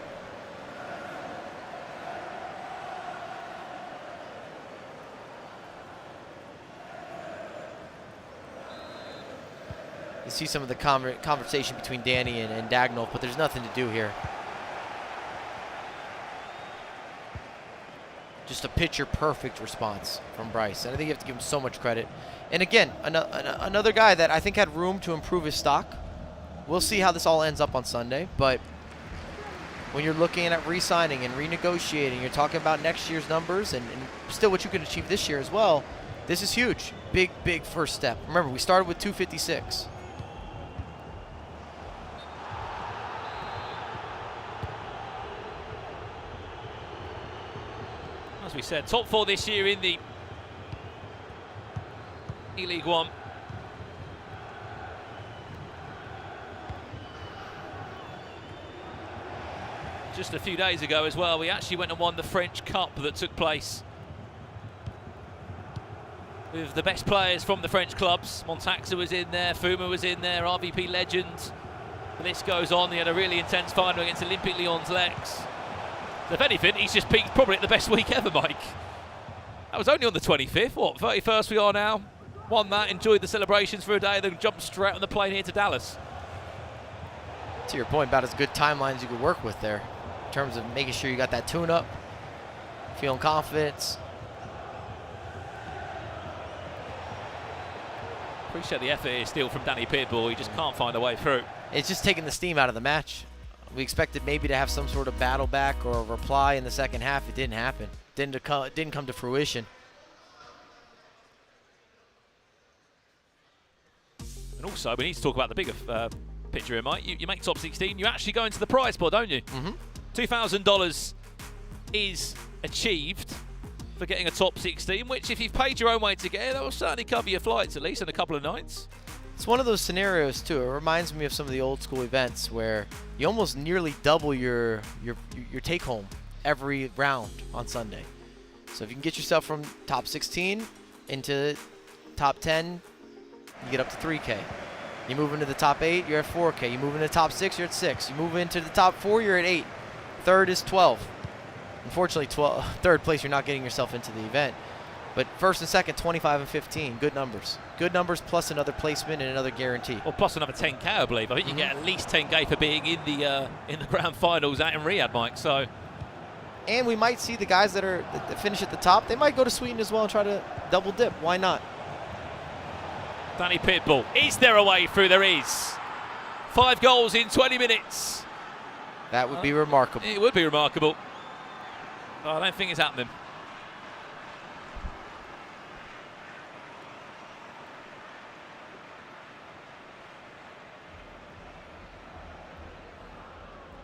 You see some of the conversation between Danny and Dagnall, but there's nothing to do here. Just a picture-perfect response from Bryce, and I think you have to give him so much credit. And again, another guy that I think had room to improve his stock. We'll see how this all ends up on Sunday, but when you're looking at re-signing and renegotiating, you're talking about next year's numbers and still what you can achieve this year as well. This is huge. Big, big first step. Remember, we started with 256. As we said, top 4 this year in the E-League 1. Just a few days ago as well, we actually went and won the French Cup that took place with the best players from the French clubs. Montaxa was in there, Fuma was in there, RVP legend. The list goes on. He had a really intense final against Olympique Lyon's Lex. So if anything, he's just peaked probably at the best week ever, Mike. That was only on the 25th, what, 31st we are now. Won that, enjoyed the celebrations for a day, then jumped straight on the plane here to Dallas. To your point, about as good timelines you could work with there in terms of making sure you got that tune-up, feeling confidence. Appreciate the effort here still from Danny Pitbull. He just can't find a way through. It's just taking the steam out of the match. We expected maybe to have some sort of battle back or a reply in the second half. It didn't happen. Didn't come to fruition. And also, we need to talk about the bigger picture here, Mike. You make top 16, you actually go into the prize pot, don't you? Mm-hmm. $2,000 is achieved for getting a top 16, which if you've paid your own way to get it, that will certainly cover your flights at least in a couple of nights. It's one of those scenarios too. It reminds me of some of the old school events where you almost nearly double your take home every round on Sunday. So if you can get yourself from top 16 into top 10, you get up to 3K. You move into the top 8, you're at 4K. You move into the top 6, you're at 6. You move into the top 4, you're at 8. Third is 12. Unfortunately, third place, you're not getting yourself into the event. But first and second, 25 and 15. Good numbers. Good numbers plus another placement and another guarantee. Well, plus another 10K, I believe. I think you get at least 10K for being in the grand finals out in Riyadh, Mike. So, and we might see the guys that finish at the top. They might go to Sweden as well and try to double dip. Why not? Danny Pitbull. Is there a way through? There is. 5 goals in 20 minutes. That would be remarkable. It would be remarkable. I don't think it's happening.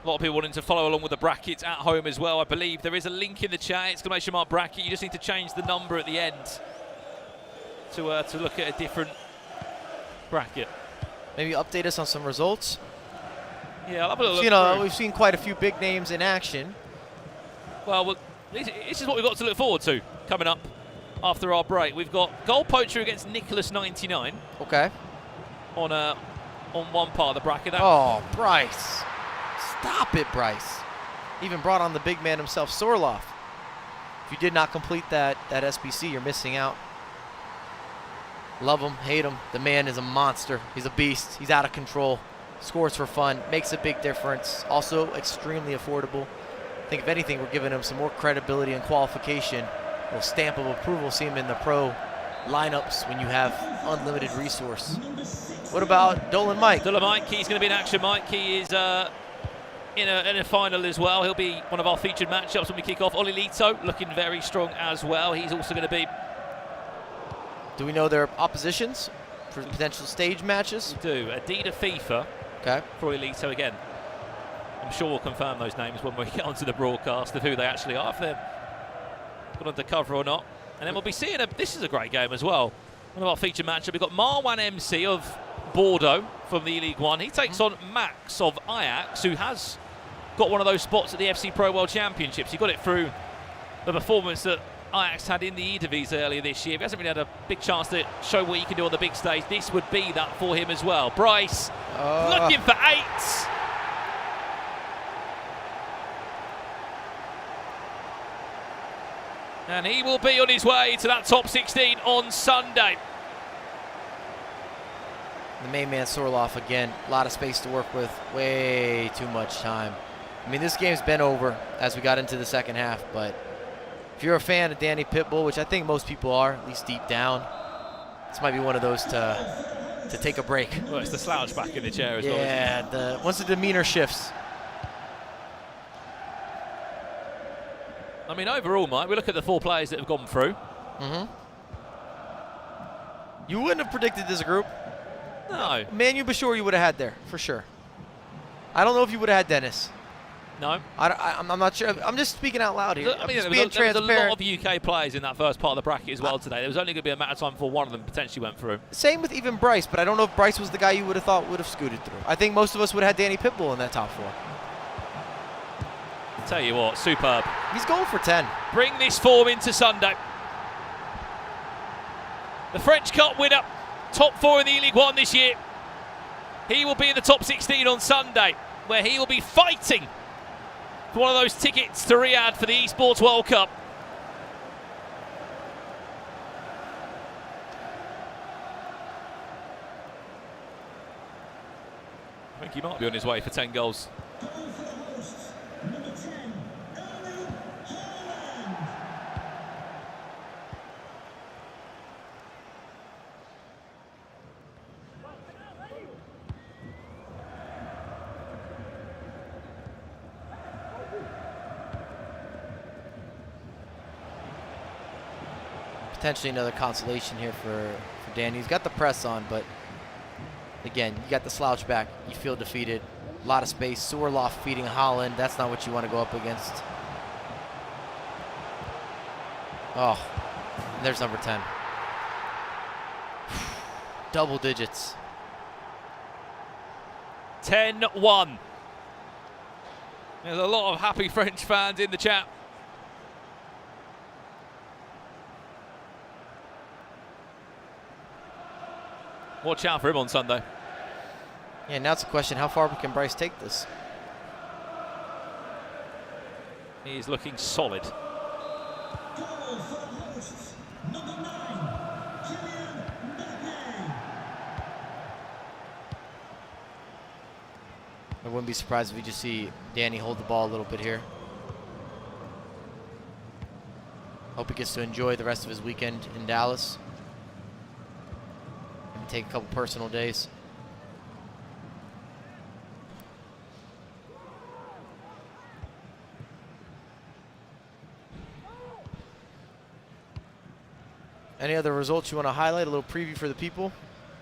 A lot of people wanting to follow along with the brackets at home as well. I believe there is a link in the chat. Exclamation mark bracket. You just need to change the number at the end to look at a different bracket. Maybe update us on some results. Yeah, I'll have a little look. You know, through. we've seen quite a few big names in action. Well, this is what we've got to look forward to coming up after our break. We've got Goal Poacher against Nicholas 99. Okay. On one part of the bracket. Oh, Bryce. Stop it, Bryce. Even brought on the big man himself, Sorloff. If you did not complete that SBC, you're missing out. Love him, hate him. The man is a monster. He's a beast. He's out of control. Scores for fun. Makes a big difference. Also extremely affordable. I think if anything, we're giving him some more credibility and qualification. A little stamp of approval. See him in the pro lineups when you have unlimited resource. What about Dolan Mike? Dolan Mike, he's going to be in action, Mike. He is in a final as well. He'll be one of our featured matchups when we kick off. Oli Lito looking very strong as well. He's also going to be... Do we know their oppositions for potential stage matches? We do. Adidas FIFA. Okay. For Oli Lito again. I'm sure we'll confirm those names when we get onto the broadcast of who they actually are, if they're gone undercover or not. And then we'll be seeing this is a great game as well. One of our featured matchup. We've got Marwan MC of Bordeaux from the League One. He takes on Max of Ajax, who has got one of those spots at the FC Pro World Championships. He got it through the performance that Ajax had in the Eredivisie earlier this year. He hasn't really had a big chance to show what he can do on the big stage. This would be that for him as well. Bryce looking for 8. And he will be on his way to that top 16 on Sunday. The main man, Sorloff, again, a lot of space to work with, way too much time. I mean, this game's been over as we got into the second half, but if you're a fan of Danny Pitbull, which I think most people are, at least deep down, this might be one of those to take a break. Well, it's the slouch back in the chair as well. Yeah, once the demeanor shifts. I mean, overall, Mike, we look at the 4 players that have gone through. You wouldn't have predicted this group. No. Manu Bashir you would have had there, for sure. I don't know if you would have had Dennis. No. I'm not sure. I'm just speaking out loud here. I mean, there was a lot of UK players in that first part of the bracket as well today. There was only going to be a matter of time before one of them potentially went through. Same with even Bryce, but I don't know if Bryce was the guy you would have thought would have scooted through. I think most of us would have had Danny Pitbull in that top 4. Tell you what, superb. He's going for 10. Bring this form into Sunday. The French Cup winner, top 4 in the League One this year. He will be in the top 16 on Sunday, where he will be fighting for one of those tickets to Riyadh for the Esports World Cup. I think he might be on his way for 10 goals. Potentially another consolation here for Danny. He's got the press on, but again, you got the slouch back. You feel defeated. A lot of space. Sorloff feeding Holland. That's not what you want to go up against. Oh, and there's number 10. Double digits. 10-1. There's a lot of happy French fans in the chat. Watch out for him on Sunday. Yeah, now it's a question, how far can Bryce take this? He's looking solid. Number 9, Kylian Mbappe. I wouldn't be surprised if we just see Danny hold the ball a little bit here. Hope he gets to enjoy the rest of his weekend in Dallas. And take a couple personal days. Any other results you want to highlight? A little preview for the people?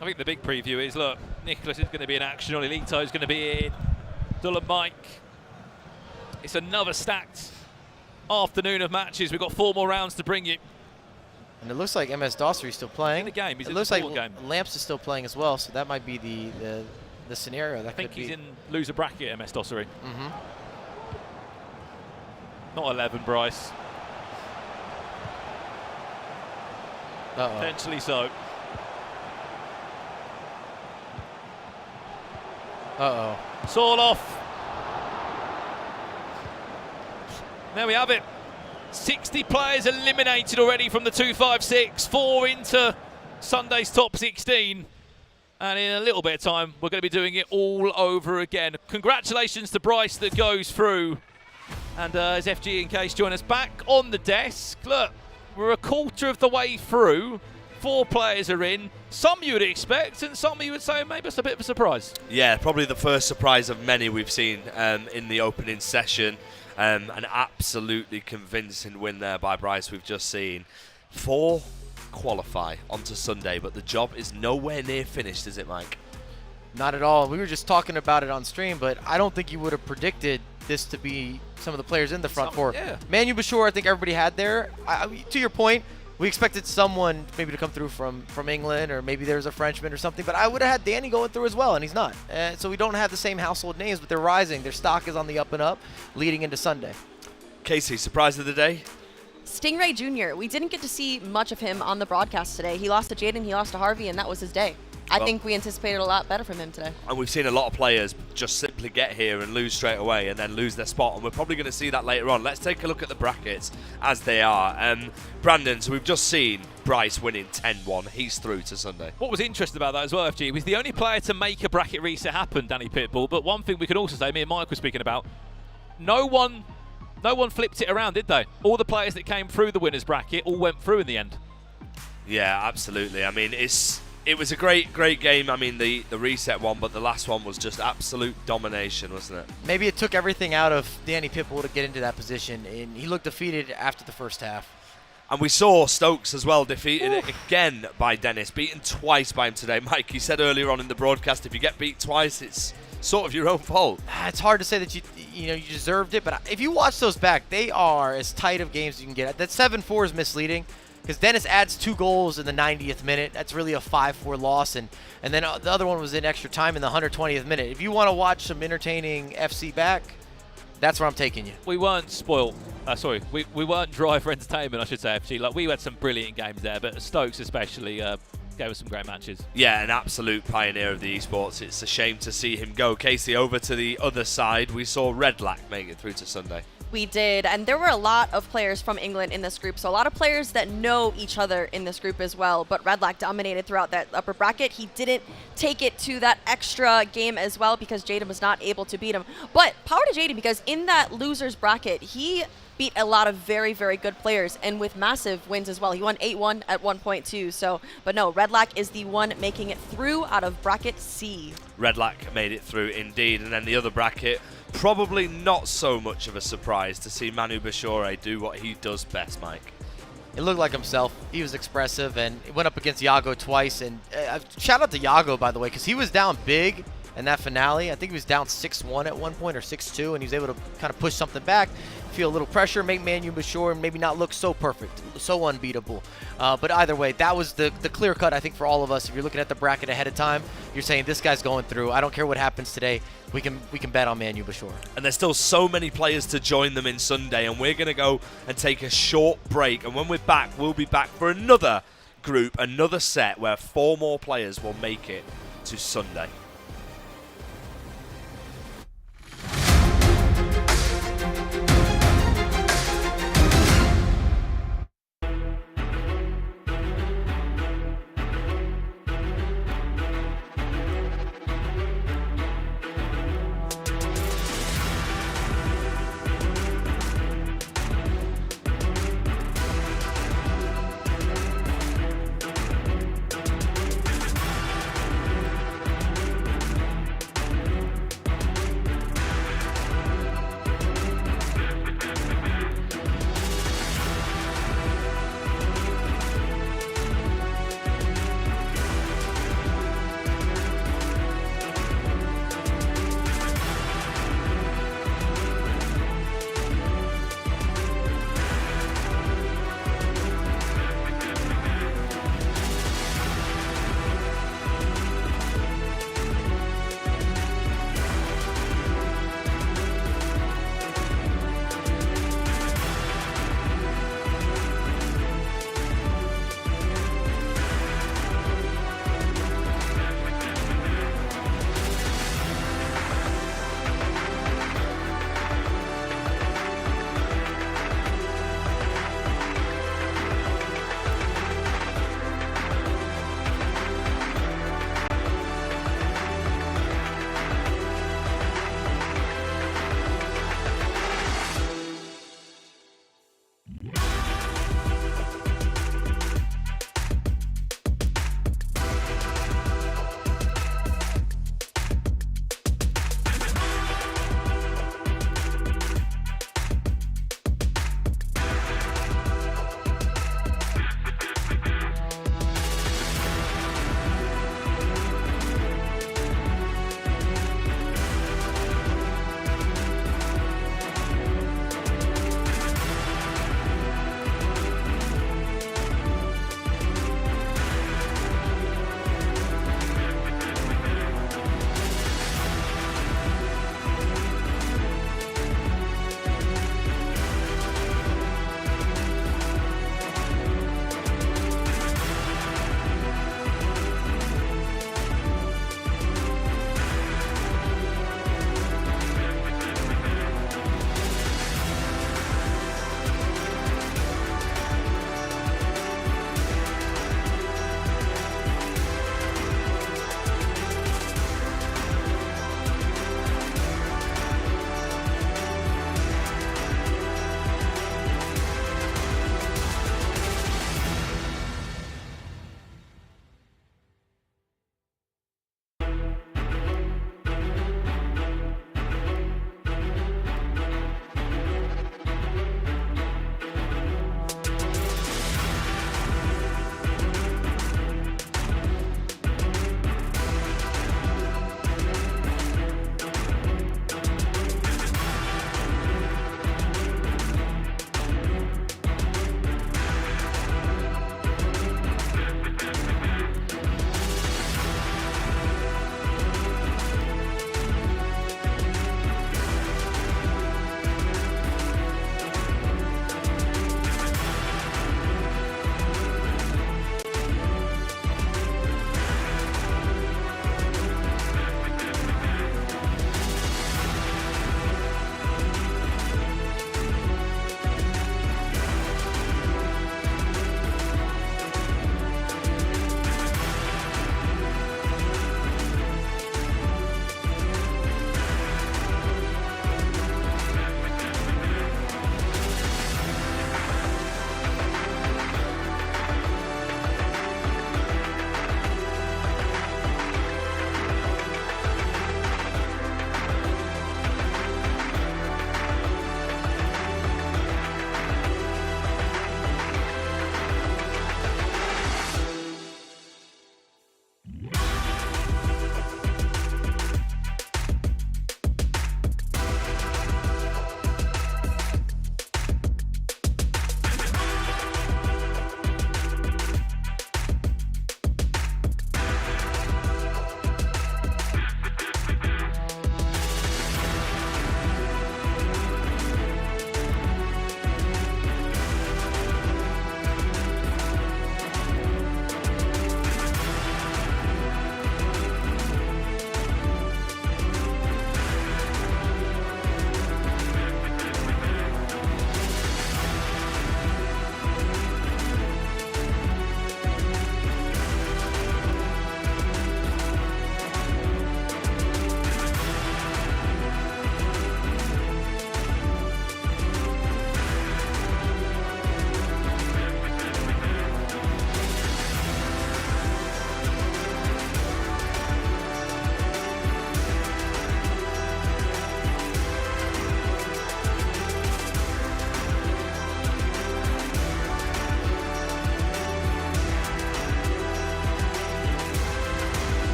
I think the big preview is, look, Nicholas is going to be in action, Olilito is going to be in, Dull and Mike. It's another stacked afternoon of matches. We've got 4 more rounds to bring you. And it looks like MS Dossery is still playing. In the game, he's it in looks the like game. Lamps is still playing as well, so that might be the scenario. That I think could he's be. in loser bracket, MS Dossery. Mm-hmm. Not 11, Bryce. Uh-oh. Potentially so. Uh-oh. It's all off. There we have it. 60 players eliminated already from the 256. 4 into Sunday's top 16. And in a little bit of time, we're going to be doing it all over again. Congratulations to Bryce that goes through. And as FG in case join us back on the desk. Look, we're a quarter of the way through. 4 players are in. Some you would expect, and some you would say maybe it's a bit of a surprise. Yeah, probably the first surprise of many we've seen in the opening session. An absolutely convincing win there by Bryce we've just seen. 4 qualify onto Sunday, but the job is nowhere near finished, is it, Mike? Not at all. We were just talking about it on stream, but I don't think you would have predicted this to be some of the players in the front 4. Yeah. Manu Bashir, I think everybody had there. To your point, we expected someone maybe to come through from England, or maybe there's a Frenchman or something, but I would have had Danny going through as well, and he's not. So we don't have the same household names, but they're rising. Their stock is on the up and up leading into Sunday. Casey, surprise of the day? Stingray Jr., we didn't get to see much of him on the broadcast today. He lost to Jaden, he lost to Harvey, and that was his day. I think we anticipated a lot better from him today. And we've seen a lot of players just simply get here and lose straight away and then lose their spot, and we're probably going to see that later on. Let's take a look at the brackets as they are. Brandon, so we've just seen Bryce winning 10-1. He's through to Sunday. What was interesting about that as well, FG, was the only player to make a bracket reset happen, Danny Pitbull. But one thing we can also say, me and Mike were speaking about, no one flipped it around, did they? All the players that came through the winners bracket all went through in the end. Yeah, absolutely. I mean, it was a great game. I mean, the reset one, but the last one was just absolute domination, wasn't it? Maybe it took everything out of Danny Pitbull to get into that position, and he looked defeated after the first half. And we saw Stokes as well defeated again by Dennis, beaten twice by him today. Mike, you said earlier on in the broadcast, if you get beat twice, it's sort of your own fault. It's hard to say that you deserved it, but if you watch those back, they are as tight of games as you can get. That 7-4 is misleading, because Dennis adds 2 goals in the 90th minute. That's really a 5-4 loss, and then the other one was in extra time in the 120th minute. If you want to watch some entertaining FC back, that's where I'm taking you. We weren't spoiled. We weren't dry for entertainment, I should say, FG. Like, we had some brilliant games there, but Stokes especially gave us some great matches. Yeah, an absolute pioneer of the esports. It's a shame to see him go. Casey, over to the other side, we saw Redlac make it through to Sunday. We did, and there were a lot of players from England in this group, so a lot of players that know each other in this group as well, but Redlac dominated throughout that upper bracket. He didn't take it to that extra game as well because Jaden was not able to beat him. But power to Jaden, because in that losers bracket, he beat a lot of very, very good players, and with massive wins as well. He won 8-1 at one point too, but no, Redlac is the one making it through out of bracket C. Redlac made it through indeed, and then the other bracket, probably not so much of a surprise to see Manu Bashore do what he does best, Mike. It looked like himself. He was expressive, and he went up against Iago twice. And shout out to Iago, by the way, because he was down big in that finale. I think he was down 6-1 at one point, or 6-2, and he was able to kind of push something back, feel a little pressure, make Manu Bashore maybe not look so perfect, so unbeatable. But either way, that was the clear cut, I think, for all of us. If you're looking at the bracket ahead of time, you're saying this guy's going through. I don't care what happens today. We can bet on Manu Bashore. And there's still so many players to join them in Sunday, and we're going to go and take a short break. And when we're back, we'll be back for another group, another set where 4 more players will make it to Sunday.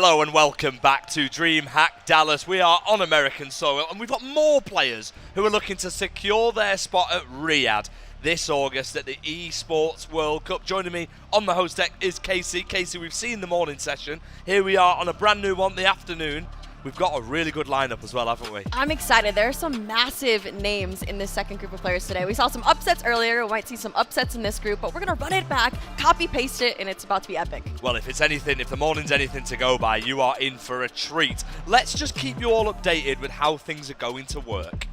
Hello and welcome back to DreamHack Dallas. We are on American soil and we've got more players who are looking to secure their spot at Riyadh this August at the Esports World Cup. Joining me on the host deck is Casey. Casey, we've seen the morning session. Here we are on a brand new one, the afternoon. We've got a really good lineup as well, haven't we? I'm excited. There are some massive names in this second group of players today. We saw some upsets earlier. We might see some upsets in this group, but we're going to run it back, copy paste it, and it's about to be epic. Well, if the morning's anything to go by, you are in for a treat. Let's just keep you all updated with how things are going to work.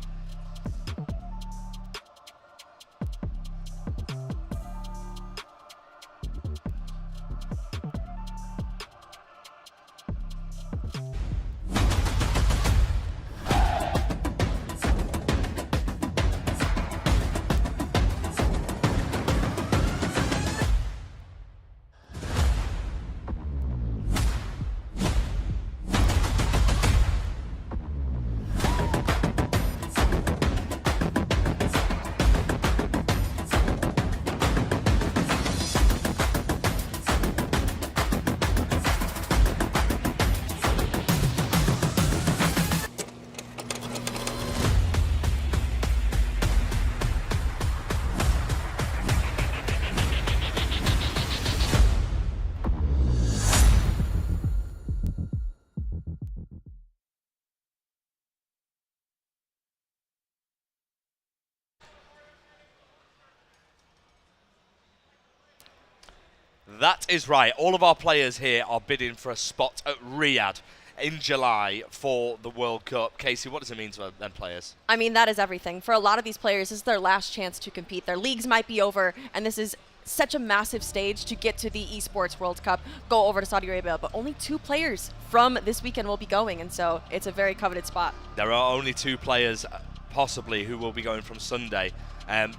That is right. All of our players here are bidding for a spot at Riyadh in July for the World Cup. Casey, what does it mean to them players? I mean, that is everything. For a lot of these players, this is their last chance to compete. Their leagues might be over, and this is such a massive stage to get to the Esports World Cup, go over to Saudi Arabia. But only 2 players from this weekend will be going, and so it's a very coveted spot. There are only 2 players possibly who will be going from Sunday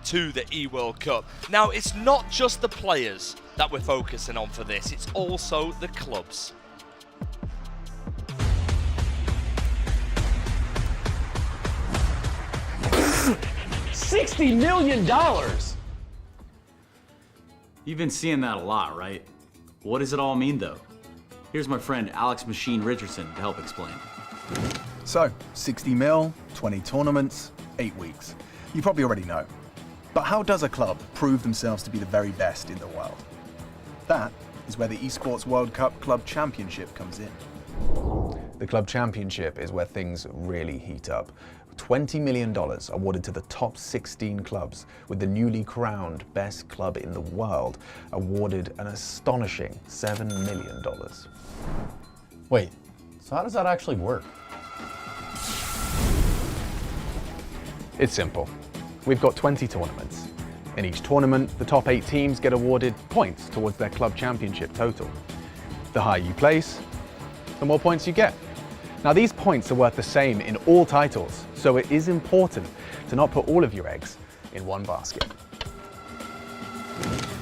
to the E-World Cup. Now, it's not just the players that we're focusing on for this, it's also the clubs. $60 million! You've been seeing that a lot, right? What does it all mean, though? Here's my friend Alex Machine Richardson to help explain. So, 60 mil, 20 tournaments, 8 weeks. You probably already know. But how does a club prove themselves to be the very best in the world? That is where the Esports World Cup Club Championship comes in. The Club Championship is where things really heat up. $20 million awarded to the top 16 clubs, with the newly crowned best club in the world awarded an astonishing $7 million. Wait, so how does that actually work? It's simple. We've got 20 tournaments. In each tournament, the top 8 teams get awarded points towards their club championship total. The higher you place, the more points you get. Now, these points are worth the same in all titles, so it is important to not put all of your eggs in one basket.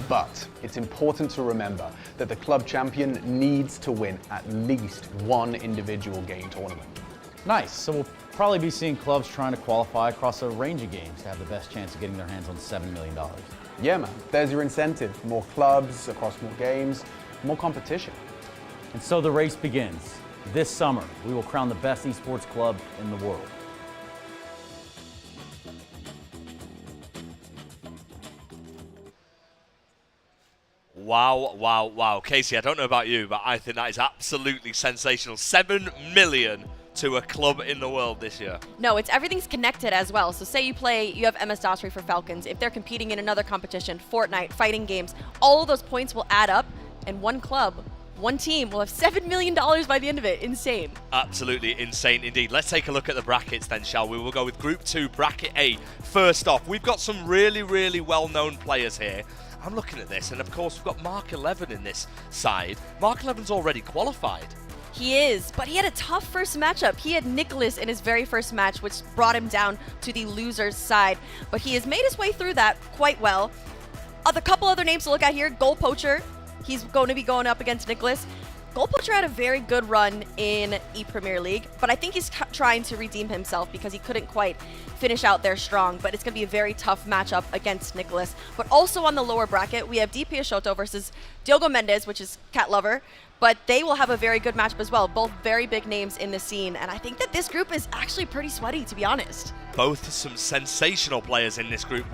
But it's important to remember that the club champion needs to win at least one individual game tournament. Nice, so we'll probably be seeing clubs trying to qualify across a range of games to have the best chance of getting their hands on $7 million. Yeah, man, there's your incentive. More clubs across more games, more competition. And so the race begins. This summer, we will crown the best esports club in the world. Wow, wow, wow. Casey, I don't know about you, but I think that is absolutely sensational. 7 million to a club in the world this year. No, everything's connected as well. So say you have MS Daughtry for Falcons. If they're competing in another competition, Fortnite, fighting games, all of those points will add up, and one club, one team will have $7 million by the end of it. Insane. Absolutely insane indeed. Let's take a look at the brackets then, shall we? We'll go with Group 2, Bracket A. First off, we've got some really, really well-known players here. I'm looking at this, and of course we've got Mark 11 in this side. Mark 11's already qualified. He is, but he had a tough first matchup. He had Nicholas in his very first match, which brought him down to the loser's side. But he has made his way through that quite well. The couple other names to look at here, Goal Poacher. He's going to be going up against Nicholas. Goal Poacher had a very good run in E-Premier League, but I think he's trying to redeem himself because he couldn't quite finish out there strong. But it's going to be a very tough matchup against Nicholas. But also on the lower bracket, we have D. Piachotto versus Diogo Mendes, which is Cat Lover. but they will have a very good matchup as well. Both very big names in the scene, and I think that this group is actually pretty sweaty, to be honest. Both some sensational players in this group.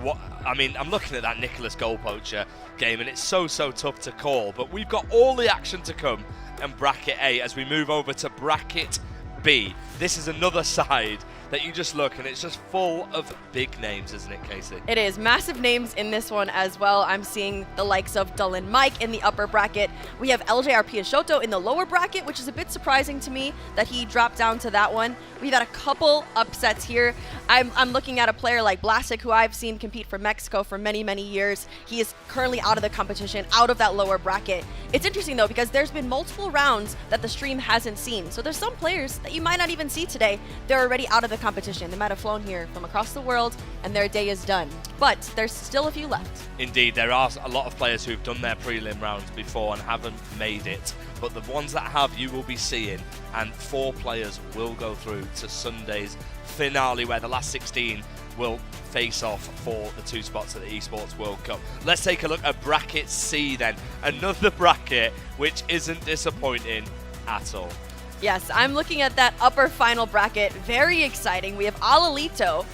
I mean, I'm looking at that Nicholas goal poacher game, and it's so tough to call, but we've got all the action to come in bracket A as we move over to bracket B. This is another side that you just look and it's just full of big names, isn't it, Casey? It is. Massive names in this one as well. I'm seeing the likes of Dulin Mike in the upper bracket. We have LJR Piashoto in the lower bracket, which is a bit surprising to me that he dropped down to that one. We've had a couple upsets here. I'm looking at a player like Blasik, who I've seen compete for Mexico for many years. He is currently out of the competition, out of that lower bracket. It's interesting though, because there's been multiple rounds that the stream hasn't seen. So there's some players that you might not even see today. They're already out of the competition. They might have flown here from across the world and their day is done. But there's still a few left. Indeed, there are a lot of players who've done their prelim rounds before and haven't made it. But the ones that have, you will be seeing. And 4 players will go through to Sunday's finale, where the last 16 will face off for the 2 spots at the Esports World Cup. Let's take a look at bracket C then. Another bracket which isn't disappointing at all. Yes, I'm looking at that upper final bracket. Very exciting. We have Alalito.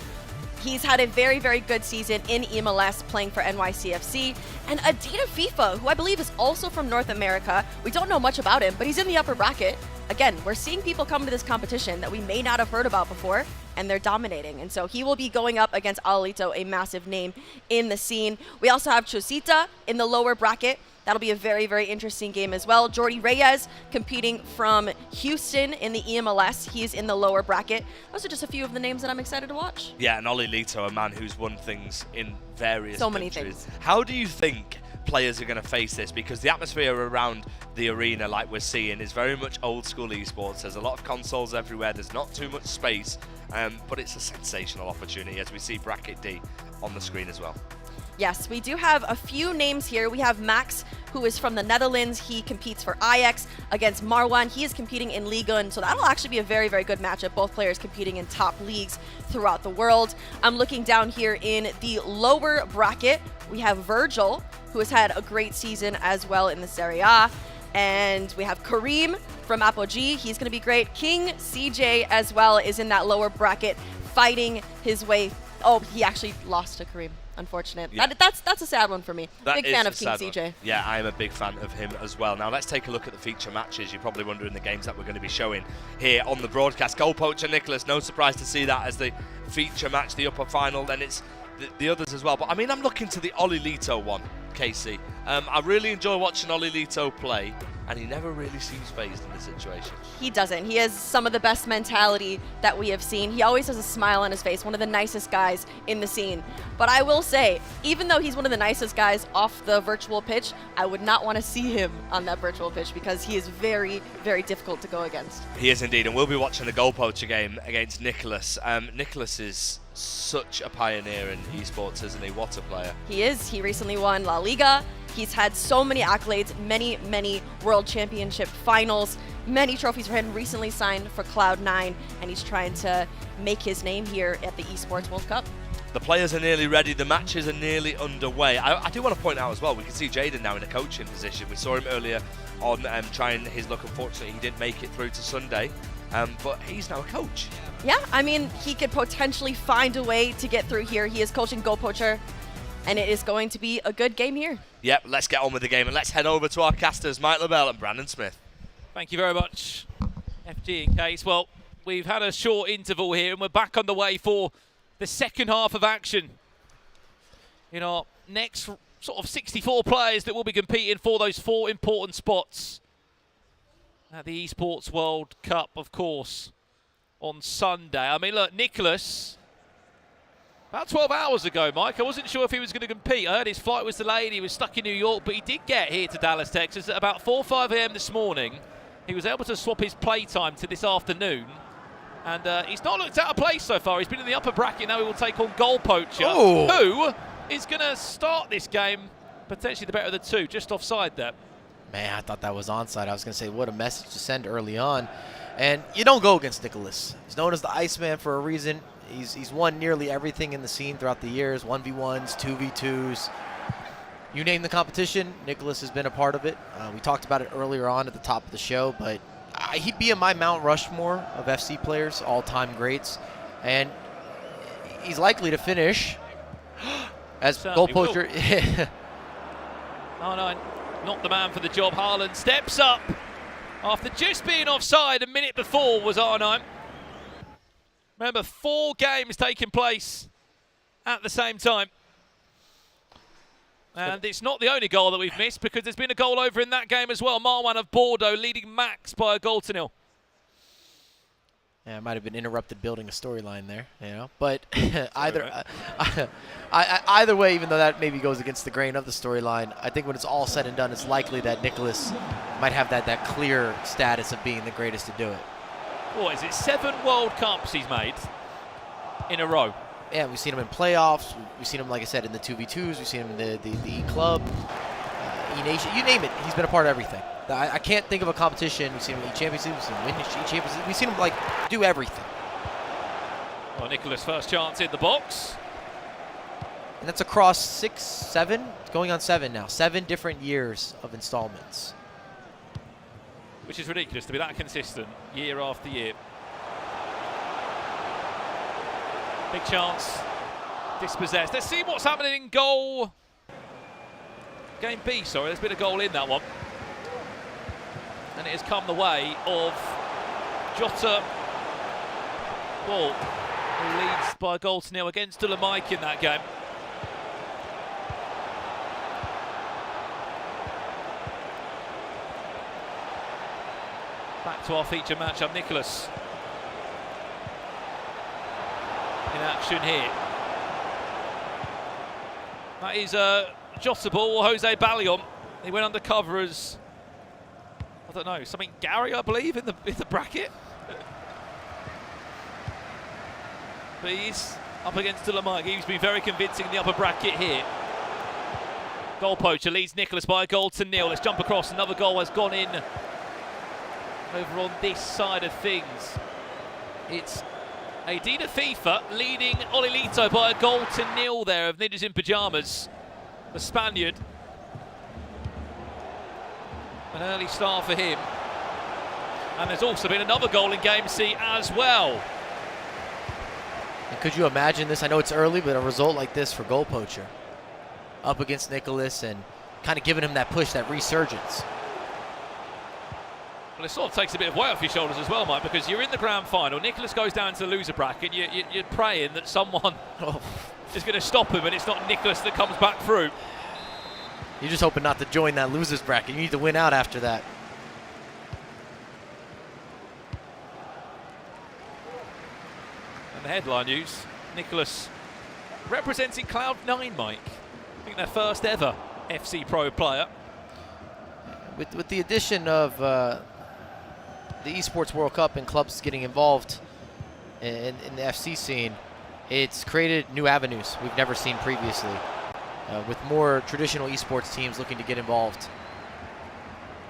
He's had a very good season in MLS playing for NYCFC. And Adina FIFA, who I believe is also from North America. We don't know much about him, but he's in the upper bracket. Again, we're seeing people come to this competition that we may not have heard about before, and they're dominating. And so he will be going up against Alalito, a massive name in the scene. We also have Chosita in the lower bracket. That'll be a very interesting game as well. Jordi Reyes competing from Houston in the EMLS. He's in the lower bracket. Those are just a few of the names that I'm excited to watch. Yeah, and Oli Lito, a man who's won things in various so many countries. things. How do you think players are going to face this? Because the atmosphere around the arena, like we're seeing, is very much old school esports. There's a lot of consoles everywhere. There's not too much space, but it's a sensational opportunity as we see bracket D on the screen as well. Yes, we do have a few names here. We have Max, who is from the Netherlands. He competes for Ajax against Marwan. He is competing in Ligue 1, so that'll actually be a very good matchup. Both players competing in top leagues throughout the world. I'm looking down here in the lower bracket. We have Virgil, who has had a great season as well in the Serie A. And we have Kareem from Apogee. He's going to be great. King CJ as well is in that lower bracket fighting his way. Oh, he actually lost to Kareem. Unfortunate. Yeah. That's a sad one for me. That big is fan a of King sad CJ. one. Yeah, I am a big fan of him as well. Now let's take a look at the feature matches. You're probably wondering the games that we're going to be showing here on the broadcast. Goal poacher Nicholas, no surprise to see that as the feature match, the upper final. Then it's the others as well. But I mean, I'm looking to the Oli Lito one, Casey. I really enjoy watching Oli Lito play, and he never really seems phased in this situation. He doesn't. He has some of the best mentality that we have seen. He always has a smile on his face, one of the nicest guys in the scene. But I will say, even though he's one of the nicest guys off the virtual pitch, I would not want to see him on that virtual pitch because he is very difficult to go against. He is indeed, and we'll be watching the goal poacher game against Nicholas. Nicholas is such a pioneer in esports, isn't he? What a player. He is. He recently won La Liga. He's had so many accolades, many World Championship finals, many trophies for him. Recently signed for Cloud9, and he's trying to make his name here at the Esports World Cup. The players are nearly ready. The matches are nearly underway. I do want to point out as well, we can see Jaden now in a coaching position. We saw him earlier on trying his luck. Unfortunately, he didn't make it through to Sunday, but he's now a coach. Yeah, I mean, he could potentially find a way to get through here. He is coaching Goal Poacher, and it is going to be a good game here. Yep, let's get on with the game, and let's head over to our casters, Mike LaBelle and Brandon Smith. Thank you very much, FG and Case. Well, we've had a short interval here, and we're back on the way for the second half of action. In our next sort of 64 players that will be competing for those 4 important spots at the Esports World Cup, of course, on Sunday. I mean, look, Nicholas, about 12 hours ago, Mike, I wasn't sure if he was going to compete. I heard his flight was delayed. He was stuck in New York, but he did get here to Dallas, Texas at about 4 or 5 a.m. this morning. He was able to swap his play time to this afternoon. And he's not looked out of place so far. He's been in the upper bracket. Now he will take on Goal Poacher, who is going to start this game, potentially the better of the 2, just offside there. Man, I thought that was onside. I was going to say, what a message to send early on. And you don't go against Nicholas. He's known as the Iceman for a reason. He's won nearly everything in the scene throughout the years, 1v1s, 2v2s. You name the competition, Nicholas has been a part of it. We talked about it earlier on at the top of the show, but he'd be in my Mount Rushmore of FC players, all-time greats. And he's likely to finish as goal poacher. Oh no, not the man for the job. Haaland steps up after just being offside a minute before was Arnhem. Remember, 4 games taking place at the same time. And it's not the only goal that we've missed, because there's been a goal over in that game as well. Marwan of Bordeaux leading Max by a goal to 0. Yeah, I might have been interrupted building a storyline there, you know. But either way, even though that maybe goes against the grain of the storyline, I think when it's all said and done, it's likely that Nicholas might have that clear status of being the greatest to do it. What is it? 7 World Cups he's made in a row. Yeah, we've seen him in playoffs. We've seen him, like I said, in the 2v2s. We've seen him in the E-Club, E-Nation. You name it. He's been a part of everything. I can't think of a competition. We've seen him in E-Champions League. We've seen him win E-Champions League. We've seen him, like, do everything. Well, Nicholas' first chance in the box. And that's across 6, 7. It's going on 7 now. 7 different years of installments. Which is ridiculous to be that consistent year after year. Big chance, dispossessed. Let's see what's happening in goal. Game B, sorry, there's been a goal in that one. And it has come the way of Jota Ball, who leads by a goal to 0 against Dolomic in that game. Back to our feature matchup, Nicholas in action here. That is Jota Ball, Jose Ballion. He went undercover as, I don't know, something Gary, I believe, in the bracket. But he's up against Dolomic. He's been very convincing in the upper bracket here. Goal poacher leads Nicholas by a goal to 0. Let's jump across. Another goal has gone in over on this side of things. It's Adina FIFA leading Olilito by a goal to 0 there of Ninjas in Pyjamas, the Spaniard. An early start for him. And there's also been another goal in Game C as well. And could you imagine this? I know it's early, but a result like this for goal poacher. Up against Nicholas and kind of giving him that push, that resurgence. Well, it sort of takes a bit of weight off your shoulders as well, Mike, because you're in the grand final. Nicholas goes down to the loser bracket. You're praying that someone is going to stop him, and it's not Nicholas that comes back through. You're just hoping not to join that losers bracket. You need to win out after that. And the headline news, Nicholas representing Cloud9, Mike. I think their first ever FC Pro player. With the addition of the Esports World Cup and clubs getting involved in the FC scene, it's created new avenues we've never seen previously, with more traditional esports teams looking to get involved,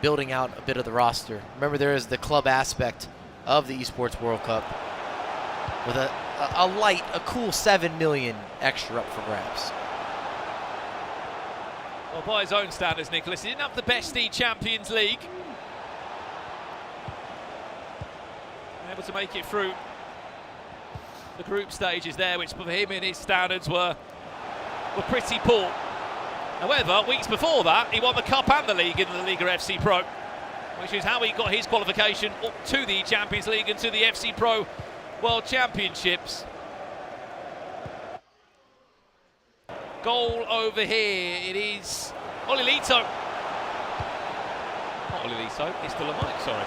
building out a bit of the roster. Remember, there is the club aspect of the Esports World Cup with a cool 7 million extra up for grabs. Well, by his own standards, Nicholas, he didn't have the best Champions League. Able to make it through the group stages there, which for him in his standards were pretty poor. However, weeks before that, he won the Cup and the League in the Liga FC Pro, which is how he got his qualification up to the Champions League and to the FC Pro World Championships. Goal over here, it is Olilito. Not Olilito, it's Dolomic, sorry.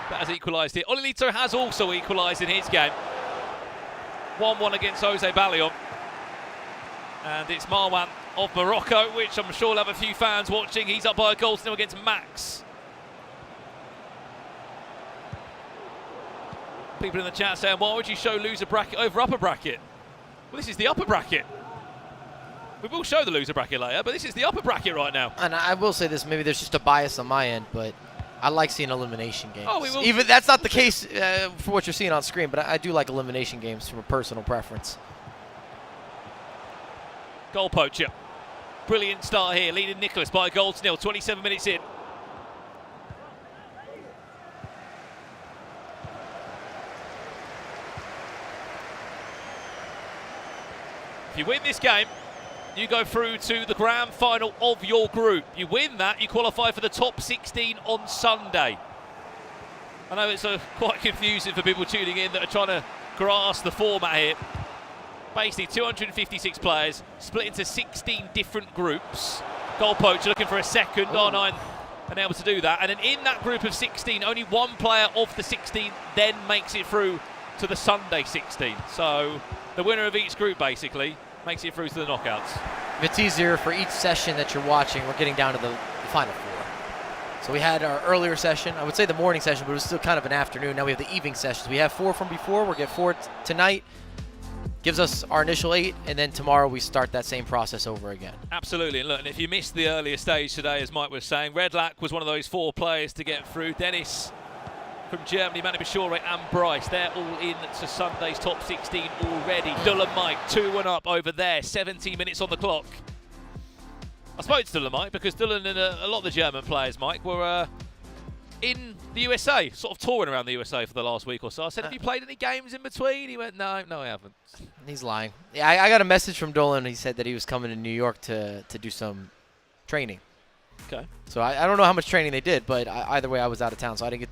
That has equalised it. Olilito has also equalised in his game. 1-1 against Jose Ballion. And it's Marwan of Morocco, which I'm sure will have a few fans watching. He's up by a goal to 0 against Max. People in the chat saying, why would you show loser bracket over upper bracket? Well, this is the upper bracket. We will show the loser bracket later, but this is the upper bracket right now. And I will say this, maybe there's just a bias on my end, but I like seeing elimination games. Oh, we will. Even that's not the case for what you're seeing on screen, but I do like elimination games from a personal preference. Goal poacher. Brilliant start here, leading Nicholas by a goal to nil, 27 minutes in. If you win this game, you go through to the grand final of your group. You win that, you qualify for the top 16 on Sunday. I know it's quite confusing for people tuning in that are trying to grasp the format here. Basically, 256 players split into 16 different groups. Goal poacher looking for a second. R9 unable to do that. And then in that group of 16, only one player of the 16 then makes it through to the Sunday 16. So the winner of each group basically makes it through to the knockouts. If it's easier for each session that you're watching, we're getting down to the final four. So we had our earlier session, I would say the morning session, but it was still kind of an afternoon. Now we have the evening sessions. We have 4 from before, we'll get 4 tonight. Gives us our initial 8, and then tomorrow we start that same process over again. Absolutely, and look, and if you missed the earlier stage today, as Mike was saying, Redlac was one of those 4 players to get through. Dennis from Germany, Manny Bashore and Bryce, they're all in to Sunday's top 16 already. Dolomite, 2-1 up over there, 17 minutes on the clock. I spoke to Dolomite because Dylan and a lot of the German players, Mike, were in the USA, sort of touring around the USA for the last week or so. I said, have you played any games in between? He went, no, I haven't. He's lying. Yeah, I got a message from Dolan. He said that he was coming to New York to do some training. Okay. So I don't know how much training they did, but either way, I was out of town, so I didn't get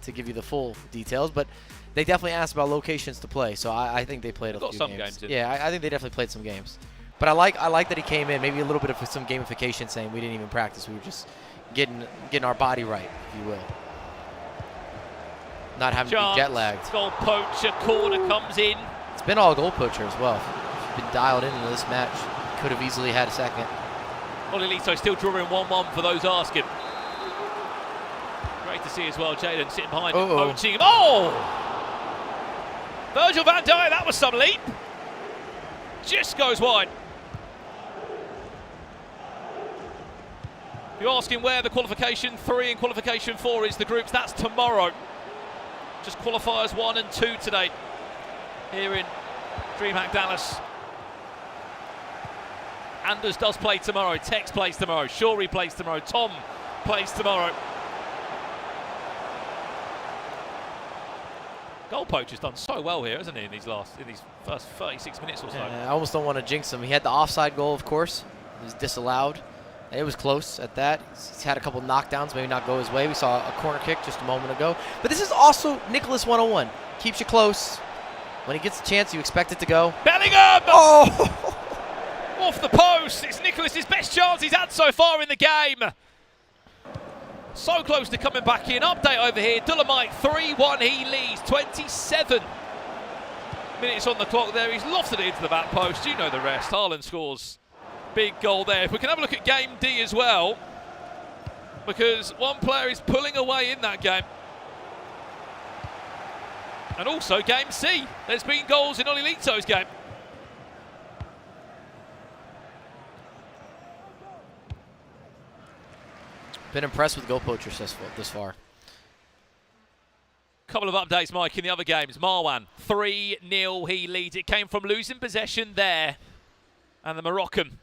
to give you the full details. But they definitely asked about locations to play, so I think they played a few some games. games Yeah, I think they definitely played some games. But I like that he came in, maybe a little bit of some gamification, saying we didn't even practice. We were just getting our body right, if you will. Not having to be jet lagged. Goal poacher, corner comes in. It's been all goal poacher as well. If you've been dialed into this match, could have easily had a second. Olilito still drawing 1-1 for those asking. Great to see as well, Jaden sitting behind him, poaching him. Oh! Virgil van Dijk, that was some leap. Just goes wide. You're asking where the qualification 3 and qualification 4 is the groups. That's tomorrow. Just qualifiers 1 and 2 today here in DreamHack Dallas. Anders does play tomorrow. Tex plays tomorrow. Shorey plays tomorrow. Tom plays tomorrow. Goal poacher's done so well here, hasn't he, in these first 36 minutes or so. I almost don't want to jinx him. He had the offside goal, of course. It was disallowed. It was close at that. He's had a couple knockdowns, maybe not go his way. We saw a corner kick just a moment ago. But this is also Nicholas 101. Keeps you close. When he gets a chance, you expect it to go. Bellingham! Oh! Off the post. It's Nicholas's best chance he's had so far in the game. So close to coming back in. Update over here. Dolomite 3-1. He leads. 27 minutes on the clock there. He's lofted it into the back post. You know the rest. Haaland scores. Big goal there. If we can have a look at game D as well, because one player is pulling away in that game. And also game C. There's been goals in Olilito's game. Been impressed with goal poachers this far. Couple of updates, Mike, in the other games. Marwan, 3-0, he leads. It came from losing possession there. And the Moroccan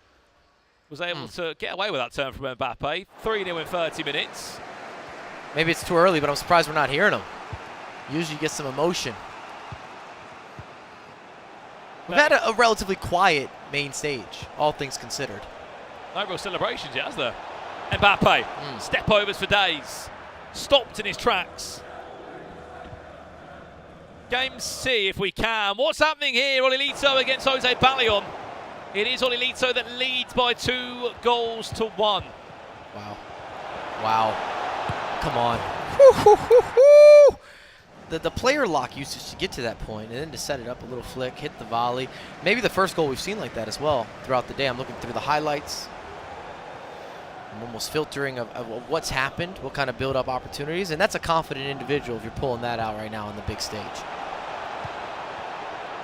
was able to get away with that turn from Mbappe. 3-0 in 30 minutes. Maybe it's too early, but I'm surprised we're not hearing him. Usually you get some emotion. We've had a relatively quiet main stage, all things considered. No real celebrations yet, has there? Mbappe, step overs for days. Stopped in his tracks. Game C, if we can. What's happening here? Olilito against Jose Ballion. It is Olilito that leads by 2 goals to 1. Wow. Wow. Come on. The player lock usage to get to that point and then to set it up a little flick, hit the volley. Maybe the first goal we've seen like that as well throughout the day. I'm looking through the highlights. I'm almost filtering of what's happened, what kind of build-up opportunities, and that's a confident individual if you're pulling that out right now on the big stage.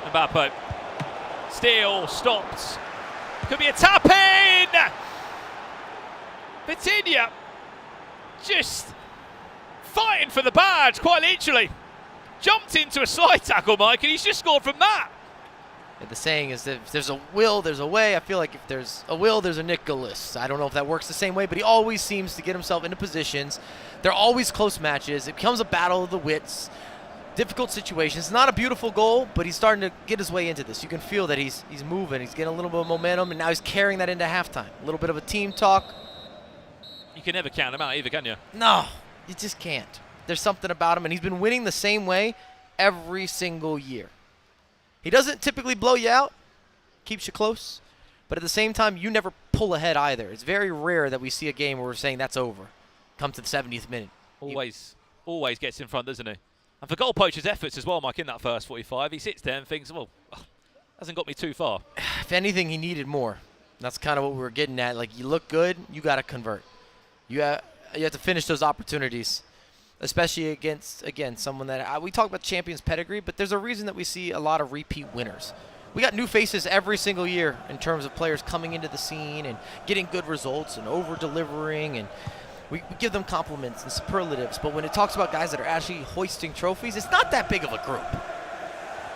Mbappe. Steal, stopped. Could be a tap-in! Vitinha just fighting for the badge, quite literally. Jumped into a slide tackle, Mike, and he's just scored from that. The saying is that if there's a will, there's a way. I feel like if there's a will, there's a Nicholas. I don't know if that works the same way, but he always seems to get himself into positions. They're always close matches. It becomes a battle of the wits. Difficult situations. It's not a beautiful goal, but he's starting to get his way into this. You can feel that he's moving. He's getting a little bit of momentum, and now he's carrying that into halftime. A little bit of a team talk. You can never count him out either, can you? No, you just can't. There's something about him, and he's been winning the same way every single year. He doesn't typically blow you out, keeps you close, but at the same time, you never pull ahead either. It's very rare that we see a game where we're saying that's over. Come to the 70th minute. Always gets in front, doesn't he? And for goal poacher's efforts as well, Mike, in that first 45, he sits there and thinks, well, hasn't got me too far. If anything, he needed more. That's kind of what we were getting at. Like, you look good, you got to convert. You have to finish those opportunities. Especially against, again, someone that we talk about champions pedigree, but there's a reason that we see a lot of repeat winners. We got new faces every single year in terms of players coming into the scene and getting good results and over-delivering, and we give them compliments and superlatives. But when it talks about guys that are actually hoisting trophies, it's not that big of a group.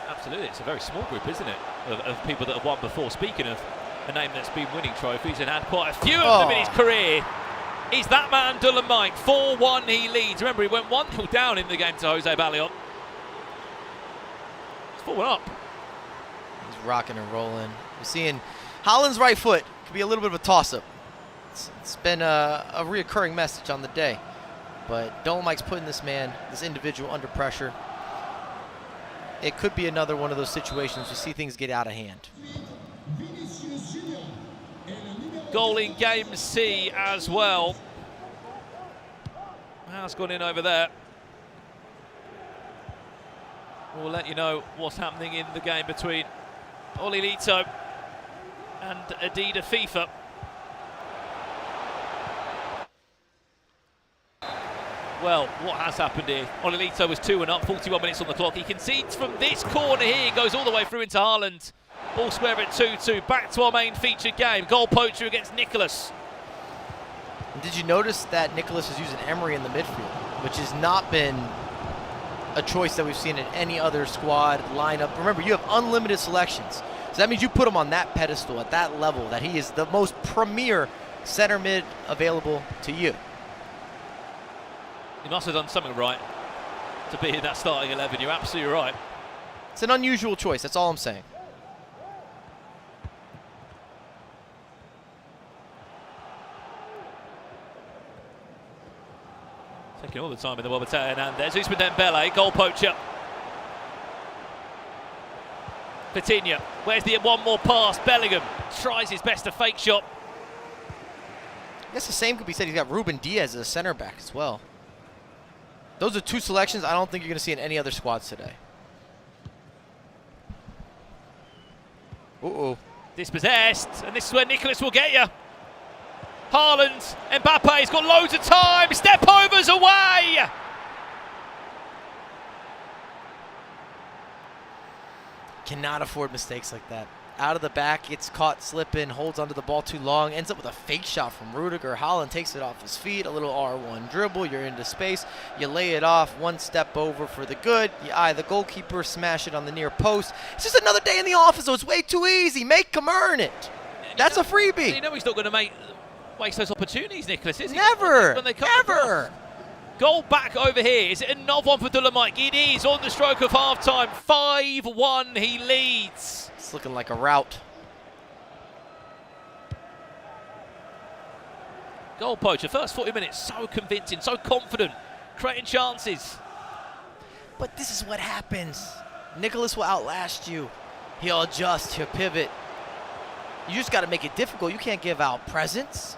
Absolutely, it's a very small group, isn't it, of people that have won before. Speaking of a name that's been winning trophies and had quite a few of them in his career, is that man Dolomite. 4-1 he leads. Remember, he went 1-0 down in the game to Jose Ballion. It's 4-1 up. He's rocking and rolling. We're seeing Holland's right foot could be a little bit of a toss-up. It's been a reoccurring message on the day. But Dolomite's putting this individual under pressure. It could be another one of those situations you see things get out of hand. Goal in game C as well. Has gone in over there. We'll let you know what's happening in the game between Olilito and Adida FIFA. Well, what has happened here? Olilito was 2-1 up, 41 minutes on the clock. He concedes from this corner here, goes all the way through into Haaland. All square at 2-2. Back to our main featured game. Goal poacher against Nicholas. And did you notice that Nicholas is using Emery in the midfield, which has not been a choice that we've seen in any other squad lineup? Remember, you have unlimited selections. So that means you put him on that pedestal, at that level, that he is the most premier center mid available to you. He must have done something right to be in that starting 11. You're absolutely right. It's an unusual choice. That's all I'm saying. Taking all the time in the Wabata Hernandez. Usman Dembele, goal poacher. Coutinho, where's the one more pass? Bellingham tries his best to fake shot. I guess the same could be said. He's got Ruben Diaz as a center back as well. Those are two selections I don't think you're going to see in any other squads today. Uh-oh. Dispossessed, and this is where Nicholas will get you. Haaland, Mbappe's got loads of time. Step overs away. Cannot afford mistakes like that. Out of the back, gets caught slipping, holds onto the ball too long, ends up with a fake shot from Rudiger. Haaland takes it off his feet, a little R1 dribble, you're into space, you lay it off, one step over for the good, you eye the goalkeeper, smash it on the near post. It's just another day in the office, so it's way too easy. Make him earn it. That's a freebie. You know he's not going to waste those opportunities, Nicholas, is he? Never. When they come Never. Across. Goal back over here. Is it another one for Dolomite? It is on the stroke of half-time. 5-1 he leads. It's looking like a rout. Goal poacher, first 40 minutes, so convincing, so confident, creating chances. But this is what happens. Nicholas will outlast you. He'll adjust, he'll pivot. You just got to make it difficult. You can't give out presents.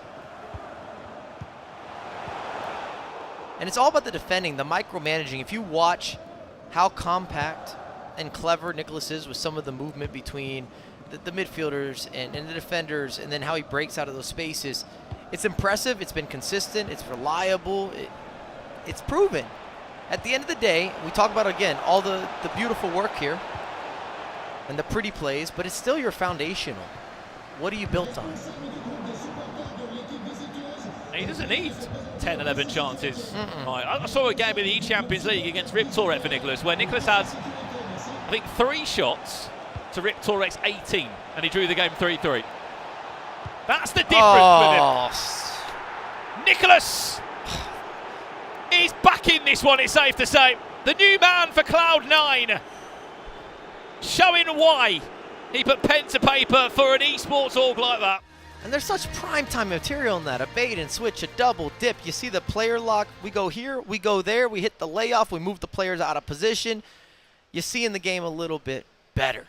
And it's all about the defending, the micromanaging. If you watch how compact and clever Nicholas is with some of the movement between the midfielders and the defenders, and then how he breaks out of those spaces, it's impressive, it's been consistent, it's reliable, it's proven. At the end of the day, we talk about, again, all the beautiful work here and the pretty plays, but it's still your foundational. What are you built on? He doesn't need 10, 11 chances. I saw a game in the Champions League against Rip Tourette for Nicholas, where Nicholas has, I think, 3 shots, to Rip Torex 18, and he drew the game 3-3. That's the difference with him. Nicholas is back in this one, it's safe to say. The new man for Cloud9, showing why he put pen to paper for an esports org like that. And there's such prime-time material in that. A bait and switch, a double dip. You see the player lock. We go here, we go there. We hit the layoff. We move the players out of position. You see in the game a little bit better.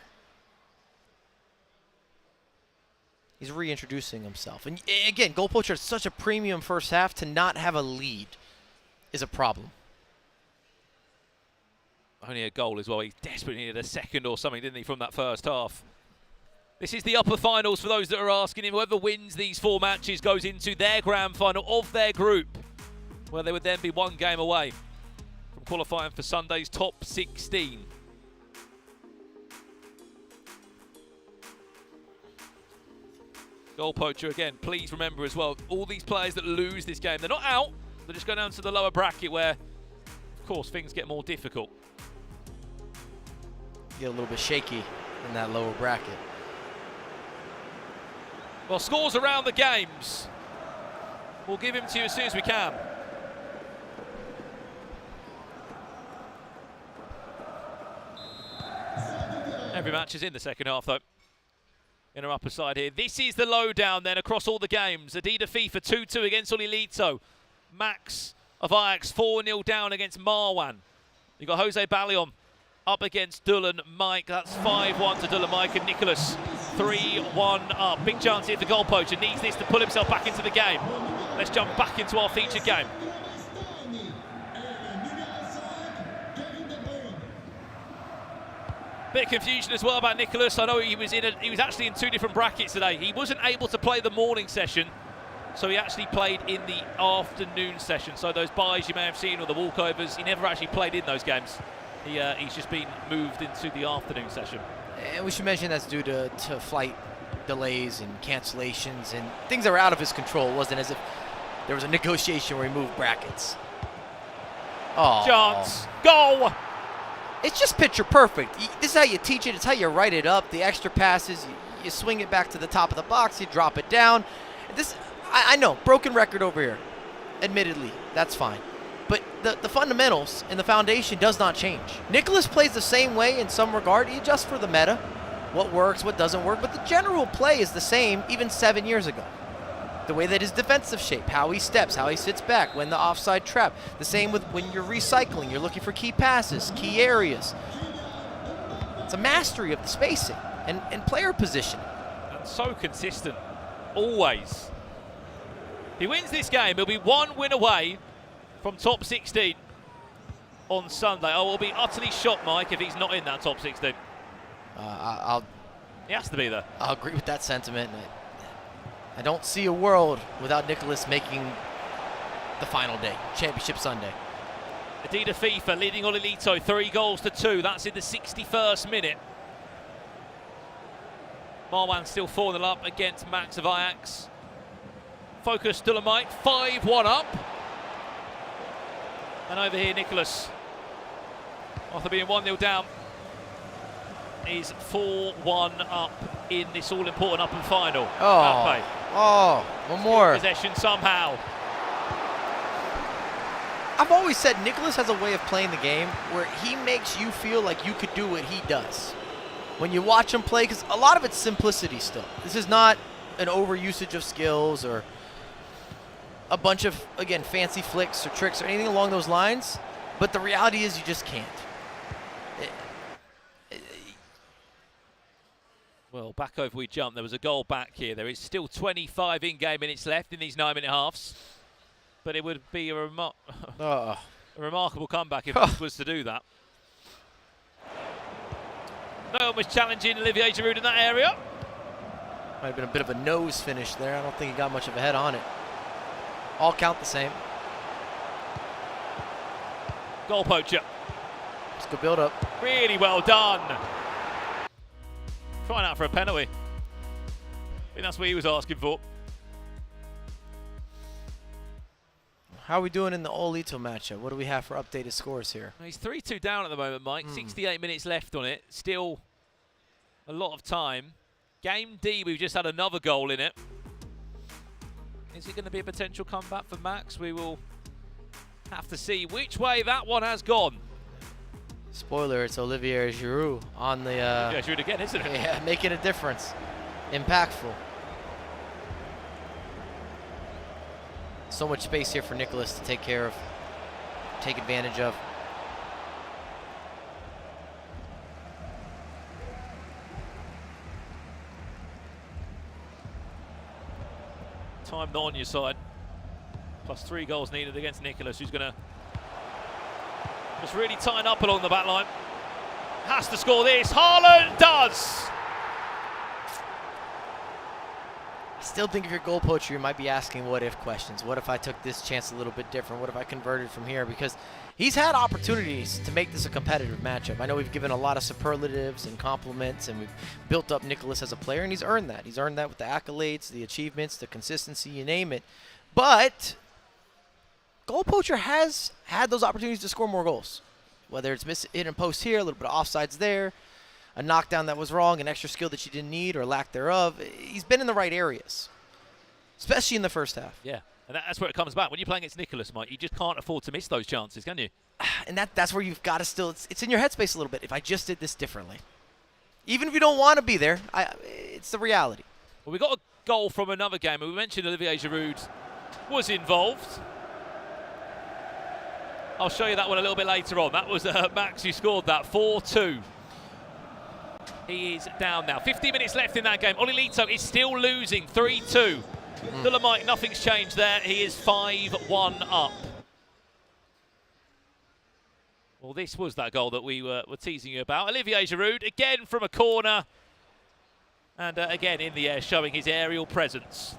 He's reintroducing himself. And again, Goal Poacher is such a premium first half. To not have a lead is a problem. Only a goal as well. He desperately needed a second or something, didn't he, from that first half? This is the upper finals for those that are asking him. Whoever wins these 4 matches goes into their grand final of their group, where they would then be 1 game away from qualifying for Sunday's top 16. Goal Poacher again, please remember as well, all these players that lose this game, they're not out, they're just going down to the lower bracket where, of course, things get more difficult. Get a little bit shaky in that lower bracket. Well, scores around the games. We'll give him to you as soon as we can. Every match is in the second half, though. In our upper side here. This is the lowdown then across all the games. Adidas FIFA 2-2 against Olilito. Max of Ajax 4-0 down against Marwan. You've got Jose Ballion up against Dullen Mike. That's 5-1 to Dullen Mike, and Nicholas 3-1 up. Big chance here for Goal Poacher. Needs this to pull himself back into the game. Let's jump back into our featured game. Bit of confusion as well about Nicholas. I know he was actually in 2 different brackets today. He wasn't able to play the morning session, so he actually played in the afternoon session. So those buys you may have seen or the walkovers, he never actually played in those games. He's just been moved into the afternoon session. And we should mention that's due to flight delays and cancellations and things that were out of his control. It wasn't as if there was a negotiation where he moved brackets. Oh. Chance. Goal! It's just picture perfect. This is how you teach it. It's how you write it up. The extra passes, you swing it back to the top of the box, you drop it down. I know, broken record over here. Admittedly, that's fine. But the fundamentals and the foundation does not change. Nicholas plays the same way in some regard. He adjusts for the meta, what works, what doesn't work. But the general play is the same even 7 years ago. The way that his defensive shape, how he steps, how he sits back, when the offside trap. The same with when you're recycling. You're looking for key passes, key areas. It's a mastery of the spacing and player positioning. And so consistent, always. If he wins this game, he'll be 1 win away from top 16 on Sunday. I will be utterly shocked, Mike, if he's not in that top 16. He has to be there. I'll agree with that sentiment. I don't see a world without Nicholas making the final day, Championship Sunday. Adidas FIFA leading Olilito 3-2. That's in the 61st minute. Marwan still 4-0 up against Max of Ajax. Focus Dolomite 5-1 up. And over here, Nicholas, after being 1-0 down, is 4-1 up in this all-important up and final. One more. Possession somehow. I've always said Nicholas has a way of playing the game where he makes you feel like you could do what he does. When you watch him play, because a lot of it's simplicity still. This is not an overusage of skills or a bunch of, again, fancy flicks or tricks or anything along those lines. But the reality is you just can't. Well, back over we jump. There was a goal back here. There is still 25 in-game minutes left in these 9-minute halves. But it would be a remarkable comeback if it was to do that. No one was challenging Olivier Giroud in that area. Might have been a bit of a nose finish there. I don't think he got much of a head on it. All count the same. Goal Poacher. Let's go build up. Really well done. Trying out for a penalty. I think that's what he was asking for. How are we doing in the Olito matchup? What do we have for updated scores here? He's 3-2 down at the moment, Mike. 68 minutes left on it. Still a lot of time. Game D, we've just had another goal in it. Is it going to be a potential comeback for Max? We will have to see which way that one has gone. Spoiler, it's Olivier Giroud on the... yeah, Giroud again, isn't it? Yeah, making a difference. Impactful. So much space here for Nicholas to take care of, take advantage of. Time not on your side. Plus 3 goals needed against Nicholas, who's going to just really tighten up along the back line. Has to score this. Haaland does! I still think if you're goal poacher, you might be asking what if questions. What if I took this chance a little bit different? What if I converted from here? Because he's had opportunities to make this a competitive matchup. I know we've given a lot of superlatives and compliments, and we've built up Nicholas as a player, and he's earned that. He's earned that with the accolades, the achievements, the consistency, you name it. But goal poacher has had those opportunities to score more goals. Whether it's hitting a post here, a little bit of offsides there, a knockdown that was wrong, an extra skill that you didn't need or lack thereof. He's been in the right areas, especially in the first half. Yeah, and that's where it comes back. When you're playing against Nicholas, Mike, you just can't afford to miss those chances, can you? And that's where you've got to still, it's in your headspace a little bit. If I just did this differently. Even if you don't want to be there, it's the reality. Well, we got a goal from another game, and we mentioned Olivier Giroud was involved. I'll show you that one a little bit later on. That was Max who scored that, 4-2. He is down now. 15 minutes left in that game. Olilito is still losing, 3-2. Dolomite, nothing's changed there. He is 5-1 up. Well, this was that goal that we were teasing you about. Olivier Giroud, again from a corner. And again in the air, showing his aerial presence.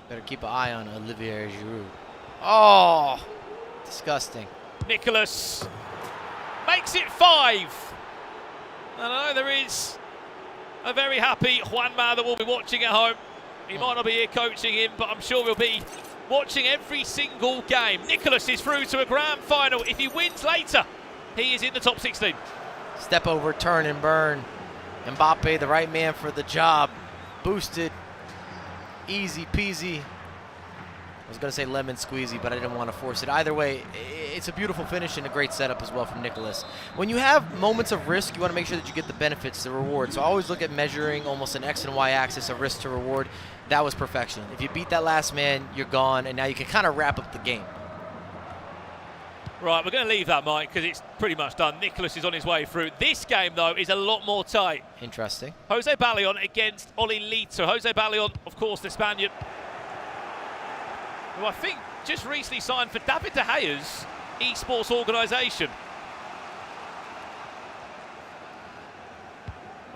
Better keep an eye on Olivier Giroud. Oh, disgusting. Nicholas makes it 5. I know there is a very happy Juanma that will be watching at home. He might not be here coaching him, but I'm sure we'll be watching every single game. Nicholas is through to a grand final. If he wins later, he is in the top 16. Step over, turn and burn. Mbappe, the right man for the job. Boosted. Easy peasy. I was going to say lemon squeezy, but I didn't want to force it. Either way, it's a beautiful finish and a great setup as well from Nicholas. When you have moments of risk, you want to make sure that you get the benefits, the reward. So I always look at measuring almost an X and Y axis of risk to reward. That was perfection. If you beat that last man, you're gone, and now you can kind of wrap up the game. Right, we're going to leave that, Mike, because it's pretty much done. Nicholas is on his way through. This game, though, is a lot more tight. Interesting. Jose Ballion against Olilito. Jose Ballion, of course, the Spaniard, who I think just recently signed for David De Gea's esports organisation.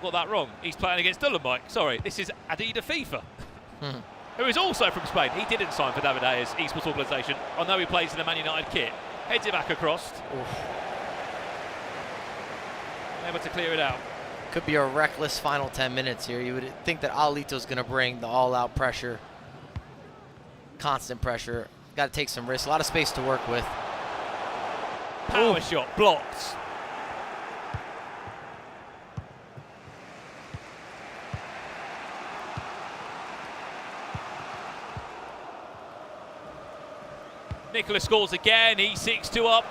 Got that wrong. He's playing against Dolomite. Sorry, this is Adida FIFA, who is also from Spain. He didn't sign for David De Gea's esports organisation. I know he plays in the Man United kit. Heads it back across. Able to clear it out. Could be a reckless final 10 minutes here. You would think that Alito's going to bring the all-out pressure. Constant pressure. Got to take some risks. A lot of space to work with. Power shot blocked. Nicholas scores again. He's 6-2 up.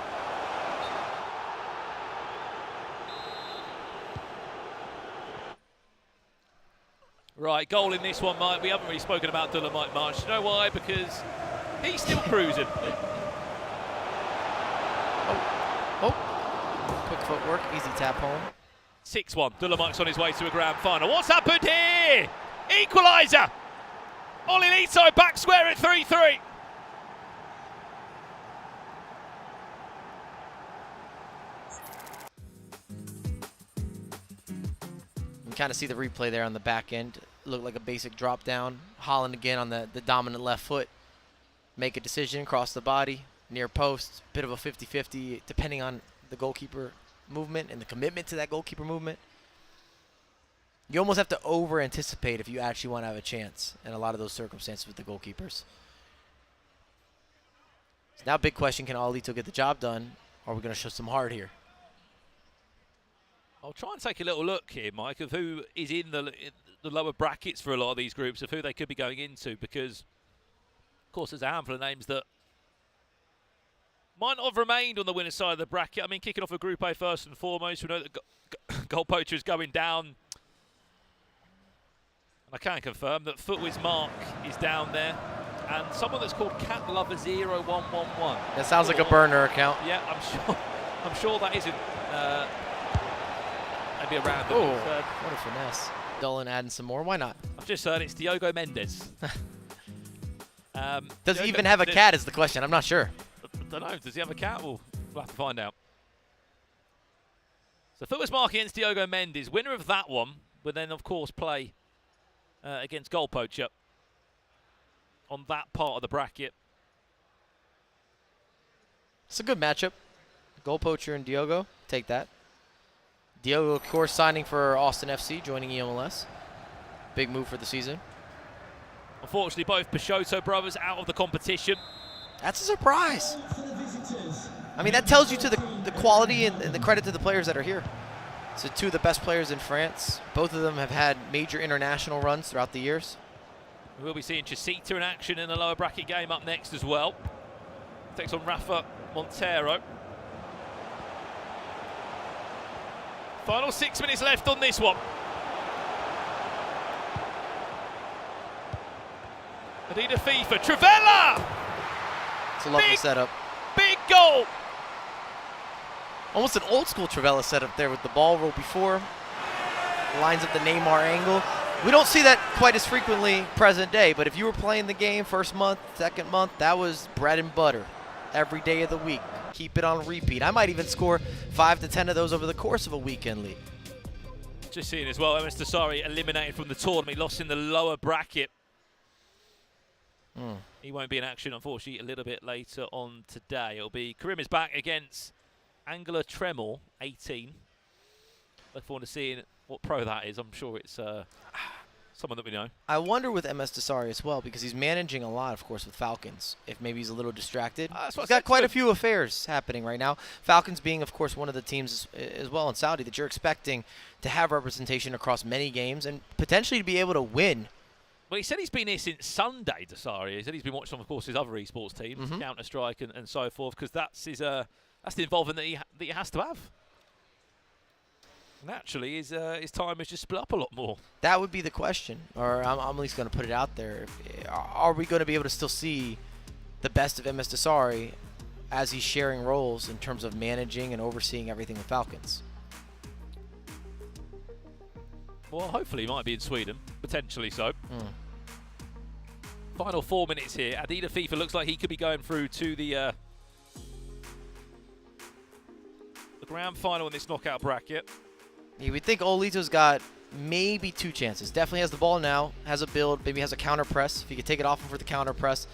Right, goal in this one, Mike. We haven't really spoken about Dolomite much. You know why? Because he's still cruising. Quick footwork, easy tap home. 6-1. Dolomite's on his way to a grand final. What's happened here? Equaliser. Olilito back square at 3-3. You kind of see the replay there on the back end. Looked like a basic drop down. Haaland again on the dominant left foot. Make a decision, cross the body, near post. Bit of a 50-50 depending on the goalkeeper movement and the commitment to that goalkeeper movement. You almost have to over-anticipate if you actually want to have a chance in a lot of those circumstances with the goalkeepers. So now big question, can Alito get the job done? Or are we going to show some heart here? I'll try and take a little look here, Mike, of who is in the lower brackets for a lot of these groups, of who they could be going into, because, of course, there's a handful of names that might not have remained on the winner's side of the bracket. I mean, kicking off a Group A first and foremost, we know that Goal Poacher is going down. I can confirm that Footwiz Mark is down there, and someone that's called Cat Lover 0111. That sounds like a burner account. Yeah, I'm sure that isn't. Maybe a random. Oh, what a finesse. Dolan adding some more. Why not? I've just heard it's Diogo Mendes. Does he even have a cat is the question. I'm not sure. I don't know. Does he have a cat? We'll have to find out. So Footwiz Mark against Diogo Mendes. Winner of that one would then, of course, play against Goal Poacher on that part of the bracket. It's a good matchup. Goal Poacher and Diogo. Take that. Diogo, of course, signing for Austin FC, joining EMLS. Big move for the season. Unfortunately, both Peixoto brothers out of the competition. That's a surprise. I mean, that tells you to the quality and the credit to the players that are here. So two of the best players in France. Both of them have had major international runs throughout the years. We'll be seeing Chasita in action in the lower bracket game up next as well. Takes on Rafa Montero. Final 6 minutes left on this one. Adida FIFA, Trivella! It's a lovely setup. Big goal! Almost an old school Trivella setup there with the ball roll before. Lines up the Neymar angle. We don't see that quite as frequently present day, but if you were playing the game first month, second month, that was bread and butter every day of the week. Keep it on repeat. I might even score 5 to 10 of those over the course of a weekend league. Just seeing as well, MS Dasari eliminated from the tournament. He lost in the lower bracket. He won't be in action, unfortunately, a little bit later on today. It'll be Karim is back against Angela Tremor, 18. Look forward to seeing what pro that is. I'm sure it's someone that we know. I wonder with MS Dasari as well, because he's managing a lot, of course, with Falcons. If maybe he's a little distracted. He's got quite a few affairs happening right now. Falcons being, of course, one of the teams as well in Saudi that you're expecting to have representation across many games and potentially to be able to win. Well, he said he's been here since Sunday, Dasari. He said he's been watching, of course, his other esports teams, Counter-Strike and so forth, because that's the involvement that he has to have. Naturally, his time is just split up a lot more. That would be the question, or I'm at least going to put it out there. Are we going to be able to still see the best of MS Dasari as he's sharing roles in terms of managing and overseeing everything with Falcons? Well, hopefully he might be in Sweden, potentially so. Final 4 minutes here. Adida FIFA looks like he could be going through to the grand final in this knockout bracket. Yeah, we think Olito's got maybe 2 chances. Definitely has the ball now, has a build, maybe has a counter press. If you could take it off him for the counter press,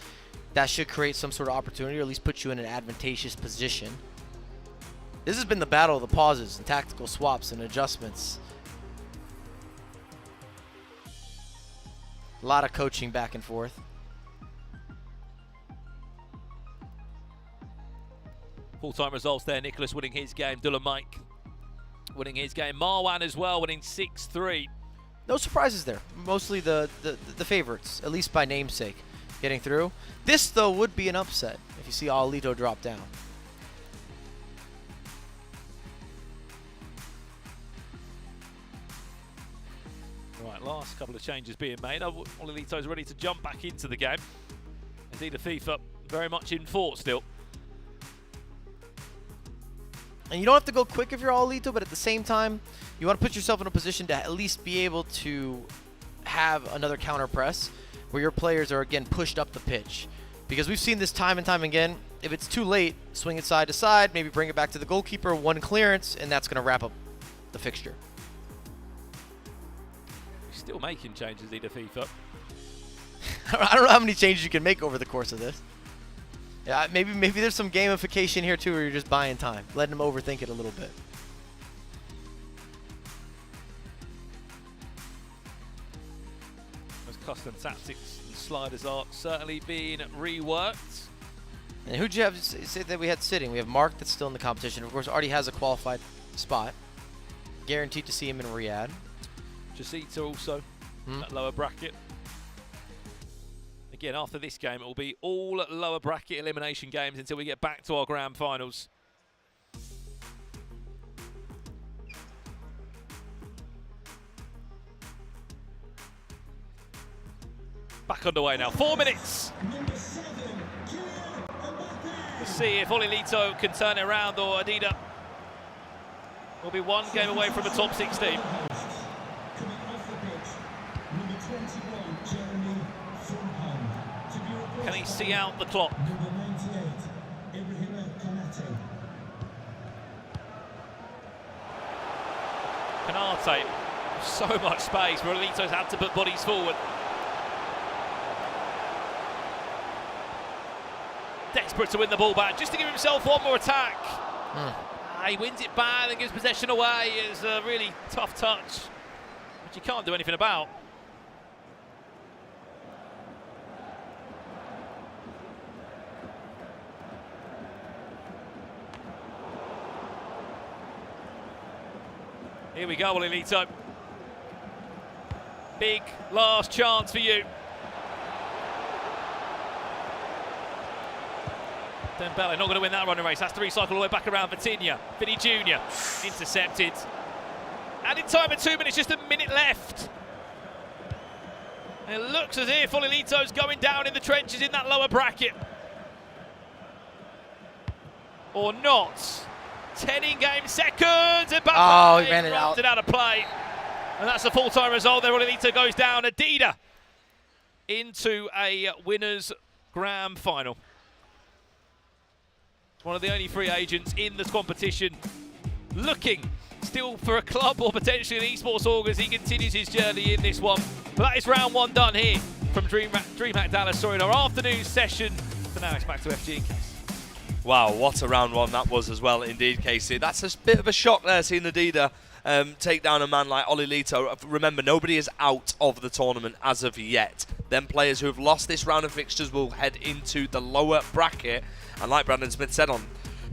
that should create some sort of opportunity, or at least put you in an advantageous position. This has been the battle of the pauses and tactical swaps and adjustments. A lot of coaching back and forth. Full-time results there. Nicholas winning his game. Dula Mike winning his game. Marwan as well winning 6-3. No surprises there. Mostly the favorites, at least by namesake, getting through. This, though, would be an upset if you see Alito drop down. Right, last couple of changes being made. Alito's ready to jump back into the game. Indeed, FIFA very much in fort still. And you don't have to go quick if you're Alito, but at the same time, you want to put yourself in a position to at least be able to have another counter press where your players are, again, pushed up the pitch. Because we've seen this time and time again. If it's too late, swing it side to side, maybe bring it back to the goalkeeper, 1 clearance, and that's going to wrap up the fixture. Still making changes, Adida FIFA. I don't know how many changes you can make over the course of this. Yeah, maybe there's some gamification here too, where you're just buying time, letting them overthink it a little bit. Those custom tactics and sliders are certainly being reworked. And who'd you have say that we had sitting? We have Mark that's still in the competition. Of course, already has a qualified spot. Guaranteed to see him in Riyadh. Jasita also, that lower bracket. Again, after this game, it will be all lower bracket elimination games until we get back to our grand finals. Back underway now, 4 minutes. Let's see if Olilito can turn it around, or Adida will be one game away from the top 16. Can he see out the clock? Canate, so much space. Rolito's had to put bodies forward. Desperate to win the ball back, just to give himself one more attack. He wins it back and gives possession away. It's a really tough touch, which you can't do anything about. Here we go, Olilito. Big last chance for you. Dembele not going to win that running race. Has to recycle all the way back around Vitinha. Vinny Jr. intercepted. Added time at 2 minutes, just a minute left. And it looks as if Olilito's going down in the trenches in that lower bracket. Or not. 10 in-game seconds. And he ran it out. It out of play. And that's a full-time result there. Olilito goes down. Adida into a winners' grand final. One of the only free agents in this competition, looking still for a club or potentially an esports org as he continues his journey in this one. But that is round one done here from DreamHack Dallas. Sorry, in our afternoon session. For now, it's back to FG and Case. Wow, what a round one that was as well, indeed, Casey. That's a bit of a shock there, seeing Adida take down a man like Olilito. Remember, nobody is out of the tournament as of yet. Then players who have lost this round of fixtures will head into the lower bracket. And like Brandon Smith said on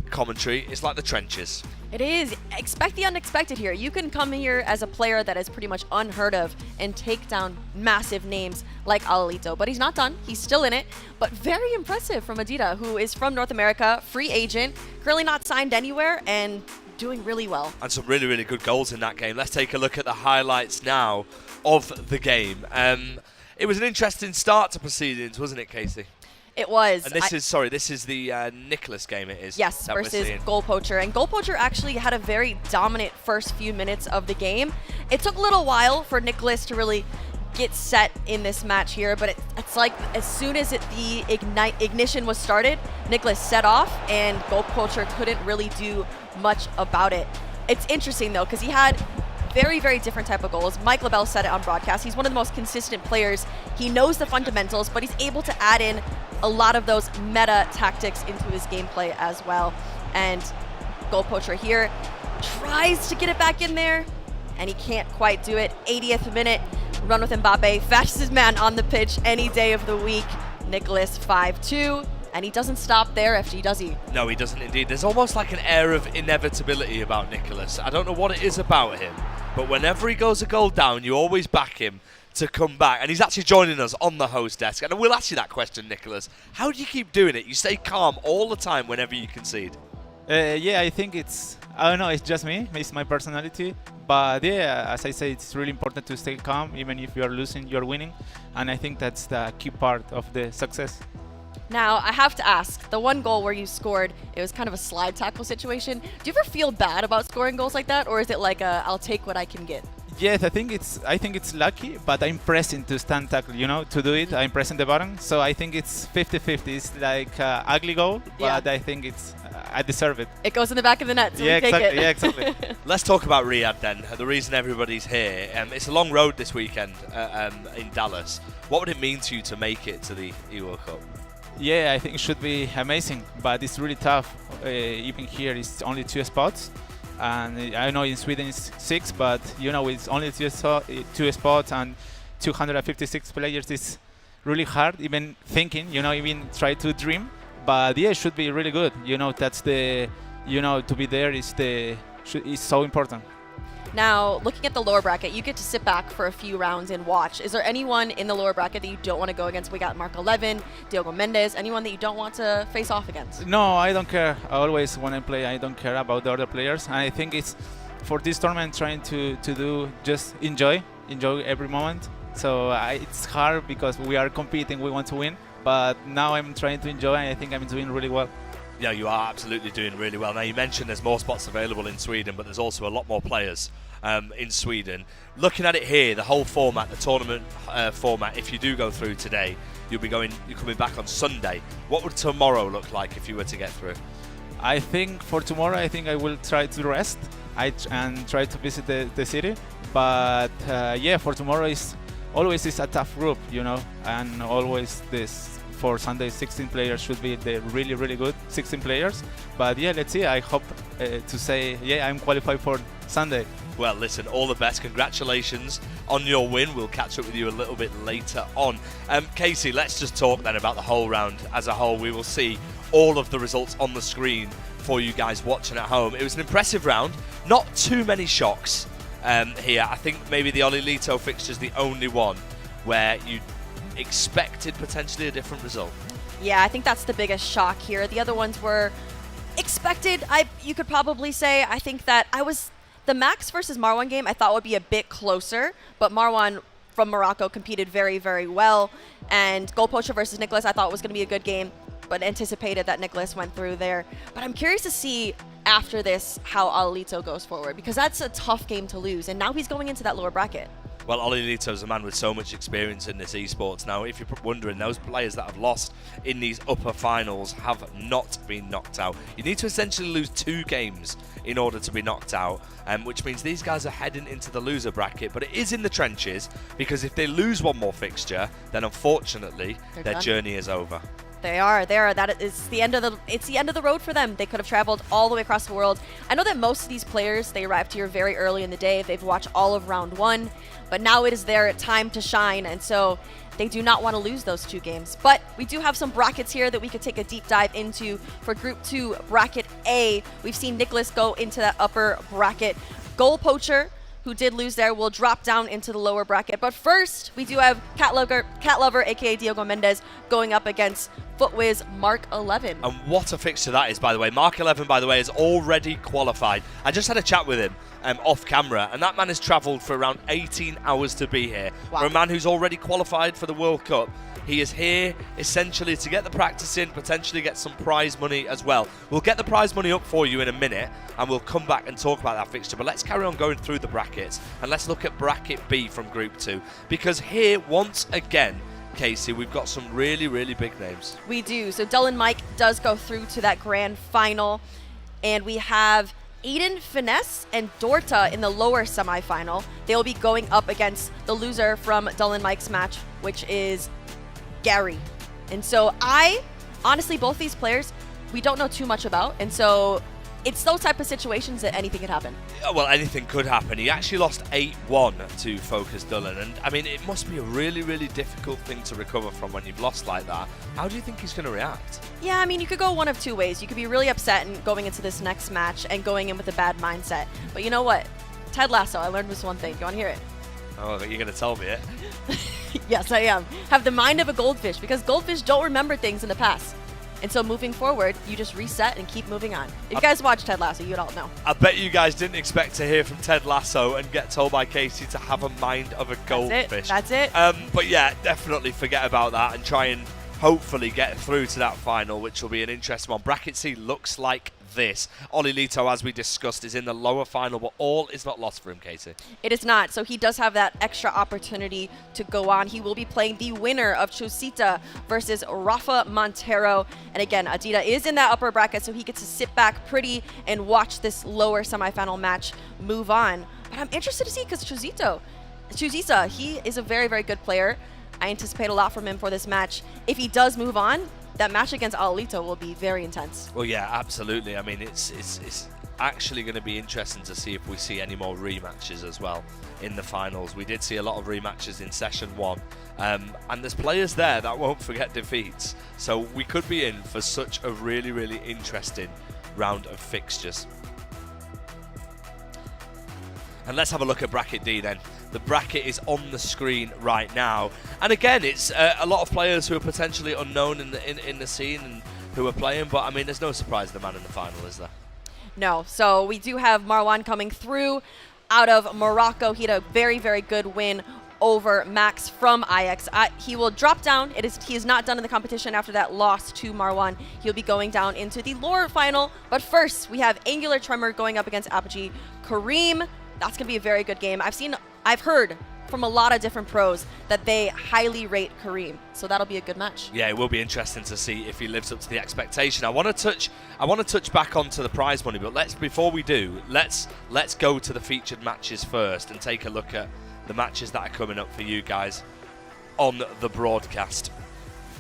commentary, it's like the trenches. It is. Expect the unexpected here. You can come here as a player that is pretty much unheard of and take down massive names like Olilito. But he's not done. He's still in it. But very impressive from Adida, who is from North America, free agent, currently not signed anywhere, and doing really well. And some really, really good goals in that game. Let's take a look at the highlights now of the game. It was an interesting start to proceedings, wasn't it, Casey? It was. And this is the Nicholas game, it is. Yes, versus Goal Poacher. And Goal Poacher actually had a very dominant first few minutes of the game. It took a little while for Nicholas to really get set in this match here, but it's like as soon as the ignition was started, Nicholas set off and Goal Poacher couldn't really do much about it. It's interesting though, because he had very, very different type of goals. Mike LaBelle said it on broadcast. He's one of the most consistent players. He knows the fundamentals, but he's able to add in a lot of those meta tactics into his gameplay as well. And Goal Poacher here tries to get it back in there, and he can't quite do it. 80th minute, run with Mbappe, fastest man on the pitch any day of the week. Nicholas 5-2. And he doesn't stop there, FG, does he? No, he doesn't indeed. There's almost like an air of inevitability about Nicholas. I don't know what it is about him, but whenever he goes a goal down, you always back him to come back. And he's actually joining us on the host desk. And we'll ask you that question, Nicholas. How do you keep doing it? You stay calm all the time whenever you concede. Yeah, I think I don't know, it's just me. It's my personality. But yeah, as I say, it's really important to stay calm. Even if you're losing, you're winning. And I think that's the key part of the success. Now, I have to ask, the one goal where you scored, it was kind of a slide tackle situation. Do you ever feel bad about scoring goals like that, or is it like I'll take what I can get? Yes, I think it's lucky, but I'm pressing to stand tackle, to do it. I'm pressing the button, so I think it's 50-50. It's like ugly goal, but I think I deserve it. It goes in the back of the net, so yeah, we take exactly. it. Yeah, exactly. Let's talk about Riyadh then. The reason everybody's here. It's a long road this weekend in Dallas. What would it mean to you to make it to the World Cup? Yeah, I think it should be amazing, but it's really tough. Even here, it's only 2 spots. And I know in Sweden it's 6, but it's only 2 spots and 256 players. It's really hard, even thinking, even try to dream. But yeah, it should be really good. That's the, to be there is so important. Now, looking at the lower bracket, you get to sit back for a few rounds and watch. Is there anyone in the lower bracket that you don't want to go against? We got Mark 11, Diogo Mendes, anyone that you don't want to face off against? No, I don't care. I always when I play, I don't care about the other players. And I think it's for this tournament trying to do just enjoy every moment. So it's hard because we are competing, we want to win. But now I'm trying to enjoy, and I think I'm doing really well. Yeah, you are absolutely doing really well. Now, you mentioned there's more spots available in Sweden, but there's also a lot more players in Sweden. Looking at it here, the whole format, the tournament format, if you do go through today, you're coming back on Sunday. What would tomorrow look like if you were to get through? I think for tomorrow, I think I will try to rest and try to visit the city. But yeah, for tomorrow is always a tough group, you know, and always this. For Sunday, 16 players should be the really, really good 16 players. But yeah, let's see. I hope to say, yeah, I'm qualified for Sunday. Well, listen, all the best. Congratulations on your win. We'll catch up with you a little bit later on. Casey, let's just talk then about the whole round as a whole. We will see all of the results on the screen for you guys watching at home. It was an impressive round. Not too many shocks here. I think maybe the Olilito fixture is the only one where you expected potentially a different result. Yeah, I think that's the biggest shock here. The other ones were expected. You could probably say, I think that the Max versus Marwan game I thought would be a bit closer, but Marwan from Morocco competed very, very well. And Goal Poacher versus Nicholas I thought was going to be a good game, but anticipated that Nicholas went through there. But I'm curious to see after this how Olilito goes forward, because that's a tough game to lose. And now he's going into that lower bracket. Well, Olilito is a man with so much experience in this esports. Now, if you're wondering, those players that have lost in these upper finals have not been knocked out. You need to essentially lose 2 games in order to be knocked out, which means these guys are heading into the loser bracket. But it is in the trenches, because if they lose one more fixture, then unfortunately their journey is over. They are. That is the end of the road for them. They could have traveled all the way across the world. I know that most of these players, they arrived here very early in the day. They've watched all of round 1, but now it is their time to shine, and so they do not want to lose those 2 games. But we do have some brackets here that we could take a deep dive into. For Group 2, Bracket A, we've seen Nicholas go into that upper bracket. Goal Poacher, who did lose there, will drop down into the lower bracket. But first, we do have Cat Lover, aka Diogo Mendes, going up against Footwiz Mark 11. And what a fixture that is, by the way. Mark 11, by the way, is already qualified. I just had a chat with him off camera, and that man has travelled for around 18 hours to be here. Wow. For a man who's already qualified for the World Cup, he is here essentially to get the practice in, potentially get some prize money as well. We'll get the prize money up for you in a minute, and we'll come back and talk about that fixture. But let's carry on going through the brackets, and let's look at Bracket B from Group 2. Because here, once again, Casey, we've got some really, really big names. We do. So Dylan Mike does go through to that grand final, and we have Aiden Finesse and Dorta in the lower semifinal. They will be going up against the loser from Dylan Mike's match, which is Gary. And so honestly, both these players, we don't know too much about, and so it's those type of situations that anything could happen. Well, anything could happen. He actually lost 8-1 to Focus Dillon, and I mean, it must be a really, really difficult thing to recover from when you've lost like that. How do you think he's going to react? Yeah, I mean, you could go one of 2 ways. You could be really upset and going into this next match and going in with a bad mindset. But you know what? Ted Lasso, I learned this one thing. Do you want to hear it? Oh, you're going to tell me it? Yes, I am. Have the mind of a goldfish, because goldfish don't remember things in the past. And so moving forward, you just reset and keep moving on. If you guys watch Ted Lasso, you'd all know. I bet you guys didn't expect to hear from Ted Lasso and get told by Casey to have a mind of a goldfish. That's it. But yeah, definitely forget about that and try and hopefully get through to that final, which will be an interesting one. Bracket C looks like this. Olilito, as we discussed, is in the lower final, but all is not lost for him, Casey. It is not. So he does have that extra opportunity to go on. He will be playing the winner of Chusita versus Rafa Montero. And again, Adida is in that upper bracket, so he gets to sit back pretty and watch this lower semifinal match move on. But I'm interested to see, because Chusisa, he is a very, very good player. I anticipate a lot from him for this match. If he does move on, that match against Olilito will be very intense. Well, yeah, absolutely. I mean, it's actually going to be interesting to see if we see any more rematches as well in the finals. We did see a lot of rematches in session 1, and there's players there that won't forget defeats. So we could be in for such a really, really interesting round of fixtures. And let's have a look at bracket D then. The bracket is on the screen right now. And again, it's a lot of players who are potentially unknown in the scene and who are playing, but I mean, there's no surprise the man in the final, is there? No. So we do have Marwan coming through out of Morocco. He had a very, very good win over Max from Ajax. He will drop down. He is not done in the competition after that loss to Marwan. He'll be going down into the lower final. But first, we have Angular Tremor going up against Apogee Kareem. That's going to be a very good game. I've heard from a lot of different pros that they highly rate Kareem. So that'll be a good match. Yeah, it will be interesting to see if he lives up to the expectation. I want to touch back onto the prize money, but before we do, let's go to the featured matches first and take a look at the matches that are coming up for you guys on the broadcast.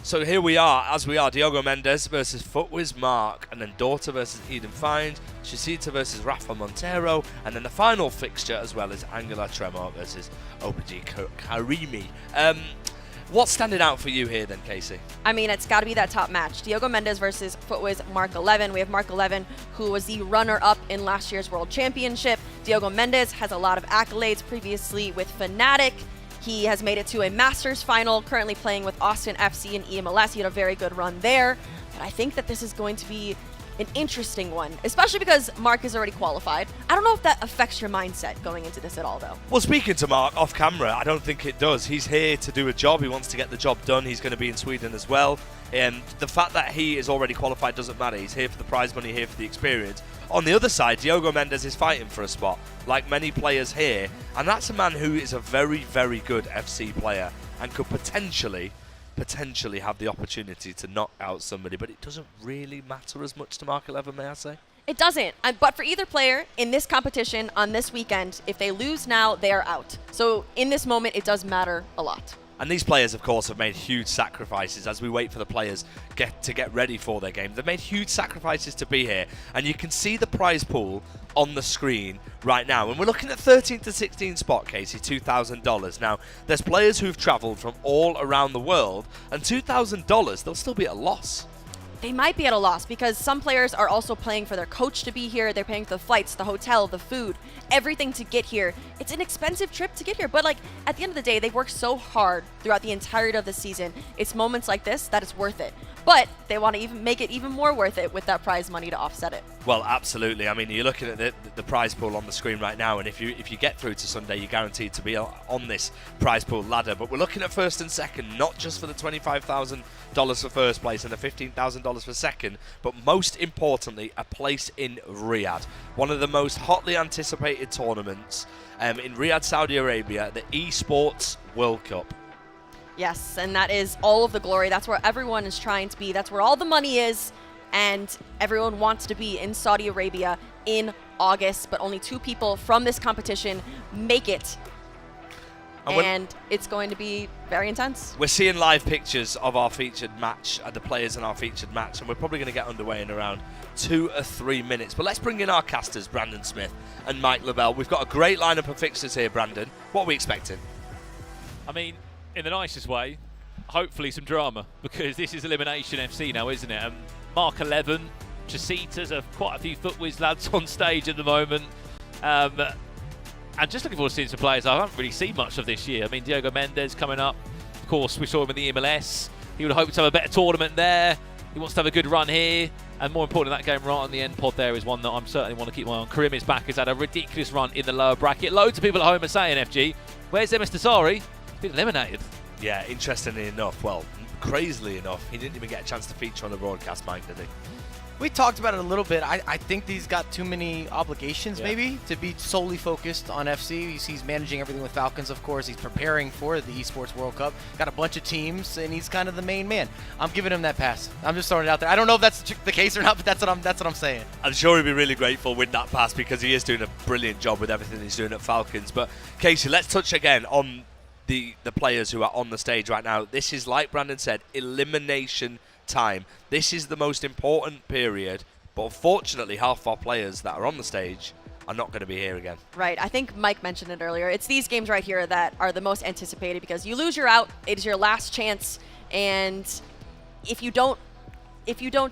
So here we are, Diogo Mendes versus Footwiz Mark, and then Daughter versus Eden Find, Shishita versus Rafa Montero, and then the final fixture as well as Angular Tremor versus Apogee Karimi. What's standing out for you here then, Casey? I mean, it's got to be that top match. Diogo Mendes versus Footwiz Mark 11. We have Mark 11, who was the runner-up in last year's World Championship. Diogo Mendes has a lot of accolades previously with Fnatic. He has made it to a Masters final, currently playing with Austin FC and EMLS. He had a very good run there. But I think that this is going to be an interesting one, especially because Mark is already qualified. I don't know if that affects your mindset going into this at all, though. Well, speaking to Mark off camera, I don't think it does. He's here to do a job. He wants to get the job done. He's going to be in Sweden as well. And the fact that he is already qualified doesn't matter. He's here for the prize money, here for the experience. On the other side, Diogo Mendes is fighting for a spot, like many players here. And that's a man who is a very, very good FC player and could potentially have the opportunity to knock out somebody, but it doesn't really matter as much to Mark 11, may I say? It doesn't, but for either player in this competition on this weekend, if they lose now, they are out. So in this moment, it does matter a lot. And these players, of course, have made huge sacrifices as we wait for the players to get ready for their game. They've made huge sacrifices to be here. And you can see the prize pool on the screen right now. And we're looking at 13th to 16th spot, Casey, $2,000. Now, there's players who've traveled from all around the world, and $2,000, they'll still be at a loss. They might be at a loss because some players are also paying for their coach to be here. They're paying for the flights, the hotel, the food, everything to get here. It's an expensive trip to get here, but like at the end of the day, they work so hard throughout the entirety of the season. It's moments like this that it's worth it. But they want to even make it even more worth it with that prize money to offset it. Well, absolutely. I mean, you're looking at the prize pool on the screen right now, and if you get through to Sunday, you're guaranteed to be on this prize pool ladder. But we're looking at first and second, not just for the $25,000 for first place and the $15,000 for second, but most importantly, a place in Riyadh, one of the most hotly anticipated tournaments in Riyadh, Saudi Arabia, the Esports World Cup. Yes, and that is all of the glory. That's where everyone is trying to be. That's where all the money is, and everyone wants to be in Saudi Arabia in August, but only 2 people from this competition make it. And it's going to be very intense. We're seeing live pictures of our featured match, the players in our featured match, and we're probably going to get underway in around 2 or 3 minutes. But let's bring in our casters, Brandon Smith and Mike LaBelle. We've got a great lineup of fixtures here, Brandon. What are we expecting? I mean, in the nicest way, hopefully some drama, because this is Elimination FC now, isn't it? Mark 11, Chasitas, quite a few Footwiz lads on stage at the moment. And just looking forward to seeing some players I haven't really seen much of this year. I mean, Diogo Mendes coming up. Of course, we saw him in the MLS. He would hope to have a better tournament there. He wants to have a good run here. And more important, that game right on the end pod there is one that I'm certainly want to keep my eye on. Karim is back. He's had a ridiculous run in the lower bracket. Loads of people at home are saying, FG, where's MS Dasari? He's been eliminated. Yeah, interestingly enough, well, crazily enough, he didn't even get a chance to feature on the broadcast, Mike, did he? We talked about it a little bit. I think he's got too many obligations, maybe, to be solely focused on FC. He's managing everything with Falcons, of course. He's preparing for the Esports World Cup. Got a bunch of teams, and he's kind of the main man. I'm giving him that pass. I'm just throwing it out there. I don't know if that's the case or not, but that's what I'm saying. I'm sure he'd be really grateful with that pass because he is doing a brilliant job with everything he's doing at Falcons. But Casey, let's touch again on the players who are on the stage right now. This is, like Brandon said, elimination time. This is the most important period, but unfortunately half our players that are on the stage are not going to be here again. Right. I think Mike mentioned it earlier. It's these games right here that are the most anticipated because you lose, you're out. It is your last chance, and if you don't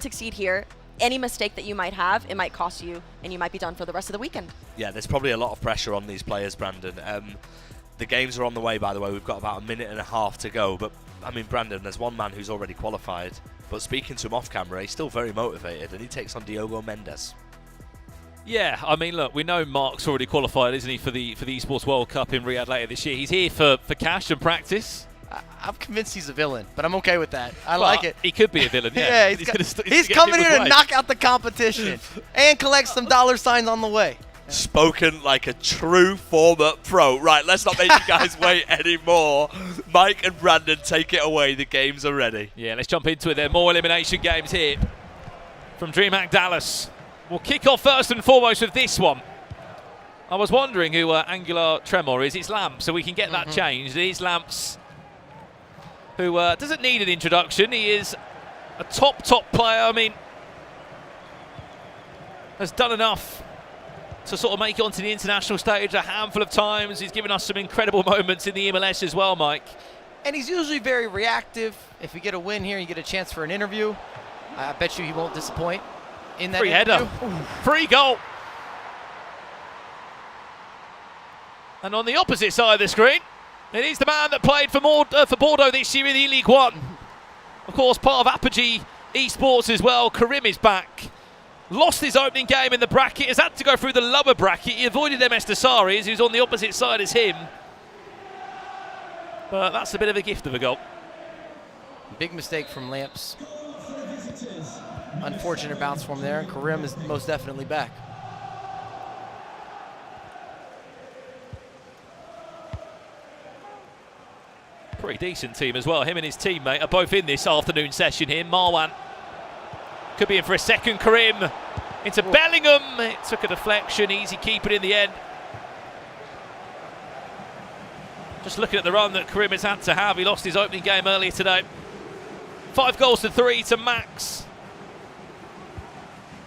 succeed here, any mistake that you might have, it might cost you, and you might be done for the rest of the weekend. Yeah, there's probably a lot of pressure on these players, Brandon. The games are on the way, by the way. We've got about a minute and a half to go. But, I mean, Brandon, there's one man who's already qualified. But speaking to him off camera, he's still very motivated, and he takes on Diogo Mendes. Yeah, I mean, look, we know Mark's already qualified, isn't he, for the Esports World Cup in Riyadh later this year. He's here for cash and practice. I'm convinced he's a villain, but I'm okay with that. I like it. He could be a villain, yeah. Yeah, he's coming here to knock out the competition and collect some dollar signs on the way. Spoken like a true former pro. Right, let's not make you guys wait anymore. Mike and Brandon, take it away. The games are ready. Yeah, let's jump into it. There are more elimination games here from DreamHack Dallas. We'll kick off first and foremost with this one. I was wondering who Angular Tremor is. It's Lamps, so we can get that changed. It is Lamps, who doesn't need an introduction. He is a top player. I mean, has done enough to sort of make it onto the international stage a handful of times. He's given us some incredible moments in the MLS as well, Mike. And he's usually very reactive. If you get a win here, you get a chance for an interview. I bet you he won't disappoint in that Free interview. header. Free goal. And on the opposite side of the screen, it is the man that played for Bordeaux this year in the League One. Of course, part of Apogee Esports as well. Karim is back. Lost his opening game in the bracket. Has had to go through the lower bracket. He avoided MS Desaris, who's on the opposite side as him. But that's a bit of a gift of a goal. Big mistake from Lamps. Unfortunate bounce from there, and Karim is most definitely back. Pretty decent team as well. Him and his teammate are both in this afternoon session here. Marwan could be in for a second. Karim into Bellingham. It took a deflection. Easy keeping in the end. Just looking at the run that Karim has had to have. He lost his opening game earlier today. 5 goals to 3 to Max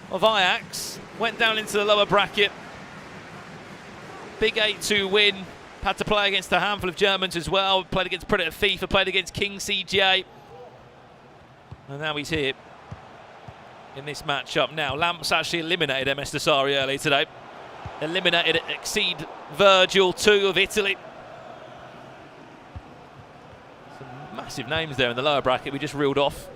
of Ajax. Went down into the lower bracket. Big 8-2 win. Had to play against a handful of Germans as well. Played against Predator FIFA, played against King CJ. And now he's here in this matchup now. Lamps actually eliminated MS Desari earlier today. Eliminated Exceed Virgil, 2 of Italy. Some massive names there in the lower bracket we just reeled off.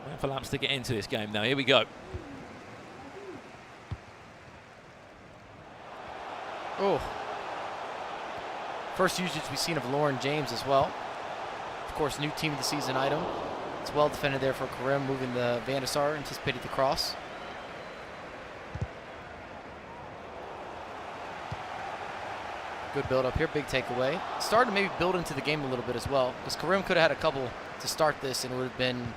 Waiting for Lamps to get into this game now. Here we go. Oh. First usage we've seen of Lauren James as well. Of course, new team of the season item. It's well defended there for Karim, moving the Van der Sar, anticipated the cross. Good build up here, big takeaway. Started to maybe build into the game a little bit as well, because Karim could have had a couple to start this, and it would have been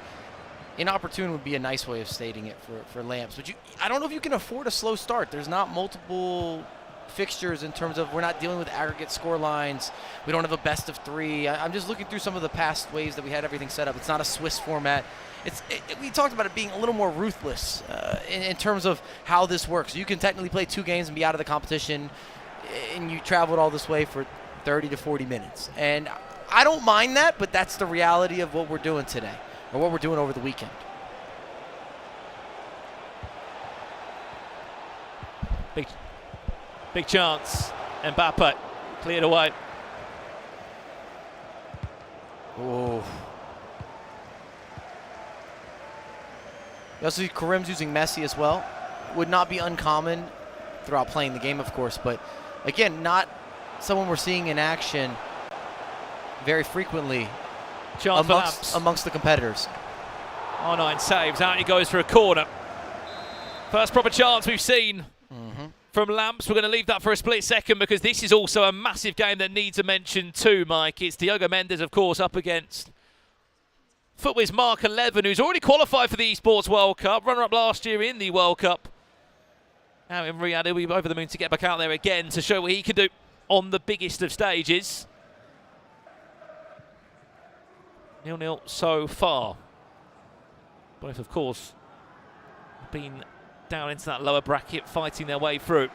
inopportune would be a nice way of stating it for Lamps. But I don't know if you can afford a slow start. There's not multiple fixtures in terms of we're not dealing with aggregate score lines. We don't have a best of 3. I'm just looking through some of the past ways that we had everything set up. It's not a Swiss format. We talked about it being a little more ruthless in terms of how this works. You can technically play 2 games and be out of the competition, and you traveled all this way for 30 to 40 minutes. And I don't mind that, but that's the reality of what we're doing today, or what we're doing over the weekend. Big chance. Mbappe cleared away. Oh. You also see Karim's using Messi as well. Would not be uncommon throughout playing the game, of course, but again, not someone we're seeing in action very frequently amongst the competitors. R9 saves. Out he goes for a corner. First proper chance we've seen from Lamps. We're going to leave that for a split second because this is also a massive game that needs a mention too, Mike. It's Diogo Mendes, of course, up against Footwear's Mark 11, who's already qualified for the Esports World Cup, runner-up last year in the World Cup. Out in Riyadh, he'll be over the moon to get back out there again to show what he can do on the biggest of stages. 0-0 so far. Both, of course, been down into that lower bracket, fighting their way through.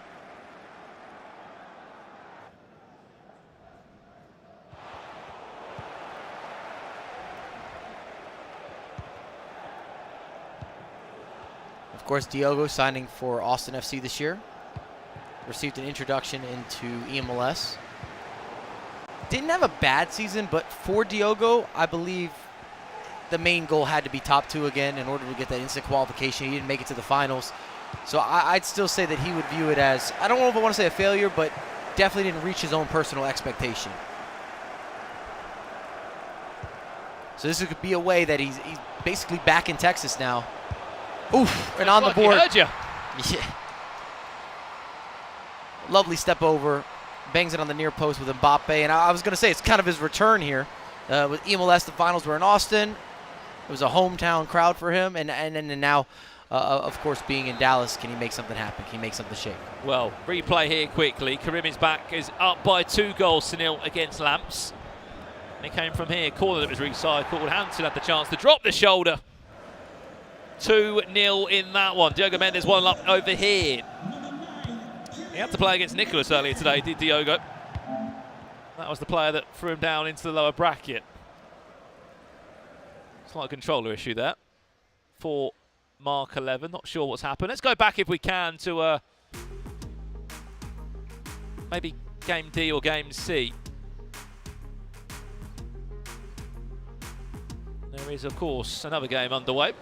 Of course, Diogo signing for Austin FC this year. Received an introduction into EMLS. Didn't have a bad season, but for Diogo, I believe the main goal had to be top 2 again in order to get that instant qualification. He didn't make it to the finals. So I'd still say that he would view it as, I don't know if I want to say a failure, but definitely didn't reach his own personal expectation. So this could be a way that he's basically back in Texas now. Oof, and on the board. Heard you. Yeah. Lovely step over. Bangs it on the near post with Mbappe. And I was going to say, it's kind of his return here. With EMLS, the finals were in Austin. It was a hometown crowd for him. And now, of course, being in Dallas, can he make something happen? Can he make something shake? Well, replay here quickly. Karim is back, is up by 2 goals to 0 against Lamps. And it came from here. Corner that was recycled. Hansen had the chance to drop the shoulder. 2-0 in that one. Diogo Mendes 1 up over here. He had to play against Nicholas earlier today, did Diogo. That was the player that threw him down into the lower bracket. Slight controller issue there for Mark 11. Not sure what's happened. Let's go back if we can to maybe game D or game C. There is, of course, another game underway.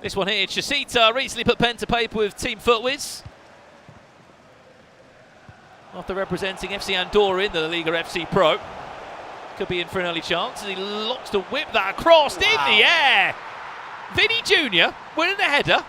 This one here, Chasita recently put pen to paper with Team Footwiz. After representing FC Andorra in the La Liga FC Pro. Could be in for an early chance as he looks to whip that across in the air. Vinny Jr. winning the header.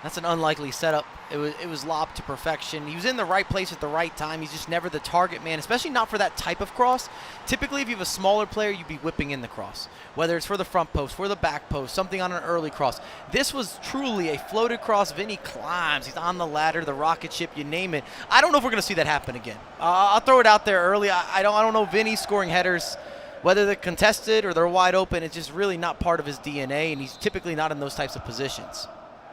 That's an unlikely setup. It was lobbed to perfection. He was in the right place at the right time. He's just never the target man, especially not for that type of cross. Typically, if you have a smaller player, you'd be whipping in the cross, whether it's for the front post, for the back post, something on an early cross. This was truly a floated cross. Vinny climbs. He's on the ladder, the rocket ship, you name it. I don't know if we're going to see that happen again. I'll throw it out there early. I don't know Vinny scoring headers, whether they're contested or they're wide open. It's just really not part of his DNA, and he's typically not in those types of positions.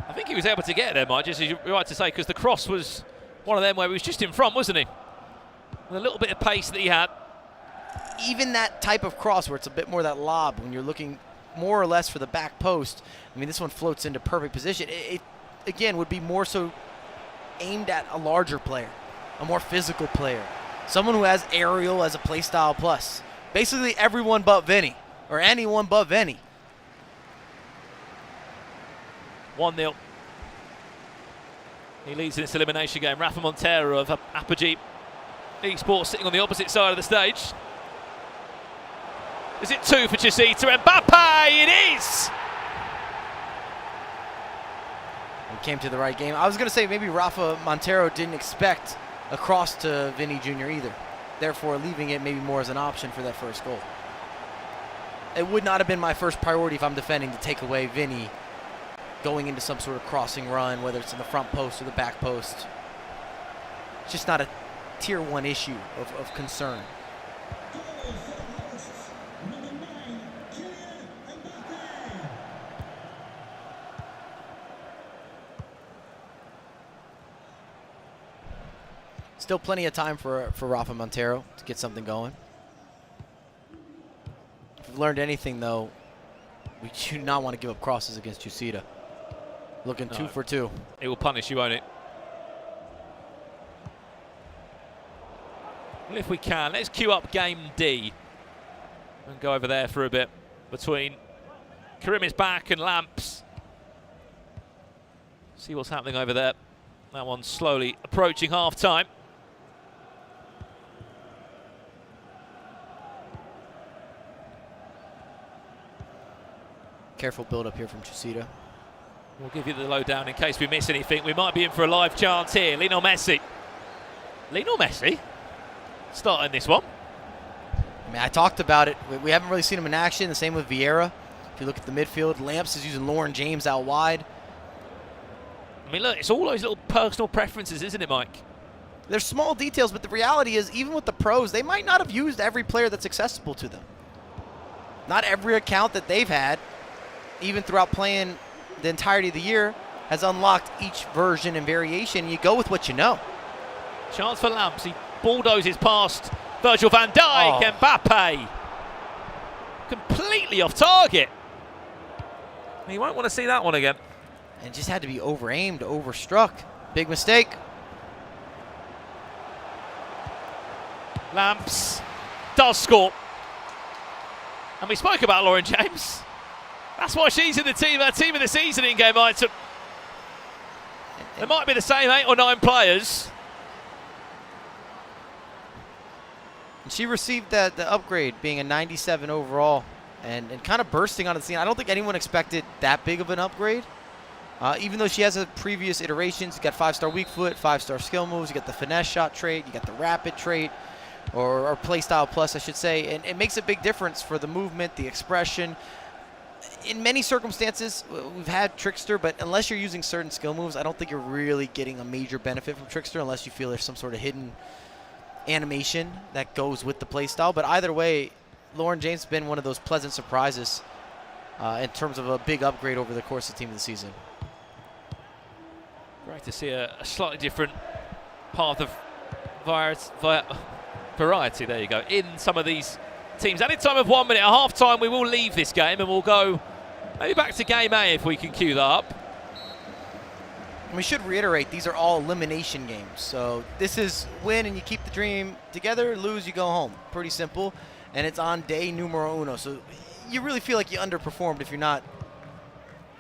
I think he was able to get there, Mike, just as you're right to say, because the cross was one of them where he was just in front, wasn't he? With a little bit of pace that he had. Even that type of cross where it's a bit more that lob, when you're looking more or less for the back post, I mean, this one floats into perfect position. It again, would be more so aimed at a larger player, a more physical player, someone who has aerial as a play style plus. Basically everyone but Vinny, or anyone but Vinny. 1-0. He leads in this elimination game. Rafa Montero of Apogee Esports sitting on the opposite side of the stage. Is it 2 for Chasita? Mbappe, it is! He came to the right game. I was going to say maybe Rafa Montero didn't expect a cross to Vinny Jr. either, therefore leaving it maybe more as an option for that first goal. It would not have been my first priority if I'm defending to take away Vinny going into some sort of crossing run, whether it's in the front post or the back post. It's just not a tier 1 issue of concern. Still plenty of time for Rafa Montero to get something going. If we've learned anything, though, we do not want to give up crosses against Chusita. Looking 2 for 2. It will punish you, won't it? Well, if we can, let's queue up game D and go over there for a bit between Karim is back and Lamps. See what's happening over there. That one's slowly approaching half-time. Careful build-up here from Chusita. We'll give you the lowdown in case we miss anything. We might be in for a live chance here. Lionel Messi. Lionel Messi starting this one. I mean, I talked about it. We haven't really seen him in action. The same with Vieira. If you look at the midfield, Lamps is using Lauren James out wide. I mean, look, it's all those little personal preferences, isn't it, Mike? There's small details, but the reality is, even with the pros, they might not have used every player that's accessible to them. Not every account that they've had, even throughout playing the entirety of the year, has unlocked each version and variation. You go with what you know. Chance for Lamps. He bulldozes past Virgil van Dijk. Mbappe completely off target. You won't want to see that one again. And just had to be over-aimed, overstruck. Big mistake. Lamps does score. And we spoke about Lauren James. That's why she's in the team, our team of the season in game item. There might be the same 8 or 9 players. And she received the upgrade, being a 97 overall, and kind of bursting onto the scene. I don't think anyone expected that big of an upgrade. Even though she has a previous iterations, you got 5-star weak foot, 5-star skill moves, you got the finesse shot trait, you got the rapid trait, or playstyle plus, I should say, and it makes a big difference for the movement, the expression. In many circumstances, we've had Trickster, but unless you're using certain skill moves, I don't think you're really getting a major benefit from Trickster unless you feel there's some sort of hidden animation that goes with the playstyle. But either way, Lauren James has been one of those pleasant surprises in terms of a big upgrade over the course of the team of the season. Great to see a slightly different path of variety, there you go, in some of these teams. Added time of 1 minute. At half time, we will leave this game and we'll go maybe back to game A if we can cue that up. We should reiterate, these are all elimination games. So this is win and you keep the dream together, lose, you go home. Pretty simple. And it's on day numero uno. So you really feel like you underperformed if you're not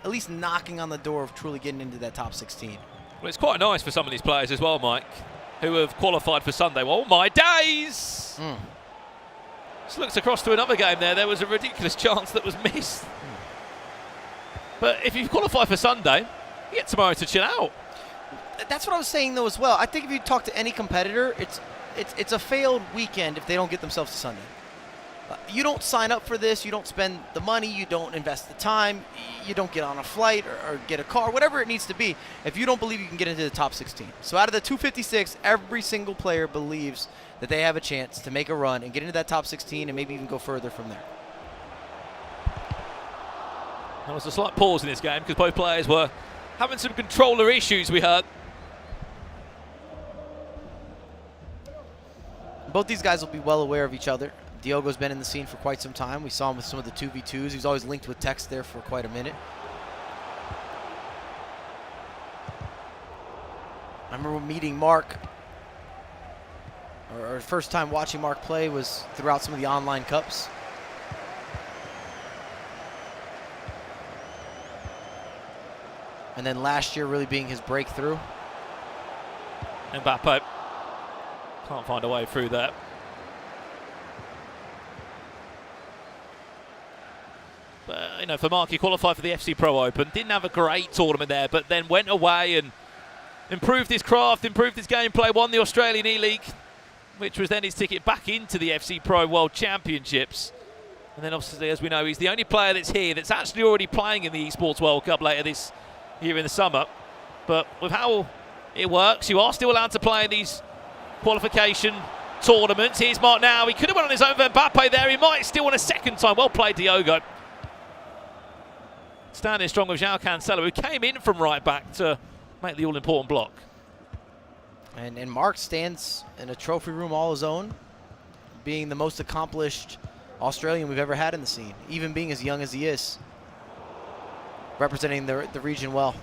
at least knocking on the door of truly getting into that top 16. Well, it's quite nice for some of these players as well, Mike, who have qualified for Sunday. Well, my days! Just looks across to another game there. There was a ridiculous chance that was missed. But if you qualify for Sunday, you get tomorrow to chill out. That's what I was saying, though, as well. I think if you talk to any competitor, it's a failed weekend if they don't get themselves to Sunday. You don't sign up for this. You don't spend the money. You don't invest the time. You don't get on a flight or get a car, whatever it needs to be, if you don't believe you can get into the top 16. So out of the 256, every single player believes that they have a chance to make a run and get into that top 16 and maybe even go further from there. There was a slight pause in this game because both players were having some controller issues, we heard. Both these guys will be well aware of each other. Diogo's been in the scene for quite some time. We saw him with some of the 2v2s. He's always linked with Tex there for quite a minute. I remember meeting Mark, or first time watching Mark play was throughout some of the online cups. And then last year really being his breakthrough. Mbappe can't find a way through that. But, you know, for Mark, he qualified for the FC Pro Open. Didn't have a great tournament there, but then went away and improved his craft, improved his gameplay, won the Australian E-League, which was then his ticket back into the FC Pro World Championships. And then obviously, as we know, he's the only player that's here that's actually already playing in the Esports World Cup later this year in the summer. But with how it works, you are still allowed to play in these qualification tournaments. Here's Mark now. He could have went on his own for Mbappe there. He might still win a second time. Well played, Diogo. Standing strong with João Cancelo, who came in from right back to make the all-important block. And Mark stands in a trophy room all his own, being the most accomplished Australian we've ever had in the scene, even being as young as he is, representing the region well.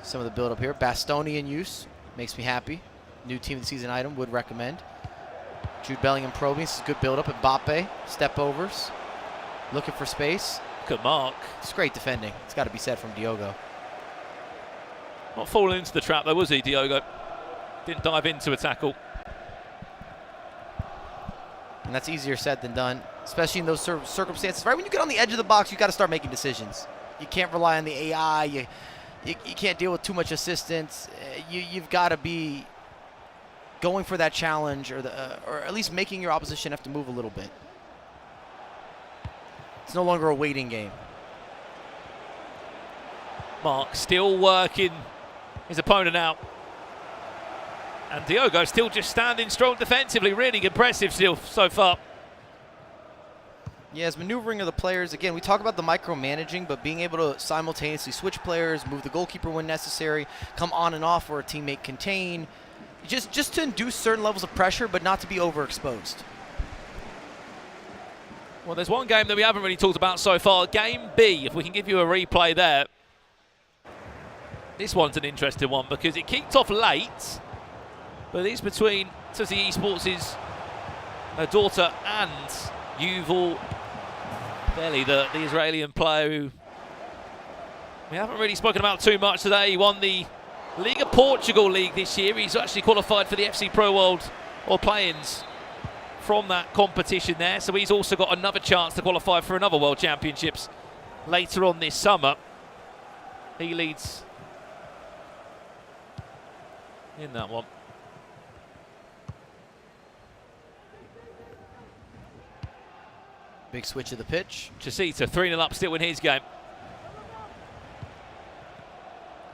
Some of the build-up here. Bastoni in use. Makes me happy. New team of the season item. Would recommend. Jude Bellingham probing. This is a good build-up. Mbappe. Step overs. Looking for space. Good mark. It's great defending. It's got to be said from Diogo. Not falling into the trap though, was he, Diogo? Didn't dive into a tackle. And that's easier said than done, especially in those circumstances. Right when you get on the edge of the box, you got to start making decisions. You can't rely on the AI. You can't deal with too much assistance. You've got to be going for that challenge, or at least making your opposition have to move a little bit. It's no longer a waiting game. Mark still working his opponent out. And Diogo still just standing strong defensively. Really impressive still so far. Yeah, his maneuvering of the players. Again, we talk about the micromanaging, but being able to simultaneously switch players, move the goalkeeper when necessary, come on and off where a teammate contain, just to induce certain levels of pressure, but not to be overexposed. Well, there's one game that we haven't really talked about so far. Game B, if we can give you a replay there. This one's an interesting one because it kicked off late, but it's between Tuzi Esports' daughter and Yuval Belli, the Israeli player who we haven't really spoken about too much today. He won the Liga Portugal League this year. He's actually qualified for the FC Pro World or play-ins from that competition there. So he's also got another chance to qualify for another World Championships later on this summer. He leads in that one. Big switch of the pitch. Chasita 3-0 up still in his game.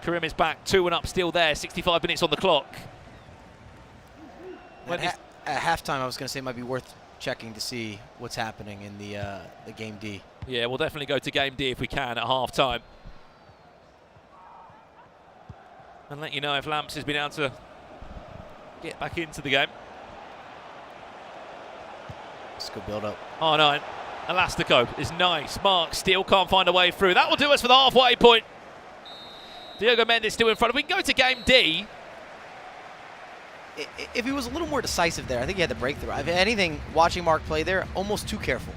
Karim is back, 2-1 up still there, 65 minutes on the clock. At halftime, I was going to say it might be worth checking to see what's happening in the game D. Yeah, we'll definitely go to game D if we can at half-time. And let you know if Lamps has been able to get back into the game. It's a good build-up. Oh, no. Elastico is nice. Mark still can't find a way through. That will do us for the halfway point. Diogo Mendes still in front. If we can go to game D. If he was a little more decisive there, I think he had the breakthrough. If anything, watching Mark play there, almost too careful.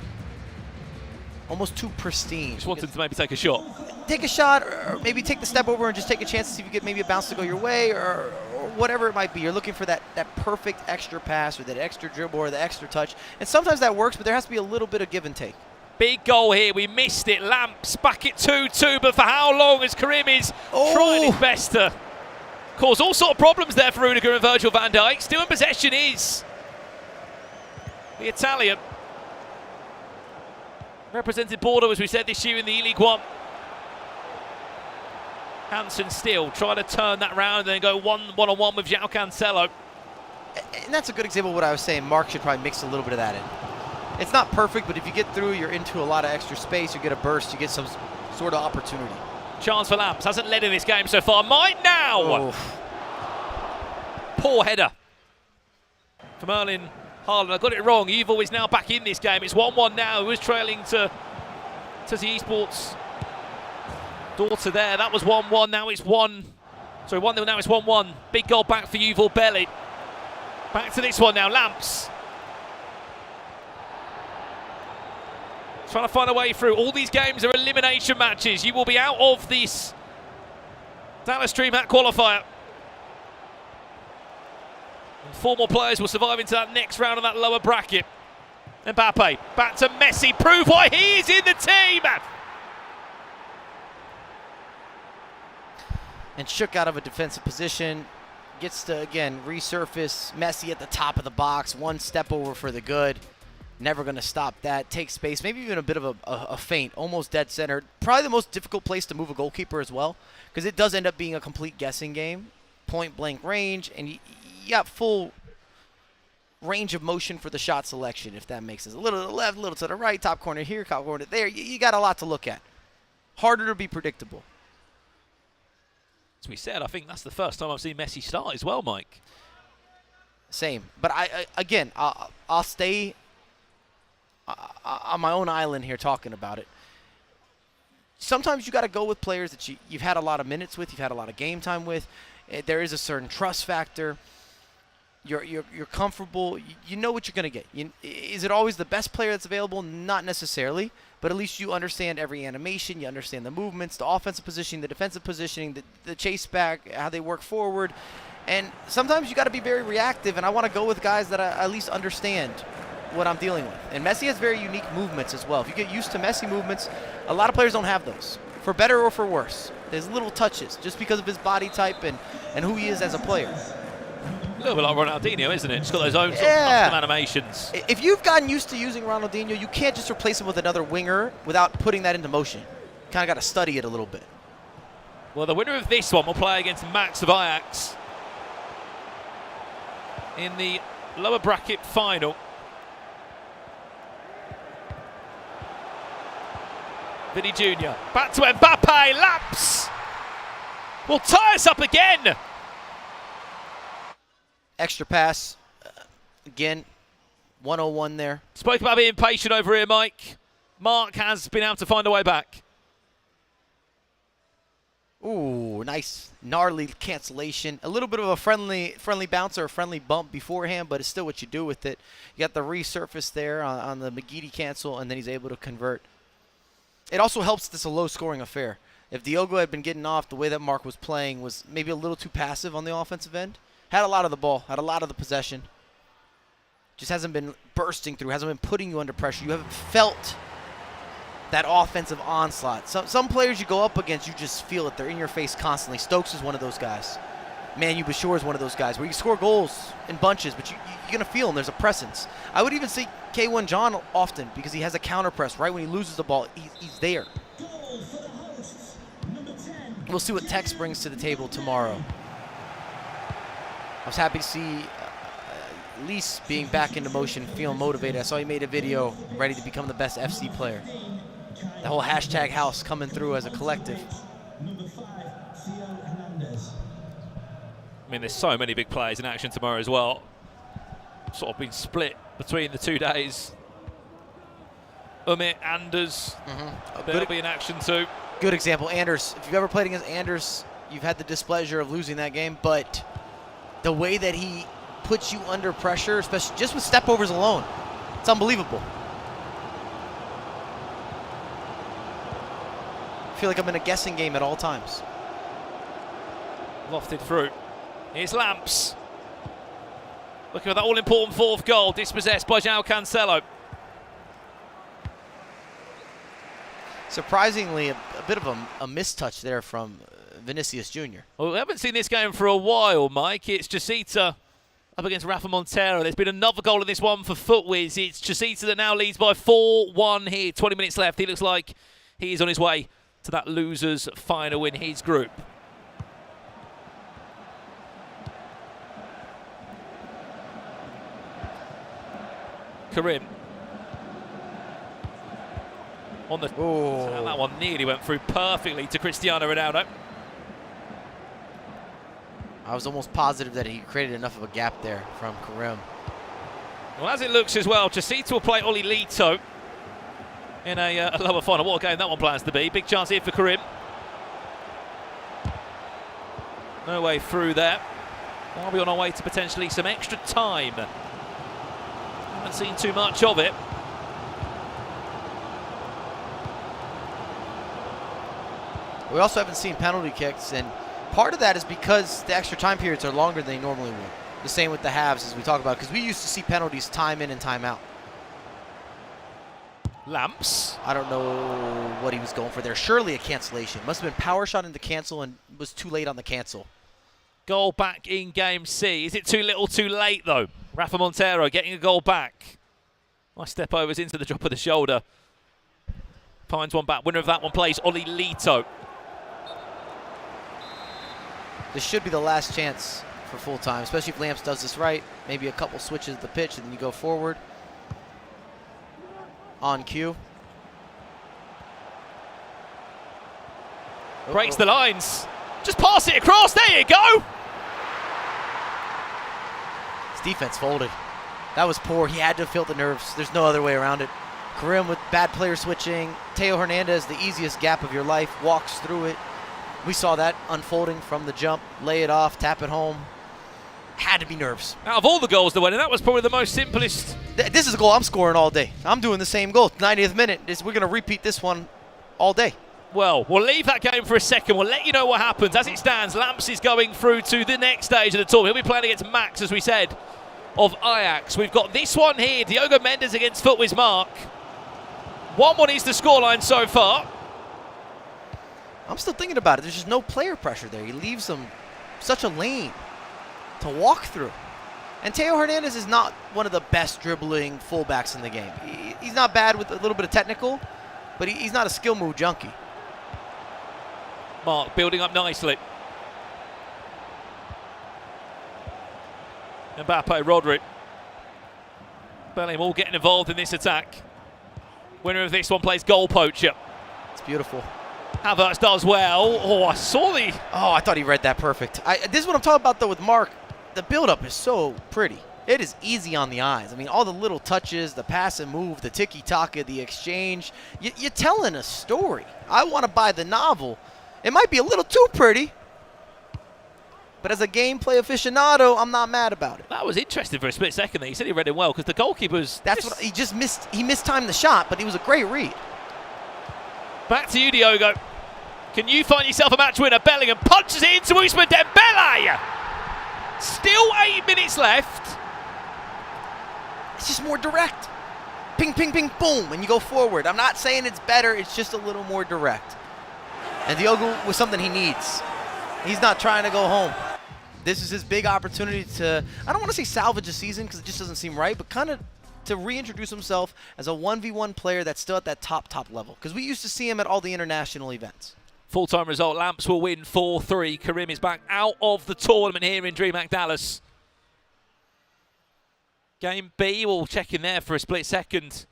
Almost too pristine. Just wanted to maybe take a shot. Take a shot, or maybe take the step over and just take a chance to see if you get maybe a bounce to go your way, or whatever it might be. You're looking for that perfect extra pass or that extra dribble or the extra touch. And sometimes that works, but there has to be a little bit of give and take. Big goal here. We missed it. Lamps back at 2-2, but for how long as Karim is trying his best to cause all sort of problems there for Rudiger and Virgil van Dijk. Still in possession is the Italian. Represented Bordeaux, as we said, this year in the E-League 1. Hansen still trying to turn that round and then go one-on-one with João Cancelo. And that's a good example of what I was saying. Mark should probably mix a little bit of that in. It's not perfect, but if you get through, you're into a lot of extra space, you get a burst, you get some sort of opportunity. Chance for Lamps. Hasn't led in this game so far. Might now! Oh. Poor header from Erling Haaland. I got it wrong. Yuval is now back in this game. It's 1-1 now. He was trailing to the Esports daughter there. That was 1-1. Now it's 1-0. Now it's 1-1. Big goal back for Yuval Belli. Back to this one now. Lamps. Trying to find a way through. All these games are elimination matches. You will be out of this Dallas DreamHack qualifier. And 4 more players will survive into that next round of that lower bracket. Mbappe back to Messi. Prove why he is in the team. And shook out of a defensive position. Gets to, again, resurface. Messi at the top of the box. One step over for the good. Never going to stop that. Take space. Maybe even a bit of a feint. Almost dead center. Probably the most difficult place to move a goalkeeper as well, because it does end up being a complete guessing game. Point blank range, and you got full range of motion for the shot selection, if that makes sense. A little to the left, a little to the right, top corner here, top corner there. You got a lot to look at. Harder to be predictable. As we said, I think that's the first time I've seen Messi start as well, Mike. Same. But I'll stay on my own island here talking about it. Sometimes you got to go with players that you've had a lot of minutes with, you've had a lot of game time with. There is a certain trust factor. You're comfortable. You know what you're going to get. Is it always the best player that's available? Not necessarily, but at least you understand every animation. You understand the movements, the offensive positioning, the defensive positioning, the chase back, how they work forward. And sometimes you got to be very reactive, and I want to go with guys that I at least understand what I'm dealing with. And Messi has very unique movements as well. If you get used to Messi movements, a lot of players don't have those, for better or for worse. There's little touches just because of his body type and who he is as a player. A little bit like Ronaldinho, isn't it? Just got those own sort of custom animations. If you've gotten used to using Ronaldinho, you can't just replace him with another winger without putting that into motion. Kind of got to study it a little bit. Well, the winner of this one will play against Max of Ajax in the lower bracket final. Vinny Jr. Back to Mbappe. Laps will tie us up again. Extra pass. Again, 101 there. Spoke about being patient over here, Mike. Mark has been able to find a way back. Ooh, nice gnarly cancellation. A little bit of a friendly bounce or a friendly bump beforehand, but it's still what you do with it. You got the resurface there on the McGeady cancel, and then he's able to convert. It also helps this a low-scoring affair. If Diogo had been getting off, the way that Mark was playing was maybe a little too passive on the offensive end. Had a lot of the ball, had a lot of the possession. Just hasn't been bursting through, hasn't been putting you under pressure. You haven't felt that offensive onslaught. Some players you go up against, you just feel it. They're in your face constantly. Stokes is one of those guys. Manu Bashir is one of those guys where you score goals in bunches, but you're going to feel them. There's a presence. I would even say K1 John often because he has a counter press. Right when he loses the ball, he's there. We'll see what Tex brings to the table tomorrow. I was happy to see Lise being back into motion, feeling motivated. I saw he made a video ready to become the best FC player. The whole hashtag house coming through as a collective. I mean, there's so many big players in action tomorrow as well. Sort of been split between the 2 days. Umit, Anders, they'll be in action too. Good example, Anders. If you've ever played against Anders, you've had the displeasure of losing that game, but the way that he puts you under pressure, especially just with step overs alone, it's unbelievable. I feel like I'm in a guessing game at all times. Lofted through. Here's Lamps. Looking at that all-important fourth goal, dispossessed by João Cancelo. Surprisingly, a bit of a mistouch there from Vinicius Jr. Well, we haven't seen this game for a while, Mike. It's Chasita up against Rafa Montero. There's been another goal in this one for Footwiz. It's Chasita that now leads by 4-1 here. 20 minutes left. He looks like he's on his way to that losers final in his group. Karim. On the and that one nearly went through perfectly to Cristiano Ronaldo. I was almost positive that he created enough of a gap there from Karim. Well, as it looks as well, Chasita will play Oli Lito in a lower final. What a game that one plans to be. Big chance here for Karim. No way through there. Are we on our way to potentially some extra time? Haven't seen too much of it. We also haven't seen penalty kicks, and part of that is because the extra time periods are longer than they normally would. The same with the halves, as we talk about, because we used to see penalties time in and time out. Lamps. I don't know what he was going for there. Surely a cancellation. Must have been power shot into cancel and was too late on the cancel. Goal back in game C. Is it too little too late, though? Rafa Montero getting a goal back. Nice step overs into the drop of the shoulder. Finds one back. Winner of that one plays Oli Lito. This should be the last chance for full time, especially if Lamps does this right. Maybe a couple switches of the pitch and then you go forward. On cue. Breaks the lines. Just pass it across. There you go. His defense folded. That was poor. He had to feel the nerves. There's no other way around it. Karim with bad player switching. Teo Hernandez, the easiest gap of your life, walks through it. We saw that unfolding from the jump. Lay it off, tap it home. Had to be nerves. Out of all the goals that went in, that was probably the most simplest. This is a goal I'm scoring all day. I'm doing the same goal. 90th minute. We're going to repeat this one all day. Well, we'll leave that game for a second. We'll let you know what happens. As it stands, Lamps is going through to the next stage of the tournament. He'll be playing against Max, as we said, of Ajax. We've got this one here, Diogo Mendes against Footwiz Mark. 1-1 is the scoreline so far. I'm still thinking about it. There's just no player pressure there. He leaves them such a lane to walk through. And Teo Hernandez is not one of the best dribbling fullbacks in the game. He's not bad with a little bit of technical, but he's not a skill move junkie. Mark building up nicely. Mbappe, Rodri. Bellingham all getting involved in this attack. Winner of this one plays goal poacher. It's beautiful. Havertz does well. Oh, I saw the... Oh, I thought he read that perfect. This is what I'm talking about, though, with Mark. The build-up is so pretty. It is easy on the eyes. I mean, all the little touches, the pass and move, the tiki-taka, the exchange. You're telling a story. I want to buy the novel. It might be a little too pretty, but as a gameplay aficionado, I'm not mad about it. That was interesting for a split second there. He said he read it well because the goalkeeper's... That's what he just missed. He mistimed the shot, but he was a great read. Back to you, Diogo. Can you find yourself a match winner? Bellingham punches it into Ousmane Dembele. Still 8 minutes left. It's just more direct. Ping, ping, ping, boom, and you go forward. I'm not saying it's better. It's just a little more direct. And Diogo was something he needs. He's not trying to go home. This is his big opportunity to, I don't want to say salvage a season because it just doesn't seem right, but kind of to reintroduce himself as a 1v1 player that's still at that top level. Because we used to see him at all the international events. Full-time result, Lamps will win 4-3. Karim is back out of the tournament here in DreamHack Dallas. Game B, we'll check in there for a split second,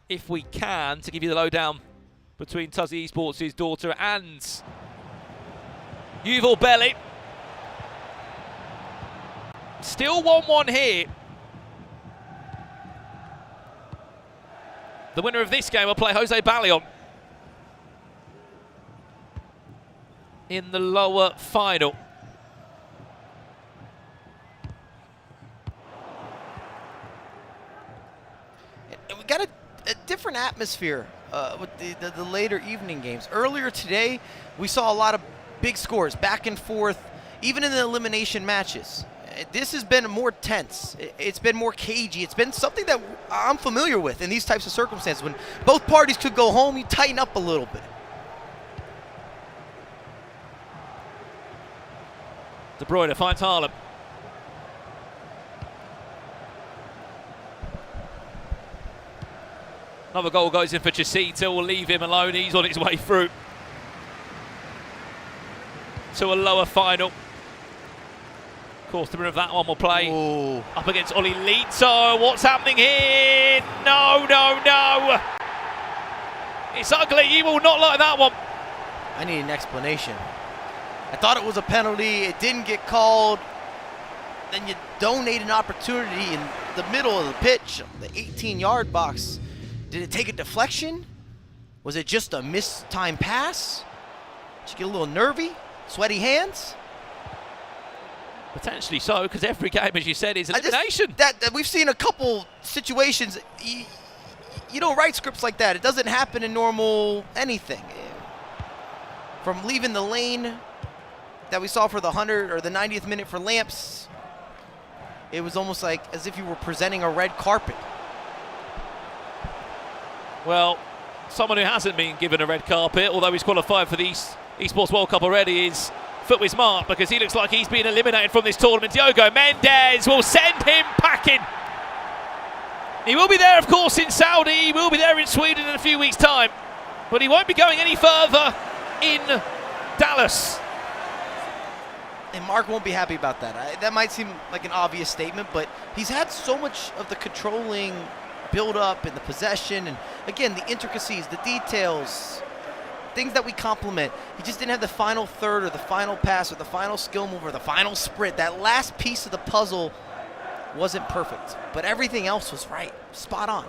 if we can, to give you the lowdown between Tuzzy Esports' daughter and Yuval Belli. Still 1-1 here. The winner of this game will play Jose Ballion in the lower final. And we got a different atmosphere with the later evening games. Earlier today, we saw a lot of big scores, back and forth, even in the elimination matches. This has been more tense. It's been more cagey. It's been something that I'm familiar with in these types of circumstances. When both parties could go home, you tighten up a little bit. De Bruyne finds Haaland. Another goal goes in for Chicita. We'll leave him alone. He's on his way through to a lower final. Of course, the winner of that one will play up against Oli Lito. What's happening here? No, no, no. It's ugly. You will not like that one. I need an explanation. I thought it was a penalty. It didn't get called. Then you donate an opportunity in the middle of the pitch, the 18-yard box. Did it take a deflection? Was it just a mistimed pass? Did you get a little nervy? Sweaty hands? Potentially so, because every game, as you said, is elimination. That we've seen a couple situations. You don't write scripts like that. It doesn't happen in normal anything. From leaving the lane that we saw for the 100 or the 90th minute for Lamps, it was almost like as if you were presenting a red carpet. Well, someone who hasn't been given a red carpet, although he's qualified for the Esports World Cup already, is Footwiz Mark, because he looks like he's been eliminated from this tournament. Diogo Mendes will send him packing. He will be there, of course, in Saudi. He will be there in Sweden in a few weeks' time. But he won't be going any further in Dallas. And Mark won't be happy about that. That might seem like an obvious statement, but he's had so much of the controlling build-up and the possession, and again, the intricacies, the details, things that we compliment. He just didn't have the final third or the final pass or the final skill move or the final sprint. That last piece of the puzzle wasn't perfect, but everything else was right, spot on.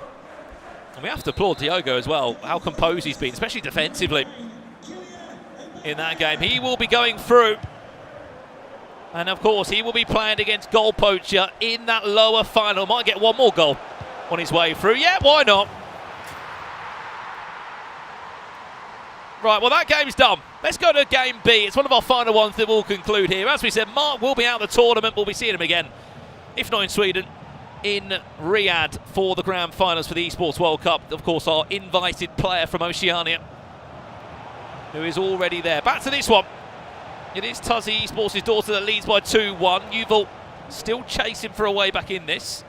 And we have to applaud Diogo as well, how composed he's been, especially defensively in that game. He will be going through. And of course, he will be playing against Goal Poacher in that lower final. Might get one more goal on his way through. Yeah, why not? Right, well, that game's done. Let's go to game B. It's one of our final ones that we'll conclude here. As we said, Mark will be out of the tournament. We'll be seeing him again, if not in Sweden, in Riyadh for the grand finals for the Esports World Cup. Of course, our invited player from Oceania, who is already there. Back to this one. It is Tuzzy Esports' daughter that leads by 2-1. Yuval still chasing for a way back in this.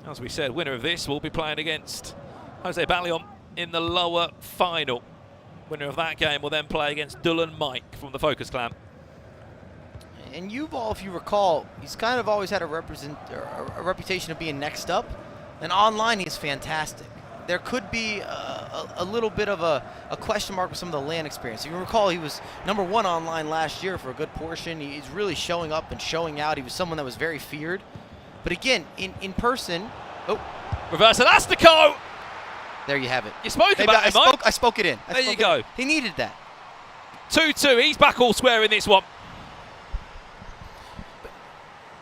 As we said, winner of this will be playing against Jose Ballion in the lower final. Winner of that game will then play against Dullan Mike from the Focus Clan. And Yuval, if you recall, he's kind of always had a reputation of being next up. And online, he's fantastic. There could be a a little bit of a question mark with some of the LAN experience. If you recall, he was #1 online last year for a good portion. He's really showing up and showing out. He was someone that was very feared. But again, in person, reverse elastico. There you have it. You spoke about it, Mike. I spoke it in. There you go. He needed that. 2-2. He's back all square in this one.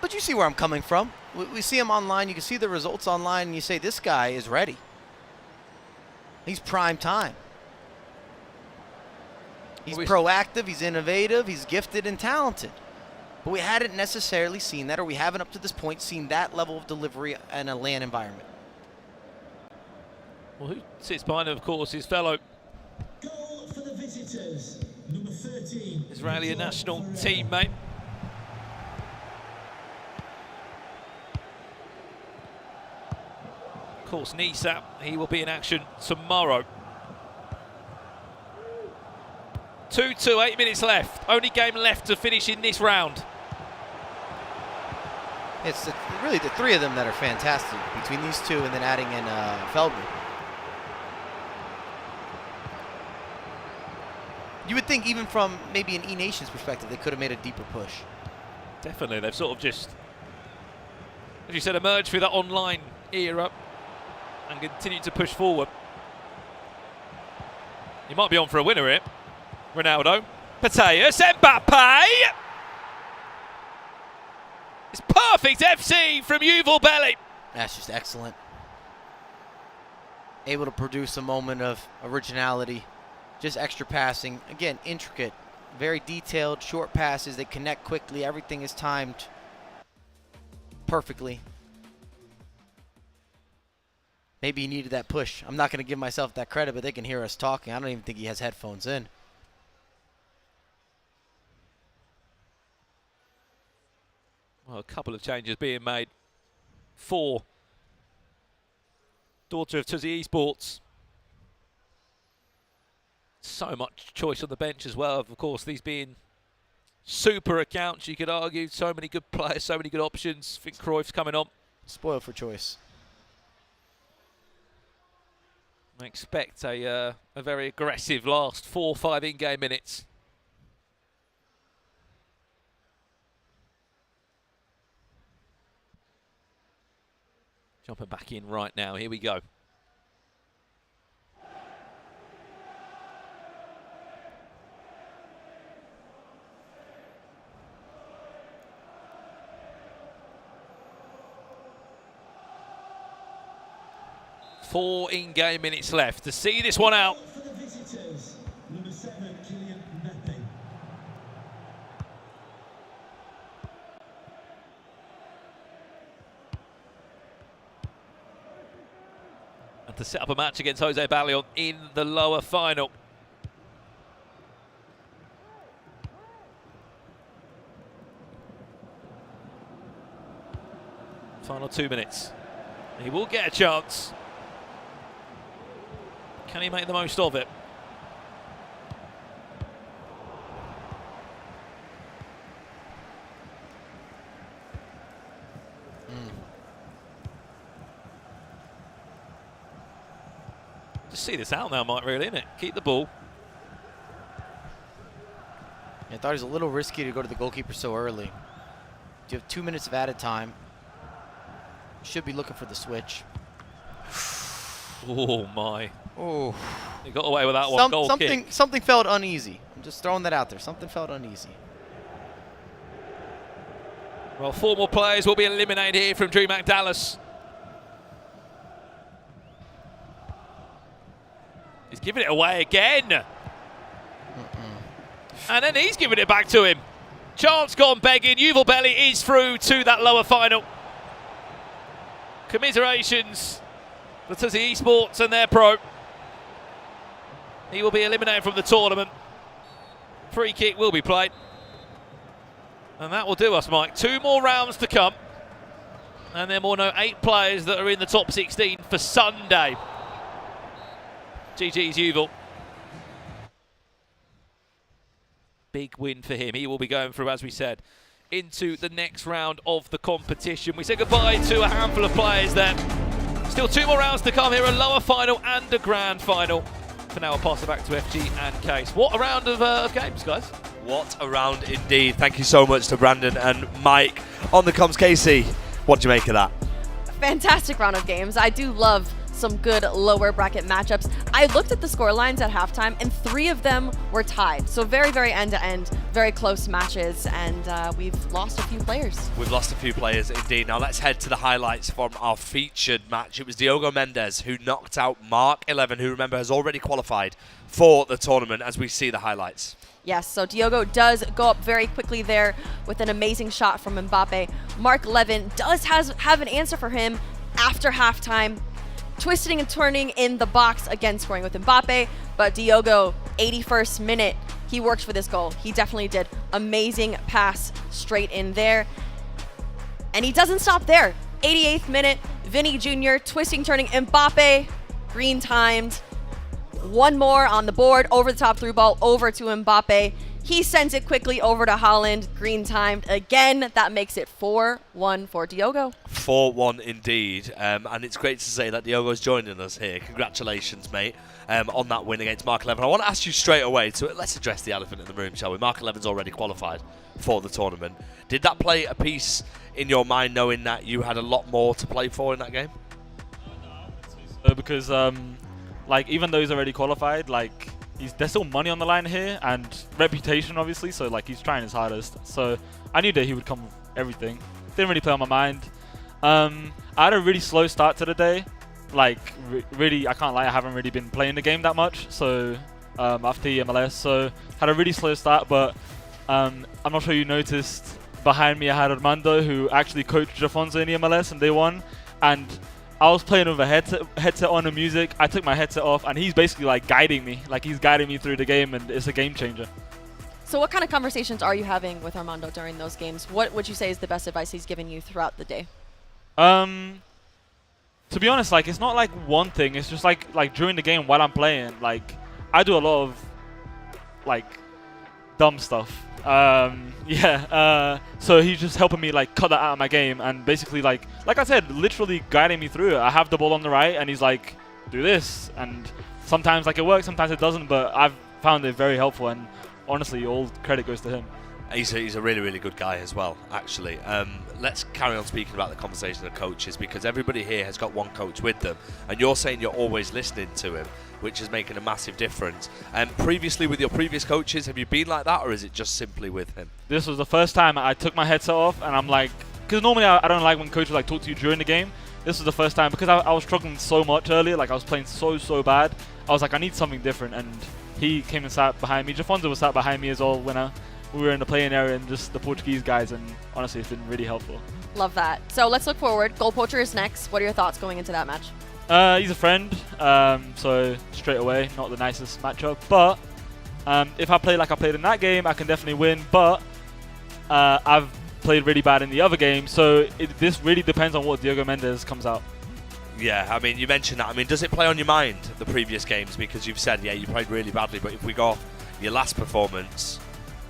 But you see where I'm coming from. We see him online. You can see the results online, and you say, this guy is ready. He's prime time. He's proactive. He's innovative. He's gifted and talented. But we hadn't necessarily seen that, or we haven't up to this point seen that level of delivery in a LAN environment. Well, who sits behind him, of course, his fellow Goal for the visitors, number 13. Israeli national teammate. Of course, Nisa, he will be in action tomorrow. 2-2, 8 minutes left. Only game left to finish in this round. It's really the three of them that are fantastic, between these two and then adding in Feldman. You would think even from maybe an E-Nations perspective, they could have made a deeper push. Definitely, they've sort of just, as you said, emerged through that online era and continued to push forward. He might be on for a winner here. Ronaldo, Pateus, Mbappe. It's perfect FC from Yuval Belli. That's just excellent. Able to produce a moment of originality, just extra passing. Again, intricate, very detailed, short passes. They connect quickly. Everything is timed perfectly. Maybe he needed that push. I'm not going to give myself that credit, but they can hear us talking. I don't even think he has headphones in. Well, a couple of changes being made for daughter of Tuzi Esports. So much choice on the bench as well. Of course, these being super accounts, you could argue. So many good players, so many good options. I think Cruyff's coming on. Spoiled for choice. I expect a very aggressive last 4 or 5 in-game minutes. Jumping back in right now. Here we go. Four in-game minutes left to see this one out. For the visitors, number 7, Kylian Mbappe. And to set up a match against Jose Ballion in the lower final. Final 2 minutes. He will get a chance. Can he make the most of it? Just see this out now, Mike, really, isn't it? Keep the ball. I thought it was a little risky to go to the goalkeeper so early. You have 2 minutes of added time. Should be looking for the switch. Oh, my. Oh. He got away with that one. Goal kick. Something felt uneasy. I'm just throwing that out there. Something felt uneasy. Well, 4 more players will be eliminated here from DreamHack Dallas. He's giving it away again. And then he's giving it back to him. Chance gone begging. Yuval Belli is through to that lower final. Commiserations for Tuzi Esports and their pro. He will be eliminated from the tournament. Free kick will be played. And that will do us, Mike. 2 more rounds to come. And then we'll know 8 players that are in the top 16 for Sunday. GG's Yuval. Big win for him. He will be going through, as we said, into the next round of the competition. We say goodbye to a handful of players then. Still 2 more rounds to come here, a lower final and a grand final. For now, I'll pass it back to FG and Case. What a round of games, guys. What a round indeed. Thank you so much to Brandon and Mike. On the comms, Casey, what do you make of that? Fantastic round of games. I do love some good lower bracket matchups. I looked at the score lines at halftime, and 3 of them were tied. So very, very end-to-end, very close matches, and we've lost a few players. We've lost a few players indeed. Now let's head to the highlights from our featured match. It was Diogo Mendes who knocked out Mark 11, who, remember, has already qualified for the tournament, as we see the highlights. Yes, so Diogo does go up very quickly there with an amazing shot from Mbappe. Mark 11 does have an answer for him after halftime, twisting and turning in the box, again scoring with Mbappe, but Diogo, 81st minute, he worked for this goal. He definitely did. Amazing pass straight in there. And he doesn't stop there. 88th minute, Vinny Jr. twisting, turning, Mbappe, green timed. One more on the board, over the top through ball, over to Mbappe. He sends it quickly over to Haaland, green timed again. That makes it 4-1 for Diogo. 4-1 indeed, and it's great to say that Diogo's joining us here. Congratulations, mate, on that win against Mark 11. I want to ask you straight away, so let's address the elephant in the room, shall we? Mark 11's already qualified for the tournament. Did that play a piece in your mind, knowing that you had a lot more to play for in that game? Because like, even though he's already qualified, like, there's still money on the line here and reputation, obviously, so like he's trying his hardest. So I knew that he would come with everything. Didn't really play on my mind. I had a really slow start to the day. Like, really, I can't lie, I haven't really been playing the game that much. So after the MLS, so had a really slow start. But I'm not sure you noticed behind me I had Armando, who actually coached Jafonso in the MLS, and they won. And I was playing with a headset on and music. I took my headset off, and he's basically like guiding me. Like, he's guiding me through the game, and it's a game changer. So what kind of conversations are you having with Armando during those games? What would you say is the best advice he's given you throughout the day? To be honest, like, it's not like one thing. It's just like during the game while I'm playing, like, I do a lot of like dumb stuff. So he's just helping me like cut that out of my game, and basically like I said, literally guiding me through it. I have the ball on the right, and he's like, do this, and sometimes like it works, sometimes it doesn't, but I've found it very helpful, and honestly, all credit goes to him. He's a really, really good guy as well, actually. Let's carry on speaking about the conversation of coaches, because everybody here has got one coach with them, and you're saying you're always listening to him, which is making a massive difference. Previously, with your previous coaches, have you been like that, or is it just simply with him? This was the first time I took my headset off, and I'm like, because normally I don't like when coaches like talk to you during the game. This was the first time, because I was struggling so much earlier, like I was playing so bad. I was like, I need something different, and he came and sat behind me. Jafonso was sat behind me as well when we were in the playing area, and just the Portuguese guys, and honestly, it's been really helpful. Love that. So let's look forward. Goal Poacher is next. What are your thoughts going into that match? He's a friend, so straight away, not the nicest matchup. But if I play like I played in that game, I can definitely win. But I've played really bad in the other game, so this really depends on what Diogo Mendes comes out. Yeah, I mean, you mentioned that. I mean, does it play on your mind, the previous games? Because you've said, yeah, you played really badly, but if we go off your last performance,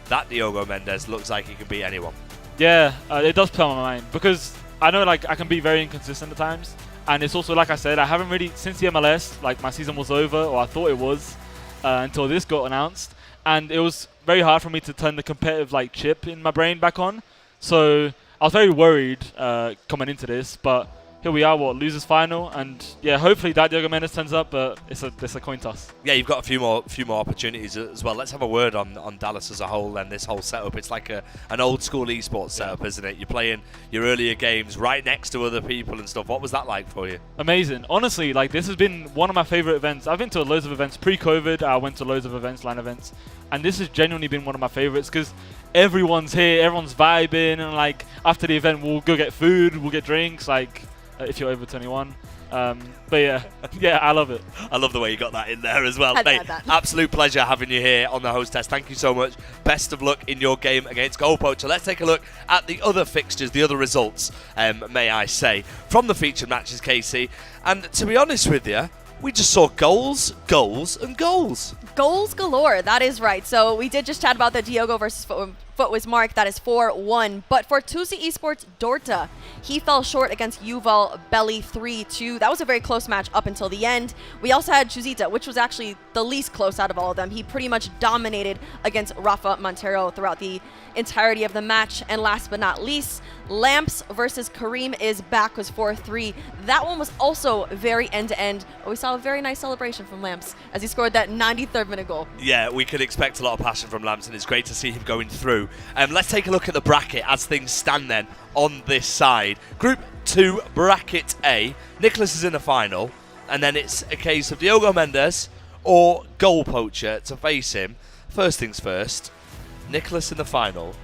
that Diogo Mendes looks like he can beat anyone. Yeah, it does play on my mind, because I know like I can be very inconsistent at times, and it's also, like I said, I haven't really, since the MLS, like my season was over, or I thought it was, until this got announced, and it was very hard for me to turn the competitive like chip in my brain back on. So I was very worried coming into this, but here we are, losers final, and yeah, hopefully that Diogo Mendes turns up, but it's a coin toss. Yeah, you've got a few more opportunities as well. Let's have a word on Dallas as a whole and this whole setup. It's like an old school esports setup, isn't it? You're playing your earlier games right next to other people and stuff. What was that like for you? Amazing. Honestly, like, this has been one of my favorite events. I've been to loads of events pre-COVID. I went to loads of events, LAN events, and this has genuinely been one of my favorites, because everyone's here, everyone's vibing, and like after the event we'll go get food, we'll get drinks, like if you're over 21. But yeah, I love it. I love the way you got that in there as well. Mate, absolute pleasure having you here on the host test. Thank you so much. Best of luck in your game against Goal Poacher. Let's take a look at the other fixtures, the other results, may I say, from the featured matches, Casey. And to be honest with you, we just saw goals, goals, and goals. Goals galore, that is right. So we did just chat about the Diogo versus Footwiz Mark. That is 4-1. But for Tuesday Esports Dorta, he fell short against Yuval Belly 3-2. That was a very close match up until the end. We also had Chuzita, which was actually the least close out of all of them. He pretty much dominated against Rafa Montero throughout the entirety of the match. And last but not least, Lamps versus Kareem is back, was 4-3. That one was also very end-to-end. We saw a very nice celebration from Lamps as he scored that 93rd minute goal. Yeah, we could expect a lot of passion from Lamps, and it's great to see him going through. Let's take a look at the bracket as things stand then on this side. Group 2, Bracket A. Nicholas is in the final, and then it's a case of Diogo Mendes or Goal Poacher to face him. First things first, Nicholas in the final.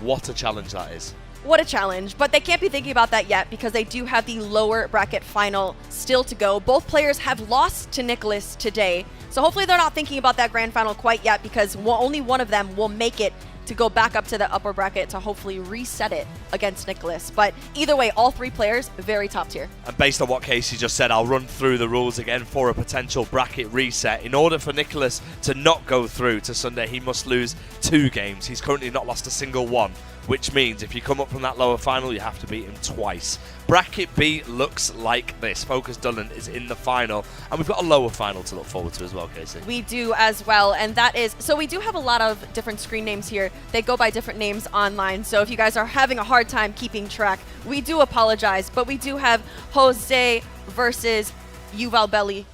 What a challenge that is. What a challenge, but they can't be thinking about that yet because they do have the lower bracket final still to go. Both players have lost to Nicholas today, so hopefully they're not thinking about that grand final quite yet because only one of them will make it to go back up to the upper bracket to hopefully reset it against Nicholas. But either way, all three players, very top tier. And based on what Casey just said, I'll run through the rules again for a potential bracket reset. In order for Nicholas to not go through to Sunday, he must lose 2 games. He's currently not lost a single one, which means if you come up from that lower final, you have to beat him twice. Bracket B looks like this. Focus Dullen is in the final, and we've got a lower final to look forward to as well, Casey. We do as well, and that is, so we do have a lot of different screen names here. They go by different names online, so if you guys are having a hard time keeping track, we do apologize, but we do have Jose versus Yuval Belli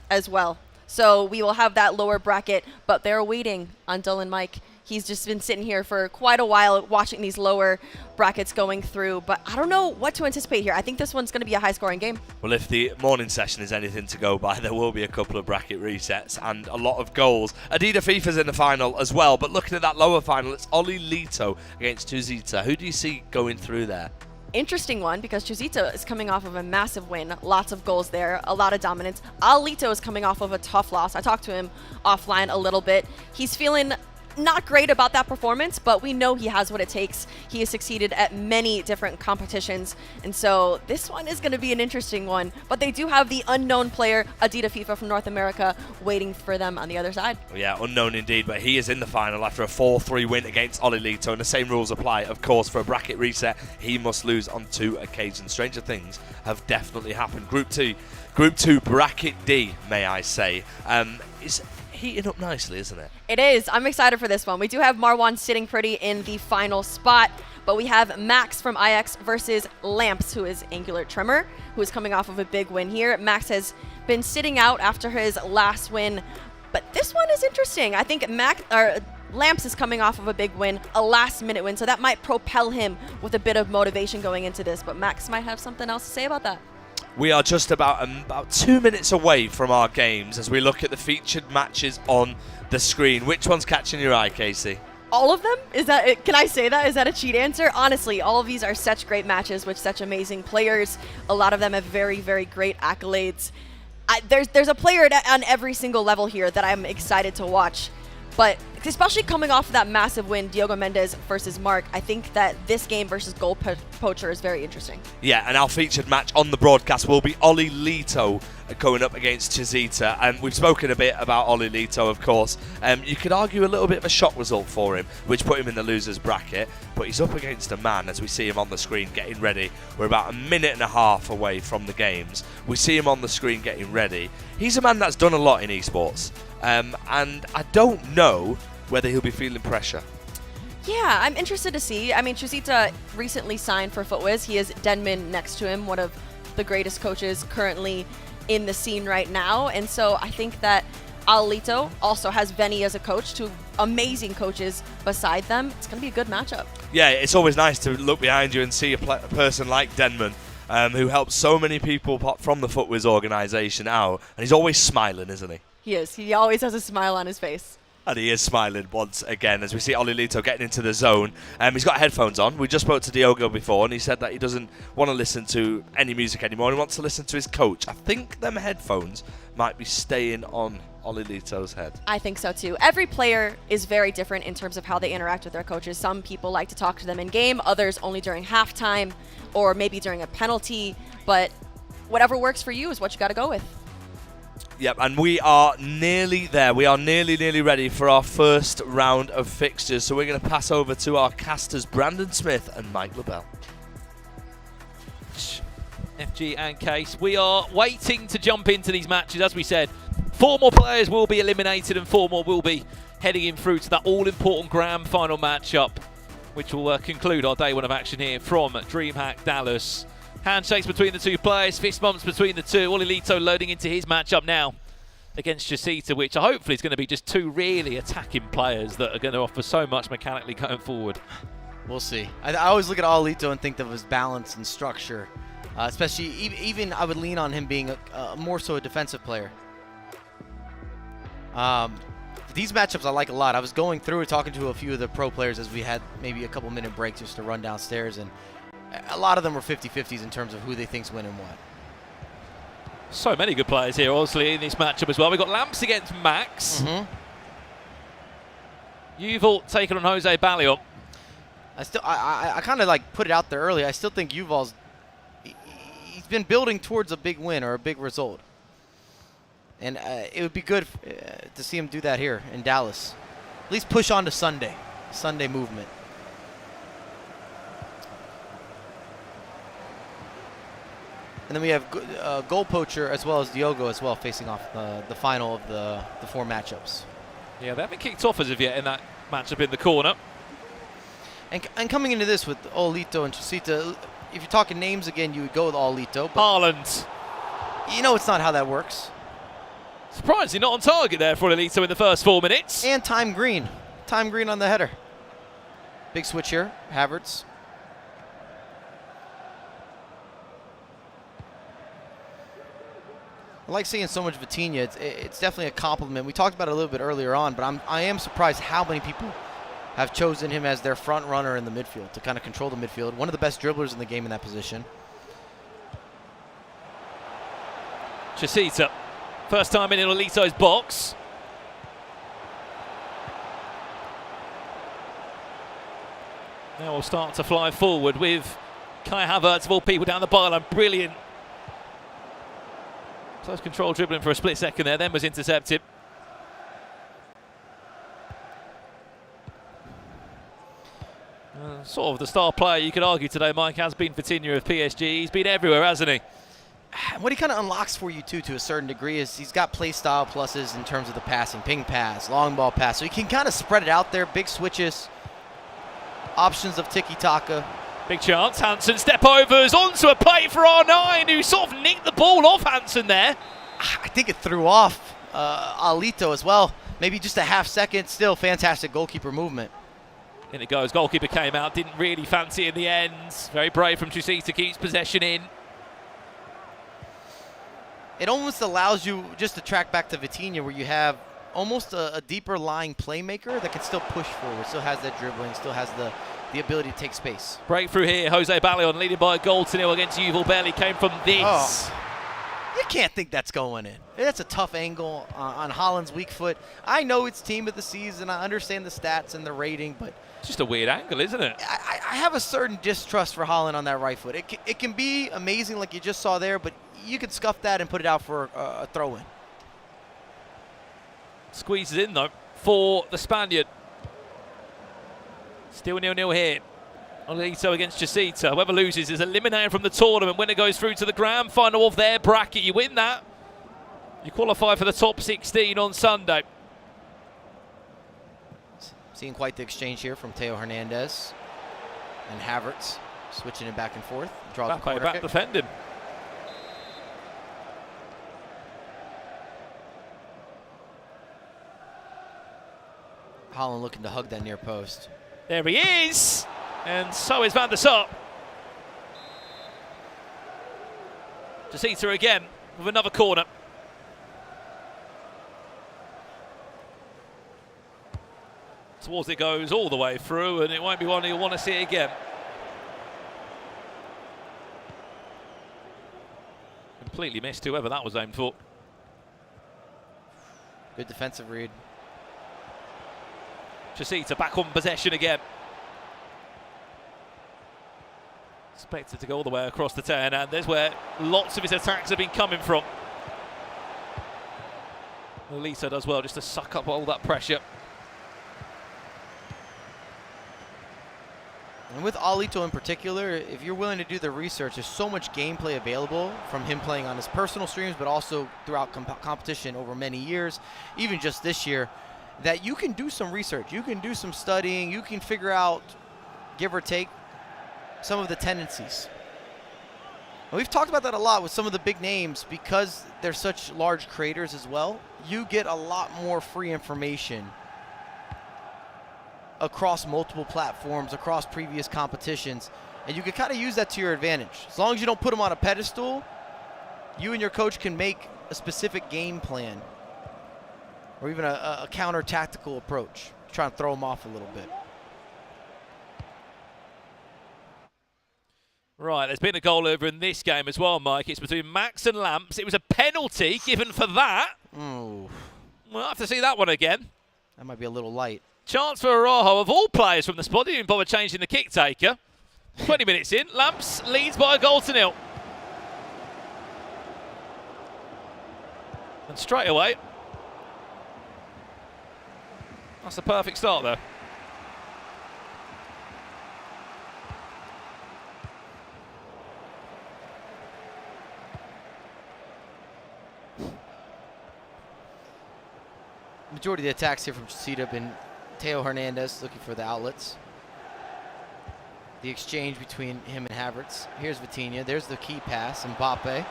as well. So we will have that lower bracket, but they're waiting on Dullen Mike. He's just been sitting here for quite a while watching these lower brackets going through, but I don't know what to anticipate here. I think this one's going to be a high-scoring game. Well, if the morning session is anything to go by, there will be a couple of bracket resets and a lot of goals. Adida FIFA's in the final as well, but looking at that lower final, it's Oli Lito against Tuzita. Who do you see going through there? Interesting one because Chuzita is coming off of a massive win, lots of goals there, a lot of dominance. Alito is coming off of a tough loss. I talked to him offline a little bit. He's feeling not great about that performance, but we know he has what it takes. He has succeeded at many different competitions, and so this one is going to be an interesting one. But they do have the unknown player, Adida FIFA from North America, waiting for them on the other side. Yeah, unknown indeed, but he is in the final after a 4-3 win against Oli Lito, and the same rules apply, of course. For a bracket reset, he must lose on 2 occasions. Stranger things have definitely happened. Group 2, Bracket D, may I say, is heating up nicely, isn't it? It is. I'm excited for this one. We do have Marwan sitting pretty in the final spot, but we have Max from IX versus Lamps, who is Angular Tremor, who is coming off of a big win here. Max has been sitting out after his last win, but this one is interesting. I think Lamps is coming off of a big win, a last-minute win, so that might propel him with a bit of motivation going into this, but Max might have something else to say about that. We are just about 2 minutes away from our games as we look at the featured matches on the screen. Which one's catching your eye, Casey? All of them? Is that it? Can I say that? Is that a cheat answer? Honestly, all of these are such great matches with such amazing players. A lot of them have very, very great accolades. There's a player on every single level here that I'm excited to watch. But especially coming off of that massive win, Diogo Mendes versus Mark, I think that this game versus Goal Poacher is very interesting. Yeah, and our featured match on the broadcast will be Oli Lito going up against Chizita. And we've spoken a bit about Oli Lito, of course. You could argue a little bit of a shock result for him, which put him in the losers bracket. But he's up against a man, as we see him on the screen getting ready. We're about a minute and a half away from the games. We see him on the screen getting ready. He's a man that's done a lot in esports. And I don't know whether he'll be feeling pressure. Yeah, I'm interested to see. I mean, Chuzita recently signed for Footwiz. He has Denman next to him, one of the greatest coaches currently in the scene right now. And so I think that Alito also has Veni as a coach, 2 amazing coaches beside them. It's going to be a good matchup. Yeah, it's always nice to look behind you and see a person like Denman, who helps so many people from the Footwiz organisation out. And he's always smiling, isn't he? He is. He always has a smile on his face. And he is smiling once again as we see Oli Lito getting into the zone. He's got headphones on. We just spoke to Diogo before, and he said that he doesn't want to listen to any music anymore. He wants to listen to his coach. I think them headphones might be staying on Oli Lito's head. I think so too. Every player is very different in terms of how they interact with their coaches. Some people like to talk to them in game, others only during halftime or maybe during a penalty. But whatever works for you is what you got to go with. Yep, and we are nearly there. We are nearly ready for our first round of fixtures. So we're going to pass over to our casters, Brandon Smith and Mike LaBelle. FG and Case, we are waiting to jump into these matches. As we said, 4 more players will be eliminated and 4 more will be heading in through to that all-important grand final matchup, which will conclude our day 1 of action here from DreamHack Dallas. Handshakes between the 2 players, fist bumps between the 2. Olilito loading into his matchup now against Chasita, which hopefully is going to be just 2 really attacking players that are going to offer so much mechanically going forward. We'll see. I always look at Olilito and think of his balance and structure, especially even I would lean on him being more so a defensive player. These matchups I like a lot. I was going through it, talking to a few of the pro players as we had maybe a couple minute break just to run downstairs, and a lot of them were 50-50s in terms of who they think's winning what. So many good players here, obviously, in this matchup as well. We've got Lamps against Max. Yuval taking on Jose Ballion. I kind of like put it out there early. I still think Yuval's he's been building towards a big win or a big result. And it would be good to see him do that here in Dallas. At least push on to Sunday movement. And then we have Goal Poacher as well as Diogo as well facing off the final of the 4 matchups. Yeah, they haven't kicked off as of yet in that matchup in the corner. And coming into this with Olilito and Chasita, if you're talking names again, you would go with Olilito. Haaland. You know it's not how that works. Surprisingly not on target there for Olilito in the first 4 minutes. And Time Green. Time Green on the header. Big switch here. Havertz. I like seeing so much Vitinha. It's definitely a compliment. We talked about it a little bit earlier on, but I am surprised how many people have chosen him as their front runner in the midfield to kind of control the midfield. One of the best dribblers in the game in that position. Chasita, first time in Olilito's box. Now we'll start to fly forward with Kai Havertz of all people down the byline. Brilliant. Close control dribbling for a split second there, then was intercepted. Sort of the star player, you could argue today, Mike, has been Vitinha of PSG. He's been everywhere, hasn't he? What he kind of unlocks for you, too, to a certain degree, is he's got play style pluses in terms of the passing. Ping pass, long ball pass. So you can kind of spread it out there. Big switches. Options of tiki-taka. Big chance. Hansen step overs onto a play for R9, who sort of nicked the ball off Hansen there. I think it threw off Olilito as well. Maybe just a half second. Still fantastic goalkeeper movement. In it goes. Goalkeeper came out, didn't really fancy it in the end. Very brave from Chasita, keeps possession in. It almost allows you just to track back to Vitinha, where you have almost a deeper lying playmaker that can still push forward, still has that dribbling, still has the ability to take space. Breakthrough here. Jose Ballion leading by a goal to 0 against Yuval. Barely came from this. Oh. You can't think that's going in. That's a tough angle on Haaland's weak foot. I know it's team of the season. I understand the stats and the rating, but it's just a weird angle, isn't it? I have a certain distrust for Haaland on that right foot. It can be amazing like you just saw there, but you can scuff that and put it out for a throw-in. Squeezes in, though, for the Spaniard. Still 0-0 here. Olilito against Chasita. Whoever loses is eliminated from the tournament. Winner goes through to the grand final of their bracket. You win that, you qualify for the top 16 on Sunday. Seeing quite the exchange here from Theo Hernandez and Havertz, switching it back and forth. Draws the corner back kick. defending. Haaland looking to hug that near post. There he is, and so is Van der Sar. Chasita again with another corner. Towards it goes all the way through, and it won't be one you'll want to see again. Completely missed whoever that was aimed for. Good defensive read. Chasita back on possession again. Expected to go all the way across the turn, and there's where lots of his attacks have been coming from. Lisa does well just to suck up all that pressure. And with Alito in particular, if you're willing to do the research, there's so much gameplay available from him playing on his personal streams, but also throughout competition over many years, even just this year, that you can do some research. You can do some studying. You can figure out, give or take, some of the tendencies. And we've talked about that a lot with some of the big names because they're such large creators as well. You get a lot more free information across multiple platforms, across previous competitions, and you can kind of use that to your advantage. As long as you don't put them on a pedestal, you and your coach can make a specific game plan or even a counter-tactical approach, trying to throw them off a little bit. Right, there's been a goal over in this game as well, Mike. It's between Max and Lamps. It was a penalty given for that. Ooh. We'll have to see that one again. That might be a little light. Chance for Araujo, of all players from the spot. He didn't bother changing the kick taker. 20 minutes in, Lamps leads by a goal to nil. And straight away, that's a perfect start there. Majority of the attacks here from Chesita have been Teo Hernandez looking for the outlets. The exchange between him and Havertz. Here's Vitinha. There's the key pass. Mbappe.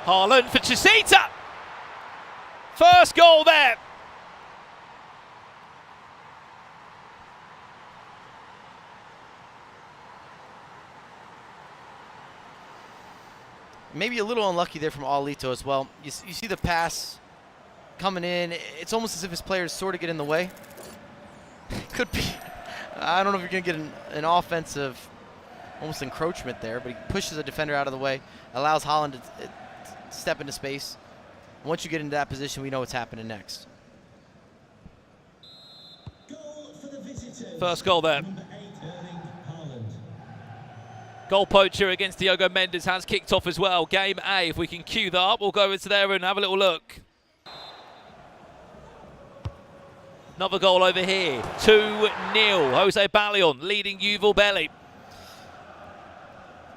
Haaland for Chesita. First goal there. Maybe a little unlucky there from Alito as well. You see the pass coming in. It's almost as if his players sort of get in the way. Could be. I don't know if you're going to get an offensive almost encroachment there, but he pushes a defender out of the way, allows Haaland to step into space. Once you get into that position, we know what's happening next. First goal there. Goal poacher against Diogo Mendes has kicked off as well. Game A, if we can cue that up, we'll go into there and have a little look. Another goal over here, 2-0. Jose Ballion leading Yuval Belli.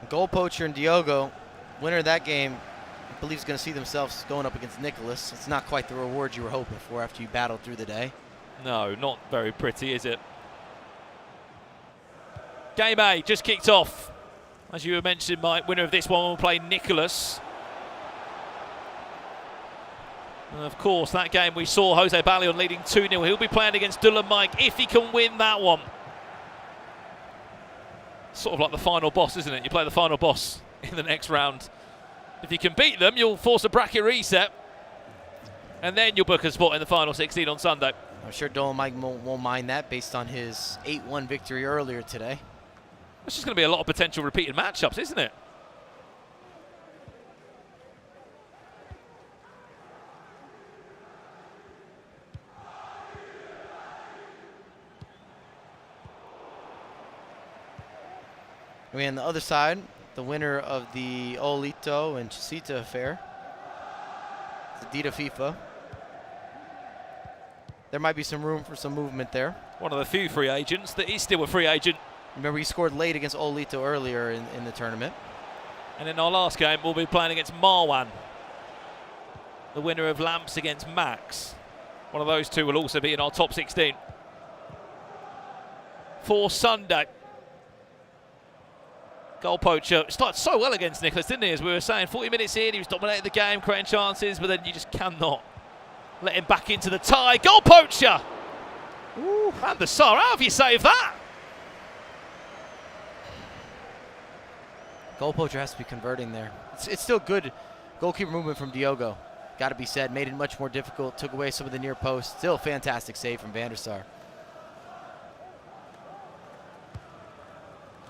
Goal poacher and Diogo, winner of that game, I believe is going to see themselves going up against Nicholas. It's not quite the reward you were hoping for after you battled through the day. No, not very pretty, is it? Game A just kicked off. As you mentioned, Mike, winner of this one will play Nicholas. And of course, that game we saw Jose Ballion leading 2-0. He'll be playing against Dylan Mike if he can win that one. Sort of like the final boss, isn't it? You play the final boss in the next round. If you can beat them, you'll force a bracket reset. And then you'll book a spot in the final 16 on Sunday. I'm sure Dylan Mike won't mind that based on his 8-1 victory earlier today. It's just going to be a lot of potential repeated matchups, isn't it? I mean, on the other side, the winner of the Olito and Chesita affair, Dita FIFA. There might be some room for some movement there. One of the few free agents that is still a free agent. Remember, he scored late against Olito earlier in the tournament. And in our last game, we'll be playing against Marwan, the winner of Lamps against Max. One of those two will also be in our top 16 for Sunday. Goal poacher started so well against Nicholas, didn't he? As we were saying, 40 minutes in, he was dominating the game, creating chances, but then you just cannot let him back into the tie. Goal poacher! Ooh, Van der Sar, how have you saved that? Goal poacher has to be converting there. It's still good goalkeeper movement from Diogo. Got to be said, made it much more difficult, took away some of the near post. Still a fantastic save from Van der Sar.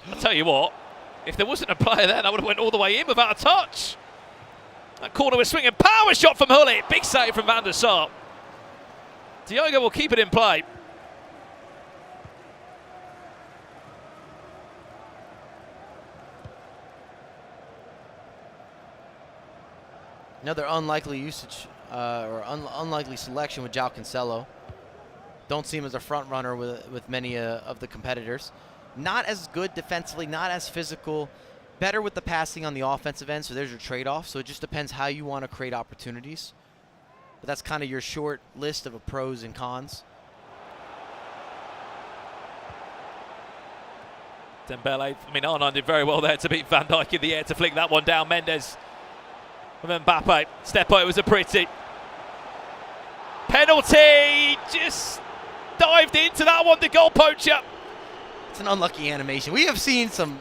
I'll tell you what, if there wasn't a player there, that would have went all the way in without a touch. That corner was swinging, power shot from Hullet. Big save from Van der Sar. Diogo will keep it in play. Another unlikely usage or unlikely selection with João Cancelo. Don't see him as a front runner with many of the competitors. Not as good defensively, not as physical. Better with the passing on the offensive end, so there's your trade-off. So it just depends how you want to create opportunities. But that's kind of your short list of pros and cons. Dembele, I mean, R9 did very well there to beat Van Dijk in the air to flick that one down. Mendes. And then Mbappe. Stepo, it was a pretty. Penalty! Just dived into that one, the goal poacher. It's an unlucky animation. We have seen some,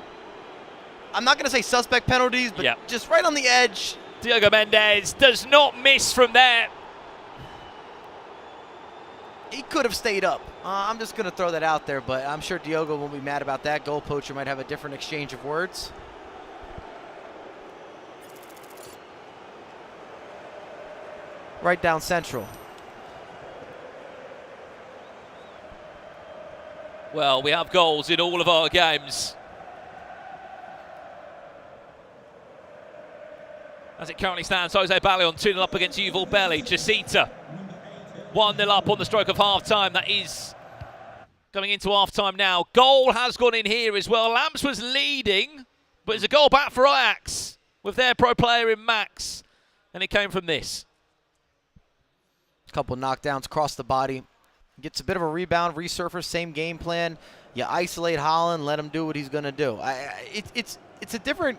I'm not going to say suspect penalties, but just right on the edge. Diogo Mendes does not miss from there. He could have stayed up. I'm just going to throw that out there, but I'm sure Diogo won't be mad about that. Goal poacher might have a different exchange of words. Right down central. Well, we have goals in all of our games. As it currently stands, Jose Ballion 2-0 up against Yuval Belli. Jacita 1-0 up on the stroke of half-time. That is coming into half-time now. Goal has gone in here as well. Lamps was leading, but it's a goal back for Ajax with their pro player in Max. And it came from this. A couple knockdowns across the body. Gets a bit of a rebound, resurface, same game plan. You isolate Haaland, let him do what he's going to do. It's a different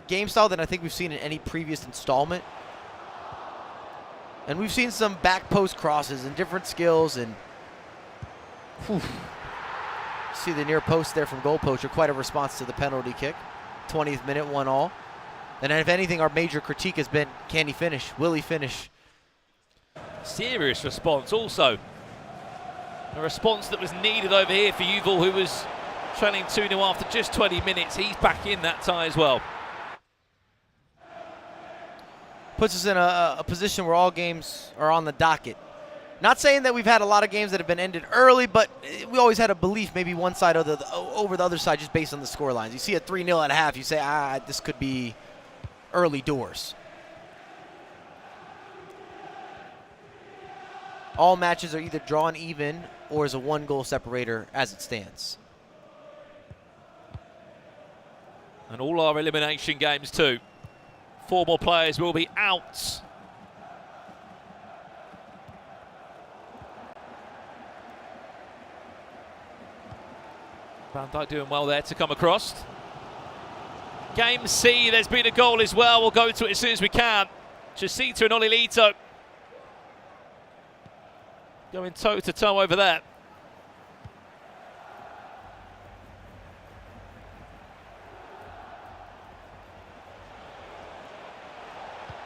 game style than I think we've seen in any previous installment. And we've seen some back post crosses and different skills. And see the near post there from goal poacher. Quite a response to the penalty kick. 20th minute, 1-1. And if anything, our major critique has been, can he finish? Will he finish? Serious response also. A response that was needed over here for Yuval, who was trailing 2-0 after just 20 minutes. He's back in that tie as well. Puts us in a position where all games are on the docket. Not saying that we've had a lot of games that have been ended early, but we always had a belief maybe one side over the other side just based on the score lines. You see a 3-0 at half, you say, this could be early doors. All matches are either drawn even or is a 1-goal separator as it stands. And all our elimination games too. 4 more players will be out. Van Dijk doing well there to come across. Game C, there's been a goal as well. We'll go to it as soon as we can. Chasita and Olilito going toe-to-toe over there.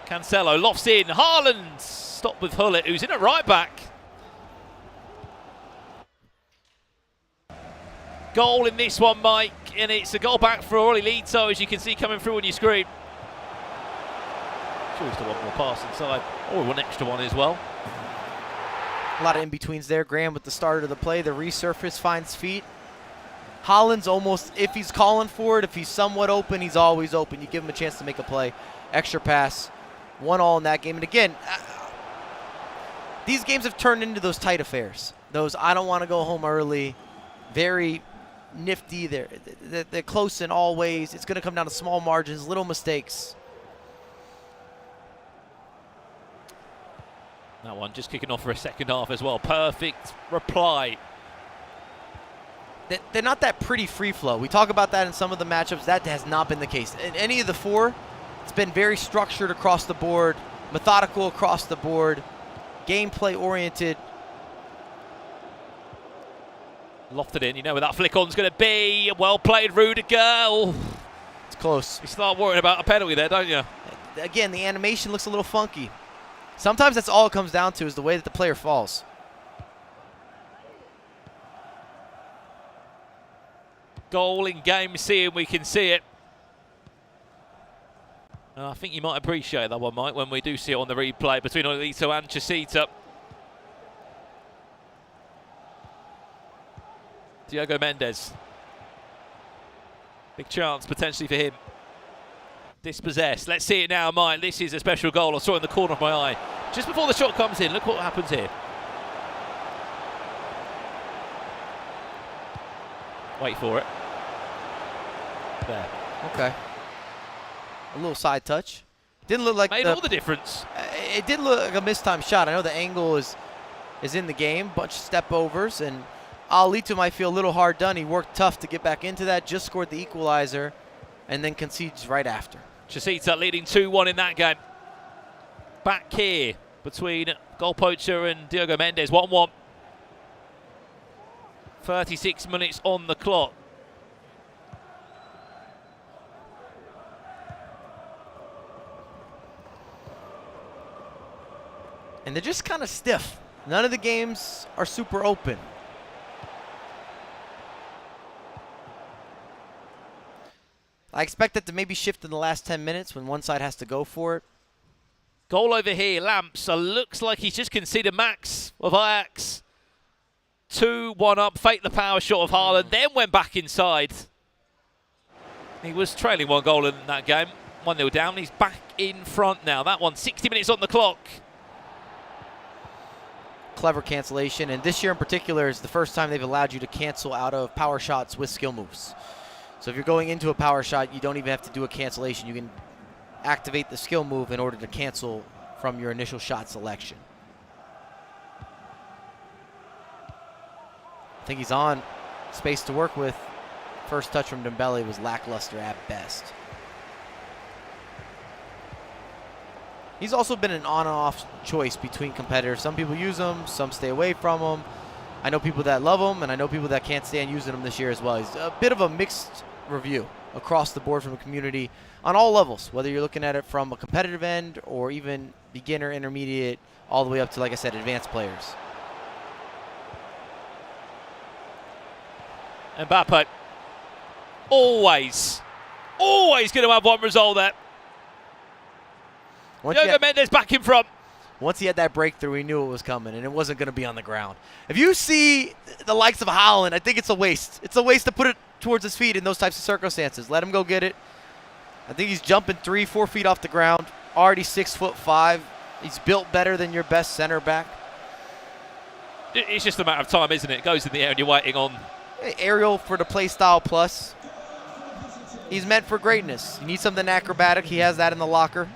Cancelo lofts in. Haaland stopped with Hullet, who's in at right back. Goal in this one, Mike, and it's a goal back for Olilito, as you can see coming through on your screen. Choose to one more pass inside, or one extra one as well. A lot of in-betweens there. Graham with the start of the play. The resurface finds feet. Haaland's almost, if he's calling for it, if he's somewhat open, he's always open. You give him a chance to make a play. Extra pass. 1-1 in that game. And again, these games have turned into those tight affairs. Those I don't want to go home early. Very nifty. They're close in all ways. It's going to come down to small margins, little mistakes. That one just kicking off for a second half as well. Perfect reply. They're not that pretty free flow. We talk about that in some of the matchups. That has not been the case. In any of the 4, it's been very structured across the board, methodical across the board, gameplay oriented. Lofted in, you know where that flick on's going to be. Well played, Rudiger. Oh, it's close. You start worrying about a penalty there, don't you? Again, the animation looks a little funky. Sometimes that's all it comes down to is the way that the player falls. Goal in game C, and we can see it. And I think you might appreciate that one, Mike, when we do see it on the replay between Olilito and Chasita. Diogo Mendes. Big chance potentially for him. Dispossessed. Let's see it now, Mike. This is a special goal. I saw it in the corner of my eye. Just before the shot comes in, look what happens here. Wait for it. There. Okay. A little side touch. Didn't look like made all the difference. It did look like a mistimed shot. I know the angle is in the game. Bunch of step overs, and Alito might feel a little hard done. He worked tough to get back into that. Just scored the equalizer, and then concedes right after. Chasita leading 2-1 in that game. Back here between goal poacher and Diogo Mendes. 1-1. 36 minutes on the clock. And they're just kind of stiff. None of the games are super open. I expect that to maybe shift in the last 10 minutes when one side has to go for it. Goal over here, Lamps. Looks like he's just conceded max of Ajax. 2-1 up, faked the power shot of Haaland, then went back inside. He was trailing 1 goal in that game. 1-0 down. He's back in front now. That one, 60 minutes on the clock. Clever cancellation, and this year in particular is the first time they've allowed you to cancel out of power shots with skill moves. So if you're going into a power shot, you don't even have to do a cancellation. You can activate the skill move in order to cancel from your initial shot selection. I think he's on. Space to work with. First touch from Dembele was lackluster at best. He's also been an on and off choice between competitors. Some people use him, some stay away from him. I know people that love him, and I know people that can't stand using him this year as well. He's a bit of a mixed review across the board from the community on all levels, whether you're looking at it from a competitive end or even beginner, intermediate, all the way up to, like I said, advanced players. Mbappe, always going to have one result there. Diogo Mendes back in front. Once he had that breakthrough, he knew it was coming, and it wasn't going to be on the ground. If you see the likes of Haaland, I think it's a waste. It's a waste to put it towards his feet in those types of circumstances. Let him go get it. I think he's jumping 3-4 feet off the ground, already 6'5". He's built better than your best center back. It's just a matter of time, isn't it? It goes in the air and you're waiting on. Aerial for the play style plus. He's meant for greatness. You need something acrobatic. He has that in the locker.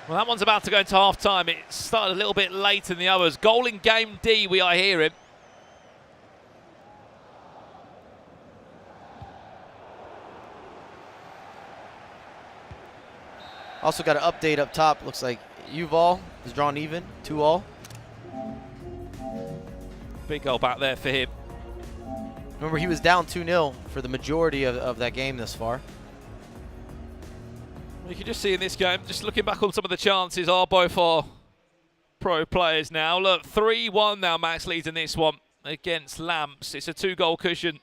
Well, that one's about to go into half-time. It started a little bit late than the others. Goal in game D, we are hearing. Also got an update up top. Looks like Yuval is drawn even, 2-2. Big goal back there for him. Remember, he was down 2-0 for the majority of that game thus far. You can just see in this game, just looking back on some of the chances, are both our pro players now. Look, 3-1 now, Max leads in this one against Lamps. It's a 2-goal cushion.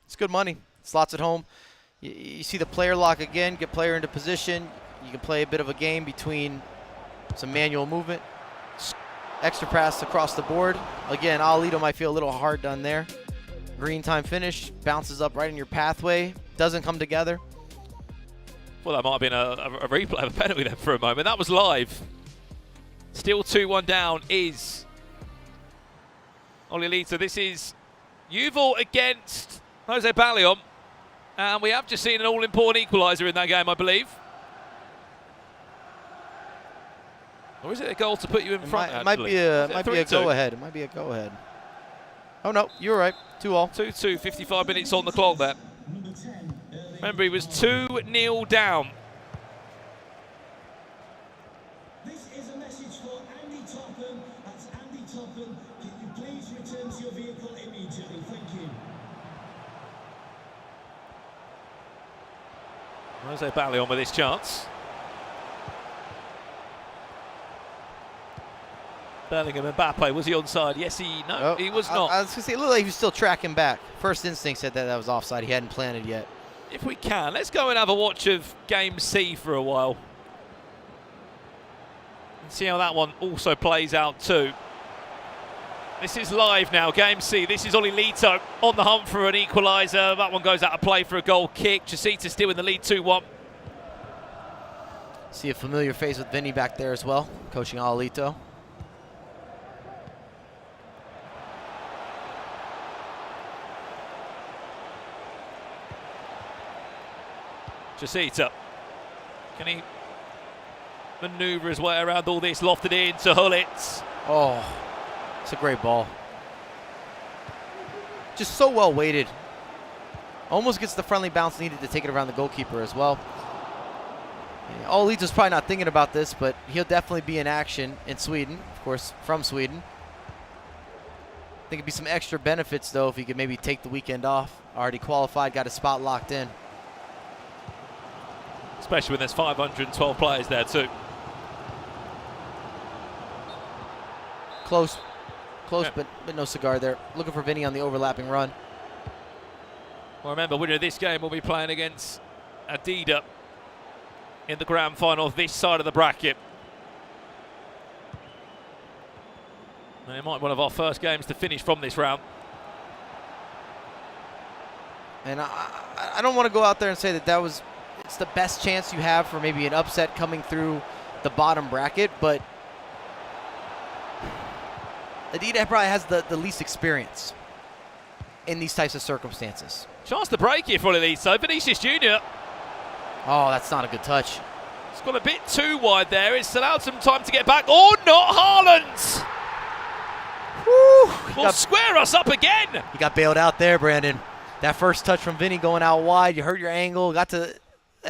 It's good money. Slots at home. You see the player lock again, get player into position. You can play a bit of a game between some manual movement. Extra pass across the board. Again, Alito might feel a little hard done there. Green time finish, bounces up right in your pathway. Doesn't come together. Well, that might have been a replay of a penalty there for a moment. That was live. Still 2-1 down is Olilita. This is Yuval against Jose Ballion. And we have just seen an all-important equaliser in that game, I believe. Or is it a goal to put you in front? It might be a go-ahead. It might be a go-ahead. Oh, no, you're right. 2-2. 2-2, 55 minutes on the clock there. Remember, he was 2-0 down. This is a message for Andy Topham. That's Andy Topham. Can you please return to your vehicle immediately? Thank you. Jose Ballion with his chance. Bellingham, Mbappe, was he onside? Yes, he was not. I was going to say, it looked like he was still tracking back. First instinct said that was offside. He hadn't planted yet. If we can, let's go and have a watch of Game C for a while. And see how that one also plays out too. This is live now, Game C. This is Olilito on the hunt for an equaliser. That one goes out of play for a goal kick. Chasita still in the lead 2-1. See a familiar face with Vinny back there as well, coaching Olilito. Chasita. Can he manoeuvre his way around all this? Lofted in to Hullitz. Oh, it's a great ball. Just so well weighted. Almost gets the friendly bounce needed to take it around the goalkeeper as well. Yeah, Olito's probably not thinking about this, but he'll definitely be in action in Sweden, of course, from Sweden. I think it'd be some extra benefits, though, if he could maybe take the weekend off. Already qualified, got his spot locked in. Especially when there's 512 players there too. Close, Yeah. but no cigar there. Looking for Vinny on the overlapping run. Well, remember, winner of this game will be playing against Adida in the grand final this side of the bracket. And it might be one of our first games to finish from this round. And I don't want to go out there and say that was it's the best chance you have for maybe an upset coming through the bottom bracket, but Adida probably has the least experience in these types of circumstances. Chance to break here for Olilito. Vinicius Jr. Oh, that's not a good touch. It's gone a bit too wide there. It's allowed some time to get back. Oh, not Haaland! Will square us up again. He got bailed out there, Brandon. That first touch from Vinny going out wide, you hurt your angle, got to the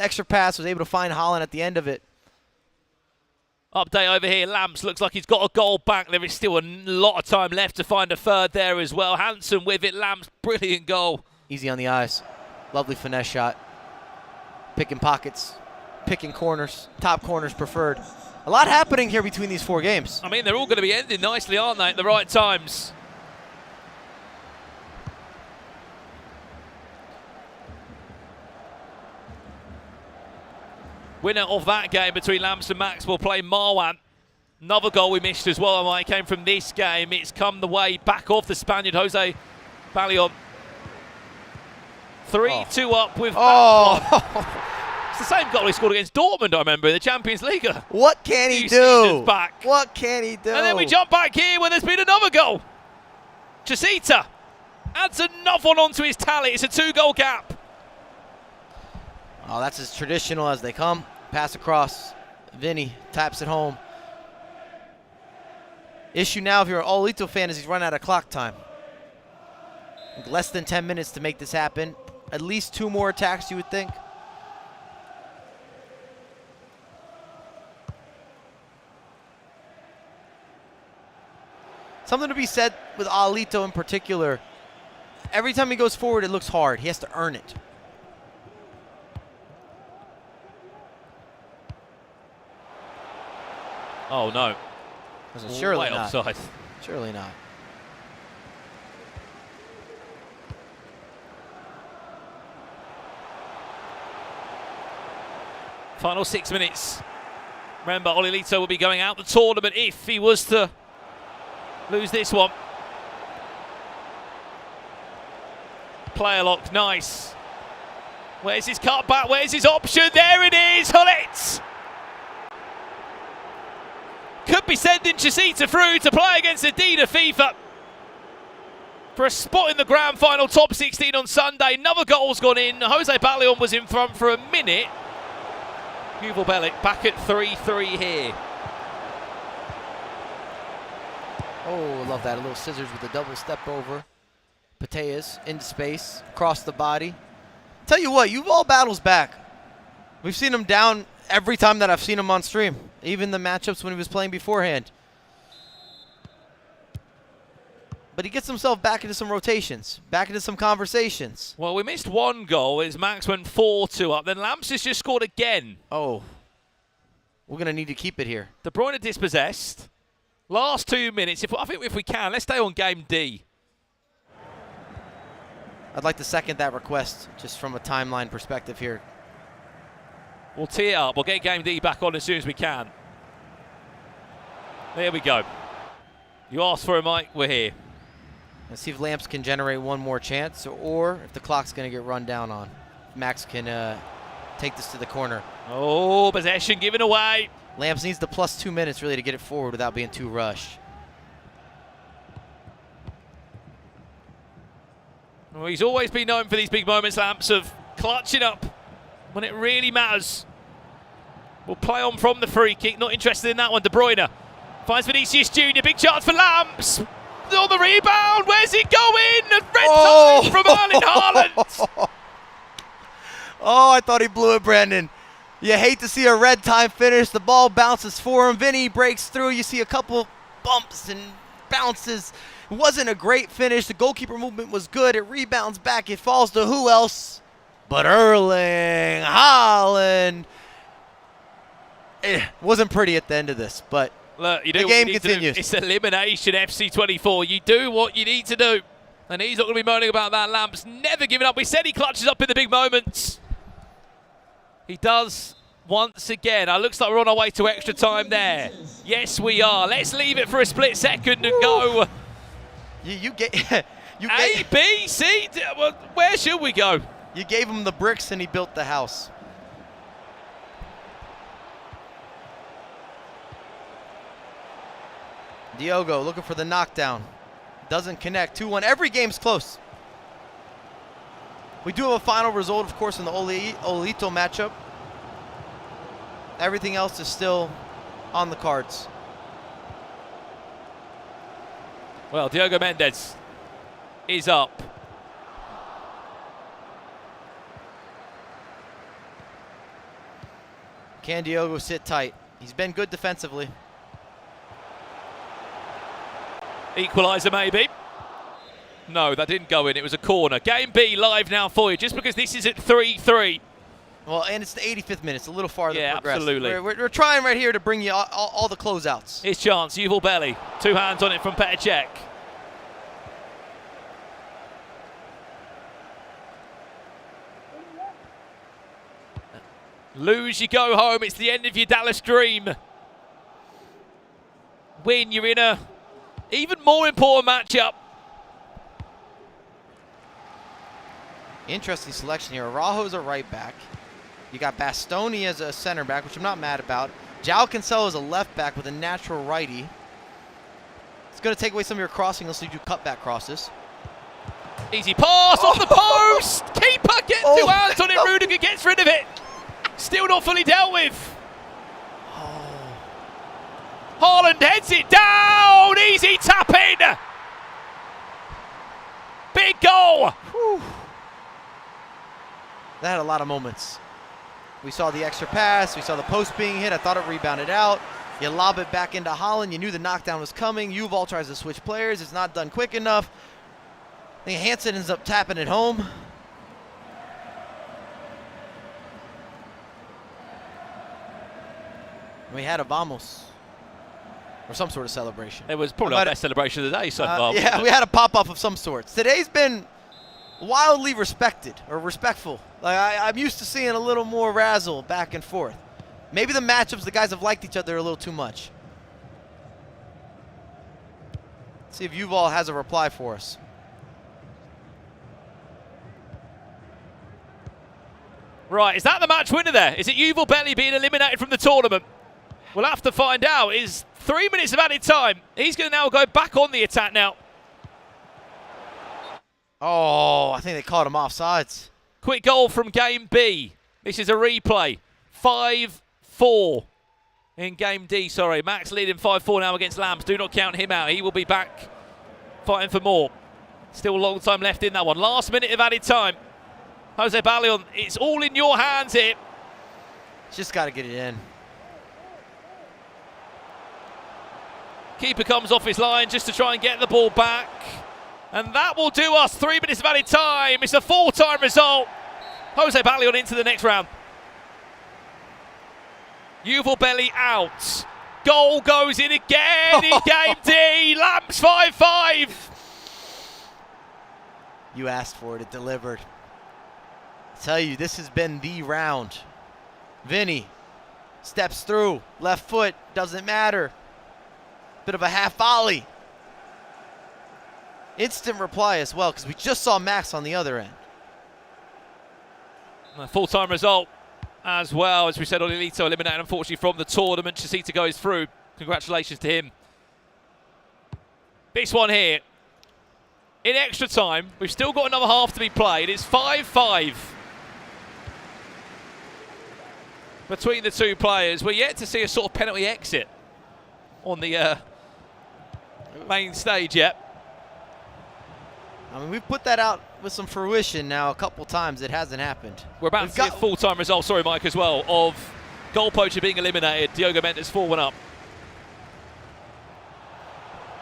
extra pass, was able to find Haaland at the end of it. Update over here. Lamps looks like he's got a goal back. There is still a lot of time left to find a third there as well. Hansen with it. Lamps, brilliant goal. Easy on the eyes. Lovely finesse shot. Picking pockets, picking corners, top corners preferred. A lot happening here between these four games. I mean, they're all going to be ending nicely, aren't they, at the right times? Winner of that game between Lamps and Max will play Marwan. Another goal we missed as well, and it came from this game. It's come the way back off the Spaniard, Jose Ballion. 3-2 up with It's the same goal he scored against Dortmund, I remember, in the Champions League. What can he do? Back. What can he do? And then we jump back here where there's been another goal. Chasita adds another one onto his tally. It's a 2-goal gap. Oh, that's as traditional as they come. Pass across. Vinny taps it home. Issue now, if you're an Olito fan, is he's run out of clock time. Less than 10 minutes to make this happen. At least 2 more attacks, you would think. Something to be said with Olito in particular. Every time he goes forward, it looks hard. He has to earn it. Oh, no. Surely way not. offside. Surely not. Final 6 minutes. Remember, Olilito will be going out the tournament if he was to lose this one. Player lock, nice. Where's his cut back? Where's his option? There it is, Hullitz. Could be sending Chasita through to play against Adida FIFA for a spot in the grand final top 16 on Sunday. Another goal's gone in. Jose Ballion was in front for a minute. Yuval Bellic back at 3-3 here. Oh, love that. A little scissors with a double step over. Pateas into space, across the body. Tell you what, Yuval battles back. We've seen him down every time that I've seen him on stream. Even the matchups when he was playing beforehand. But he gets himself back into some rotations, back into some conversations. Well, we missed one goal as Max went 4-2 up. Then Lamps has just scored again. Oh, we're going to need to keep it here. De Bruyne dispossessed. Last 2 minutes. I think if we can, let's stay on game D. I'd like to second that request, just from a timeline perspective here. We'll tee it up. We'll get game D back on as soon as we can. There we go. You asked for it, Mike. We're here. Let's see if Lamps can generate one more chance, or if the clock's going to get run down on. Max can take this to the corner. Oh, possession given away. Lamps needs the plus 2 minutes really to get it forward without being too rushed. Well, he's always been known for these big moments, Lamps, of clutching up when it really matters. We'll play on from the free kick. Not interested in that one. De Bruyne finds Vinicius Jr. Big chance for Lamps. On the rebound. Where's he going? A red time from Erling Haaland. Oh, I thought he blew it, Brandon. You hate to see a red time finish. The ball bounces for him. Vinny breaks through. You see a couple bumps and bounces. It wasn't a great finish. The goalkeeper movement was good. It rebounds back. It falls to who else but Erling Haaland. It wasn't pretty at the end of this, but look, you do the game continues. It's elimination, FC24. You do what you need to do. And he's not going to be moaning about that. Lamps never giving up. We said he clutches up in the big moments. He does once again. It looks like we're on our way to extra time there. Yes, we are. Let's leave it for a split second and go. You get A, B, C. Well, where should we go? You gave him the bricks and he built the house. Diogo looking for the knockdown. Doesn't connect. 2-1. Every game's close. We do have a final result, of course, in the Olito matchup. Everything else is still on the cards. Well, Diogo Mendes is up. Can Diogo sit tight? He's been good defensively. Equaliser maybe. No, that didn't go in. It was a corner. Game B live now for you, just because this is at 3-3. Well, and it's the 85th minute. It's a little farther Yeah, progressed. absolutely. We're trying right here to bring you all the closeouts. His chance, Yuval Belly. 2 hands on it from Petr Cech. Lose, you go home. It's the end of your Dallas dream. Win, you're in a even more important matchup. Interesting selection here. Araujo's a right back. You got Bastoni as a center back, which I'm not mad about. João Cancelo is a left back with a natural righty. It's going to take away some of your crossing. Let's leave you cutback crosses. Easy pass off the post. Keeper gets 2 hands on it. Rudiger gets rid of it. Still not fully dealt with. Haaland heads it down. Easy tap in. Big goal. Whew. That had a lot of moments. We saw the extra pass. We saw the post being hit. I thought it rebounded out. You lob it back into Haaland. You knew the knockdown was coming. Yuval tries to switch players. It's not done quick enough. I think Hansen ends up tapping it home. We had a vamos. Or some sort of celebration. It was probably our best celebration of the day so far. Yeah, we had a pop-off of some sort. Today's been wildly respected or respectful. Like I'm used to seeing a little more razzle back and forth. Maybe the matchups, the guys have liked each other a little too much. Let's see if Yuval has a reply for us. Right, is that the match winner there? Is it Yuval Belly being eliminated from the tournament? We'll have to find out. Is 3 minutes of added time. He's going to now go back on the attack now. Oh, I think they caught him offsides. Quick goal from game B. This is a replay. 5-4 in game D, sorry. Max leading 5-4 now against Lamps. Do not count him out. He will be back fighting for more. Still a long time left in that one. Last minute of added time. Jose Ballion, it's all in your hands here. Just got to get it in. Keeper comes off his line just to try and get the ball back. And that will do us. 3 minutes of added time. It's a full-time result. Jose Ballion into the next round. Yuval Belly out. Goal goes in again in game D. Lamps 5-5. You asked for it. It delivered. I tell you, this has been the round. Vinny steps through. Left foot. Doesn't matter. Bit of a half volley. instant reply as well, because we just saw Max on the other end. A full-time result as well. As we said, Olilito eliminated, unfortunately, from the tournament. Chasita goes through. Congratulations to him. This one here, in extra time, we've still got another half to be played. It's 5-5 between the two players. We're yet to see a sort of penalty exit on the main stage yet. I mean, we've put that out with some fruition now a couple times. It hasn't happened. We're about to see a full-time result, sorry, Mike, as well, of goal poacher being eliminated. Diogo Mendes 4-1 up.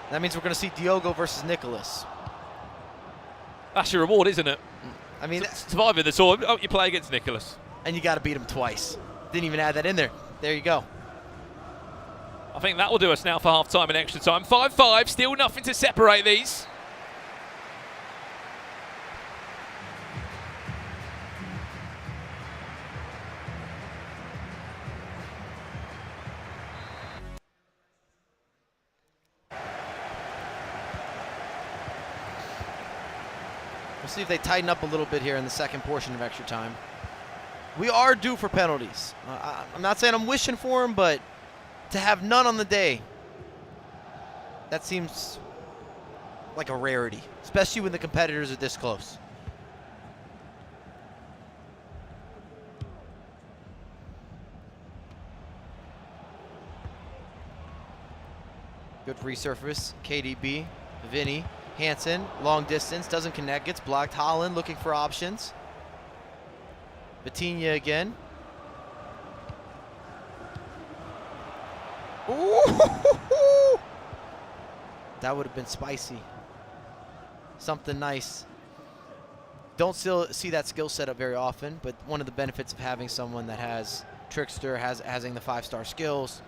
That means we're going to see Diogo versus Nicholas. That's your reward, isn't it? I mean, surviving the tournament, oh, you play against Nicholas. And you got to beat him twice. Didn't even add that in there. There you go. I think that will do us now for half-time and extra time. 5-5, still nothing to separate these. We'll see if they tighten up a little bit here in the second portion of extra time. We are due for penalties. I'm not saying I'm wishing for them, but to have none on the day, that seems like a rarity, especially when the competitors are this close. Good resurface, KDB, Vinny. Hansen, long distance, doesn't connect, gets blocked. Holland looking for options. Vitinha again. Ooh! That would have been spicy. Something nice. Don't still see that skill set up very often, but one of the benefits of having someone that has Trickster, having the 5-star skills.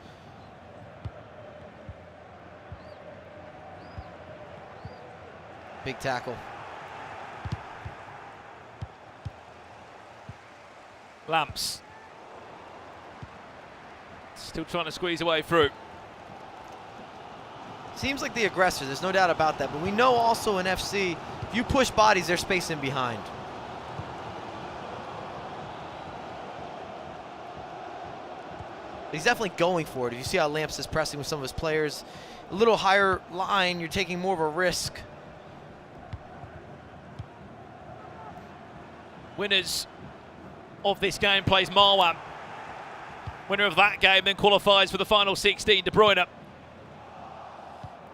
Big tackle. Lamps. Still trying to squeeze away through. Seems like the aggressor, there's no doubt about that. But we know also in FC, if you push bodies, there's space in behind. But he's definitely going for it. If you see how Lamps is pressing with some of his players, a little higher line, you're taking more of a risk. Winners of this game plays Marwan. Winner of that game then qualifies for the final 16, De Bruyne.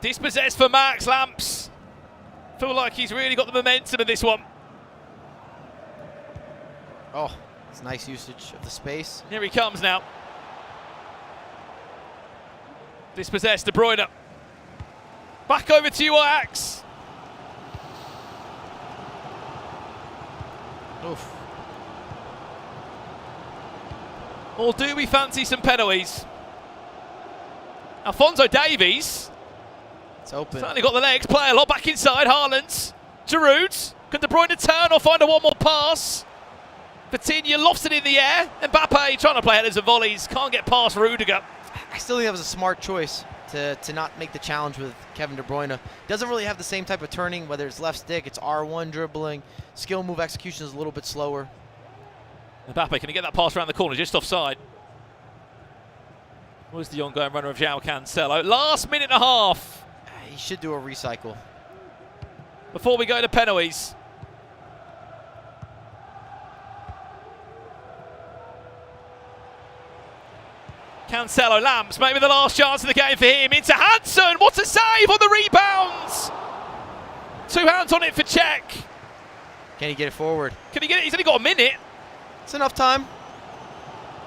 Dispossessed for Max. Lamps. Feel like he's really got the momentum in this one. Oh, it's nice usage of the space. Here he comes now. Dispossessed, De Bruyne. Back over to you, Ajax. Oof. Or do we fancy some penalties? Alphonso Davies. It's open. Certainly got the legs. Play a lot back inside. Haaland. Giroud. Can De Bruyne turn or find a one more pass? Vitinha lofts it in the air. Mbappe trying to play headers and volleys. Can't get past Rudiger. I still think that was a smart choice to not make the challenge with Kevin De Bruyne. Doesn't really have the same type of turning, whether it's left stick, it's R1 dribbling. Skill move execution is a little bit slower. Mbappe, can he get that pass around the corner, just offside? Where's the ongoing runner of João Cancelo? Last minute and a half. He should do a recycle. Before we go to penalties. Cancelo, Lamps, maybe the last chance of the game for him. Into Hansen, what a save on the rebounds! 2 hands on it for Czech. Can he get it forward? Can he get it? He's only got a minute. It's enough time.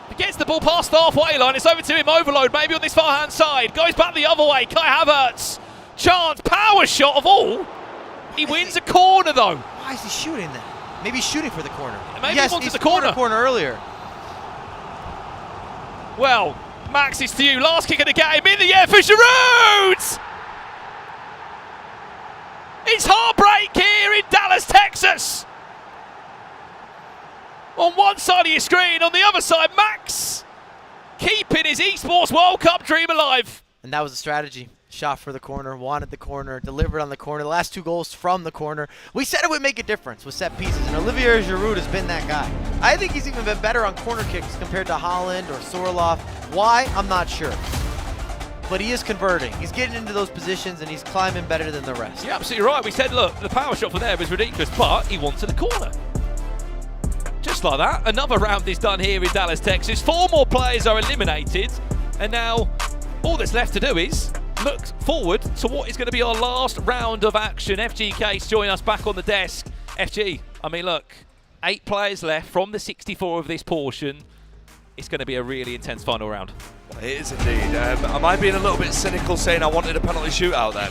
He gets the ball past the halfway line. It's over to him. Overload maybe on this far hand side. Goes back the other way. Kai Havertz. Chance. Power shot of all. He wins a corner though. Why is he shooting that? Maybe he's shooting for the corner. Maybe yes, he wanted he's the corner. Earlier. Well, Max, it's to you. Last kick of the game. In the air for Giroud. It's heartbreak here in Dallas, Texas. On one side of your screen, on the other side, Max keeping his Esports World Cup dream alive. And that was the strategy. shot for the corner, wanted the corner, delivered on the corner. The last 2 goals from the corner. We said it would make a difference with set pieces, and Olivier Giroud has been that guy. I think he's even been better on corner kicks compared to Haaland or Sorloth. Why? I'm not sure. But he is converting. He's getting into those positions, and he's climbing better than the rest. You're absolutely right. We said, look, the power shot for there was ridiculous, but he wanted a corner. Just like that, another round is done here in Dallas, Texas. 4 more players are eliminated, and now all that's left to do is look forward to what is going to be our last round of action. FG Case join us back on the desk. FG, I mean, look, 8 players left from the 64 of this portion. It's going to be a really intense final round. It is indeed. Am I being a little bit cynical saying I wanted a penalty shootout then?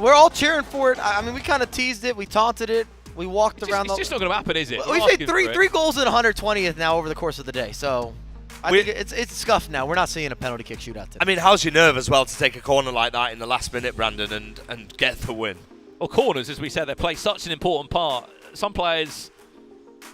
We're all cheering for it. I mean, we kind of teased it. We taunted it. We walked around. It's just not going to happen, is it? We've hit three goals in 120th now over the course of the day. So I think it's scuffed now. We're not seeing a penalty kick shootout today. I mean, how's your nerve as well to take a corner like that in the last minute, Brandon, and get the win? Well, corners, as we said, they play such an important part. Some players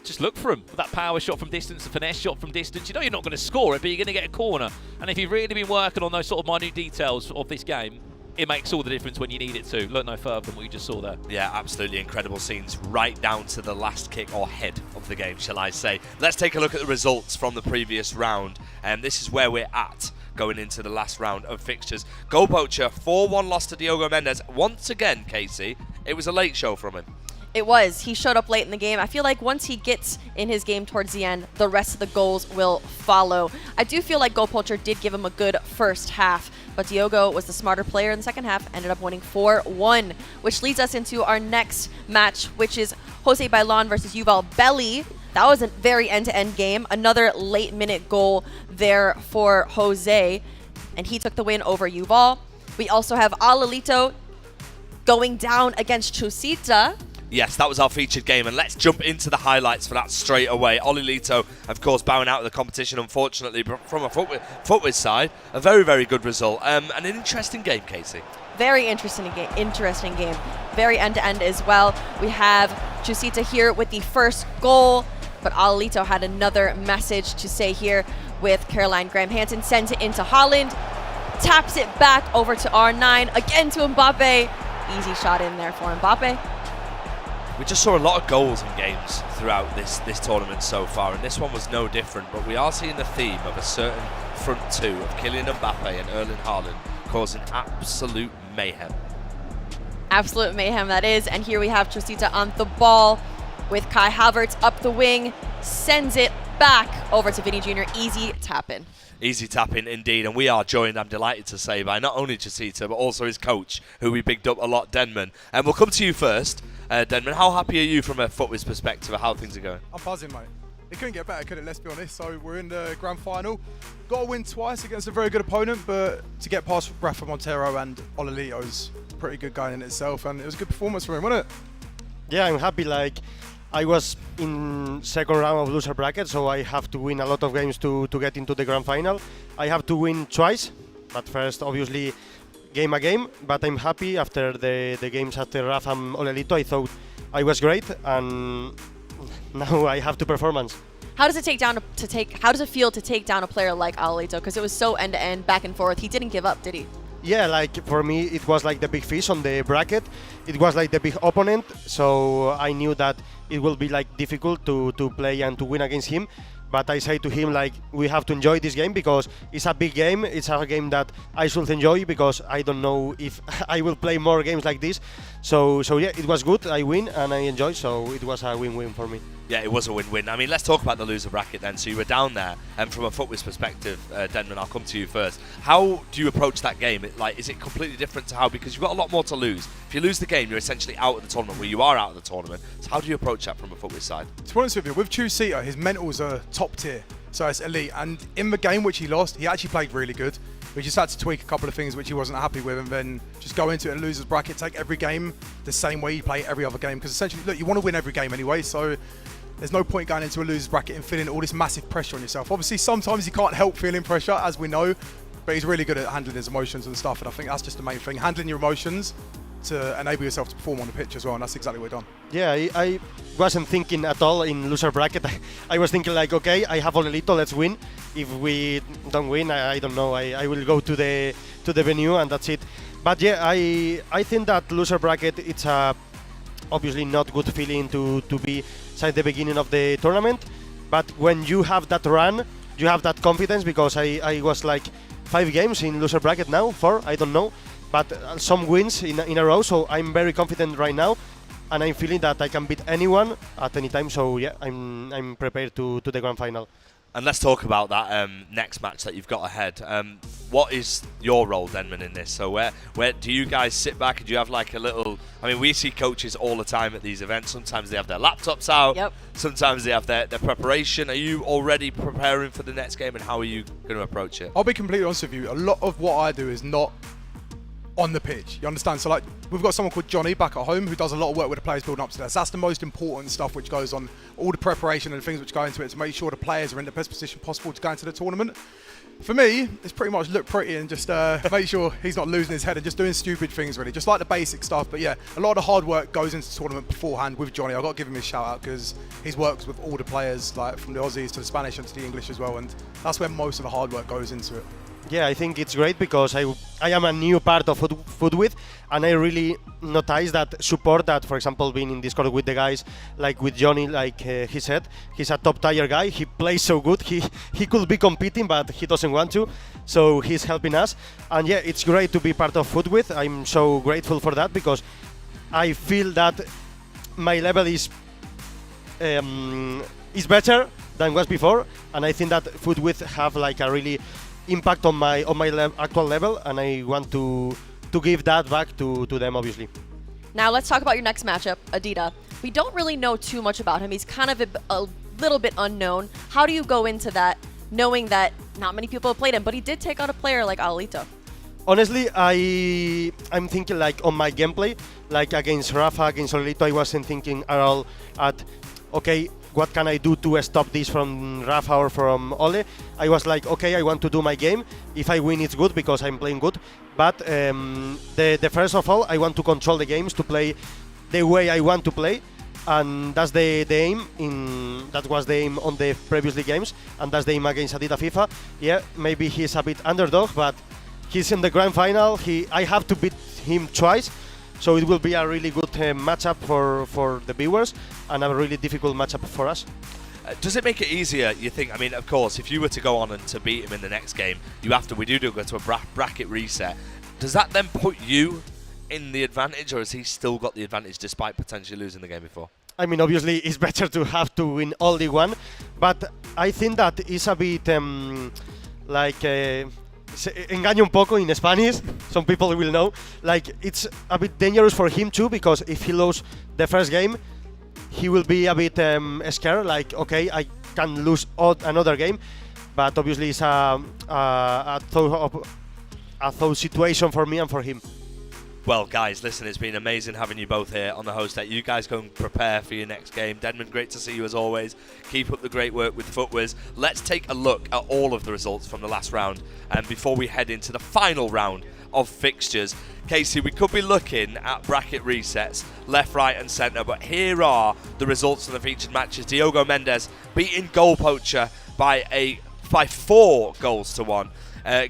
just look for them. That power shot from distance, the finesse shot from distance. You know you're not going to score it, but you're going to get a corner. And if you've really been working on those sort of minute details of this game, it makes all the difference when you need it to. Look no further than what you just saw there. Yeah, absolutely incredible scenes right down to the last kick or head of the game, shall I say. Let's take a look at the results from the previous round. And this is where we're at going into the last round of fixtures. Goal Poacher, 4-1 loss to Diogo Mendes. Once again, Casey, it was a late show from him. It was. He showed up late in the game. I feel like once he gets in his game towards the end, the rest of the goals will follow. I do feel like Goal Poacher did give him a good first half, but Diogo was the smarter player in the second half, ended up winning 4-1, which leads us into our next match, which is Jose Bailon versus Yuval Belli. That was a very end-to-end game. Another late-minute goal there for Jose, and he took the win over Yuval. We also have Alalito going down against Chusita. Yes, that was our featured game, and let's jump into the highlights for that straight away. Olilito, of course, bowing out of the competition, unfortunately, but from a footwith side, a very, very good result. And an interesting game, Casey. Very interesting game. Very end-to-end as well. We have Chusita here with the first goal, but Alalito had another message to say here with Caroline Graham-Hansen. Sends it into Holland, taps it back over to R9, again to Mbappe. Easy shot in there for Mbappe. We just saw a lot of goals in games throughout this tournament so far, and this one was no different, but we are seeing the theme of a certain front two of Kylian Mbappe and Erling Haaland causing absolute mayhem. Absolute mayhem, that is. And here we have Chusita on the ball with Kai Havertz up the wing, sends it back over to Vinny Jr. Easy tap in. Easy tapping indeed, and we are joined, I'm delighted to say, by not only Chusita, but also his coach, who we bigged up a lot, Denman. And we'll come to you first. Denman, how happy are you from a footwiz perspective of how things are going? I'm buzzing, mate. It couldn't get better, could it? Let's be honest. So we're in the grand final. Got to win twice against a very good opponent, but to get past Rafa Montero and Olilito is pretty good going in itself, and it was a good performance from him, wasn't it? Yeah, I'm happy. Like, I was in second round of loser bracket, so I have to win a lot of games to get into the grand final. I have to win twice, but first, obviously, game a game. But I'm happy after the games after Rafa and Olelito. I thought I was great, and now I have to performance. How does it How does it feel to take down a player like Alalito? Because it was so end to end, back and forth. He didn't give up, did he? Yeah, like for me, it was like the big fish on the bracket. It was like the big opponent, so I knew that it will be like difficult to play and to win against him. But I say to him, like, we have to enjoy this game because it's a big game. It's a game that I should enjoy because I don't know if I will play more games like this. So yeah, it was good. I win and I enjoy. So it was a win-win for me. Yeah, it was a win-win. I mean, let's talk about the loser bracket then. So you were down there, and from a footwiz perspective, Denman, I'll come to you first. How do you approach that game? Is it completely different to how, because you've got a lot more to lose. If you lose the game, you're essentially out of the tournament, where you are out of the tournament. So how do you approach that from a footwiz side? To be honest with you, with Chusita, his mentals are top tier, so it's elite. And in the game which he lost, he actually played really good. We just had to tweak a couple of things which he wasn't happy with, and then just go into it and losers bracket, take every game the same way you play every other game. Because essentially, look, you want to win every game anyway, so there's no point going into a losers bracket and feeling all this massive pressure on yourself. Obviously, sometimes you can't help feeling pressure, as we know, but he's really good at handling his emotions and stuff, and I think that's just the main thing, handling your emotions to enable yourself to perform on the pitch as well, and that's exactly what we've done. Yeah, I wasn't thinking at all in loser bracket. I was thinking like, okay, I have Olelito, let's win. If we don't win, I don't know, I will go to the venue and that's it. But yeah, I think that loser bracket, it's a obviously not good feeling to be at the beginning of the tournament. But when you have that run, you have that confidence, because I was like 5 games in loser bracket now, 4, I don't know, but some wins in a row. So I'm very confident right now, and I'm feeling that I can beat anyone at any time. So yeah, I'm prepared to the grand final. And let's talk about that next match that you've got ahead. What is your role, Denman, in this? So where do you guys sit back and do you have like a little... I mean, we see coaches all the time at these events. Sometimes they have their laptops out. Yep. Sometimes they have their preparation. Are you already preparing for the next game, and how are you going to approach it? I'll be completely honest with you. A lot of what I do is not on the pitch. You understand? So like, we've got someone called Johnny back at home who does a lot of work with the players building up to this. That's the most important stuff which goes on, all the preparation and things which go into it to make sure the players are in the best position possible to go into the tournament. For me, it's pretty much look pretty and just make sure he's not losing his head and just doing stupid things, really. Just like the basic stuff. But yeah, a lot of the hard work goes into the tournament beforehand with Johnny. I've got to give him a shout out because he's worked with all the players, like from the Aussies to the Spanish and to the English as well. And that's where most of the hard work goes into it. Yeah, I think it's great because I am a new part of Footwith, and I really notice that support that, for example, being in Discord with the guys, like with Johnny, like he said, he's a top tier guy. He plays so good. He could be competing, but he doesn't want to. So he's helping us. And yeah, it's great to be part of Footwith. I'm so grateful for that because I feel that my level is better than was before, and I think that Footwith have like a really impact on my actual level, and I want to give that back to them, obviously. Now let's talk about your next matchup, Adida. We don't really know too much about him. He's kind of a little bit unknown. How do you go into that knowing that not many people have played him, but he did take out a player like Alito? Honestly, I'm thinking like on my gameplay, like against Rafa, against Olito, I wasn't thinking at all at, okay, what can I do to stop this from Rafa or from Ole? I was like, okay, I want to do my game. If I win, it's good because I'm playing good. But the first of all, I want to control the games, to play the way I want to play. And that's the aim. That was the aim on the previously games. And that's the aim against Adida FIFA. Yeah, maybe he's a bit underdog, but he's in the grand final. I have to beat him twice. So it will be a really good matchup for the viewers, and a really difficult matchup for us. Does it make it easier, you think? I mean, of course, if you were to go on and to beat him in the next game, we do go to a bracket reset. Does that then put you in the advantage, or has he still got the advantage despite potentially losing the game before? I mean, obviously, it's better to have to win only one, but I think that it's a bit engaña un poco in Spanish, some people will know. Like, it's a bit dangerous for him too, because if he loses the first game, he will be a bit scared, like, okay, I can lose another game. But obviously it's a tough situation for me and for him. Well, guys, listen, it's been amazing having you both here on the host deck. You guys go and prepare for your next game. Denman, great to see you as always. Keep up the great work with Footwiz. Let's take a look at all of the results from the last round, and before we head into the final round of fixtures. Casey, we could be looking at bracket resets left, right and centre, but here are the results of the featured matches. Diogo Mendes beating Goal Poacher by 4 goals to 1.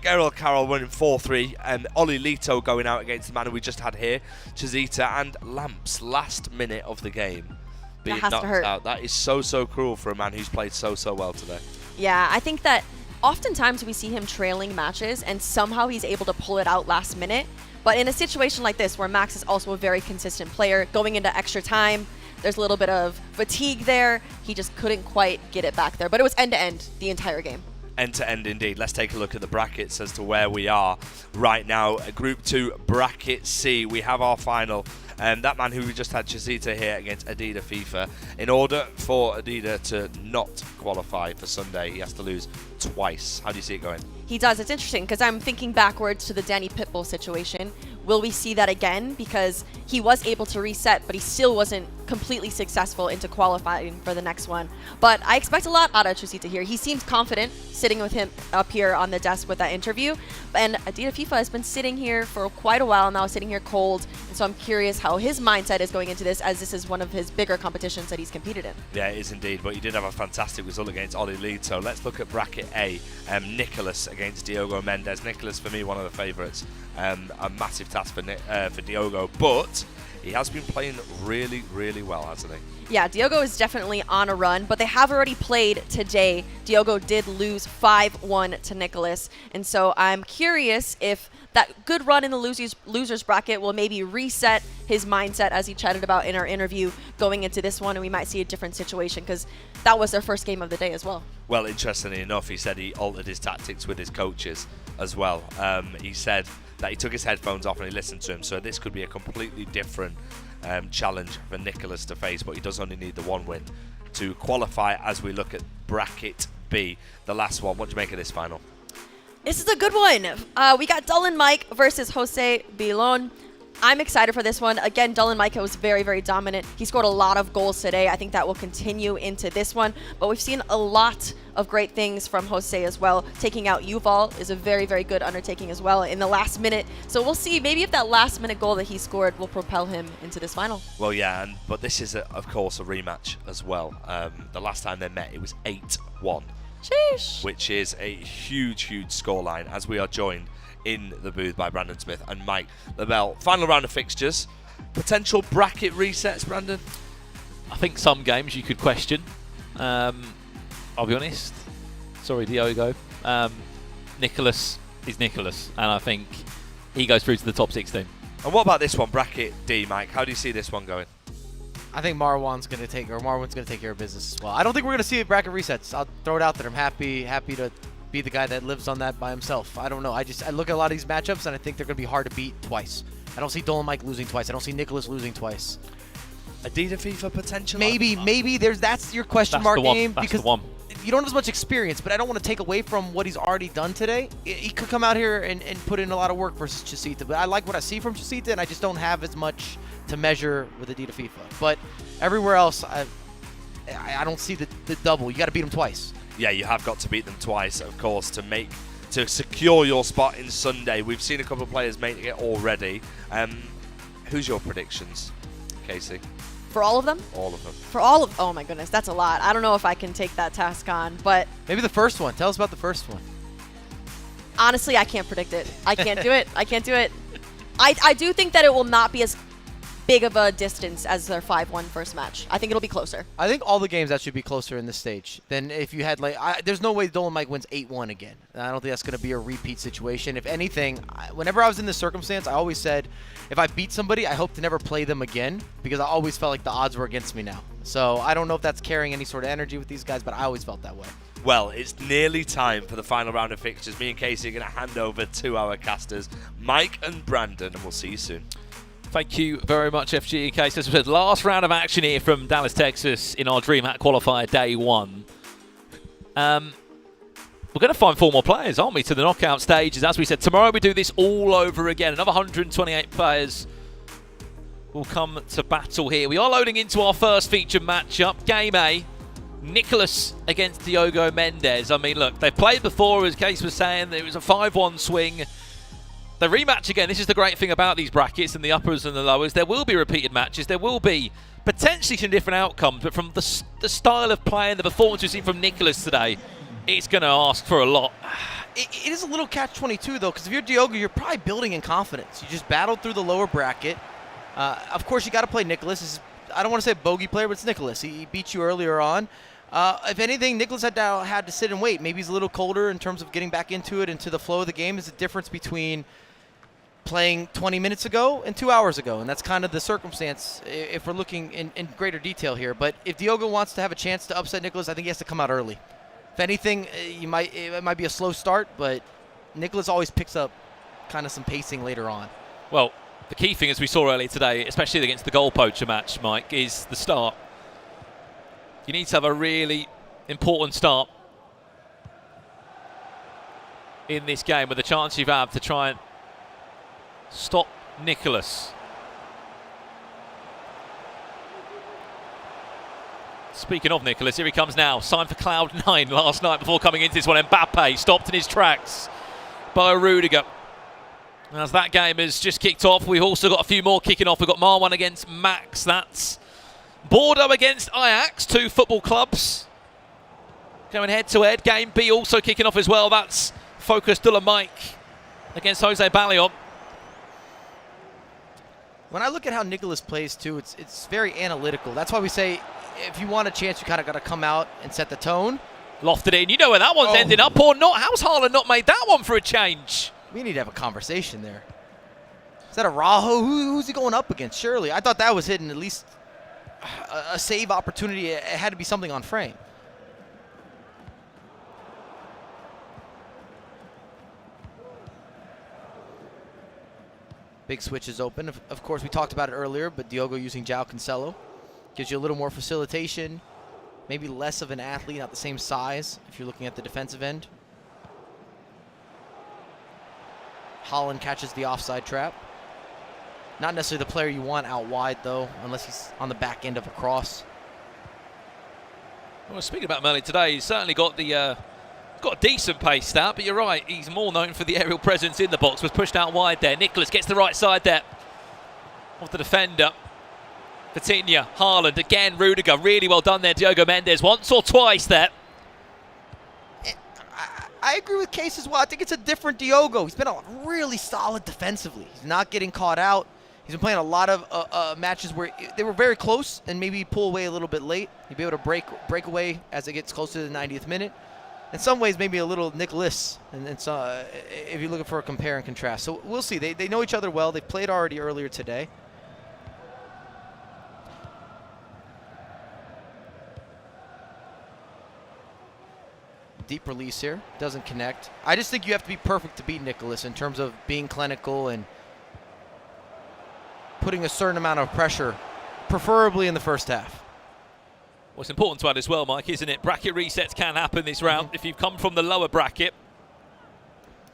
Gerald Carroll winning 4-3, and Oli Lito going out against the man who we just had here, Chizita, and Lamps last minute of the game being knocked out. That is so cruel for a man who's played so well today. Yeah, I think that oftentimes we see him trailing matches and somehow he's able to pull it out last minute. But in a situation like this where Max is also a very consistent player, going into extra time, there's a little bit of fatigue there. He just couldn't quite get it back there. But it was end-to-end the entire game. End-to-end indeed. Let's take a look at the brackets as to where we are right now. Group 2, Bracket C. We have our final. And that man who we just had, Chizita, here against Adida FIFA. In order for Adida to not qualify for Sunday, he has to lose twice. How do you see it going? He does. It's interesting because I'm thinking backwards to the Danny Pitbull situation. Will we see that again? Because he was able to reset, but he still wasn't completely successful into qualifying for the next one. But I expect a lot out of Chusita here. He seems confident sitting with him up here on the desk with that interview. And Adida FIFA has been sitting here for quite a while now, sitting here cold. And so I'm curious how his mindset is going into this, as this is one of his bigger competitions that he's competed in. Yeah, it is indeed. But he did have a fantastic result against Oli Lead. So let's look at Bracket A. Nicholas against Diogo Mendes. Nicholas, for me, one of the favourites. A massive talent task for Diogo, but he has been playing really, really well, hasn't he? Yeah, Diogo is definitely on a run, but they have already played today. Diogo did lose 5-1 to Nicholas, and so I'm curious if that good run in the losers bracket will maybe reset his mindset, as he chatted about in our interview, going into this one, and we might see a different situation, because that was their first game of the day as well. Well, interestingly enough, he said he altered his tactics with his coaches as well. He said that he took his headphones off and he listened to him, so this could be a completely different challenge for Nicholas to face, but he does only need the one win to qualify as we look at bracket B, the last one. What do you make of this final? This is a good one. We got Dullin Mike versus Jose Bilon. I'm excited for this one. Again, Dullin Mike was very, very dominant. He scored a lot of goals today. I think that will continue into this one. But we've seen a lot of great things from Jose as well. Taking out Yuval is a very, very good undertaking as well in the last minute. So we'll see maybe if that last minute goal that he scored will propel him into this final. Well, yeah, but this is, of course, a rematch as well. The last time they met, it was 8-1. Sheesh. Which is a huge, huge scoreline, as we are joined in the booth by Brandon Smith and Mike Labelle. Final round of fixtures. Potential bracket resets, Brandon? I think some games you could question. I'll be honest. Sorry, Diogo. Nicholas is Nicholas, and I think he goes through to the top 16. And what about this one, bracket D, Mike? How do you see this one going? I think Marwan's going to take care of business as well. I don't think we're going to see bracket resets. I'll throw it out there. I'm happy to be the guy that lives on that by himself. I don't know. I look at a lot of these matchups, and I think they're going to be hard to beat twice. I don't see Dolan Mike losing twice. I don't see Nicholas losing twice. Adidas FIFA potential? Maybe that's your question mark game, because you don't have as much experience, but I don't want to take away from what he's already done today. He could come out here and put in a lot of work versus Chasita, but I like what I see from Chasita, and I just don't have as much to measure with Adidas FIFA. But everywhere else, I don't see the double. You got to beat him twice. Yeah, you have got to beat them twice, of course, to secure your spot in Sunday. We've seen a couple of players making it already. Who's your predictions, Casey? For all of them? All of them. For all of oh my goodness, that's a lot. I don't know if I can take that task on, but maybe the first one. Tell us about the first one. Honestly, I can't predict it. I can't do it. I can't do it. I do think that it will not be as big of a distance as their 5-1 first match. I think it'll be closer. I think all the games that should be closer in this stage than if you had there's no way Dolan Mike wins 8-1 again. I don't think that's going to be a repeat situation. If anything, whenever I was in this circumstance, I always said, if I beat somebody, I hope to never play them again, because I always felt like the odds were against me now. So I don't know if that's carrying any sort of energy with these guys, but I always felt that way. Well, it's nearly time for the final round of fixtures. Me and Casey are going to hand over to our casters, Mike and Brandon, and we'll see you soon. Thank you very much, FG. In case this was the last round of action here from Dallas, Texas in our DreamHack qualifier day 1. We're going to find 4 more players, aren't we, to the knockout stages. As we said, tomorrow we do this all over again. Another 128 players will come to battle here. We are loading into our first featured matchup, Game A. Nicholas against Diogo Mendes. I mean, look, they've played before, as Case was saying. It was a 5-1 swing. The rematch again, this is the great thing about these brackets and the uppers and the lowers. There will be repeated matches. There will be potentially some different outcomes, but from the style of play and the performance we've seen from Nicholas today, it's going to ask for a lot. It is a little catch-22, though, because if you're Diogo, you're probably building in confidence. You just battled through the lower bracket. Of course, you got to play Nicholas. I don't want to say a bogey player, but it's Nicholas. He beat you earlier on. If anything, Nicholas had to sit and wait. Maybe he's a little colder in terms of getting back into it, into the flow of the game. Is the difference between playing 20 minutes ago and 2 hours ago, and that's kind of the circumstance if we're looking in greater detail here. But if Diogo wants to have a chance to upset Nicholas, I think he has to come out early. If anything, it might be a slow start, but Nicholas always picks up kind of some pacing later on. Well, the key thing, as we saw earlier today, especially against the goal poacher match, Mike, is the start. You need to have a really important start in this game with the chance you've had to try and stop Nicholas. Speaking of Nicholas, here he comes now. Signed for Cloud9 last night before coming into this one. Mbappe stopped in his tracks by Rudiger. As that game has just kicked off, we've also got a few more kicking off. We've got Marwan against Max. That's Bordeaux against Ajax, 2 football clubs going head-to-head. Game B also kicking off as well. That's Focus Dulla Mike against Jose Ballion. When I look at how Nicholas plays too, it's very analytical. That's why we say if you want a chance, you kind of got to come out and set the tone. Lofted in. You know where that one's ended up or not. How's Haaland not made that one for a change? We need to have a conversation there. Is that a Rajo? Who's he going up against? Surely. I thought that was hitting at least a save opportunity. It had to be something on frame. Big switch is open. Of course, we talked about it earlier, but Diogo using João Cancelo gives you a little more facilitation, maybe less of an athlete, not the same size if you're looking at the defensive end. Haaland catches the offside trap. Not necessarily the player you want out wide, though, unless he's on the back end of a cross. Well, speaking about Merlin today, he's certainly got the got a decent pace stat, but you're right, he's more known for the aerial presence in the box. Was pushed out wide there. Nicholas gets the right side there of the defender. Vitinha, Haaland again, Rudiger, really well done there. Diogo Mendes once or twice there. I agree with Case as well. I think it's a different Diogo. He's been really solid defensively. He's not getting caught out. He's been playing a lot of matches where they were very close and maybe pull away a little bit late. He'd be able to break away as it gets close to the 90th minute. In some ways, maybe a little Nicholas, and so, if you're looking for a compare and contrast. So we'll see. They know each other well. They played already earlier today. Deep release here. Doesn't connect. I just think you have to be perfect to beat Nicholas in terms of being clinical and putting a certain amount of pressure, preferably in the first half. What's important to add as well, Mike, isn't it? Bracket resets can happen this round. If you've come from the lower bracket,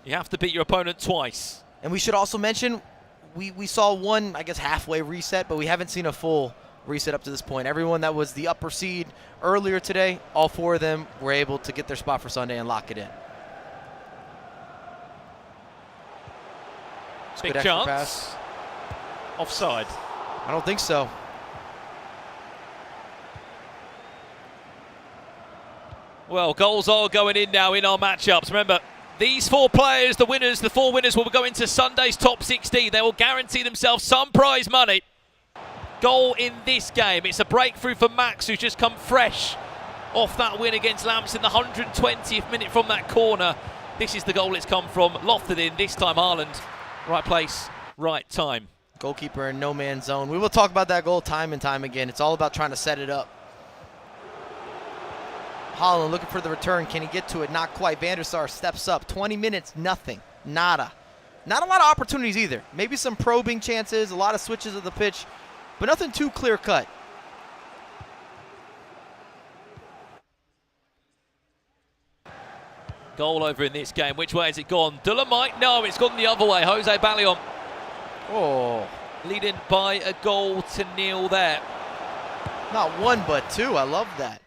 you have to beat your opponent twice. And we should also mention, we saw one, I guess, halfway reset, but we haven't seen a full reset up to this point. Everyone that was the upper seed earlier today, all 4 of them were able to get their spot for Sunday and lock it in. Big chance. Pass. Offside. I don't think so. Well, goals are going in now in our matchups. Remember, these 4 players, the 4 winners will go into Sunday's top 16. They will guarantee themselves some prize money. Goal in this game. It's a breakthrough for Max, who's just come fresh off that win against Lamps in the 120th minute from that corner. This is the goal it's come from. Lofted in, this time Haaland. Right place, right time. Goalkeeper in no man's zone. We will talk about that goal time and time again. It's all about trying to set it up. Haaland looking for the return. Can he get to it? Not quite. Van der Sar steps up. 20 minutes, nothing. Nada. Not a lot of opportunities either. Maybe some probing chances, a lot of switches of the pitch, but nothing too clear-cut. Goal over in this game. Which way has it gone? Dolomite? No, it's gone the other way. Jose Ballion. Oh. Leading by a goal to nil there. Not 1, but 2. I love that.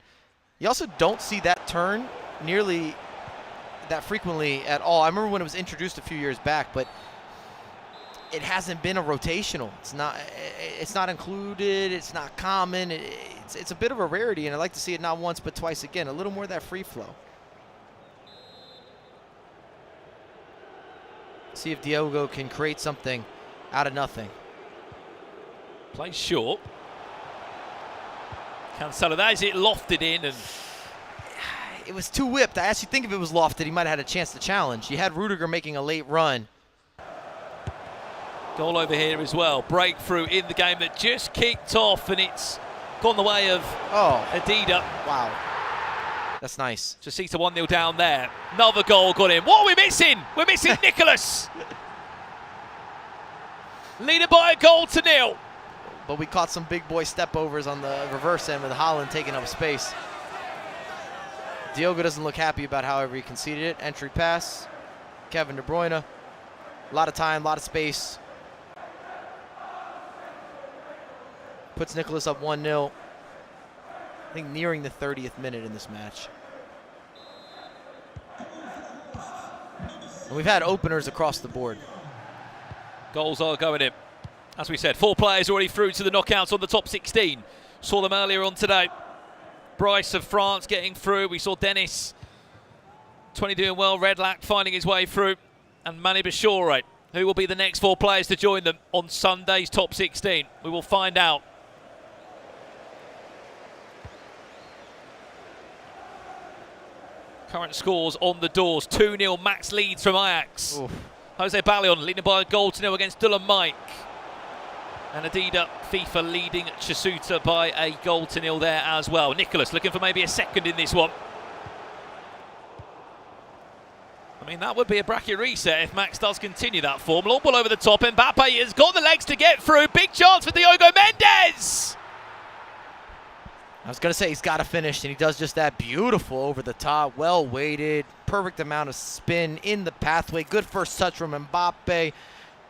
You also don't see that turn nearly that frequently at all. I remember when it was introduced a few years back, but it hasn't been a rotational. It's not included. It's not common. It's a bit of a rarity, and I like to see it not once but twice again. A little more of that free flow. See if Diogo can create something out of nothing. Plays short. Cancelo, that is it lofted in, and it was too whipped. I actually think if it was lofted, he might have had a chance to challenge. You had Rudiger making a late run. Goal over here as well. Breakthrough in the game that just kicked off, and it's gone the way of Adida. Wow. That's nice. Chasita 1-0 down there. Another goal got in. What are we missing? We're missing Nicholas. Leading by a goal to nil. But we caught some big boy step overs on the reverse end with Haaland taking up space. Diogo doesn't look happy about however he conceded it. Entry pass. Kevin De Bruyne. A lot of time, a lot of space. Puts Nicholas up 1-0. I think nearing the 30th minute in this match. And we've had openers across the board. Goals are going in. As we said, 4 players already through to the knockouts on the top 16. Saw them earlier on today. Bryce of France getting through. We saw Dennis, 20 doing well. Redlac finding his way through. And Mani Bashore Who will be the next 4 players to join them on Sunday's top 16? We will find out. Current scores on the doors. 2-0 max leads from Ajax. Oof. Jose Ballion leading by a goal to 0 against Dulham Mike. And Adida FIFA leading Chasuta by a goal to 0 there as well. Nicholas looking for maybe a second in this one. I mean, that would be a bracket reset if Max does continue that form. Long ball over the top. Mbappe has got the legs to get through. Big chance for Diogo Mendes. I was going to say he's got to finish, and he does just that. Beautiful over the top, well weighted, perfect amount of spin in the pathway. Good first touch from Mbappe.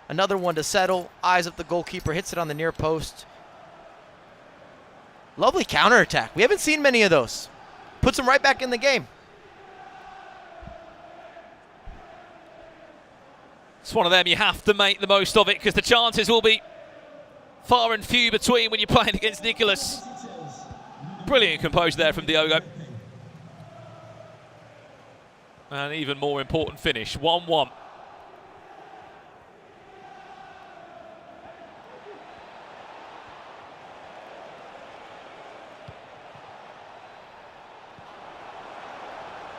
Another one to settle, eyes up the goalkeeper, hits it on the near post. Lovely counterattack. We haven't seen many of those. Puts him right back in the game. It's one of them, you have to make the most of it because the chances will be far and few between when you're playing against Nicholas. Brilliant composure there from Diogo. And even more important finish, 1-1.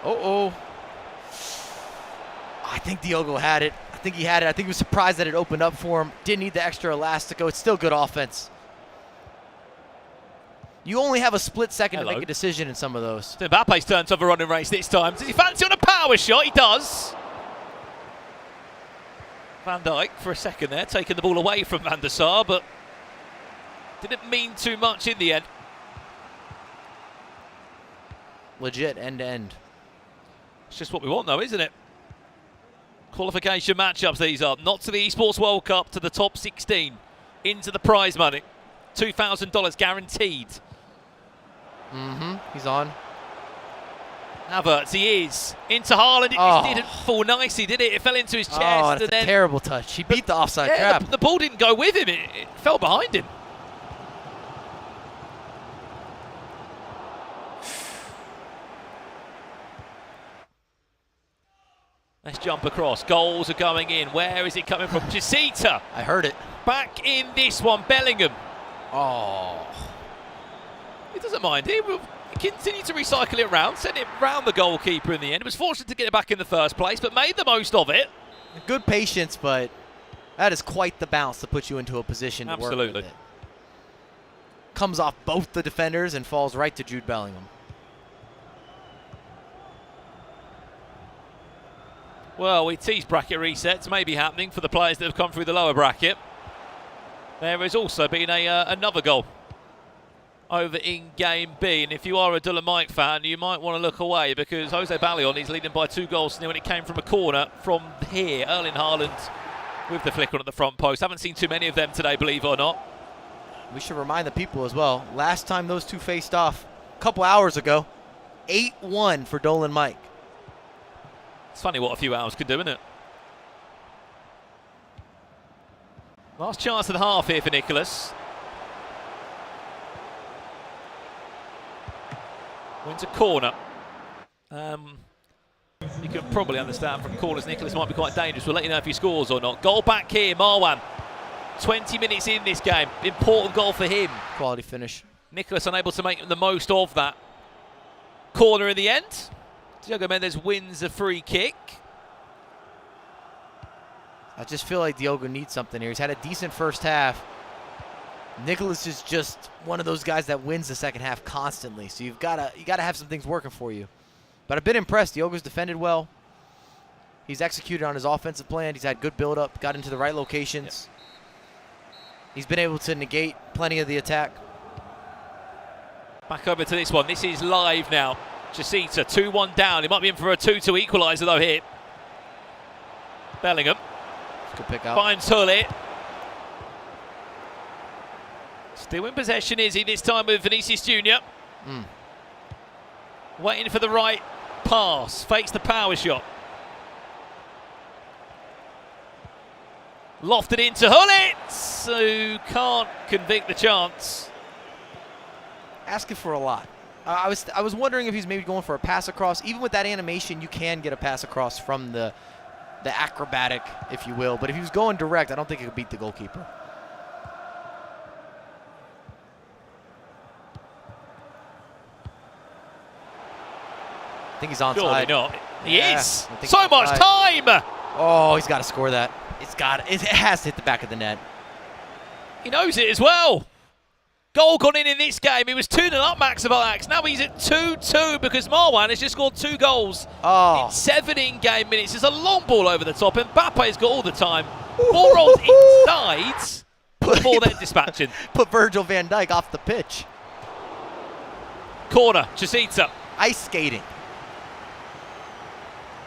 Uh-oh. I think Diogo had it. I think he had it. I think he was surprised that it opened up for him. Didn't need the extra elastico. It's still good offense. You only have a split second to make a decision in some of those. Mbappe's turn to have a running race this time. Does he fancy on a power shot? He does. Van Dijk for a second there, taking the ball away from Van der Sar, but didn't mean too much in the end. Legit end-to-end. It's just what we want though, isn't it? Qualification matchups these are. Not to the Esports World Cup, to the top 16. Into the prize money. $2,000 guaranteed. He's on. Havertz, he is. Into Haaland, it just didn't fall nicely, did it? It fell into his chest. Oh, that's a terrible touch. He beat the offside trap. The ball didn't go with him, it fell behind him. Let's jump across. Goals are going in. Where is it coming from? Chasita. I heard it. Back in this one, Bellingham. Oh. He doesn't mind. He will continue to recycle it around, send it round the goalkeeper in the end. He was fortunate to get it back in the first place, but made the most of it. Good patience, but that is quite the bounce to put you into a position to work with it. Comes off both the defenders and falls right to Jude Bellingham. Well, we teased bracket resets maybe happening for the players that have come through the lower bracket. There has also been another goal over in Game B. And if you are a Dulham Mike fan, you might want to look away because Jose Ballion is leading by 2 goals to 0 when it came from a corner from here. Erling Haaland with the flick on at the front post. Haven't seen too many of them today, believe it or not. We should remind the people as well. Last time those two faced off, a couple hours ago, 8-1 for Dolan Mike. It's funny what a few hours could do, isn't it? Last chance of the half here for Nicholas. Wins a corner. You can probably understand from corners Nicholas might be quite dangerous. We'll let you know if he scores or not. Goal back here, Marwan. 20 minutes in this game. Important goal for him. Quality finish. Nicholas unable to make the most of that corner in the end. Diogo Mendes wins a free kick. I just feel like Diogo needs something here. He's had a decent first half. Nicholas is just one of those guys that wins the second half constantly. So you gotta have some things working for you. But I've been impressed. Diogo's defended well. He's executed on his offensive plan. He's had good build-up, got into the right locations. He's been able to negate plenty of the attack. Back over to this one. This is live now. Chasita, 2-1 down. He might be in for a 2-2 equaliser though here. Bellingham. Good pick out. Finds Hullet. Still in possession is he this time with Vinicius Junior. Waiting for the right pass. Fakes the power shot. Lofted into Hullet, who can't convict the chance. Asking for a lot. I was wondering if he's maybe going for a pass across. Even with that animation, you can get a pass across from the the acrobatic, if you will. But if he was going direct, I don't think he could beat the goalkeeper. I think he's onside. Surely not. He is. I think So he's much onside. time. Oh, he's got to score that. It has to hit the back of the net. He knows it as well. Goal gone in this game. He was 2-0 up, Max of Ajax. Now he's at 2-2 because Marwan has just scored 2 goals in 7 in-game minutes. There's a long ball over the top, and Mbappe's got all the time. Ball rolls inside before then dispatching. Put Virgil van Dijk off the pitch. Corner, Chasita. Ice skating.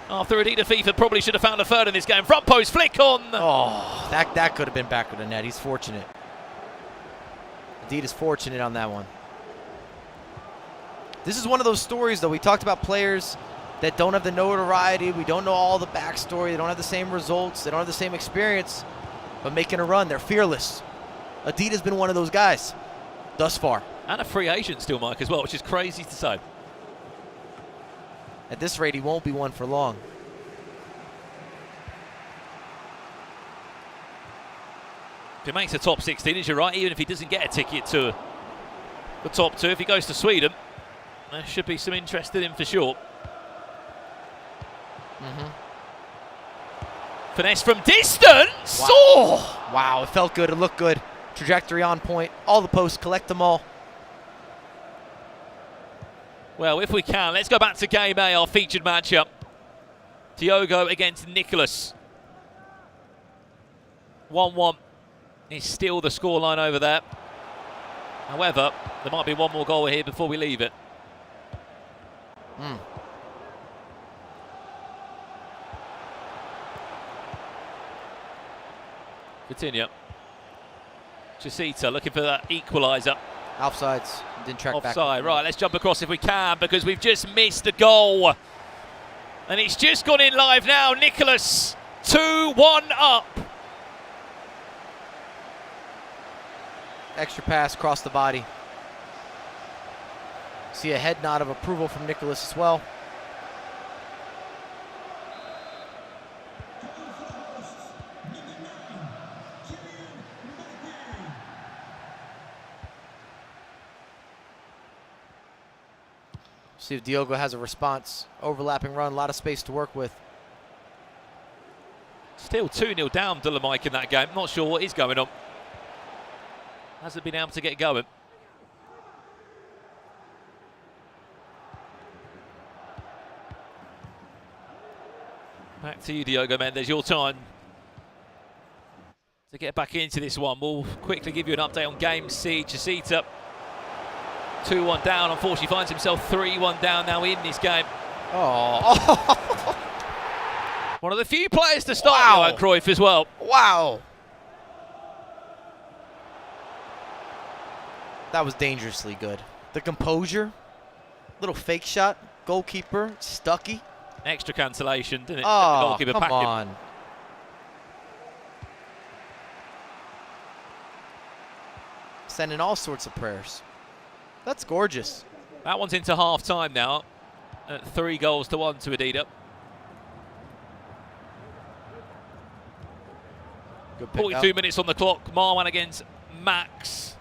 After a defeat, probably should have found a third in this game. Front post flick on. Oh, that could have been back of the net. He's fortunate. Indeed is fortunate on that one. This is one of those stories, though. We talked about players that don't have the notoriety. We don't know all the backstory. They don't have the same results. They don't have the same experience. But making a run, they're fearless. Adida's been one of those guys thus far. And a free agent still, Mike, as well, which is crazy to say. At this rate, he won't be one for long. If he makes the top 16, as you're right, even if he doesn't get a ticket to the top 2, if he goes to Sweden, there should be some interest in him for sure. Finesse from distance. Wow. Oh! Wow, it felt good. It looked good. Trajectory on point. All the posts, collect them all. Well, if we can, let's go back to game A, our featured matchup. Diogo against Nicholas. 1-1 is still the scoreline over there. However, there might be one more goal here before we leave it. Coutinho. Chasita looking for that equaliser. Offsides. Didn't track back. Offside. Right, let's jump across if we can because we've just missed a goal. And it's just gone in live now. Nicholas 2-1 up. Extra pass across the body. See a head nod of approval from Nicholas as well. See if Diogo has a response. Overlapping run, a lot of space to work with. Still 2-0 down, Mike, in that game. Not sure what is going on. Hasn't been able to get going. Back to you, Diogo Mendes. Your time to get back into this one. We'll quickly give you an update on game C. Chasita 2-1 down. Unfortunately, finds himself 3-1 down now in this game. Oh. One of the few players to start, Johan Cruyff, as well. Wow. That was dangerously good. The composure, little fake shot, goalkeeper, Stucky. Extra cancellation, didn't it? Oh, the goalkeeper come packed him. on. Sending all sorts of prayers. That's gorgeous. That one's into half-time now. 3-1 to Adida. Good pick 42 up. minutes on the clock. Marwan against Max.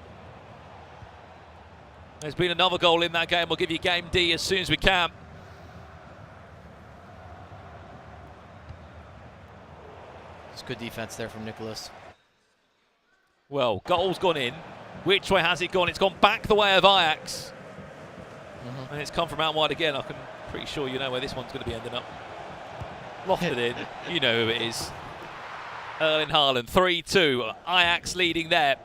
There's been another goal in that game. We'll give you game D as soon as we can. It's good defense there from Nicholas. Well, goal's gone in. Which way has it gone? It's gone back the way of Ajax. And it's come from out wide again. I'm pretty sure you know where this one's going to be ending up. Lofted in. You know who it is. Erling Haaland, 3-2. Ajax leading there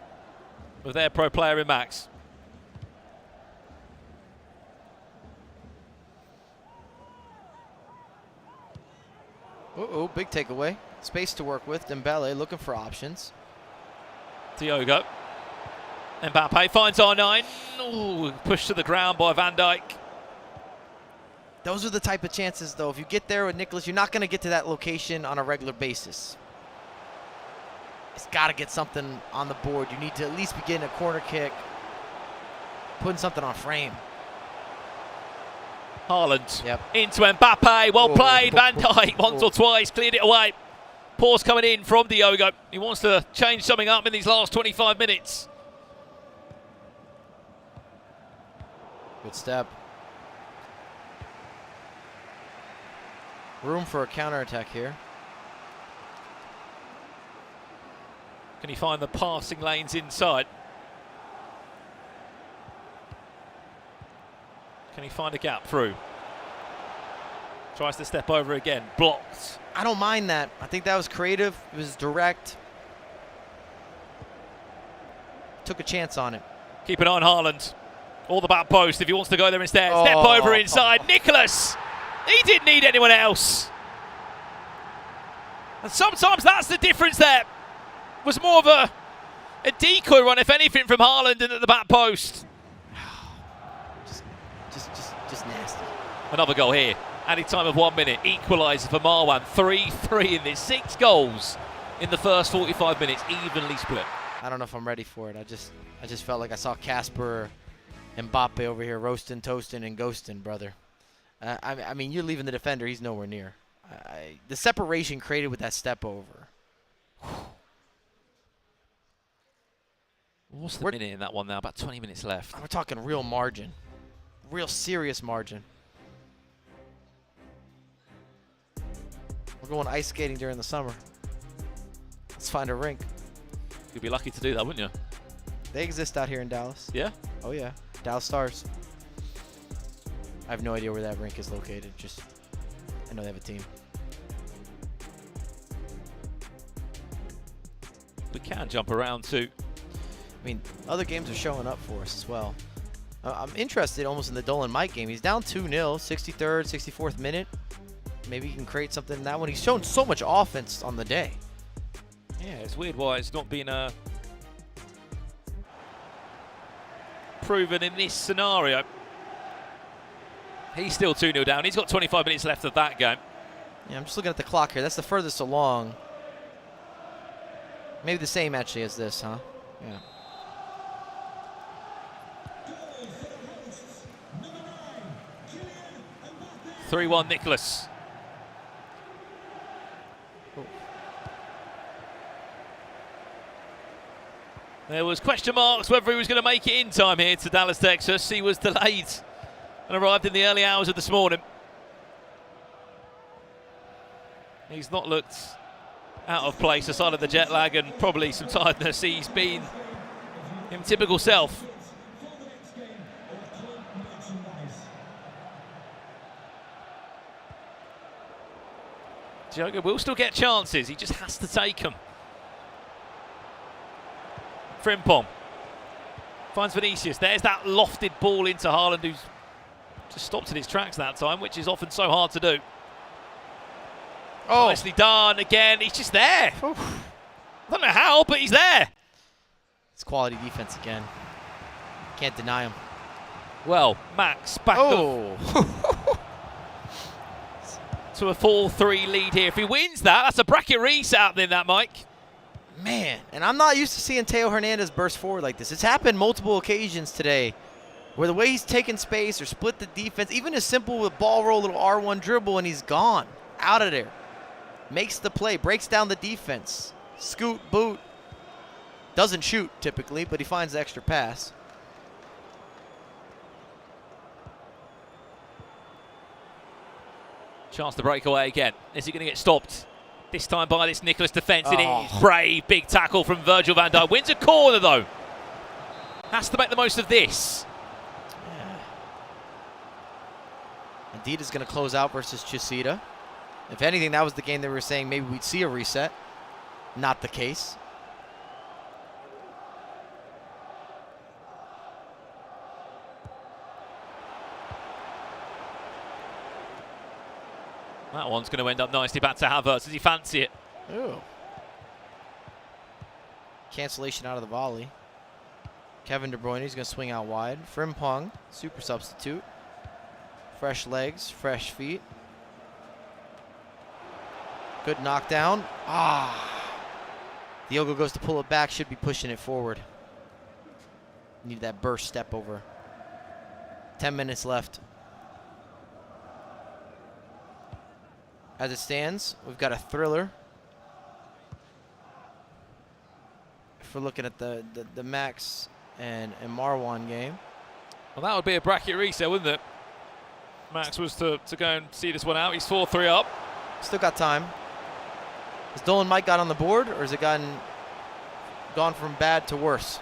with their pro player in Max. Uh-oh, big takeaway. Space to work with. Dembele looking for options. Diogo. Mbappe finds R9. Ooh, pushed to the ground by Van Dijk. Those are the type of chances, though. If you get there with Nicholas, you're not going to get to that location on a regular basis. It's got to get something on the board. You need to at least be getting a corner kick, putting something on frame. Haaland Yep. into Mbappe. Well Oh. played. Van Dijk once or twice cleared it away. Pause coming in from Diogo. He wants to change something up in these last 25 minutes. Good step. Room for a counterattack here. Can he find the passing lanes inside? Can he find a gap through? Tries to step over again. Blocked. I don't mind that. I think that was creative. It was direct. Took a chance on it. Keep an eye on Haaland. Or the back post if he wants to go there instead. Step Oh. over inside. Nicholas! He didn't need anyone else. And sometimes that's the difference there. Was more of a decoy run, if anything, from Haaland and at the back post. Just nasty. Another goal here. Added time of 1 minute. Equaliser for Marwan. 3-3 in this. 6 goals in the first 45 minutes. Evenly split. I don't know if I'm ready for it. I just felt like I saw Casper and Mbappe over here roasting, toasting, and ghosting, brother. I mean, you're leaving the defender. He's nowhere near. The separation created with that step over. What's the minute in that one now? About 20 minutes left. We're talking real margin. Real serious margin. We're going ice skating during the summer. Let's find a rink. You'd be lucky to do that, wouldn't you? They exist out here in Dallas. Yeah? Oh, yeah. Dallas Stars. I have no idea where that rink is located. Just, I know they have a team. We can jump around too. I mean, other games are showing up for us as well. I'm interested almost in the Dolan Mike game. He's down 2-0, 63rd, 64th minute. Maybe he can create something in that one. He's shown so much offense on the day. Yeah, it's weird why it's not been proven in this scenario. He's still 2-0 down. He's got 25 minutes left of that game. Yeah, I'm just looking at the clock here. That's the furthest along. Maybe the same actually as this, huh? Yeah. Number 9, 3-1 Nicholas. There was question marks whether he was going to make it in time here to Dallas, Texas. He was delayed and arrived in the early hours of this morning. He's not looked out of place aside of the jet lag and probably some tiredness. He's been him typical self. Diogo will still get chances. He just has to take them. Frimpong finds Vinicius. There's that lofted ball into Haaland, who's just stopped in his tracks that time, which is often so hard to do. Oh. Nicely done again. He's just there. I don't know how, but he's there. It's quality defense again. Can't deny him. Well, Max back up to a 4-3 lead here. If he wins that, that's a bracket reset then, that, Mike. Man, and I'm not used to seeing Teo Hernandez burst forward like this. It's happened multiple occasions today where the way he's taken space or split the defense, even as simple with ball roll, little R1 dribble, and he's gone. Out of there. Makes the play, breaks down the defense. Scoot, boot. Doesn't shoot typically, but he finds the extra pass. Chance to break away again. Is he going to get stopped? This time by this Nicholas defence. It is brave, big tackle from Virgil van Dijk. Wins a corner though. Has to make the most of this. Indeed is going to close out versus Chisita. If anything, that was the game they were saying maybe we'd see a reset. Not the case. That one's going to end up nicely back to Havertz. Does he fancy it? Ooh. Cancellation out of the volley. Kevin De Bruyne is going to swing out wide. Frimpong, super substitute. Fresh legs, fresh feet. Good knockdown. Diogo goes to pull it back, should be pushing it forward. Need that burst step over. 10 minutes left. As it stands, we've got a thriller. If we're looking at the Max and Marwan game. Well, that would be a bracket reset, wouldn't it? Max was to go and see this one out. He's 4-3 up. Still got time. Has Dolan Mike got on the board, or has it gone from bad to worse?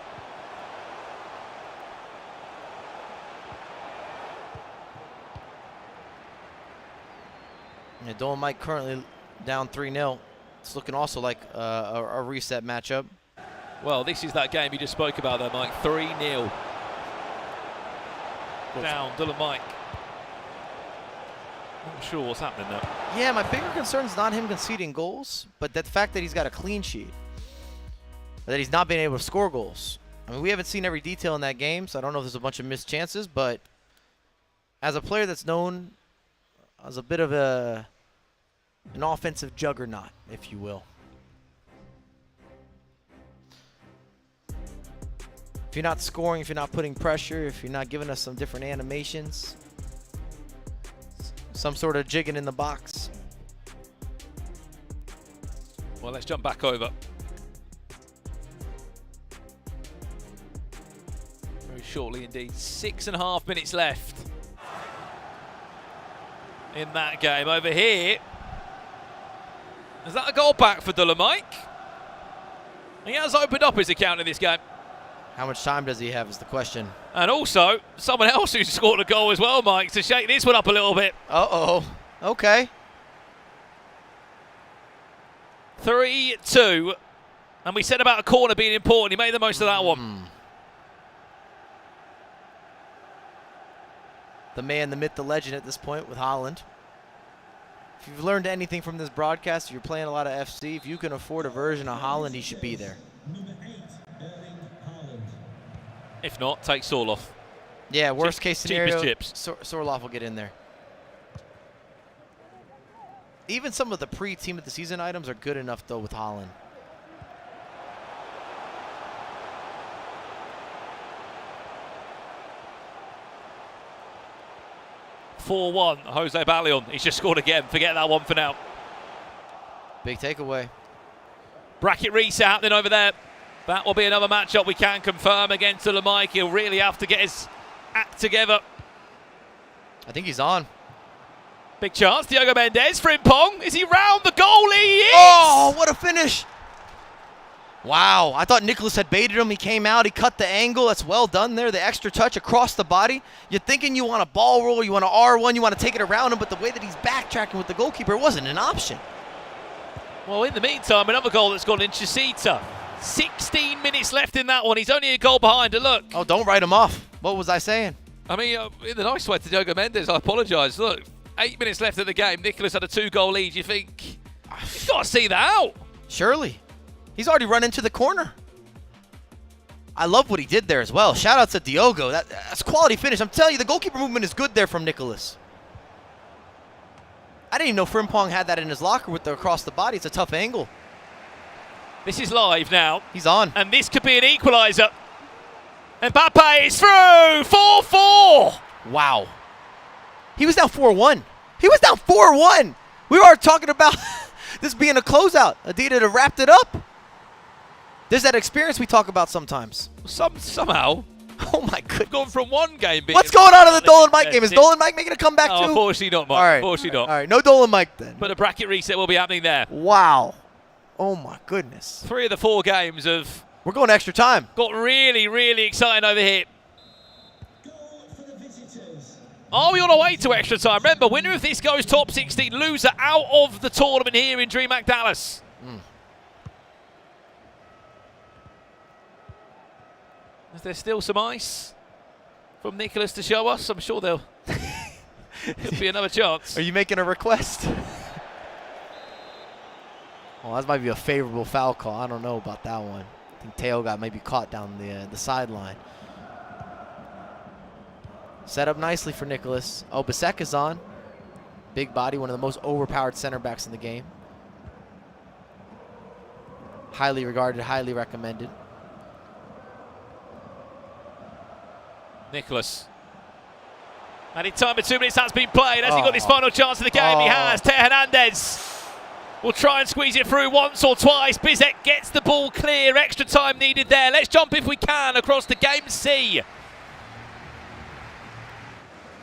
Yeah, Dolan Mike currently down 3-0. It's looking also like a reset matchup. Well, this is that game you just spoke about there, Mike. 3-0. Down, Dylan Mike. Not sure what's happening there. Yeah, my bigger concern is not him conceding goals, but the fact that he's got a clean sheet. That he's not been able to score goals. I mean, we haven't seen every detail in that game, so I don't know if there's a bunch of missed chances, but as a player that's known as a bit of an offensive juggernaut, if you will. If you're not scoring, if you're not putting pressure, if you're not giving us some different animations, some sort of jigging in the box. Well, let's jump back over. Very shortly indeed. 6.5 minutes left in that game. Over here, is that a goal back for Dylan Mike? He has opened up his account in this game. How much time does he have is the question. And also, someone else who's scored a goal as well, Mike, to shake this one up a little bit. Uh-oh. Okay. 3-2. And we said about a corner being important. He made the most of that one. The man, the myth, the legend at this point with Holland. If you've learned anything from this broadcast, if you're playing a lot of FC, if you can afford a version of Holland, he should be there. If not, take Sorloff. Yeah, worst case scenario, cheapest chips. Sorloff will get in there. Even some of the pre-team of the season items are good enough, though, with Holland. (4-1), Jose Ballion. He's just scored again. Forget that one for now. Big takeaway. Bracket reset happening over there. That will be another matchup we can confirm against Dylan Mike. He'll really have to get his act together. I think he's on. Big chance. Diogo Mendes, Frimpong. Is he round the goal? He is! Oh, what a finish. Wow, I thought Nicholas had baited him. He came out, he cut the angle. That's well done there. The extra touch across the body. You're thinking you want a ball roll, you want an R1, you want to take it around him, but the way that he's backtracking with the goalkeeper, it wasn't an option. Well, in the meantime, another goal that's gone in. Chicita. 16 minutes left in that one. He's only a goal behind. And look. Oh, don't write him off. What was I saying? I mean, in the nice way to Diogo Mendes, I apologise. Look, 8 minutes left in the game. Nicholas had a 2-goal lead. You think, you've got to see that out. Surely. He's already run into the corner. I love what he did there as well. Shout out to Diogo. That's quality finish. I'm telling you, the goalkeeper movement is good there from Nicholas. I didn't even know Frimpong had that in his locker with the across the body. It's a tough angle. This is live now. He's on. And this could be an equaliser. Mbappe is through. 4-4. Wow. He was down 4-1. He was down 4-1. We were talking about this being a closeout. Adidas have wrapped it up. There's that experience we talk about sometimes. Somehow. Oh, my goodness. Gone from one game being... What's going on in the Dolan Mike game? Is Dolan Mike making a comeback too? Unfortunately not, Mike. All right. Unfortunately not. All right, no Dolan Mike then. But a bracket reset will be happening there. Wow. Oh, my goodness. 3 of the 4 games have... We're going extra time. Got really, really exciting over here. Are we on our way to extra time? Remember, winner of this goes top 16, loser out of the tournament here in DreamHack Dallas. Is there still some ice from Nicholas to show us? I'm sure there'll be another chance. Are you making a request? Well, that might be a favorable foul call. I don't know about that one. I think Teo got maybe caught down the sideline. Set up nicely for Nicholas. Oh, Bisek is on. Big body, one of the most overpowered center backs in the game. Highly regarded, highly recommended. Nicholas. And in time of 2 minutes that's been played. Has he got his final chance of the game? He has. Teo Hernandez will try and squeeze it through once or twice. Bizek gets the ball clear. Extra time needed there. Let's jump if we can across the game C.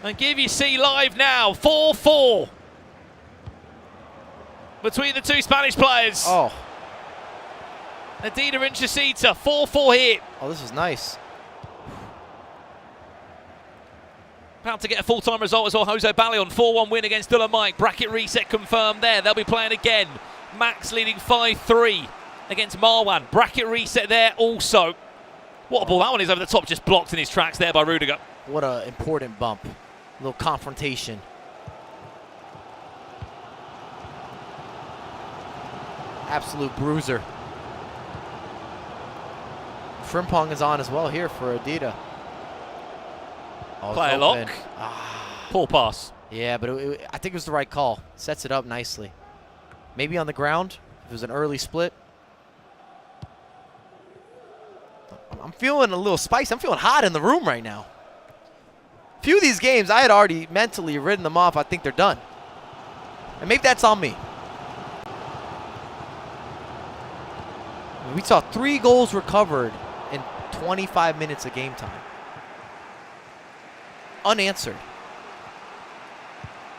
And give you C live now. 4-4 between the two Spanish players. Adida and Chasita. 4-4 here. Oh, this is nice. About to get a full-time result as well. Jose Ballion, 4-1 win against Dolomic. Bracket reset confirmed there. They'll be playing again. Max leading 5-3 against Marwan. Bracket reset there also. What a ball that one is over the top, just blocked in his tracks there by Rudiger. What an important bump. A little confrontation. Absolute bruiser. Frimpong is on as well here for Adida. Play a lock. Poor pass. Yeah, but I think it was the right call. Sets it up nicely. Maybe on the ground, if it was an early split. I'm feeling a little spicy. I'm feeling hot in the room right now. A few of these games, I had already mentally written them off. I think they're done. And maybe that's on me. We saw 3 goals recovered in 25 minutes of game time. Unanswered.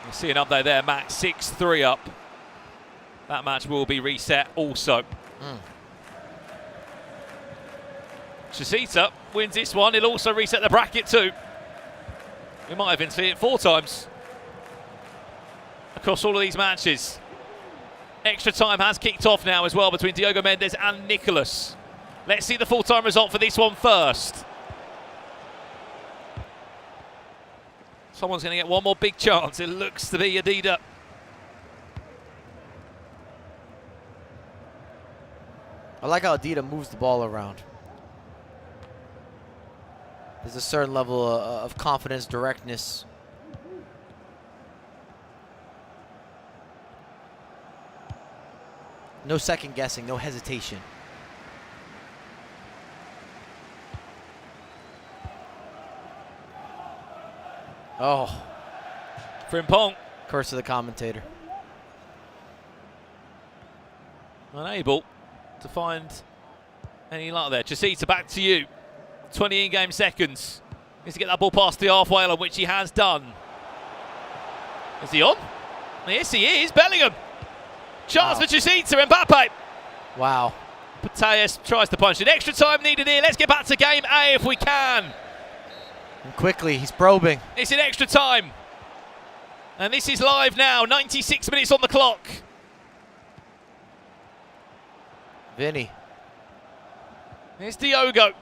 You see an update there, Max 6-3 up. That match will be reset also. Chasita wins this one. He'll also reset the bracket too. We might even see it 4 times across all of these matches. Extra time has kicked off now as well between Diogo Mendes and Nicholas. Let's see the full-time result for this one first. Someone's going to get one more big chance. It looks to be Adida. I like how Adida moves the ball around. There's a certain level of confidence, directness. No second guessing, no hesitation. Oh. Frimpong. Curse of the commentator. Unable to find any luck there. Chasita, back to you. 20 in-game seconds. Needs to get that ball past the halfway line, which he has done. Is he on? Yes, he is. Bellingham. Chance for Chasita. Mbappe. Wow. Pateas tries to punch it. Extra time needed here. Let's get back to game A if we can. And quickly, he's probing. It's in extra time. And this is live now. 96 minutes on the clock. Vinny. Here's Diogo.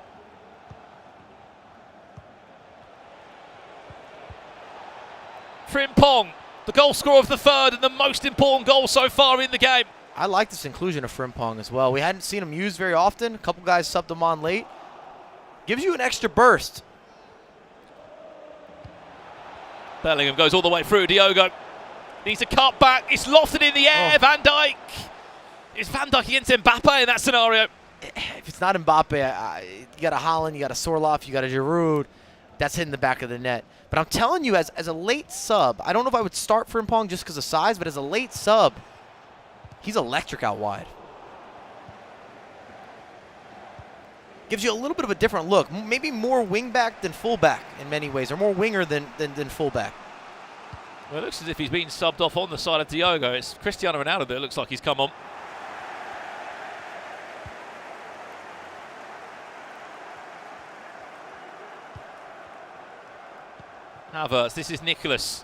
Frimpong, the goal scorer of the third and the most important goal so far in the game. I like this inclusion of Frimpong as well. We hadn't seen him used very often. A couple guys subbed him on late. Gives you an extra burst. Bellingham goes all the way through. Diogo needs a cut back. It's lofted in the air. Van Dijk. It's Van Dijk against Mbappe in that scenario. If it's not Mbappe, you got a Haaland, you got a Sorloth, you got a Giroud. That's hitting the back of the net. But I'm telling you, as a late sub, I don't know if I would start Frimpong just because of size, but as a late sub, he's electric out wide. Gives you a little bit of a different look. Maybe more wingback than fullback in many ways, or more winger than fullback. Well, it looks as if he's been subbed off on the side of Diogo. It's Cristiano Ronaldo that looks like he's come on. Havertz, this is Nicholas.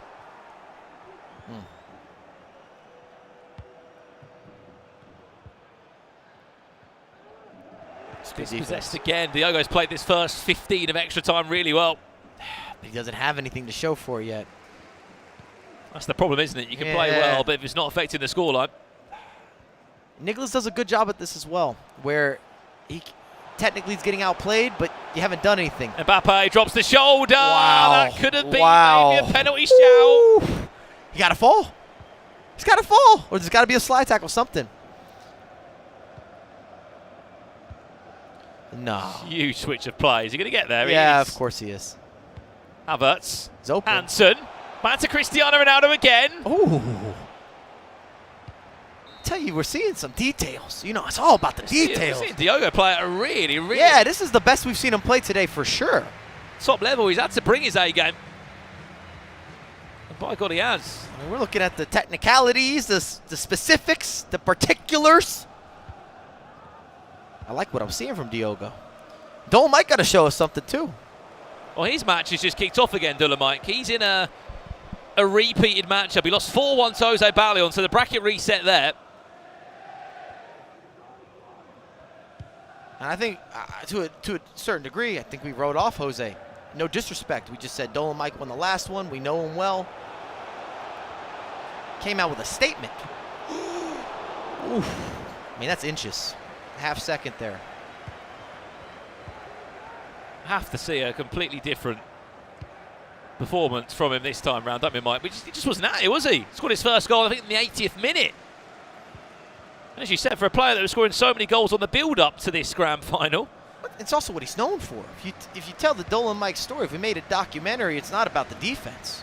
Dispossessed again. Diogo's played this first 15 of extra time really well. He doesn't have anything to show for it yet. That's the problem, isn't it? You can play well, but if it's not affecting the scoreline. Nicholas does a good job at this as well, where he technically is getting outplayed, but you haven't done anything. Mbappe drops the shoulder. Wow. That could have been maybe a penalty shout. He got to fall. He's got to fall. Or there's got to be a slide tackle, something. No. Huge switch of play. Is he going to get there? Yeah, of course he is. Havertz. It's open. Hansen. Back to Cristiano Ronaldo again. Ooh. Tell you, we're seeing some details. You know, it's all about the details. We're seeing Diogo play at a really, really... Yeah, this is the best we've seen him play today for sure. top level. He's had to bring his A game. And by God, he has. I mean, we're looking at the technicalities, the specifics, the particulars. I like what I'm seeing from Diogo. Dolomite got to show us something too. Well, his match has just kicked off again, Dolomite. He's in a repeated matchup. He lost 4-1 to Jose Ballion, so the bracket reset there. And I think, to a certain degree, I think we wrote off Jose. No disrespect. We just said Dolomite won the last one. We know him well. Came out with a statement. Oof. I mean, that's inches. Half second there. Have to see a completely different performance from him this time round, don't we, Mike? He just wasn't at it, was he? He scored his first goal, I think, in the 80th minute. And as you said, for a player that was scoring so many goals on the build-up to this grand final. It's also what he's known for. If you tell the Dolomite story, if we made a documentary, it's not about the defense.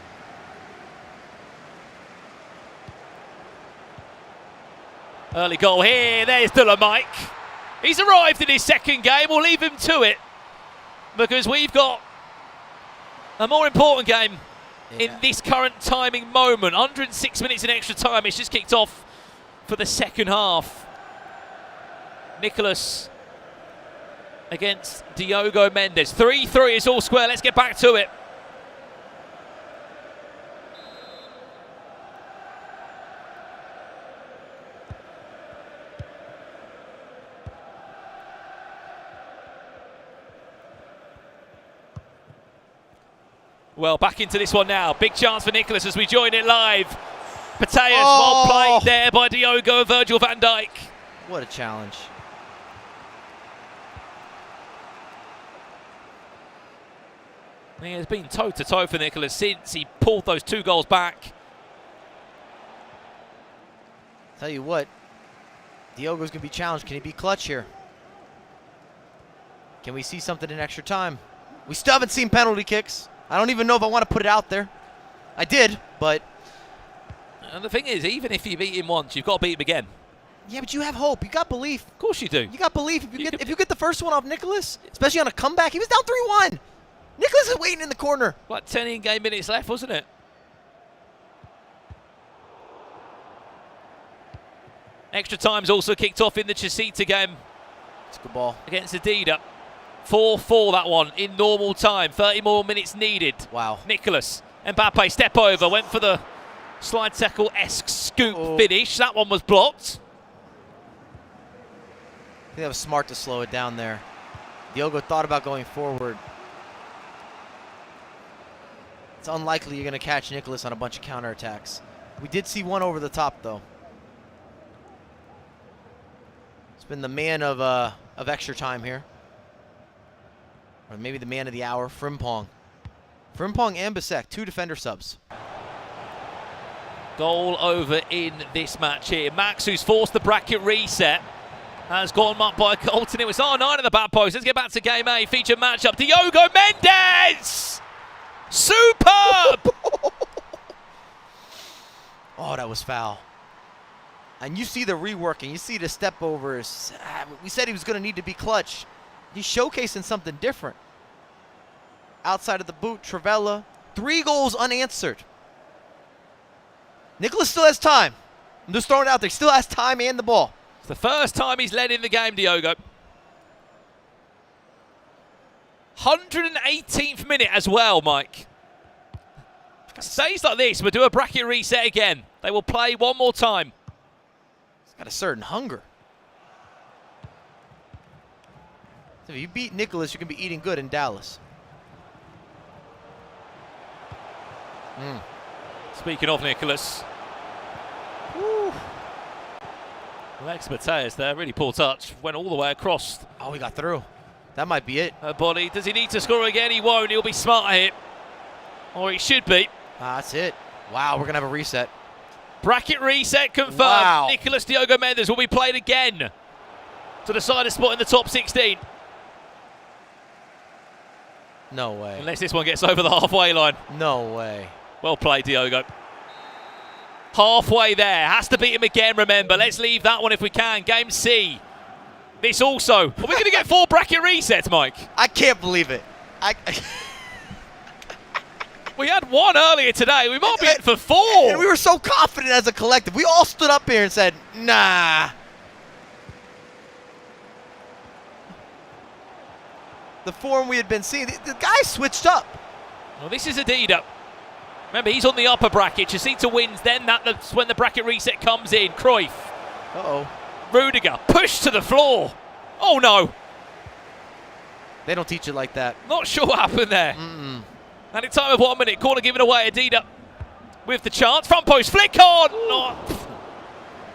Early goal here. There's Dolomite. He's arrived in his second game. We'll leave him to it because we've got a more important game in this current timing moment. 106 minutes in extra time. It's just kicked off for the second half. Nicholas against Diogo Mendes. 3-3 is all square. Let's get back to it. Well, back into this one now. Big chance for Nicholas as we join it live. Pateas, well played there by Diogo and Virgil van Dijk. What a challenge. He has been toe-to-toe for Nicholas since he pulled those 2 goals back. Tell you what, Diogo's going to be challenged. Can he be clutch here? Can we see something in extra time? We still haven't seen penalty kicks. I don't even know if I want to put it out there. I did, but... And the thing is, even if you beat him once, you've got to beat him again. Yeah, but you have hope. You got belief. Of course you do. You got belief. If you get the first one off Nicholas, especially on a comeback, he was down 3-1. Nicholas is waiting in the corner. Like 10 in-game minutes left, wasn't it? Extra time's also kicked off in the Chesita game. It's a good ball. Against Adida. 4-4 that one in normal time. 30 more minutes needed. Wow. Nicholas. Mbappe step over. Went for the slide tackle-esque scoop finish. That one was blocked. I think that was smart to slow it down there. Diogo thought about going forward. It's unlikely you're going to catch Nicholas on a bunch of counterattacks. We did see one over the top, though. It's been the man of extra time here. Or maybe the man of the hour, Frimpong. Frimpong and Bisek, 2 defender subs. Goal over in this match here. Max, who's forced the bracket reset, has gone up by Colton. It was R9 at the back post. Let's get back to game A. Featured matchup. Diogo Mendes! Superb! Oh, that was foul. And you see the reworking. You see the step overs. We said he was going to need to be clutch. He's showcasing something different. Outside of the boot, Travella. 3 goals unanswered. Nicholas still has time. I'm just throwing it out there. Still has time and the ball. It's the first time he's led in the game, Diogo. 118th minute as well, Mike. Stays like this, we'll do a bracket reset again. They will play one more time. He's got a certain hunger. So if you beat Nicholas, you can be eating good in Dallas. Speaking of Nicholas. Alex Mateus there, really poor touch. Went all the way across. Oh, he got through. That might be it. Her body. Does he need to score again? He won't. He'll be smart here. Or he should be. That's it. Wow, we're going to have a reset. Bracket reset confirmed. Wow. Nicholas Diogo Mendes will be played again to decide a spot in the top 16. No way. Unless this one gets over the halfway line. No way. Well played, Diogo. Halfway there. Has to beat him again, remember. Let's leave that one if we can. Game C. This also. Are we going to get 4 bracket resets, Mike? I can't believe it. We had 1 earlier today. We might be in for 4. And we were so confident as a collective. We all stood up here and said, nah. The form we had been seeing, the guy switched up. Well, this is Adida. Remember, he's on the upper bracket. Chasita wins, then that's when the bracket reset comes in. Cruyff. Uh-oh. Rudiger, pushed to the floor. Oh, no. They don't teach it like that. Not sure what happened there. And in time of 1 minute, corner given away. Adida with the chance. Front post, flick on. Oh.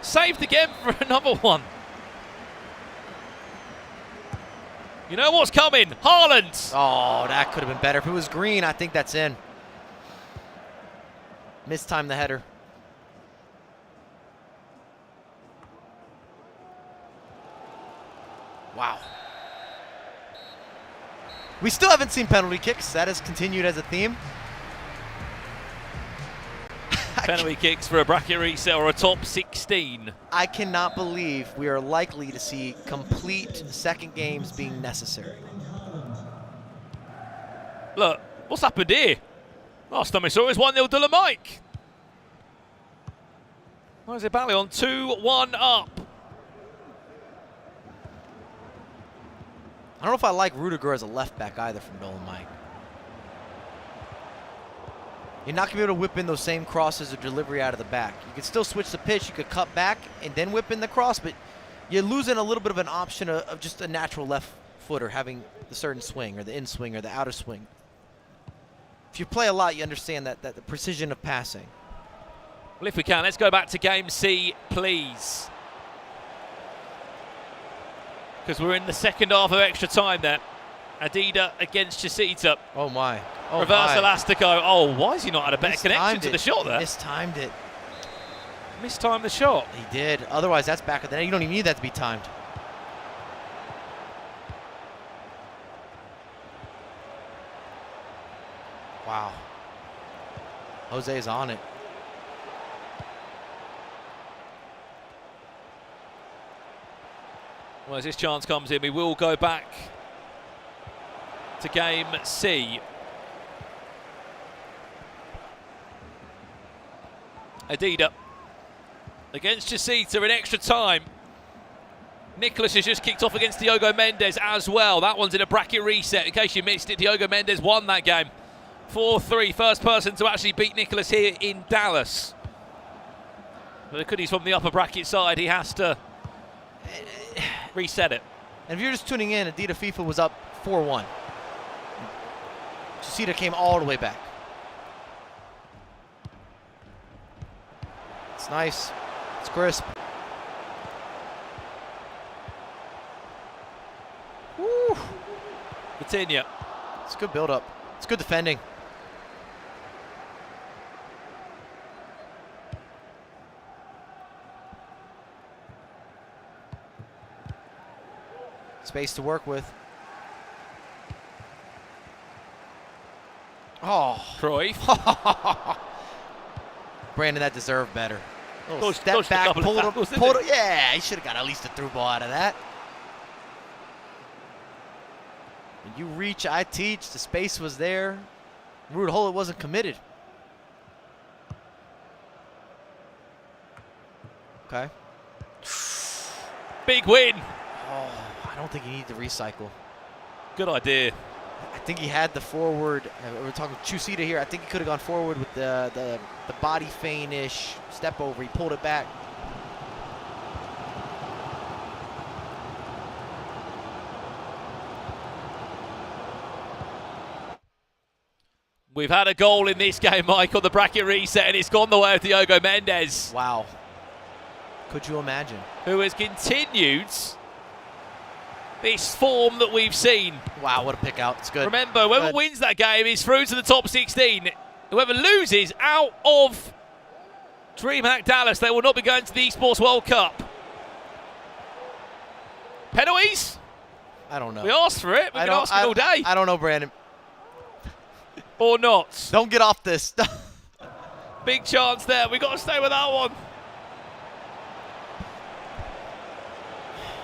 Saved again for another one. You know what's coming? Haaland. Oh, that could have been better. If it was green, I think that's in. Mistimed the header. Wow. We still haven't seen penalty kicks. That has continued as a theme. Penalty kicks for a bracket reset or a top 16. I cannot believe we are likely to see complete second games being necessary. Look, what's happened here? Last time we saw it was 1-0 Dolomite. Jose Bally on 2-1 up. I don't know if I like Rudiger as a left back either from Dolomite. You're not going to be able to whip in those same crosses or delivery out of the back. You can still switch the pitch. You could cut back and then whip in the cross, but you're losing a little bit of an option of just a natural left footer having the certain swing or the in swing or the outer swing. If you play a lot, you understand that the precision of passing. Well, if we can, let's go back to game C, please. Because we're in the second half of extra time there. Adida against Chasita. Oh, my. Oh, reverse my. elastico. Oh, why has he not had a better connection to the shot there? Mistimed it. Mistimed the shot. He did. Otherwise, that's back of the net. You don't even need that to be timed. Wow. Jose's on it. Well, as this chance comes in, we will go back to game C. Adida against Chasita in extra time. Nicholas has just kicked off against Diogo Mendes as well. That one's in a bracket reset. In case you missed it, Diogo Mendes won that game. 4-3, first person to actually beat Nicholas here in Dallas. But because he's from the upper bracket side, he has to reset it. And if you're just tuning in, Adida FIFA was up 4-1. Chasita came all the way back. It's nice. It's crisp. Woo! Coutinho. It's good build-up. It's good defending. Space to work with. Oh. Cruyff. Brandon, that deserved better. Goes, Step goes back, pulled him. Yeah, he should have got at least a through ball out of that. When you reach, I teach. The space was there. Rude hole, it wasn't committed. Okay. Big win. Oh, I don't think he needed to recycle. Good idea. I think he had the forward. We're talking Chusita here. I think he could have gone forward with the body feint-ish step over. He pulled it back. We've had a goal in this game, Mike, on the bracket reset, and it's gone the way of Diogo Mendes. Wow. Could you imagine? Who has continued this form that we've seen. Wow, what a pick out. It's good. Remember, whoever wins that game is through to the top 16. Whoever loses out of DreamHack Dallas, they will not be going to the Esports World Cup. Penalties? I don't know. We asked for it. We've been asking all day. I don't know, Brandon. Or not. Don't get off this. Big chance there. We got to stay with that one.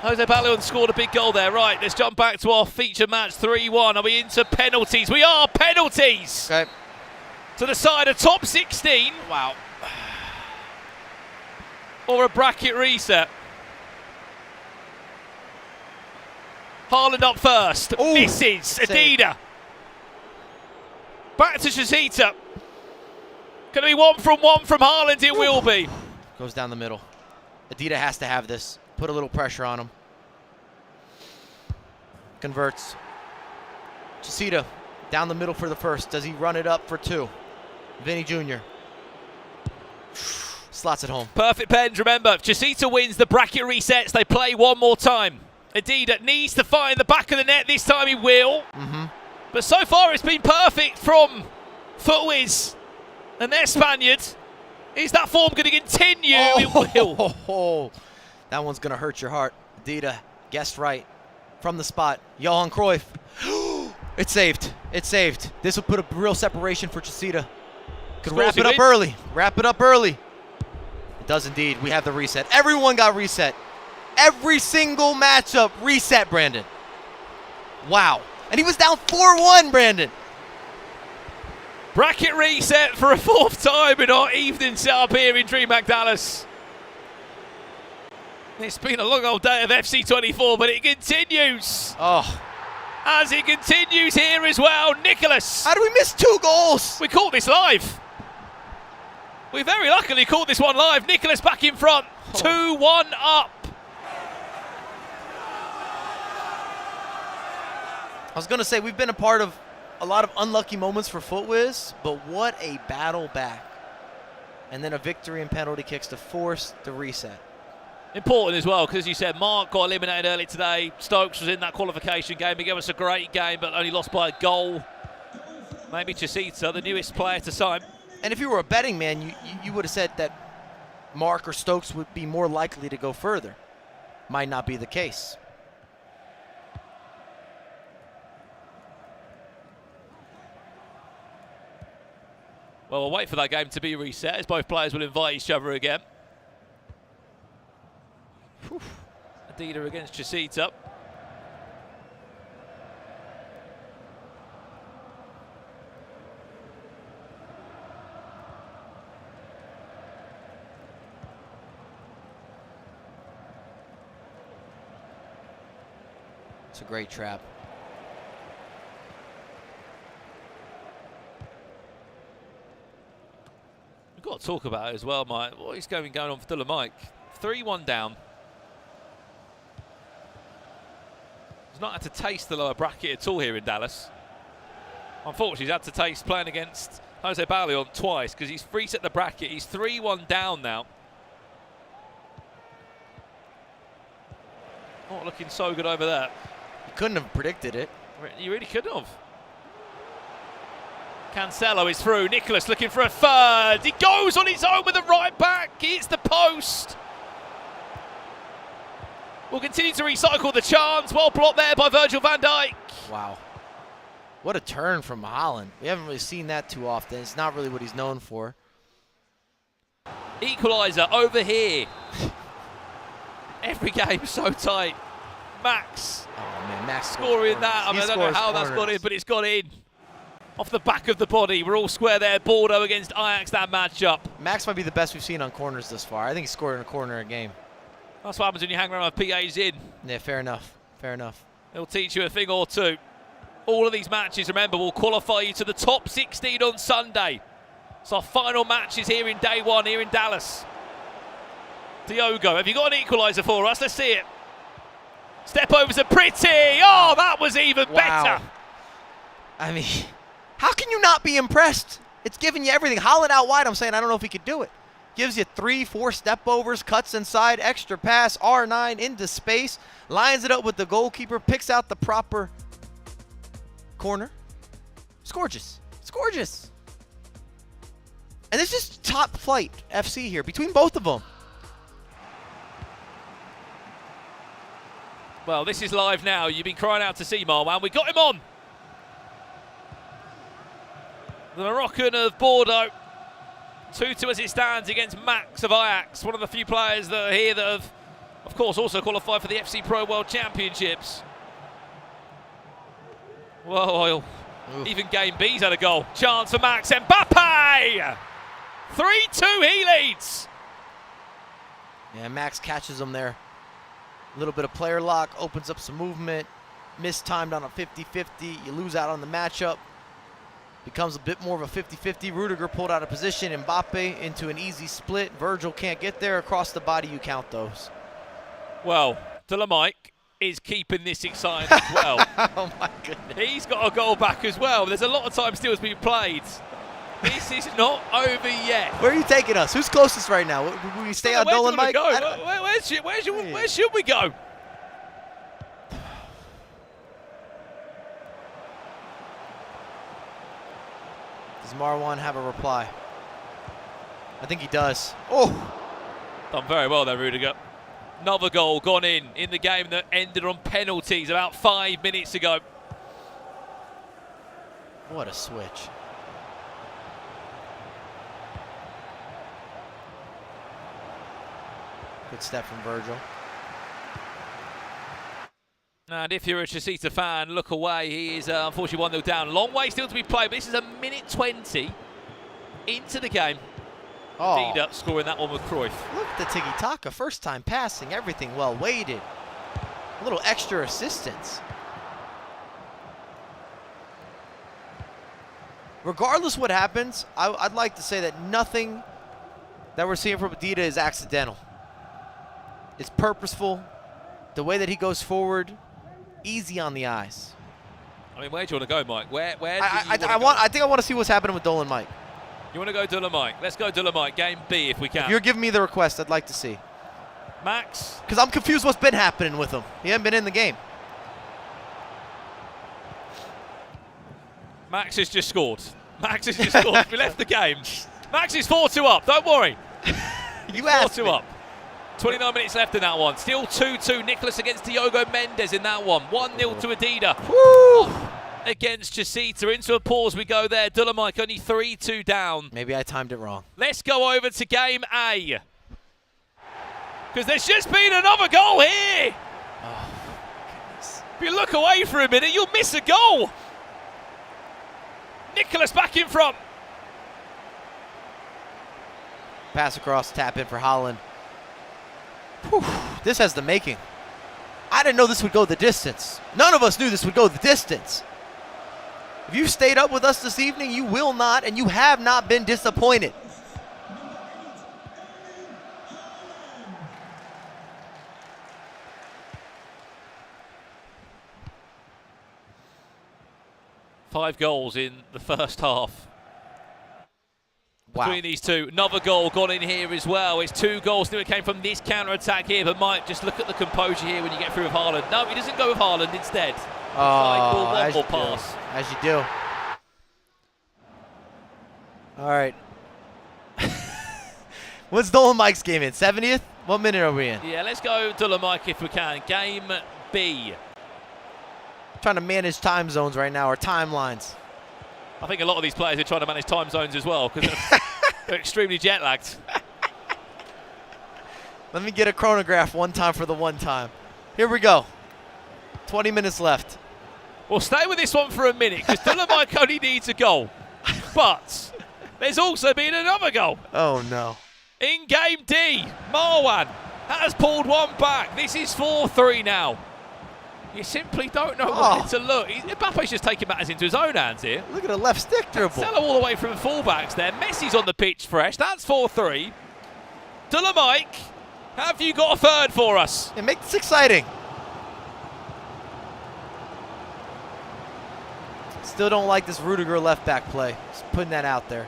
Jose Ballion scored a big goal there. Right, let's jump back to our feature match 3-1. Are we into penalties? We are. Penalties. Okay. To the side of top 16. Wow. Or a bracket reset. Haaland up first. Ooh, misses. Adida. Back to Chazita. Going to be one from Haaland. It will be. Goes down the middle. Adida has to have this. Put a little pressure on him. Converts. Chazita down the middle for the first. Does he run it up for 2? Vinny Jr. Slots it home. Perfect pens. Remember, if Chazita wins, the bracket resets. They play one more time. Adida needs to find the back of the net. This time he will. But so far it's been perfect from Footwiz and their Spaniard. Is that form going to continue? It will. That one's going to hurt your heart. Adida guessed right from the spot. Johan Cruyff. It's saved. It's saved. This will put a real separation for Chazita. Could wrap it up early. Wrap it up early. It does indeed. We have the reset. Everyone got reset. Every single matchup reset, Brandon. Wow. And he was down 4-1, Brandon. Bracket reset for a 4th time in our evening setup here in DreamHack Dallas. It's been a long old day of FC24, but it continues. Oh. As it continues here as well, Nicholas. How do we miss 2 goals? We caught this live. We very luckily caught this one live. Nicholas back in front, 2-1 up. I was going to say, we've been a part of a lot of unlucky moments for Footwiz, but what a battle back. And then a victory in penalty kicks to force the reset. Important as well, because as you said, Mark got eliminated early today. Stokes was in that qualification game. He gave us a great game, but only lost by a goal. Maybe Chazita, the newest player to sign. And if you were a betting man, you would have said that Mark or Stokes would be more likely to go further. Might not be the case. Well, we'll wait for that game to be reset as both players will invite each other again. Adida against Chazita. It's a great trap. We've got to talk about it as well, Mike. What is going on for Mike? 3-1 down. He's not had to taste the lower bracket at all here in Dallas. Unfortunately, he's had to taste playing against Jose Ballion twice because he's reset the bracket. He's 3-1 down now. Not looking so good over there. You couldn't have predicted it. You really couldn't have. Cancelo is through. Nicholas looking for a third. He goes on his own with the right back. He hits the post. We'll continue to recycle the chance. Well blocked there by Virgil van Dijk. Wow. What a turn from Haaland. We haven't really seen that too often. It's not really what he's known for. Equaliser over here. Every game so tight. Max. Oh man, Max scoring that. I mean, I don't know how that's got in, but it's got in. Off the back of the body. We're all square there. Bordeaux against Ajax, that matchup. Max might be the best we've seen on corners this far. I think he scored in a corner a game. That's what happens when you hang around with PAs in. Yeah, fair enough. Fair enough. It'll teach you a thing or two. All of these matches, remember, will qualify you to the top 16 on Sunday. It's our final matches here in day one, here in Dallas. Diogo, have you got an equaliser for us? Let's see it. Step overs are pretty. Oh, that was even better. I mean, how can you not be impressed? It's giving you everything. Haaland out wide, I'm saying, I don't know if he could do it. Gives you 3-4 step overs, cuts inside, extra pass, R9 into space, lines it up with the goalkeeper, picks out the proper corner. It's gorgeous. It's gorgeous. And this is top flight FC here between both of them. Well, this is live now. You've been crying out to see Marwan. We got him on. The Moroccan of Bordeaux. 2-2 as it stands against Max of Ajax, one of the few players that are here that have, of course, also qualified for the FC Pro World Championships. Whoa, even game B's had a goal. Chance for Max. Mbappe! 3-2, he leads. Yeah, Max catches him there. A little bit of player lock, opens up some movement. Mistimed on a 50-50. You lose out on the matchup. Becomes a bit more of a 50-50. Rudiger pulled out of position. Mbappe into an easy split. Virgil can't get there. Across the body, you count those. Well, Dolomite is keeping this exciting as well. Oh my goodness. He's got a goal back as well. There's a lot of time still to be played. This is not over yet. Where are you taking us? Who's closest right now? Will we stay on Dolomite? Where should we go? Does Marwan have a reply? I think he does. Oh! Done very well there, Rudiger. Another goal gone in the game that ended on penalties about 5 minutes ago. What a switch. Good step from Virgil. And if you're a Chasita fan, look away. He is unfortunately 1-0 down. Long way still to be played, but this is a minute 20 into the game. Oh. Dida scoring that one with Cruyff. Look at the tiki-taka. First time passing, everything well weighted. A little extra assistance. Regardless what happens, I'd like to say that nothing that we're seeing from Dida is accidental. It's purposeful. The way that he goes forward, easy on the eyes. I mean, where do you want to go, Mike? I think I want to see what's happening with Dolan Mike. You want to go Dolomite? Let's go Dolomite. Game B if we can. If you're giving me the request, I'd like to see. Max? Because I'm confused what's been happening with him. He hasn't been in the game. Max has just scored. Max has just scored. We left the game. Max is 4-2 up. Don't worry. You asked 4-2 me. up. 29 minutes left in that one. Still 2-2. Nicholas against Diogo Mendes in that one. 1-0 to Adida. Woo! Against Chasita. Into a pause we go there. Dolomite only 3-2 down. Maybe I timed it wrong. Let's go over to game A. Because there's just been another goal here. Oh, goodness. If you look away for a minute, you'll miss a goal. Nicholas back in front. Pass across, tap in for Holland. Whew, this has the making. I didn't know this would go the distance. None of us knew this would go the distance. If you stayed up with us this evening, you will not, and you have not been disappointed. Five goals in the first half. Wow. Between these two. Another goal gone in here as well. It's 2 goals. Knew it came from this counter-attack here, but Mike, just look at the composure here when you get through with Haaland. No, he doesn't go with Haaland instead. As you pass. do. As you do. All right. What's Dolan Mike's game in? 70th? What minute are we in? Yeah, let's go Dolomite if we can. Game B. Trying to manage time zones right now, or timelines. I think a lot of these players are trying to manage time zones as well because they're extremely jet lagged. Let me get a chronograph one time for the one time. Here we go. 20 minutes left. We'll stay with this one for a minute because Dolomite only needs a goal. But there's also been another goal. Oh, no. In game D, Marwan has pulled one back. This is 4-3 now. You simply don't know where to look. Mbappe's just taking matters into his own hands here. Look at the left stick dribble. Cancelo all the way from fullbacks there. Messi's on the pitch fresh. That's 4-3. Dolomite, have you got a third for us? And make this exciting. Still don't like this Rudiger left back play. Just putting that out there.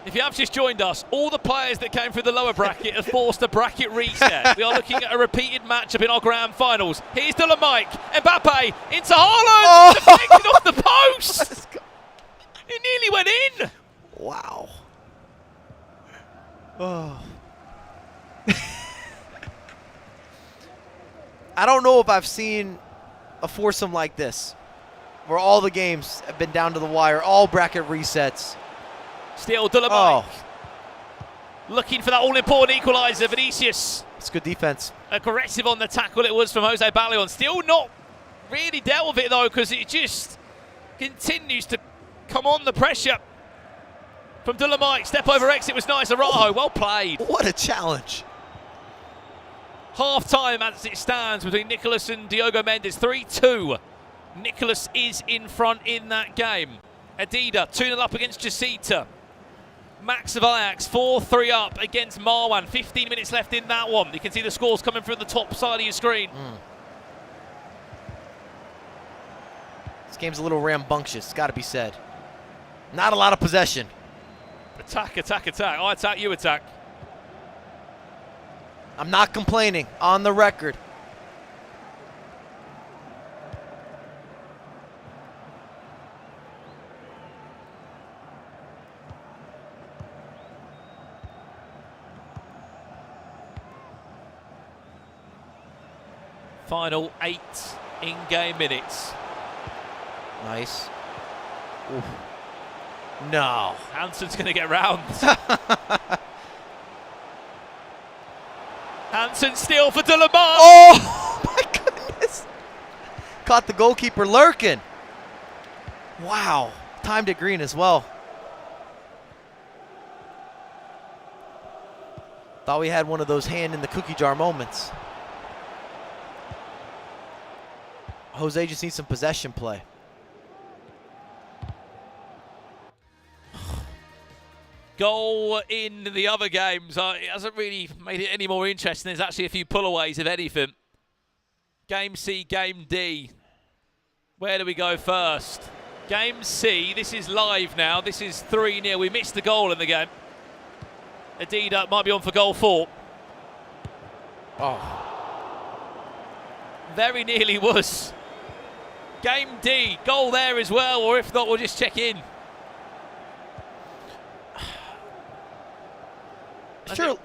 If you have just joined us, all the players that came through the lower bracket have forced a bracket reset. We are looking at a repeated matchup in our grand finals. Here's Dolomite, Mbappe into Haaland, deflected off the post. It nearly went in. Wow. Oh. I don't know if I've seen a foursome like this. where all the games have been down to the wire, all bracket resets. Still Dolomic. Looking for that all-important equaliser. Vinicius. It's good defense. Aggressive on the tackle it was from Jose Ballion. Still not really dealt with it though, because it just continues to come on, the pressure from Dolomic. Step over exit was nice. Arajo, well played. What a challenge. Half time as it stands between Nicolas and Diogo Mendes. 3-2. Nicolas is in front in that game. Adida 2-0 up against Jacinta. Max of Ajax 4-3 up against Marwan. 15 minutes left in that one. You can see the scores coming through the top side of your screen. This game's a little rambunctious, it's got to be said. Not a lot of possession. Attack, attack, attack. I attack, you attack. I'm not complaining, on the record. Final 8 in-game minutes. Nice. Oof. No. Hansen's going to get round. Hansen still for Dolomic. Oh my goodness. Caught the goalkeeper lurking. Wow. Timed it green as well. Thought we had one of those hand in the cookie jar moments. Jose just needs some possession play. Goal in the other games. It hasn't really made it any more interesting. There's actually a few pullaways, if anything. Game C, Game D. Where do we go first? Game C, this is live now. This is 3-0. We missed the goal in the game. Adida might be on for goal 4. Oh. Very nearly was. Game D, goal there as well, or if not, we'll just check in.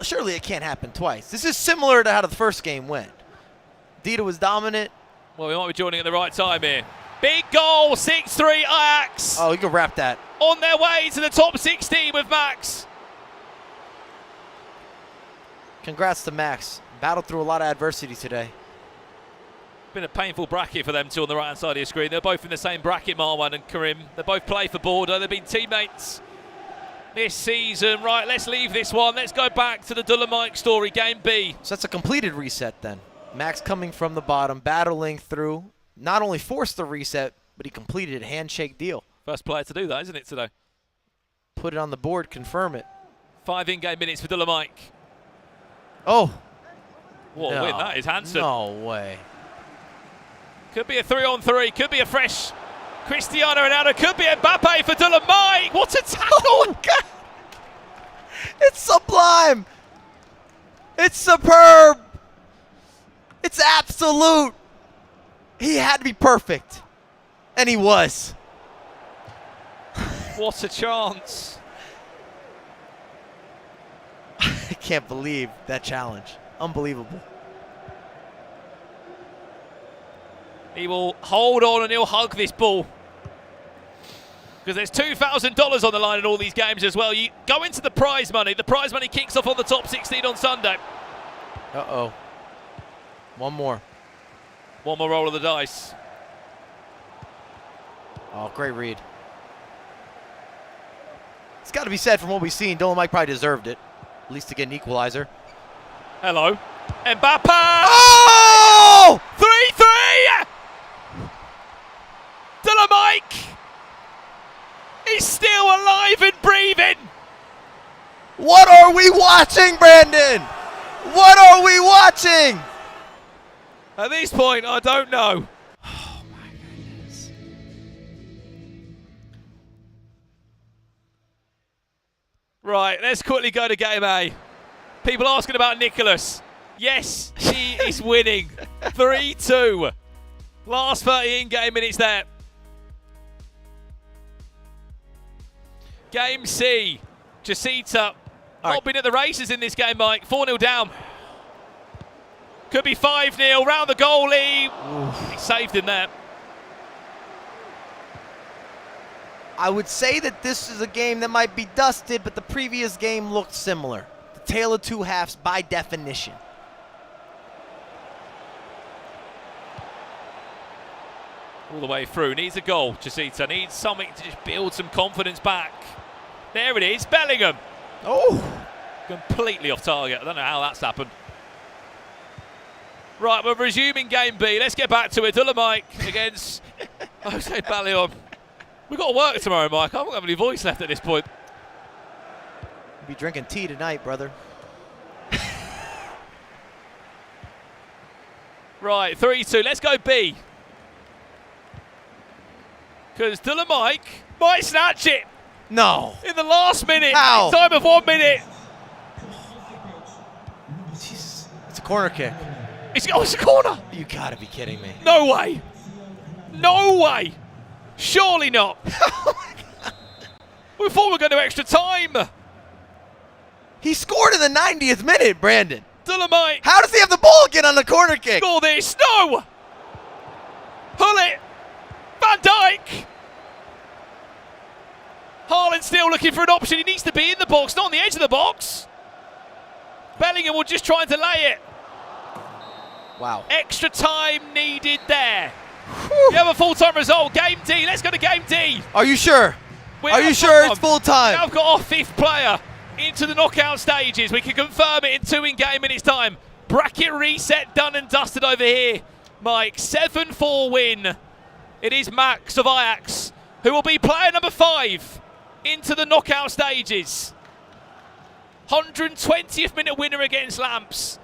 Surely it can't happen twice. This is similar to how the first game went. Dida was dominant. Well, we might be joining at the right time here. Big goal, 6-3 Ajax. Oh, you can wrap that. On their way to the top 16 with Max. Congrats to Max. Battled through a lot of adversity today. Been a painful bracket for them two on the right-hand side of your screen. They're both in the same bracket, Marwan and Karim. They both play for Bordeaux. They've been teammates this season. Right, let's leave this one. Let's go back to the Dolomic story, Game B. So that's a completed reset then. Max coming from the bottom, battling through. Not only forced the reset, but he completed a handshake deal. First player to do that, isn't it, today? Put it on the board, confirm it. 5 in-game minutes for Dolomic. Oh. What a win that is, Hansen. No way. Could be a 3-on-3. Could be a fresh Cristiano Ronaldo. Could be Mbappe for Dolomic. What a tackle! Oh my God. It's sublime. It's superb. It's absolute. He had to be perfect. And he was. What a chance. I can't believe that challenge. Unbelievable. He will hold on and he'll hug this ball. Because there's $2,000 on the line in all these games as well. You go into the prize money. The prize money kicks off on the top 16 on Sunday. Uh-oh. One more. One more roll of the dice. Oh, great read. It's got to be said from what we've seen, Dolomic probably deserved it. At least to get an equalizer. Hello. Mbappe! Oh! 3-3! Dolomic is still alive and breathing. What are we watching, Brandon? What are we watching? At this point, I don't know. Oh my goodness. Right, let's quickly go to game A. People asking about Nicolas. Yes, he is winning. 3-2. Last 30 in-game minutes there. Game C. Jacinta not been at the races in this game, Mike. 4-0 down. Could be 5-0. Round the goalie. He saved him there. I would say that this is a game that might be dusted, but the previous game looked similar. The tale of two halves by definition. All the way through. Needs a goal, Chasita. Needs something to just build some confidence back. There it is, Bellingham. Oh! Completely off target. I don't know how that's happened. Right, we're resuming game B. Let's get back to it. Mike against Jose Ballion. We've got to work tomorrow, Mike. I don't have any voice left at this point. You'll be drinking tea tonight, brother. Right, 3-2. Let's go B. Because Mike might snatch it. No. In the last minute. How? Time of 1 minute. Jeez. It's a corner kick. It's a corner. You gotta be kidding me. No way. No way. Surely not. We thought we were going to extra time. He scored in the 90th minute, Brandon. Dolomite. How does he have the ball again on the corner kick? Score this. No. Hullet. Van Dijk. Haaland still looking for an option. He needs to be in the box, not on the edge of the box. Bellingham will just try and delay it. Wow. Extra time needed there. You have a full-time result. Game D. Let's go to game D. Are you sure? Are you sure it's full-time? Now I've got our 5th player into the knockout stages. We can confirm it in 2 in-game minutes time. Bracket reset done and dusted over here. Mike, 7-4 win. It is Max of Ajax, who will be player number 5 into the knockout stages. 120th minute winner against Lamps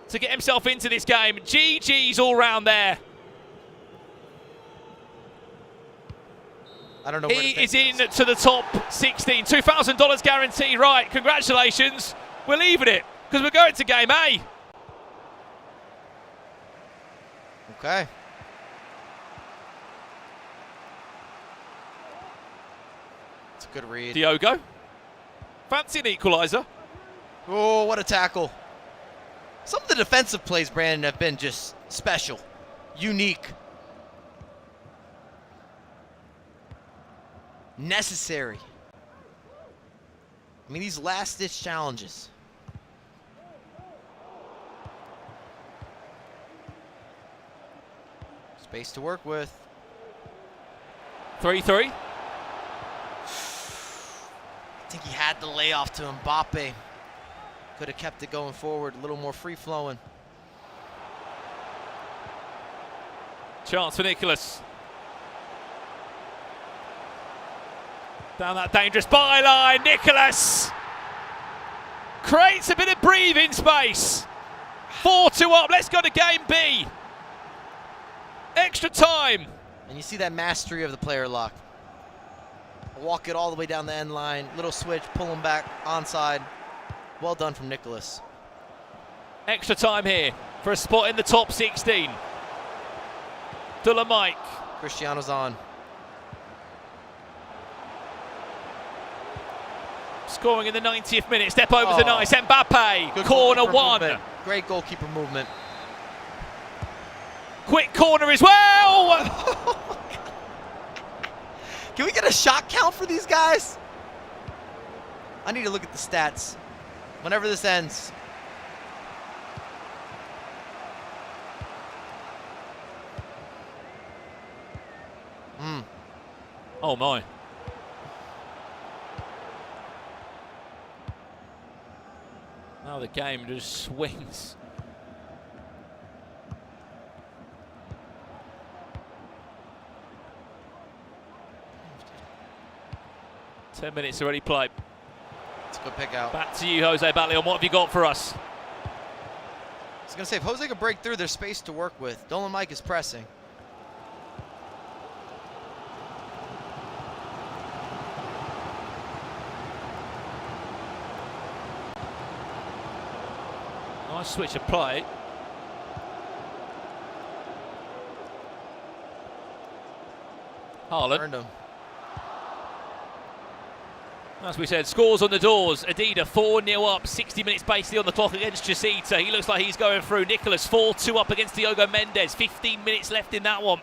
to get himself into this game. GG's all round there. I don't know. He is in to the top 16. $2,000 guarantee. Right, congratulations. We're leaving it because we're going to game A. Okay. It's a good read. Diogo. Fancy an equaliser. Oh, what a tackle. Some of the defensive plays, Brandon, have been just special, unique, necessary. I mean, these last-ditch challenges. Space to work with. 3-3. I think he had the layoff to Mbappe. Could have kept it going forward, a little more free-flowing. Chance for Nicholas. Down that dangerous byline, Nicholas creates a bit of breathing space. 4-2 up, let's go to game B. Extra time. And you see that mastery of the player lock. Walk it all the way down the end line, little switch, pull him back, onside. Well done from Nicholas. Extra time here for a spot in the top 16. Dolomite. Cristiano's on. Scoring in the 90th minute. Step over the nice Mbappe. Good Corner goalkeeper 1. movement. Great goalkeeper movement. Quick corner as well. Can we get a shot count for these guys? I need to look at the stats. Whenever this ends. Oh my. Now the game just swings. Ten minutes already played. It's a good pick out. Back to you, Jose Ballion. What have you got for us? I was going to say, if Jose could break through, there's space to work with. Dolan Mike is pressing. Nice switch of play. Haaland. Earned him. As we said, scores on the doors. Adida 4-0 up, 60 minutes basically on the clock against Chasita. He looks like he's going through. Nicholas 4-2 up against Diogo Mendes. 15 minutes left in that one.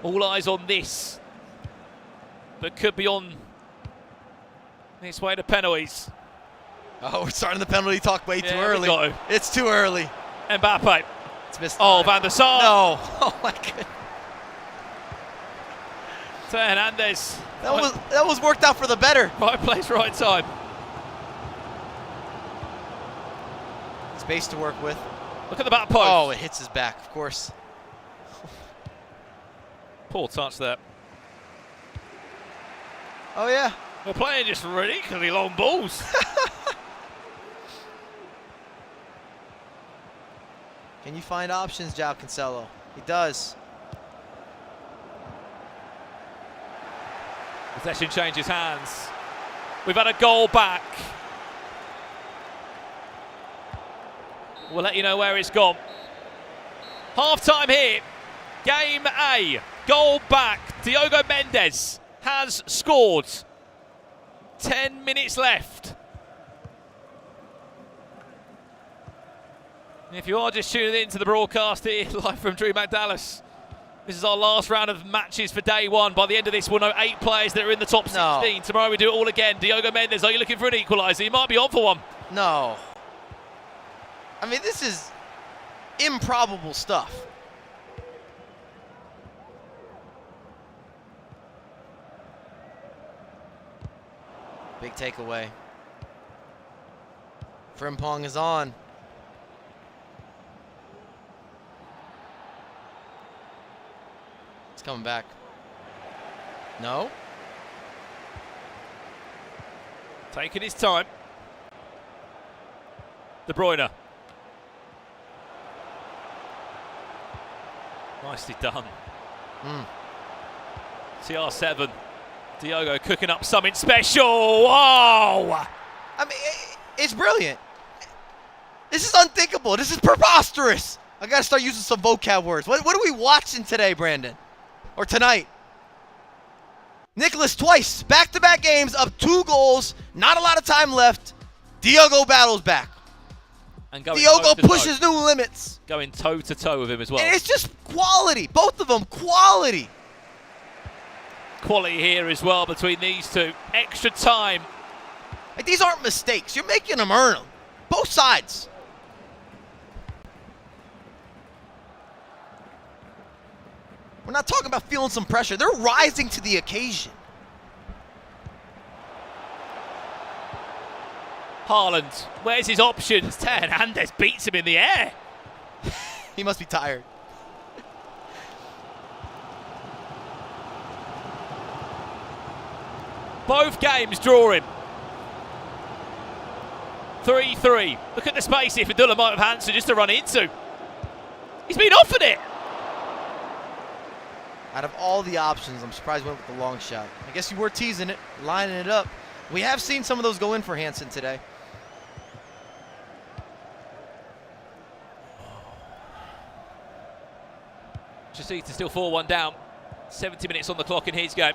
All eyes on this, but could be on its way to penalties. Oh, we're starting the penalty talk way too early. Got to. It's too early. Mbappe. It's missed. Oh, Van der Sar. No. Oh my goodness. To Hernandez. That was worked out for the better. Right place, right time. Space to work with. Look at the back post. Oh, it hits his back, of course. Poor touch there. Oh yeah. We're playing just ridiculously long balls. Can you find options, João Cancelo? He does. Possession changes hands. We've had a goal back. We'll let you know where it's gone. Half time here. Game A. Goal back. Diogo Mendes has scored. 10 minutes left. If you are just tuning in to the broadcast here, live from DreamHack Dallas, this is our last round of matches for day one. By the end of this, we'll know 8 players that are in the top 16. No. Tomorrow we do it all again. Diogo Mendes, are you looking for an equaliser? He might be on for one. No. I mean, this is improbable stuff. Big takeaway. Frimpong is on. It's coming back. No. Taking his time. De Bruyne. Nicely done. CR7. Diogo cooking up something special. Oh! I mean, it's brilliant. This is unthinkable. This is preposterous. I got to start using some vocab words. What are we watching today, Brandon? Or tonight? Nicholas twice, back-to-back games, up 2 goals, not a lot of time left. Diogo battles back. And going Diogo toe-to-toe. pushes new limits. Going toe-to-toe with him as well. And it's just quality. Both of them, quality. Quality here as well between these two. Extra time. Like, these aren't mistakes. You're making them earn them. Both sides. We're not talking about feeling some pressure. They're rising to the occasion. Haaland, where's his options? Hernandez beats him in the air. He must be tired. Both games drawing. 3-3. Look at the space here for Dolomites Hansen just to run into. He's been offered it. Out of all the options, I'm surprised we went with the long shot. I guess you were teasing it, lining it up. We have seen some of those go in for Hansen today. Chasita still 4-1 down. 70 minutes on the clock in his game.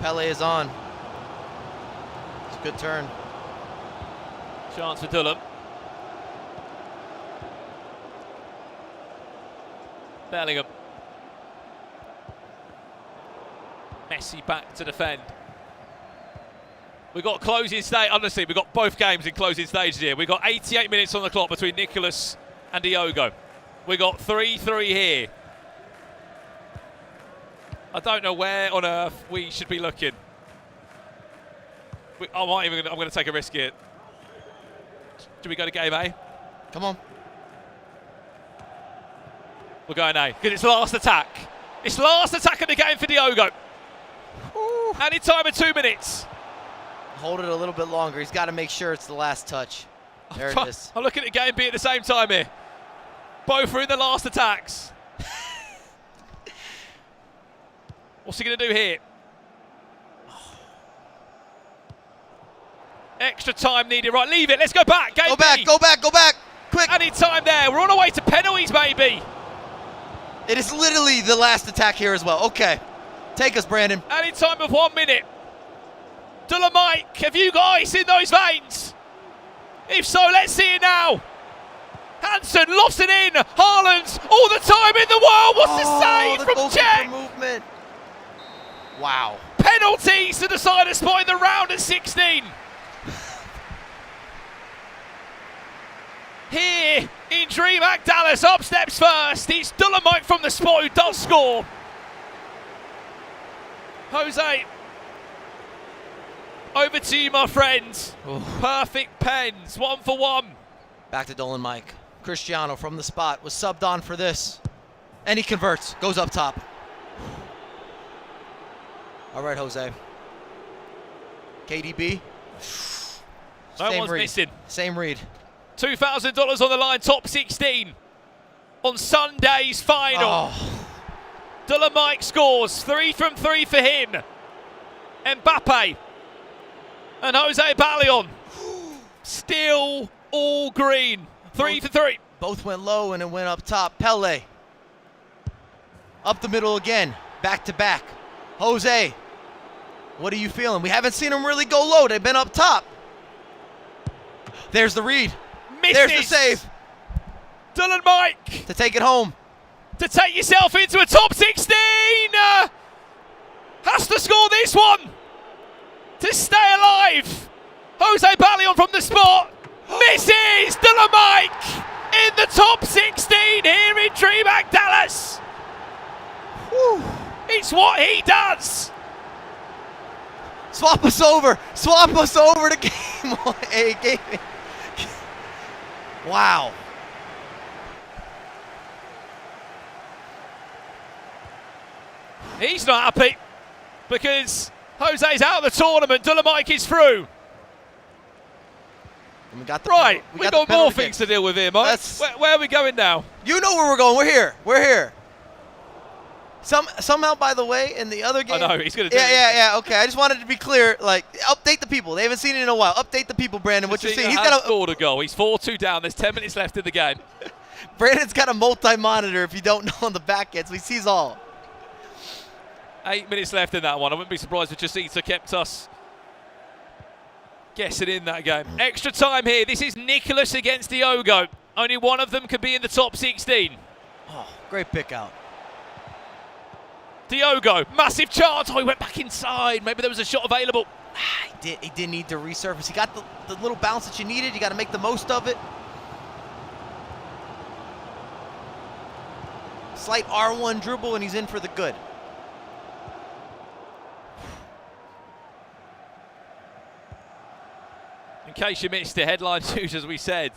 Pele is on. It's a good turn. Chance for Dulham. Bellingham. Messi back to defend. We've got closing stage. Honestly, we've got both games in closing stages here. We've got 88 minutes on the clock between Nicholas and Diogo. We've got 3-3 here. I don't know where on earth we should be looking. I'm going to take a risk here. Do we go to game A? Come on. We're going A, because it's last attack. It's last attack of the game for Diogo. Any time of 2 minutes. Hold it a little bit longer. He's got to make sure it's the last touch. There it is. I'm looking at game B at the same time here. Both are in the last attacks. What's he going to do here? Extra time needed. Right, leave it. Let's go back. Game Go back, B. go back, go back. Quick. Any time there. We're on our way to penalties, baby. It is literally the last attack here as well. Okay. Take us, Brandon. Any time of 1 minute. Dolomite, have you got ice in those veins? If so, let's see it now. Hansen lofts it in. Haaland all the time in the world. What's the save from goalkeeper Czech? movement. Wow. Penalties to decide a spot in the round at 16. Here in DreamHack Dallas, up steps first. It's Dolomite from the spot who does score. Jose, over to you, my friend. Perfect pens, 1 for 1. Back to Dolan Mike. Cristiano from the spot was subbed on for this. And he converts, goes up top. All right, Jose. KDB. No Same one's read. missing. Same read. $2,000 on the line, top 16 on Sunday's final. Dolomite scores, 3 from 3 for him. Mbappe and Jose Ballion still all green, 3 for 3. Both went low and it went up top. Pele. Up the middle again, back to back. Jose, what are you feeling? We haven't seen them really go low. They've been up top. There's the read. Misses. There's the save. Dylan Mike to take it home. To take yourself into a top 16. Has to score this one to stay alive. Jose Ballion from the spot. Misses. Dylan Mike in the top 16 here in DreamHack Dallas. Whew. It's what he does. Swap us over. Swap us over to game one. Hey, game. Wow. He's not happy because Jose's out of the tournament. Dolomite is through. And we got the, right, we we've got got more things to deal with here, Mike. Where are we going now? You know where we're going. We're here. We're here. Somehow, by the way, in the other game. I know, he's going to do it. Yeah. Okay, I just wanted to be clear. Like, update the people. They haven't seen it in a while. Update the people, Brandon. What you're seeing? He's got scored a goal. He's 4-2 down. There's 10 minutes left in the game. Brandon's got a multi-monitor. If you don't know on the back end, so he sees all. 8 minutes left in that one. I wouldn't be surprised if Chasita kept us guessing in that game. Extra time here. This is Nicholas against Diogo. Only one of them can be in the top 16. Oh, great pick out. Diogo, massive chance. Oh, he went back inside. Maybe there was a shot available. He did need to resurface. He got the little bounce that you needed. You got to make the most of it. Slight R1 dribble, and he's in for the good. In case you missed it, headline news, as we said.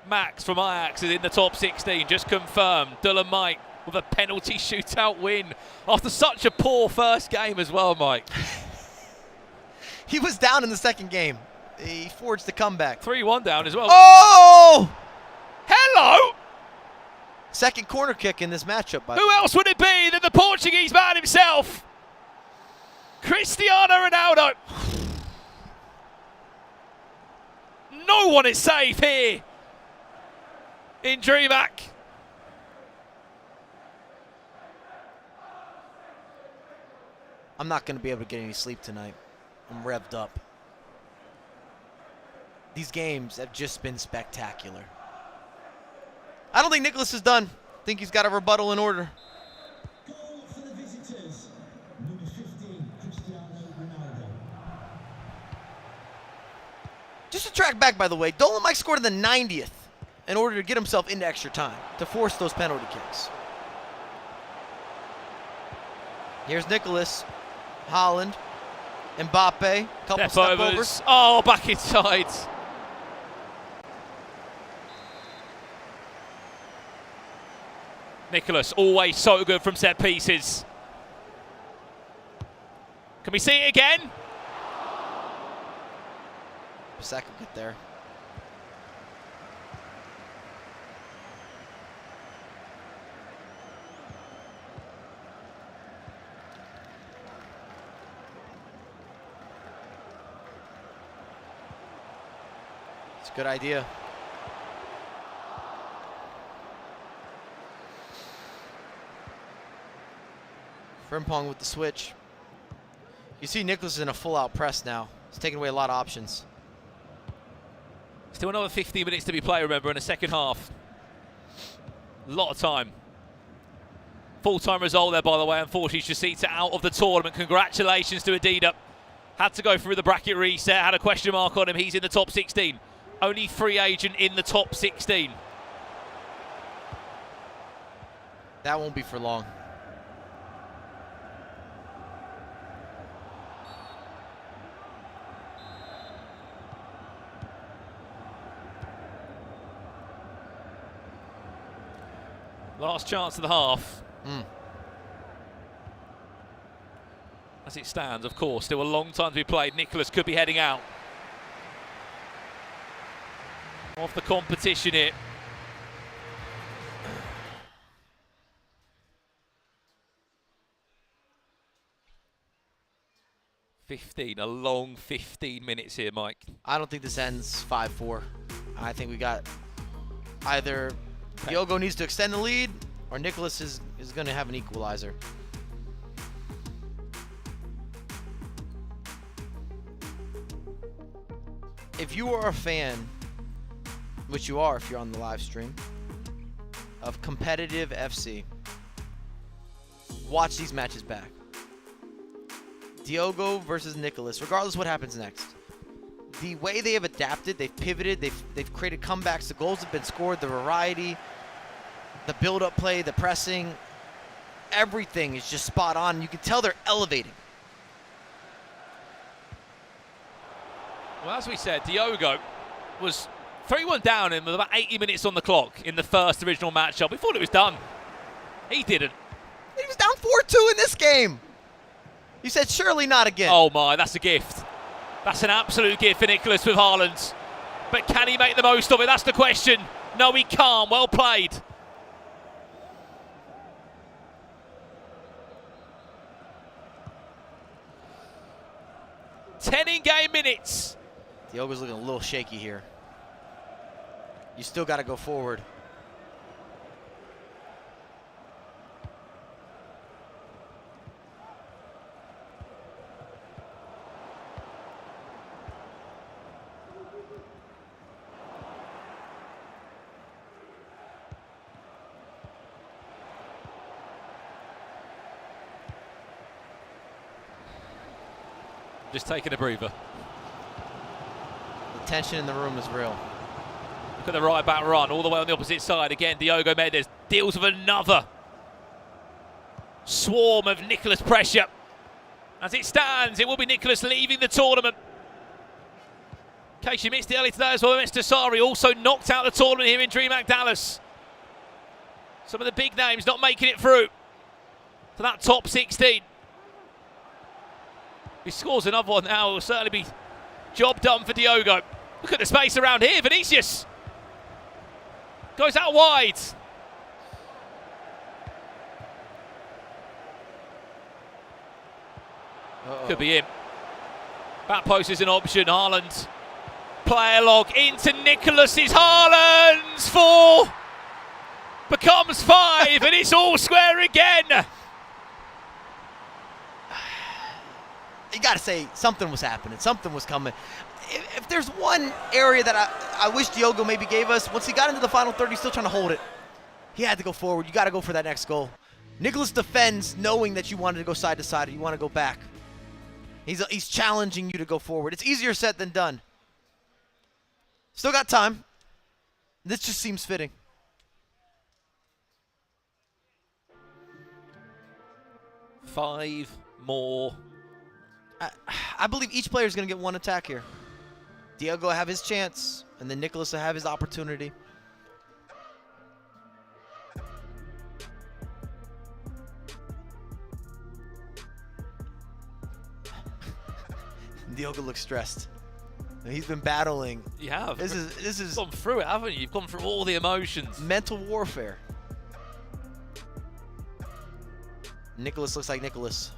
Max from Ajax is in the top 16, just confirmed. Dolomite with a penalty shootout win after such a poor first game as well, Mike. He was down in the second game. He forged the comeback. 3-1 down as well. Oh! Hello! Second corner kick in this matchup. Who else would it be than the Portuguese man himself? Cristiano Ronaldo. No one is safe here in DreamHack. I'm not going to be able to get any sleep tonight. I'm revved up. These games have just been spectacular. I don't think Nicholas is done. I think he's got a rebuttal in order. Goal for the visitors. Number 15, Cristiano Ronaldo. Just to track back, by the way, Dolan Mike scored in the 90th in order to get himself into extra time, to force those penalty kicks. Here's Nicholas, Haaland, Mbappe, couple step overs. Oh, back inside. Nicholas, always so good from set pieces. Can we see it again? Saka get there. It's a good idea. Frimpong with the switch. You see Nicholas in a full-out press now. He's taking away a lot of options. Still another 15 minutes to be played, remember, in the second half. A lot of time. Full-time result there, by the way. Unfortunately, Shasita out of the tournament. Congratulations to Adida. Had to go through the bracket reset. Had a question mark on him. He's in the top 16. Only free agent in the top 16. That won't be for long. Last chance of the half. As it stands, of course, still a long time to be played. Nicholas could be heading out of the competition here. A long 15 minutes here, Mike. I don't think this ends 5-4. I think we got either Diogo needs to extend the lead or Nicholas is going to have an equalizer. If you are a fan, which you are if you're on the live stream, of competitive FC, watch these matches back. Diogo versus Nicholas, regardless what happens next. The way they have adapted, they've pivoted, they've created comebacks, the goals have been scored, the variety, the build-up play, the pressing, everything is just spot on. You can tell they're elevating. Well, as we said, Diogo was 3-1 down in with about 80 minutes on the clock in the first original matchup. We thought it was done. He didn't. He was down 4-2 in this game. You said surely not again. Oh my, that's a gift. That's an absolute gift for Nicholas with Haaland. But can he make the most of it? That's the question. No, he can't. Well played. Ten in-game minutes. Diogo's looking a little shaky here. You still got to go forward. Just taking a breather. The tension in the room is real. Look at the right back run all the way on the opposite side. Again, Diogo Mendes deals with another swarm of Nicholas pressure. As it stands, it will be Nicholas leaving the tournament. In case you missed it earlier today as well, Mr. Sari also knocked out the tournament here in DreamHack Dallas. Some of the big names not making it through to that top 16. If he scores another one now, it will certainly be job done for Diogo. Look at the space around here. Vinicius goes out wide. Could be him. Back post is an option. Haaland. Player log into Nicholas's. Haaland's 4 becomes 5, and it's all square again. You got to say something was happening. Something was coming. If there's one area that I wish Diogo maybe gave us, once he got into the final third, he's still trying to hold it. He had to go forward. You got to go for that next goal. Nicholas defends knowing that you wanted to go side to side or you want to go back. He's challenging you to go forward. It's easier said than done. Still got time. This just seems fitting. Five more. I believe each player is going to get one attack here. Diogo will have his chance, and then Nicholas will have his opportunity. Diogo looks stressed. He's been battling. You have. This is gone through it, haven't you? You've gone through all the emotions. Mental warfare. Nicholas looks like Nicholas.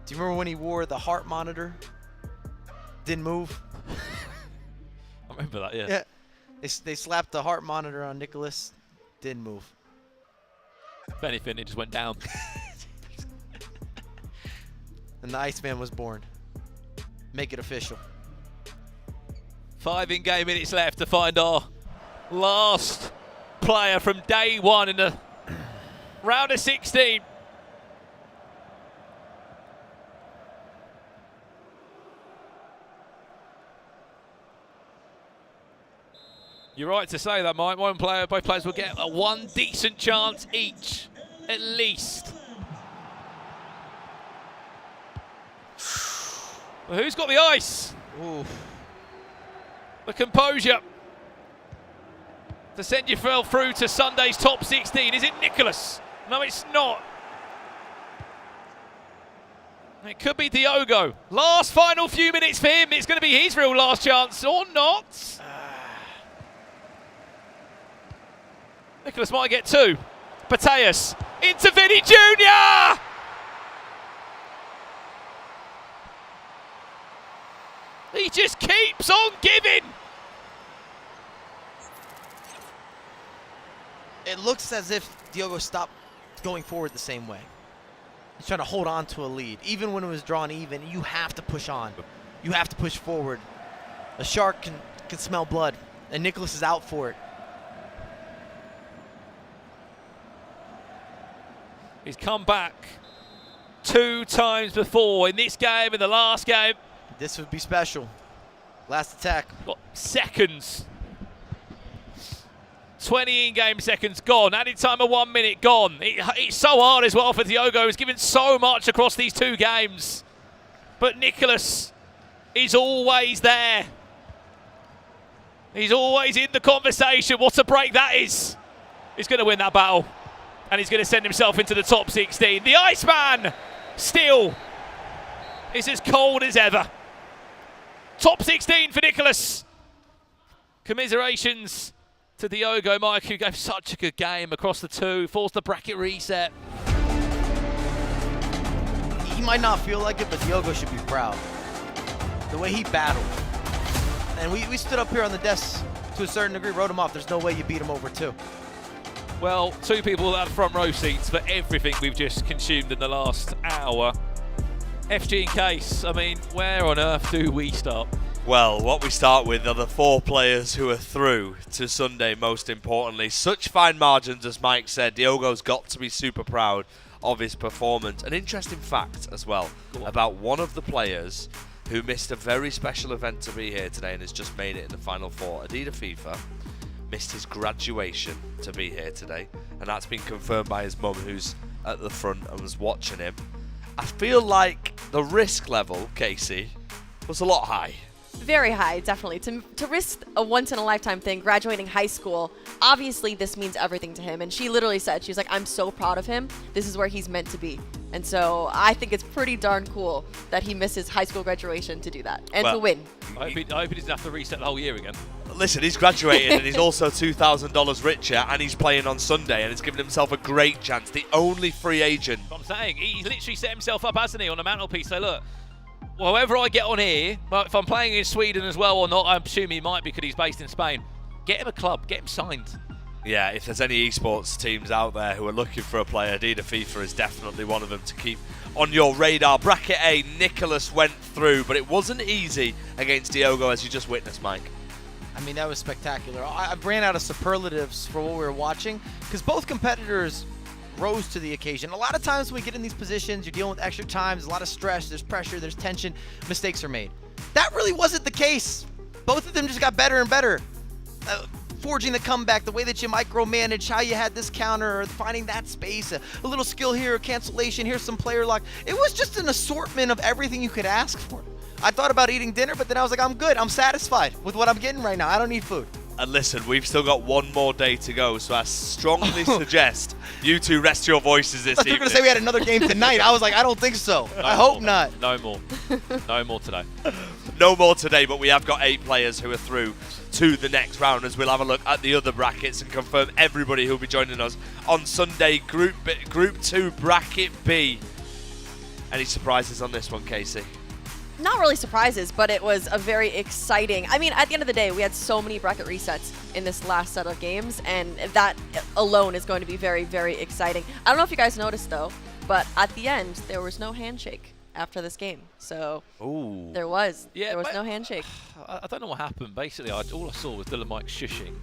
Do you remember when he wore the heart monitor? Didn't move. I remember that, yeah. Yeah. They slapped the heart monitor on Nicholas. Didn't move. If anything, it just went down. And the Iceman was born. Make it official. 5 in-game minutes left to find our last player from day one in the round of 16. You're right to say that, Mike. Both players will get one decent chance each, at least. Well, who's got the ice? Ooh. The composure to send you through to Sunday's top 16. Is it Nicholas? No, it's not. It could be Diogo. Last final few minutes for him. It's going to be his real last chance, or not. Nicholas might get two. Pateas into Vinny Jr. He just keeps on giving. It looks as if Diogo stopped going forward the same way. He's trying to hold on to a lead. Even when it was drawn even, you have to push on. You have to push forward. A shark can smell blood, and Nicholas is out for it. He's come back 2 times before in this game, in the last game. This would be special. Last attack. Got seconds. 20 in-game seconds gone. Added time of 1 minute gone. It's so hard as well for Diogo. He's given so much across these 2 games. But Nicholas is always there. He's always in the conversation. What a break that is. He's going to win that battle. And he's going to send himself into the top 16. The Iceman still is as cold as ever. Top 16 for Nicholas. Commiserations to Diogo, Mike, who gave such a good game across the 2, forced the bracket reset. He might not feel like it, but Diogo should be proud. The way he battled. And we stood up here on the desk to a certain degree, wrote him off. There's no way you beat him over 2. Well, 2 people that had front row seats for everything we've just consumed in the last hour. FG in case, I mean, where on earth do we start? Well, what we start with are the 4 players who are through to Sunday, most importantly. Such fine margins, as Mike said. Diogo's got to be super proud of his performance. An interesting fact as well about one of the players who missed a very special event to be here today and has just made it in the Final 4. Adidas FIFA missed his graduation to be here today, and that's been confirmed by his mum, who's at the front and was watching him. I feel like the risk level, Casey, was a lot high. Very high, definitely. To risk a once-in-a-lifetime thing, graduating high school, obviously this means everything to him. And she literally said, she was like, I'm so proud of him. This is where he's meant to be. And so I think it's pretty darn cool that he misses high school graduation to do that and to win. I hope he doesn't have to reset the whole year again. Listen, he's graduated and he's also $2,000 richer, and he's playing on Sunday, and he's given himself a great chance. The only free agent. I'm saying, he's literally set himself up, hasn't he, on the mantelpiece. So look, whoever I get on here, if I'm playing in Sweden as well or not, I assume he might because he's based in Spain. Get him a club, get him signed. Yeah, if there's any esports teams out there who are looking for a player, Adidas FIFA is definitely one of them to keep on your radar. Bracket A, Nicholas went through, but it wasn't easy against Diogo, as you just witnessed, Mike. I mean, that was spectacular. I ran out of superlatives for what we were watching because both competitors rose to the occasion. A lot of times when we get in these positions, you're dealing with extra time, there's a lot of stress, there's pressure, there's tension, mistakes are made. That really wasn't the case. Both of them just got better and better. Forging the comeback, the way that you micromanage, how you had this counter, or finding that space, a little skill here, a cancellation, here's some player luck. It was just an assortment of everything you could ask for. I thought about eating dinner, but then I was like, I'm good. I'm satisfied with what I'm getting right now. I don't need food. And listen, we've still got one more day to go, so I strongly suggest you two rest your voices this evening. You were going to say we had another game tonight. I was like, I don't think so. I hope not. No more. No more today. No more today, but we have got 8 players who are through to the next round, as we'll have a look at the other brackets and confirm everybody who'll be joining us on Sunday. Group 2, Bracket B. Any surprises on this one, Casey? Not really surprises, but it was a very exciting. I mean, at the end of the day, we had so many bracket resets in this last set of games, and that alone is going to be very, very exciting. I don't know if you guys noticed, though, but at the end, there was no handshake after this game. So there was no handshake. I don't know what happened. Basically, all I saw was Dylan Mike shushing.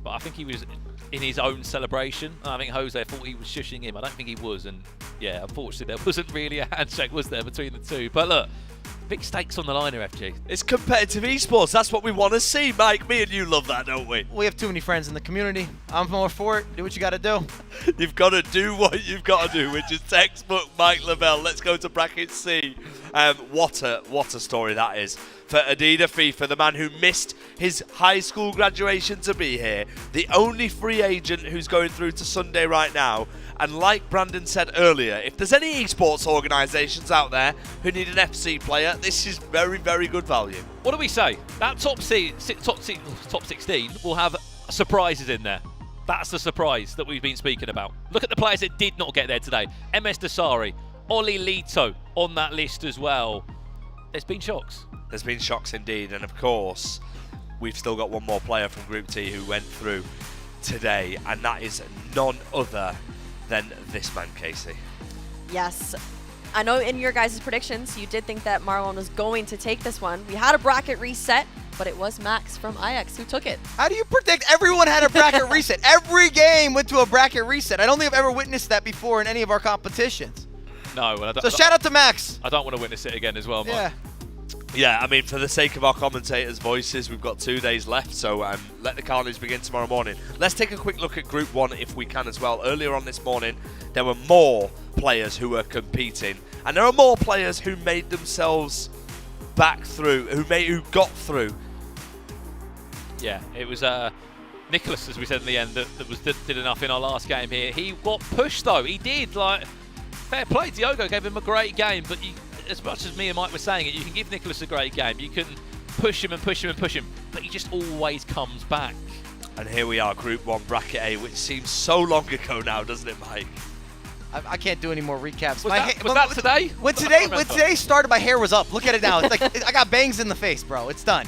but I think he was in his own celebration. And I think Jose thought he was shushing him. I don't think he was. And yeah, unfortunately, there wasn't really a handshake, was there, between the two? But look, big stakes on the line here, FG. It's competitive esports. That's what we want to see, Mike. Me and you love that, don't we? We have too many friends in the community. I'm more for it. Do what you got to do. You've got to do what you've got to do, which is textbook Mike Lavelle. Let's go to bracket C. What a story that is for Adida FIFA, the man who missed his high school graduation to be here, the only free agent who's going through to Sunday right now. And like Brandon said earlier, if there's any esports organisations out there who need an FC player, this is very, very good value. What do we say? That top 16 will have surprises in there. That's the surprise that we've been speaking about. Look at the players that did not get there today. MS Dasari, Oli Lito on that list as well. There's been shocks. There's been shocks indeed, and of course, we've still got one more player from Group T who went through today, and that is none other than this man, Casey. Yes. I know in your guys' predictions, you did think that Marlon was going to take this one. We had a bracket reset, but it was Max from Ajax who took it. How do you predict everyone had a bracket reset? Every game went to a bracket reset. I don't think I've ever witnessed that before in any of our competitions. No. So shout out to Max. I don't want to witness it again as well, Mike. Yeah, I mean, for the sake of our commentators' voices, we've got 2 days left, so let the carnage begin tomorrow morning. Let's take a quick look at Group 1 if we can as well. Earlier on this morning, there were more players who were competing, and there are more players who made themselves back through, who got through. Yeah, it was Nicholas, as we said in the end, that did enough in our last game here. He got pushed, though. He did. Fair play. Diogo gave him a great game, but as much as me and Mike were saying it, you can give Nicholas a great game. You can push him and push him and push him, but he just always comes back. And here we are, Group 1, Bracket A, which seems so long ago now, doesn't it, Mike? I can't do any more recaps. Was that today? When today started, my hair was up. Look at it now. It's like I got bangs in the face, bro. It's done.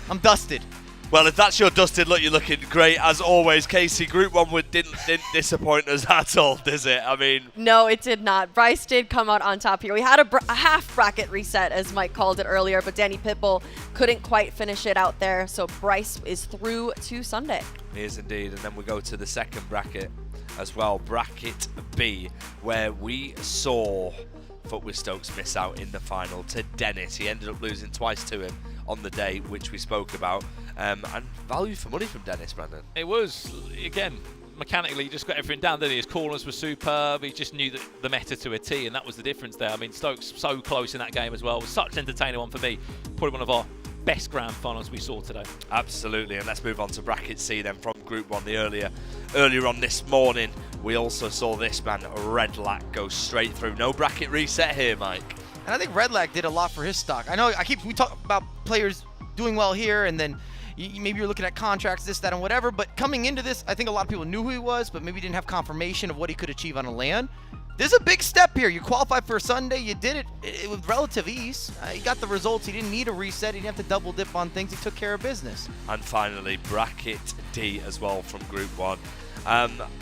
I'm dusted. Well, if that's your dusted look, you're looking great as always. Casey, Group 1 didn't disappoint us at all, does it? I mean... No, it did not. Bryce did come out on top here. We had a half bracket reset, as Mike called it earlier, but Danny Pitbull couldn't quite finish it out there, so Bryce is through to Sunday. He is indeed, and then we go to the second bracket as well, Bracket B, where we saw Footwood Stokes miss out in the final to Dennis. He ended up losing twice to him on the day, which we spoke about. And value for money from Dennis, Brandon. It was, again, mechanically, he just got everything down, didn't he? His corners were superb. He just knew the meta to a T, and that was the difference there. I mean, Stokes so close in that game as well. It was such an entertaining one for me. Probably one of our best grand finals we saw today. Absolutely, and let's move on to Bracket C then from Group 1. Earlier on this morning, we also saw this man, Redlac, go straight through. No bracket reset here, Mike. And I think Redlac did a lot for his stock. I know we talk about players doing well here, and then maybe you're looking at contracts, this, that, and whatever, but coming into this, I think a lot of people knew who he was, but maybe didn't have confirmation of what he could achieve on a LAN. There's a big step here. You qualified for a Sunday. You did it with relative ease. He got the results. He didn't need a reset. He didn't have to double dip on things. He took care of business. And finally, Bracket D as well from Group 1.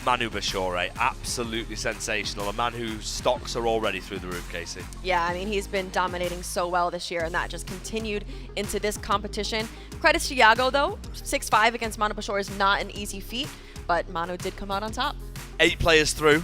Manu Bashore, absolutely sensational. A man whose stocks are already through the roof, Casey. Yeah, I mean, he's been dominating so well this year, and that just continued into this competition. Credits to Iago, though. 6-5 against Manu Bashore is not an easy feat, but Manu did come out on top. 8 players through,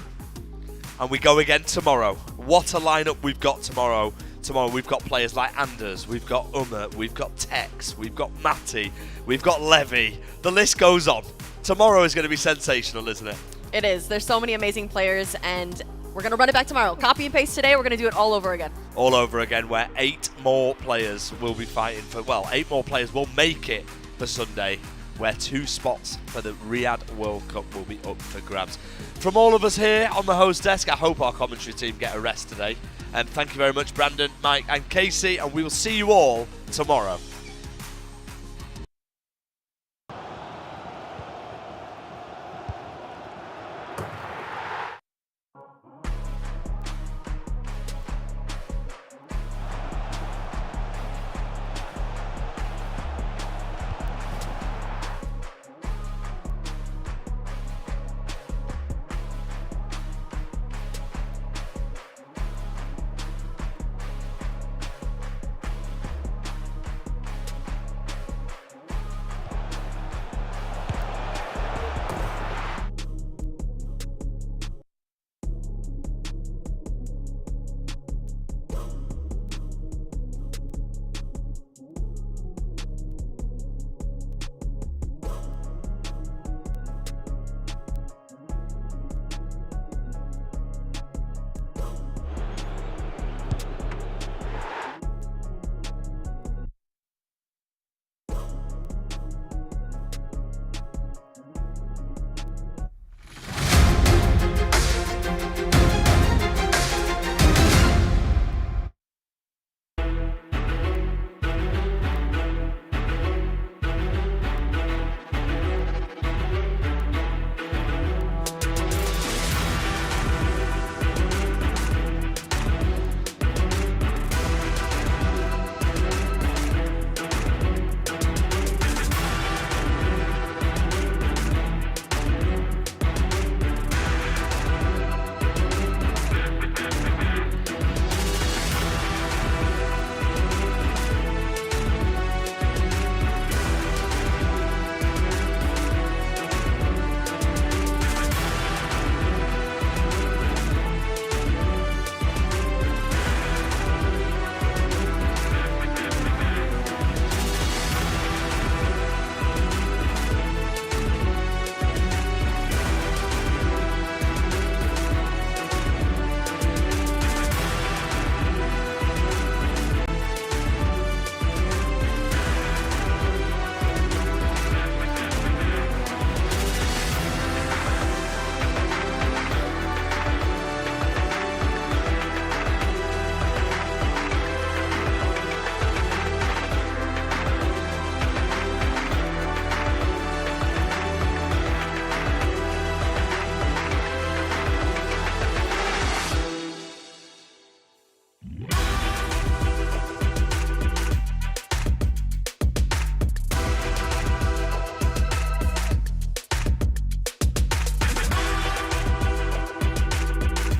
and we go again tomorrow. What a lineup we've got tomorrow. Tomorrow we've got players like Anders, we've got Umar, we've got Tex, we've got Matty, we've got Levy. The list goes on. Tomorrow is going to be sensational, isn't it? It is. There's so many amazing players, and we're going to run it back tomorrow. Copy and paste today. We're going to do it all over again. All over again, where 8 more players will be fighting for, 8 more players will make it for Sunday, where 2 spots for the Riyadh World Cup will be up for grabs. From all of us here on the host desk, I hope our commentary team get a rest today. And thank you very much, Brandon, Mike, and Casey, and we will see you all tomorrow.